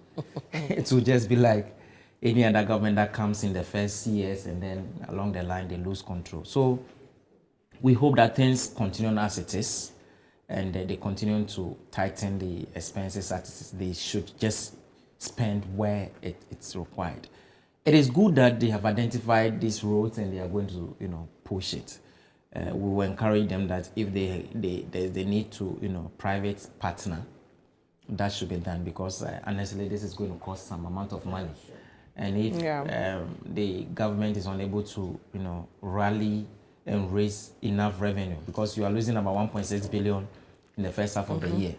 It will just be like any other government that comes in the first years and then along the line they lose control. So we hope that things continue as it is and they continue to tighten the expenses as it is. They should just spend where it's required. It is good that they have identified these roads and they are going to, push it. We will encourage them that if they need to, private partner, that should be done because honestly, this is going to cost some amount of money. And if the government is unable to, rally and raise enough revenue, because you are losing about 1.6 billion in the first half of the year,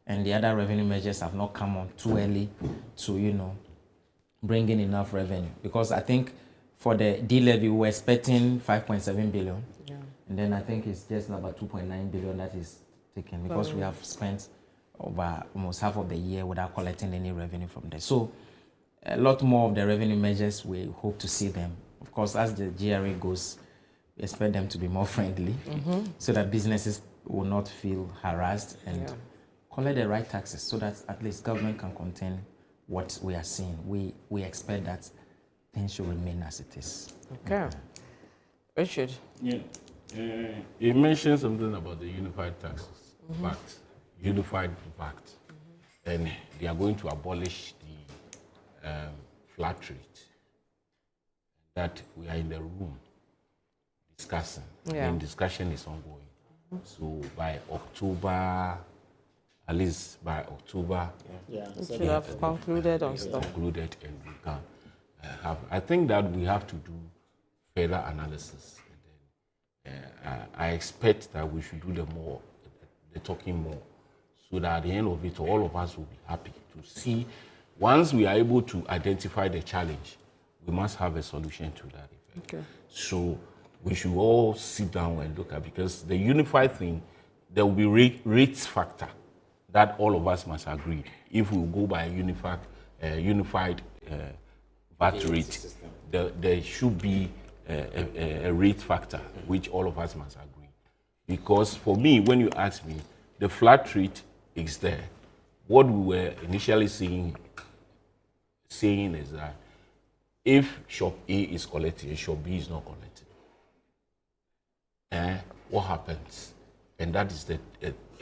and the other revenue measures have not come on too early to, bring in enough revenue. Because I think for the D-levy, we were expecting 5.7 billion. Yeah. And then I think it's just about 2.9 billion that is taken because we have spent over almost half of the year without collecting any revenue from there. So a lot more of the revenue measures, we hope to see them. Of course, as the GRA goes, we expect them to be more friendly so that businesses will not feel harassed and collect the right taxes so that at least government can contain what we are seeing. We expect that things should remain as it is. Okay. Richard? Yeah. You mentioned something about the unified taxes, unified VAT. And they are going to abolish the flat rate. That we are in the room discussing. Yeah. And discussion is ongoing. So by October, at least by October, it should have concluded on stuff. Concluded and we can have. I think that we have to do further analysis. And then, I expect that we should do the talking more, so that at the end of it, all of us will be happy to see. Once we are able to identify the challenge, we must have a solution to that effect. Okay. So we should all sit down and look at, because the unified thing, there will be rates factor that all of us must agree. If we go by a unified VAT rate, there should be a rate factor which all of us must agree. Because for me, when you ask me, the flat rate is there. What we were initially saying is that if shop A is collecting and shop B is not collecting, what happens? And that is the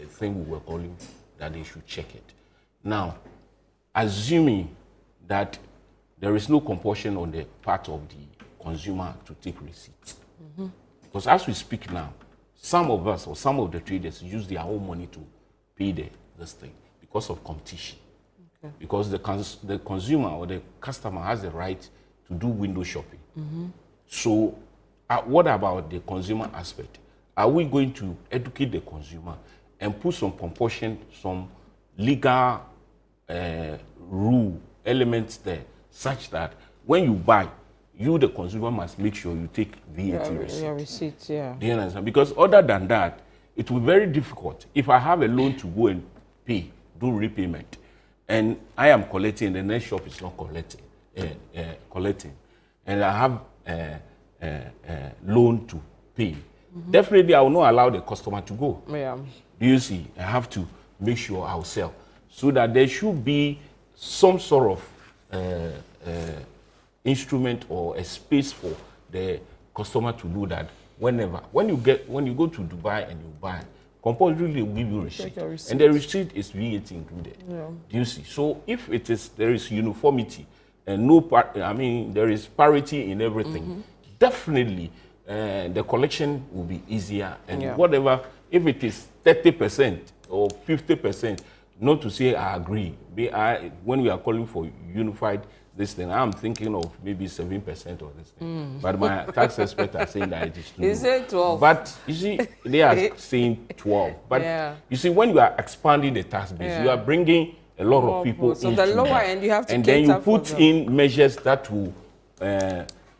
thing we were calling that they should check it. Now, assuming that there is no compulsion on the part of the consumer to take receipts. Because as we speak now, some of us or some of the traders use their own money to pay this thing because of competition. Okay. Because the consumer or the customer has the right to do window shopping. So what about the consumer aspect? Are we going to educate the consumer and put some compulsion, some legal rule elements there, such that when you buy, you, the consumer, must make sure you take VAT receipt. Your receipt, yeah. Do you understand? Because other than that, it will be very difficult. If I have a loan to go and pay, do repayment, and I am collecting, the next shop is not collecting, and I have a loan to pay, definitely I will not allow the customer to go. Yeah. Do you see? I have to make sure I'll sell. So that there should be some sort of instrument or a space for the customer to do that. When you go to Dubai and you buy, compulsorily will give you receipt. And the receipt is VAT included. Yeah. Do you see? So if there is uniformity and there is parity in everything, definitely the collection will be easier. And whatever, if it is 30% or 50%, not to say I agree. When we are calling for unified this thing, I'm thinking of maybe 7% of this thing. But my tax experts are saying that it is too He said 12. But you see, they are saying 12. But you see, when you are expanding the tax base, you are bringing a lot of people so into the lower that. end, you have to and then you cater for put them. in measures that will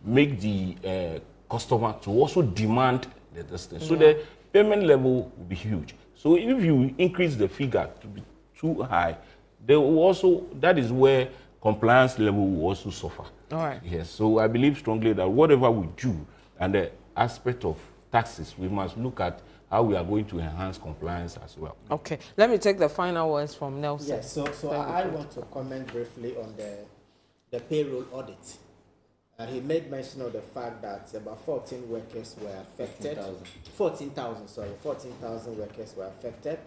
make the customer to also demand the distance. So the payment level will be huge. So if you increase the figure to be too high, they will also, that is where compliance level will also suffer. All right. Yes, so I believe strongly that whatever we do and the aspect of taxes, we must look at how we are going to enhance compliance as well. Okay, let me take the final words from Nelson. Yes, so I want to comment briefly on the payroll audit. He made mention of the fact that about 14 workers were affected. 14,000 workers were affected,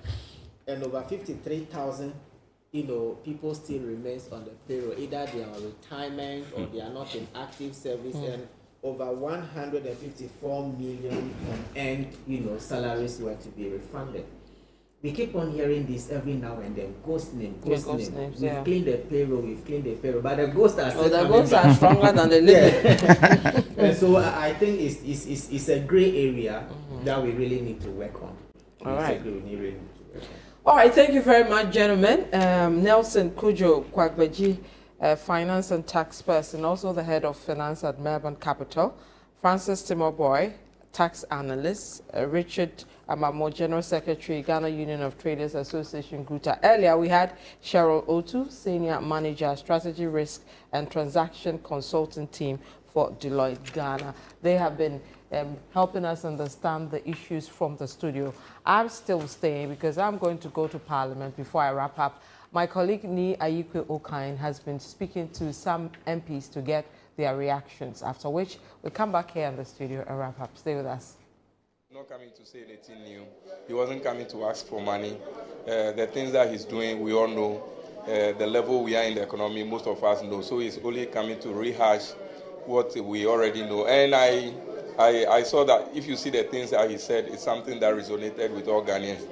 and over 53,000, people still remains on the payroll. Either they are on retirement or they are not in active service, and over 154 million unearned, salaries were to be refunded. We keep on hearing this every now and then. Ghost name. We've cleaned the payroll, but the ghosts are still the ghosts are stronger than the living. And so I think it's a gray area that we really need to work on. All right. We really need to work on. All right, thank you very much, gentlemen. Nelson Kujo Kwagbeji, finance and tax person, also the head of finance at Melbourne Capital. Francis Timoboy, tax analyst. Richard Amamo, General Secretary, Ghana Union of Traders Association, Gruta. Earlier, we had Cheryl Otu, Senior Manager, Strategy, Risk and Transaction Consulting Team for Deloitte Ghana. They have been helping us understand the issues from the studio. I'm still staying because I'm going to go to Parliament before I wrap up. My colleague Ni Ayikwe Okain has been speaking to some MPs to get their reactions, after which we come back here in the studio and wrap up. Stay with us. Not coming to say anything new. He wasn't coming to ask for money. The things that he's doing, we all know. The level we are in the economy, most of us know. So he's only coming to rehash what we already know. And I saw that if you see the things that he said, it's something that resonated with all Ghanaians.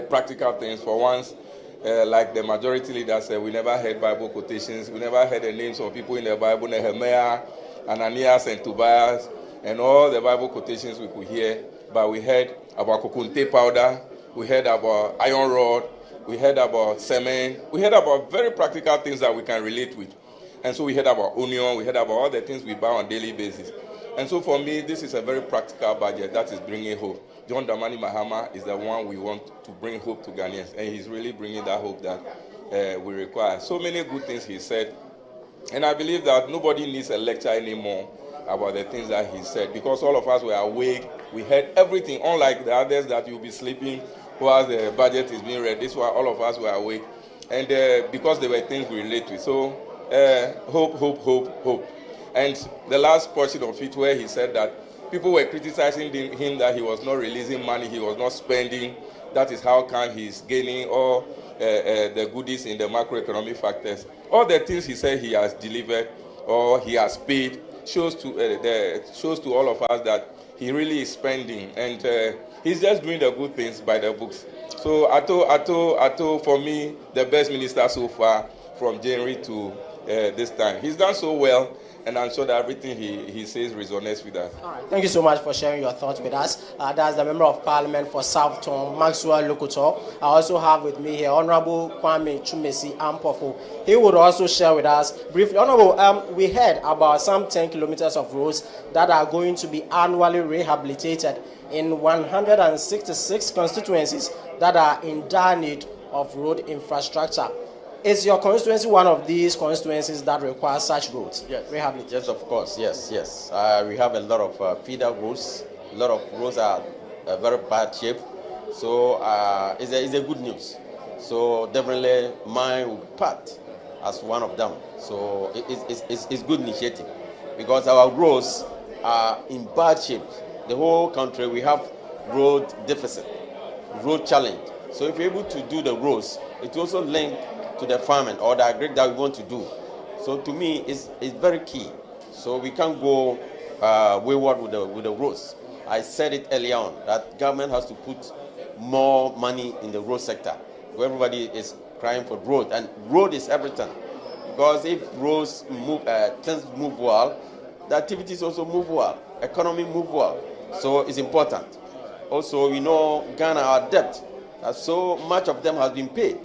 Practical things. For once, like the majority leader said, we never heard Bible quotations. We never heard the names of people in the Bible, Nehemiah, Ananias, and Tobias, and all the Bible quotations we could hear. But we heard about kokunte powder. We heard about iron rod. We heard about cement. We heard about very practical things that we can relate with. And so we heard about onion. We heard about all the things we buy on a daily basis. And so for me, this is a very practical budget that is bringing hope. John Dramani Mahama is the one we want to bring hope to Ghanaians, and he's really bringing that hope that we require. So many good things he said, and I believe that nobody needs a lecture anymore about the things that he said, because all of us were awake. We heard everything, unlike the others that you'll be sleeping while the budget is being read. This one, all of us were awake, and because there were things we relate to. So hope, hope, hope, hope. And the last portion of it where he said that people were criticizing him that he was not releasing money, he was not spending. That is how come he's gaining all the goodies in the macroeconomic factors. All the things he said he has delivered or he has paid shows to all of us that he really is spending, and he's just doing the good things by the books. So Ato, for me, the best minister so far from January to this time. He's done so well. And I'm sure that everything he says resonates with us. All right. Thank you so much for sharing your thoughts with us. That's the Member of Parliament for South Tom, Maxwell Lokoto. I also have with me here Honorable Kwame Chumesi Ampofo. He would also share with us briefly. Honorable, we heard about some 10 kilometers of roads that are going to be annually rehabilitated in 166 constituencies that are in dire need of road infrastructure. Is your constituency one of these constituencies that require such roads? Yes, yes, of course, yes. We have a lot of feeder roads. A lot of roads are very bad shape. So it's a good news. So definitely mine will be part as one of them. So it's good initiative because our roads are in bad shape. The whole country, we have road deficit, road challenge. So if we're able to do the roads, it also link to the farming or the agri that we want to do. So to me, it's very key. So we can't go wayward with the roads. I said it earlier on that government has to put more money in the road sector. Everybody is crying for road, and road is everything. Because if roads move, things move well, the activities also move well, economy move well. So it's important. Also, we know Ghana, our debt, so much of them has been paid.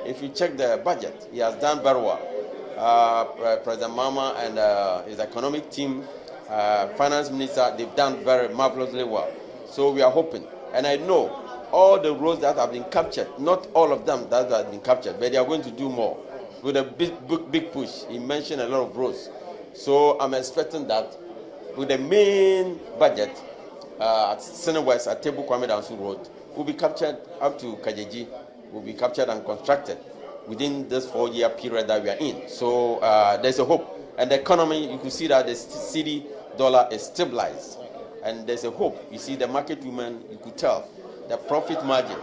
If you check the budget, he has done very well. President Mama and his economic team, finance minister, they've done very marvelously well. So we are hoping, and I know all the roads that have been captured, not all of them that have been captured, but they are going to do more with a big push. He mentioned a lot of roads. So I'm expecting that with the main budget at Senate West at Tebu Kwame Dansu Road will be captured up to Kajeji, will be captured and constructed within this 4-year period that we are in. So there's a hope. And the economy, you can see that the cedi dollar is stabilized. And there's a hope. You see the market women, you could tell the profit margin,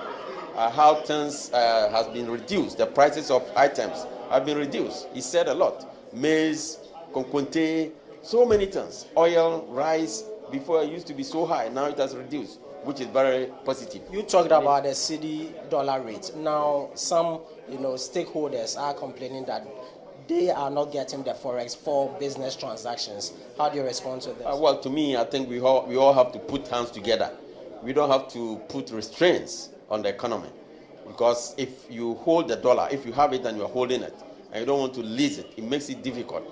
how things has been reduced. The prices of items have been reduced. He said a lot. Maize, konkonte, so many things. Oil, rice, before it used to be so high, now it has reduced, which is very positive. You talked about the cedi dollar rate. Now, some stakeholders are complaining that they are not getting the forex for business transactions. How do you respond to this? Well, to me, I think we all have to put hands together. We don't have to put restraints on the economy, because if you hold the dollar, if you have it and you're holding it, and you don't want to lease it, it makes it difficult.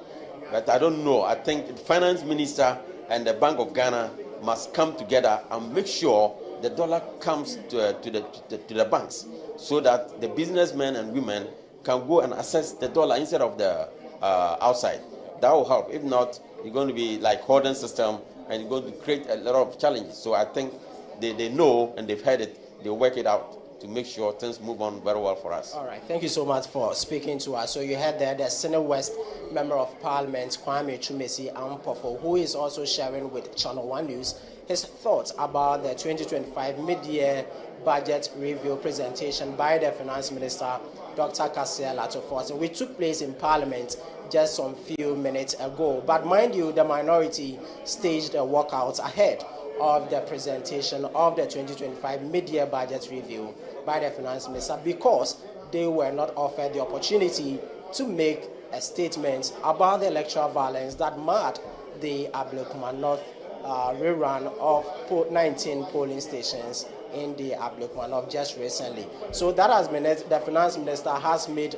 But I don't know. I think the finance minister and the Bank of Ghana must come together and make sure the dollar comes to the banks, so that the businessmen and women can go and access the dollar instead of the outside. That will help. If not, you're going to be like hoarding system, and you're going to create a lot of challenges. So I think they know and they've heard it. They'll work it out to make sure things move on very well for us. All right. Thank you so much for speaking to us. So you heard there the Senate West Member of Parliament, Kwame Chumesi Ampofo, who is also sharing with Channel 1 News his thoughts about the 2025 mid-year budget review presentation by the Finance Minister, Dr. Kasia Latofort, which took place in Parliament just some few minutes ago. But mind you, the minority staged a walkout ahead of the presentation of the 2025 mid-year budget review by the Finance Minister, because they were not offered the opportunity to make a statement about the electoral violence that marred the Ablekuma North rerun of 19 polling stations in the Ablekuma North just recently. So that has been it. The Finance Minister has made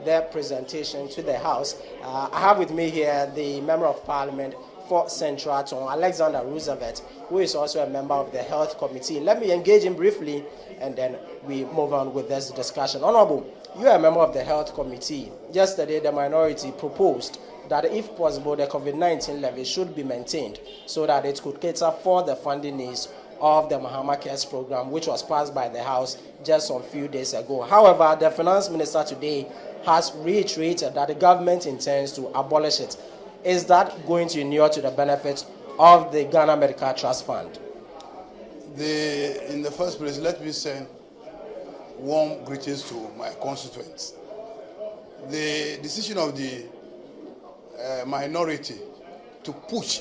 their presentation to the House. I have with me here the Member of Parliament for Central Aton, Alexander Roosevelt, who is also a member of the Health Committee. Let me engage him briefly, and then we move on with this discussion. Honorable, you are a member of the Health Committee. Yesterday, the minority proposed that, if possible, the COVID-19 levy should be maintained so that it could cater for the funding needs of the Mahama Cares program, which was passed by the House just some few days ago. However, the Finance Minister today has reiterated that the government intends to abolish it. Is that going to inure to the benefit of the Ghana Medical Trust Fund? In the first place, let me send warm greetings to my constituents. The decision of the minority to push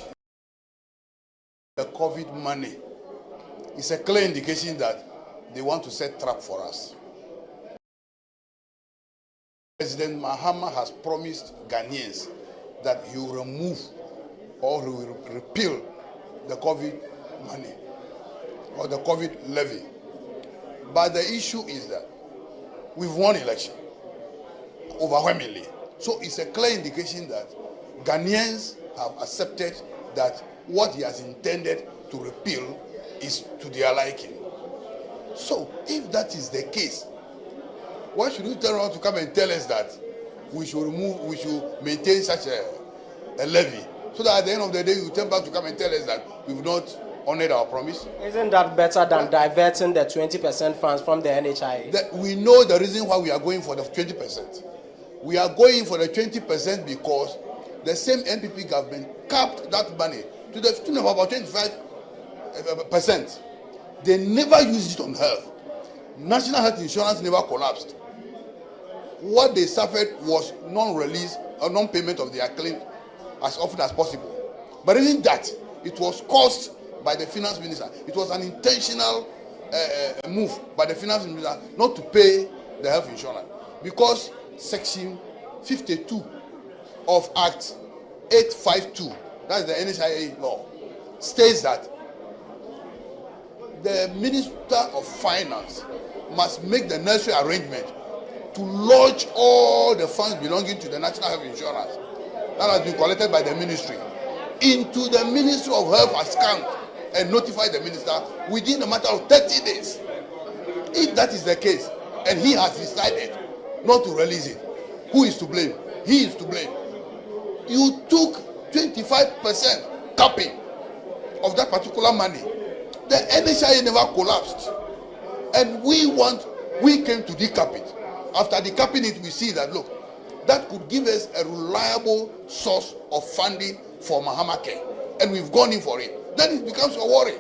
the COVID money is a clear indication that they want to set trap for us. President Mahama has promised Ghanaians that he will remove or he will repeal the COVID money or the COVID levy. But the issue is that we've won election overwhelmingly. So it's a clear indication that Ghanaians have accepted that what he has intended to repeal is to their liking. So if that is the case, why should you turn around to come and tell us that we should maintain such a levy, so that at the end of the day you turn back to come and tell us that we've not honored our promise? Isn't that better than diverting the 20% funds from the NHI? We know the reason why we are going for the 20%. We are going for the 20% because the same NPP government capped that money to the tune of about 25%. They never used it on health. National health insurance never collapsed. What they suffered was non-release or non-payment of their claim as often as possible. But even that, it was caused by the finance minister. It was an intentional move by the finance minister not to pay the health insurance, because Section 52 of Act 852, that's the NHIA law, states that the Minister of Finance must make the necessary arrangement to lodge all the funds belonging to the National Health Insurance that has been collected by the ministry into the Ministry of Health account and notify the minister within a matter of 30 days. If that is the case, and he has decided not to release it, who is to blame? He is to blame. You took 25% capping of that particular money. The NHIA never collapsed. And we came to decap it. After decapping it, we see that, look, that could give us a reliable source of funding for Mahama Care. And we've gone in for it. Then it becomes a worry.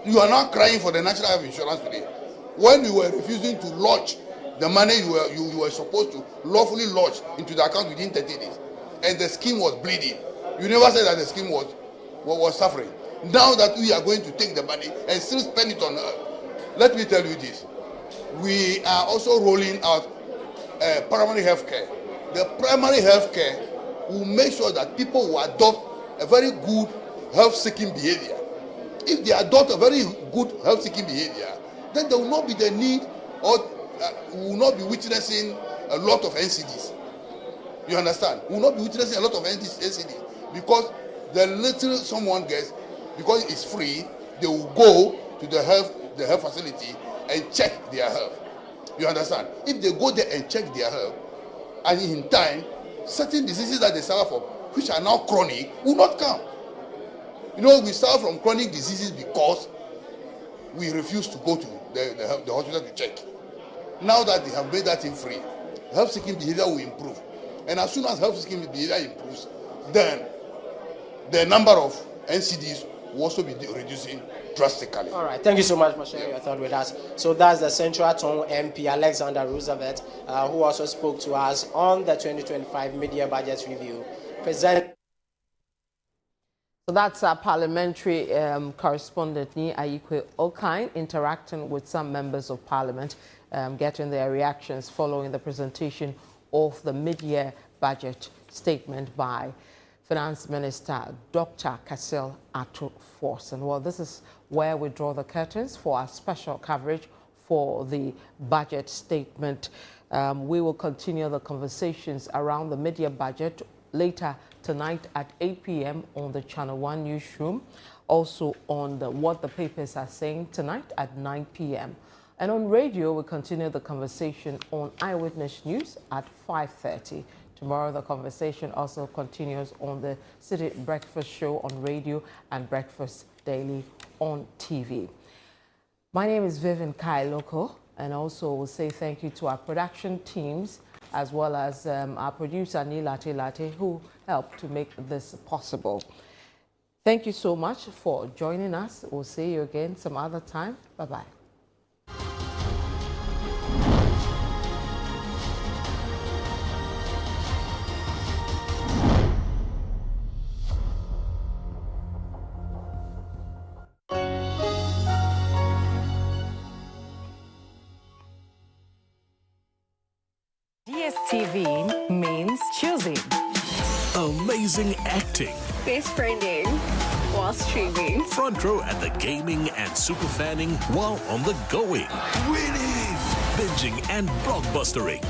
You are now crying for the National Health Insurance today. When you were refusing to lodge the money you were supposed to lawfully lodge into the account within 30 days, and the scheme was bleeding, you never said that the scheme was suffering. Now that we are going to take the money and still spend it on let me tell you this. We are also rolling out primary health care. The primary health care will make sure that people will adopt a very good health-seeking behavior. If they adopt a very good health-seeking behavior, then there will not be the need, or we will not be witnessing a lot of NCDs. You understand? We will not be witnessing a lot of NCDs because the little someone gets, because it's free, they will go to the health facility and check their health. You understand? If they go there and check their health, and in time, certain diseases that they suffer from, which are now chronic, will not come. You know, we suffer from chronic diseases because we refuse to go to the hospital to check. Now that they have made that thing free, health-seeking behavior will improve. And as soon as health-seeking behavior improves, then the number of NCDs will also be reducing drastically. All right, thank you so much for sharing your thought with us. So that's the Central Tongue MP, Alexander Roosevelt, who also spoke to us on the 2025 Media Budget Review. So that's our parliamentary correspondent, Ni Ayikwe Okain, interacting with some members of parliament, getting their reactions following the presentation of the mid-year budget statement by Finance Minister Dr. Kasil Ato-Force. And well, this is where we draw the curtains for our special coverage for the budget statement. We will continue the conversations around the mid-year budget later tonight at 8 p.m. on the Channel 1 newsroom. Also on What the Papers Are Saying tonight at 9 p.m. And on radio, we continue the conversation on Eyewitness News at 5:30. Tomorrow, the conversation also continues on the City Breakfast Show on radio and Breakfast Daily on TV. My name is Vivian Kailoko, and also we'll say thank you to our production teams as well as our producer, Nilate Late, who helped to make this possible. Thank you so much for joining us. We'll see you again some other time. Bye-bye. DSTV means choosing. Amazing acting. Face branding while streaming. Front row at the gaming and super fanning while on the going. Winning! Binging and blockbustering.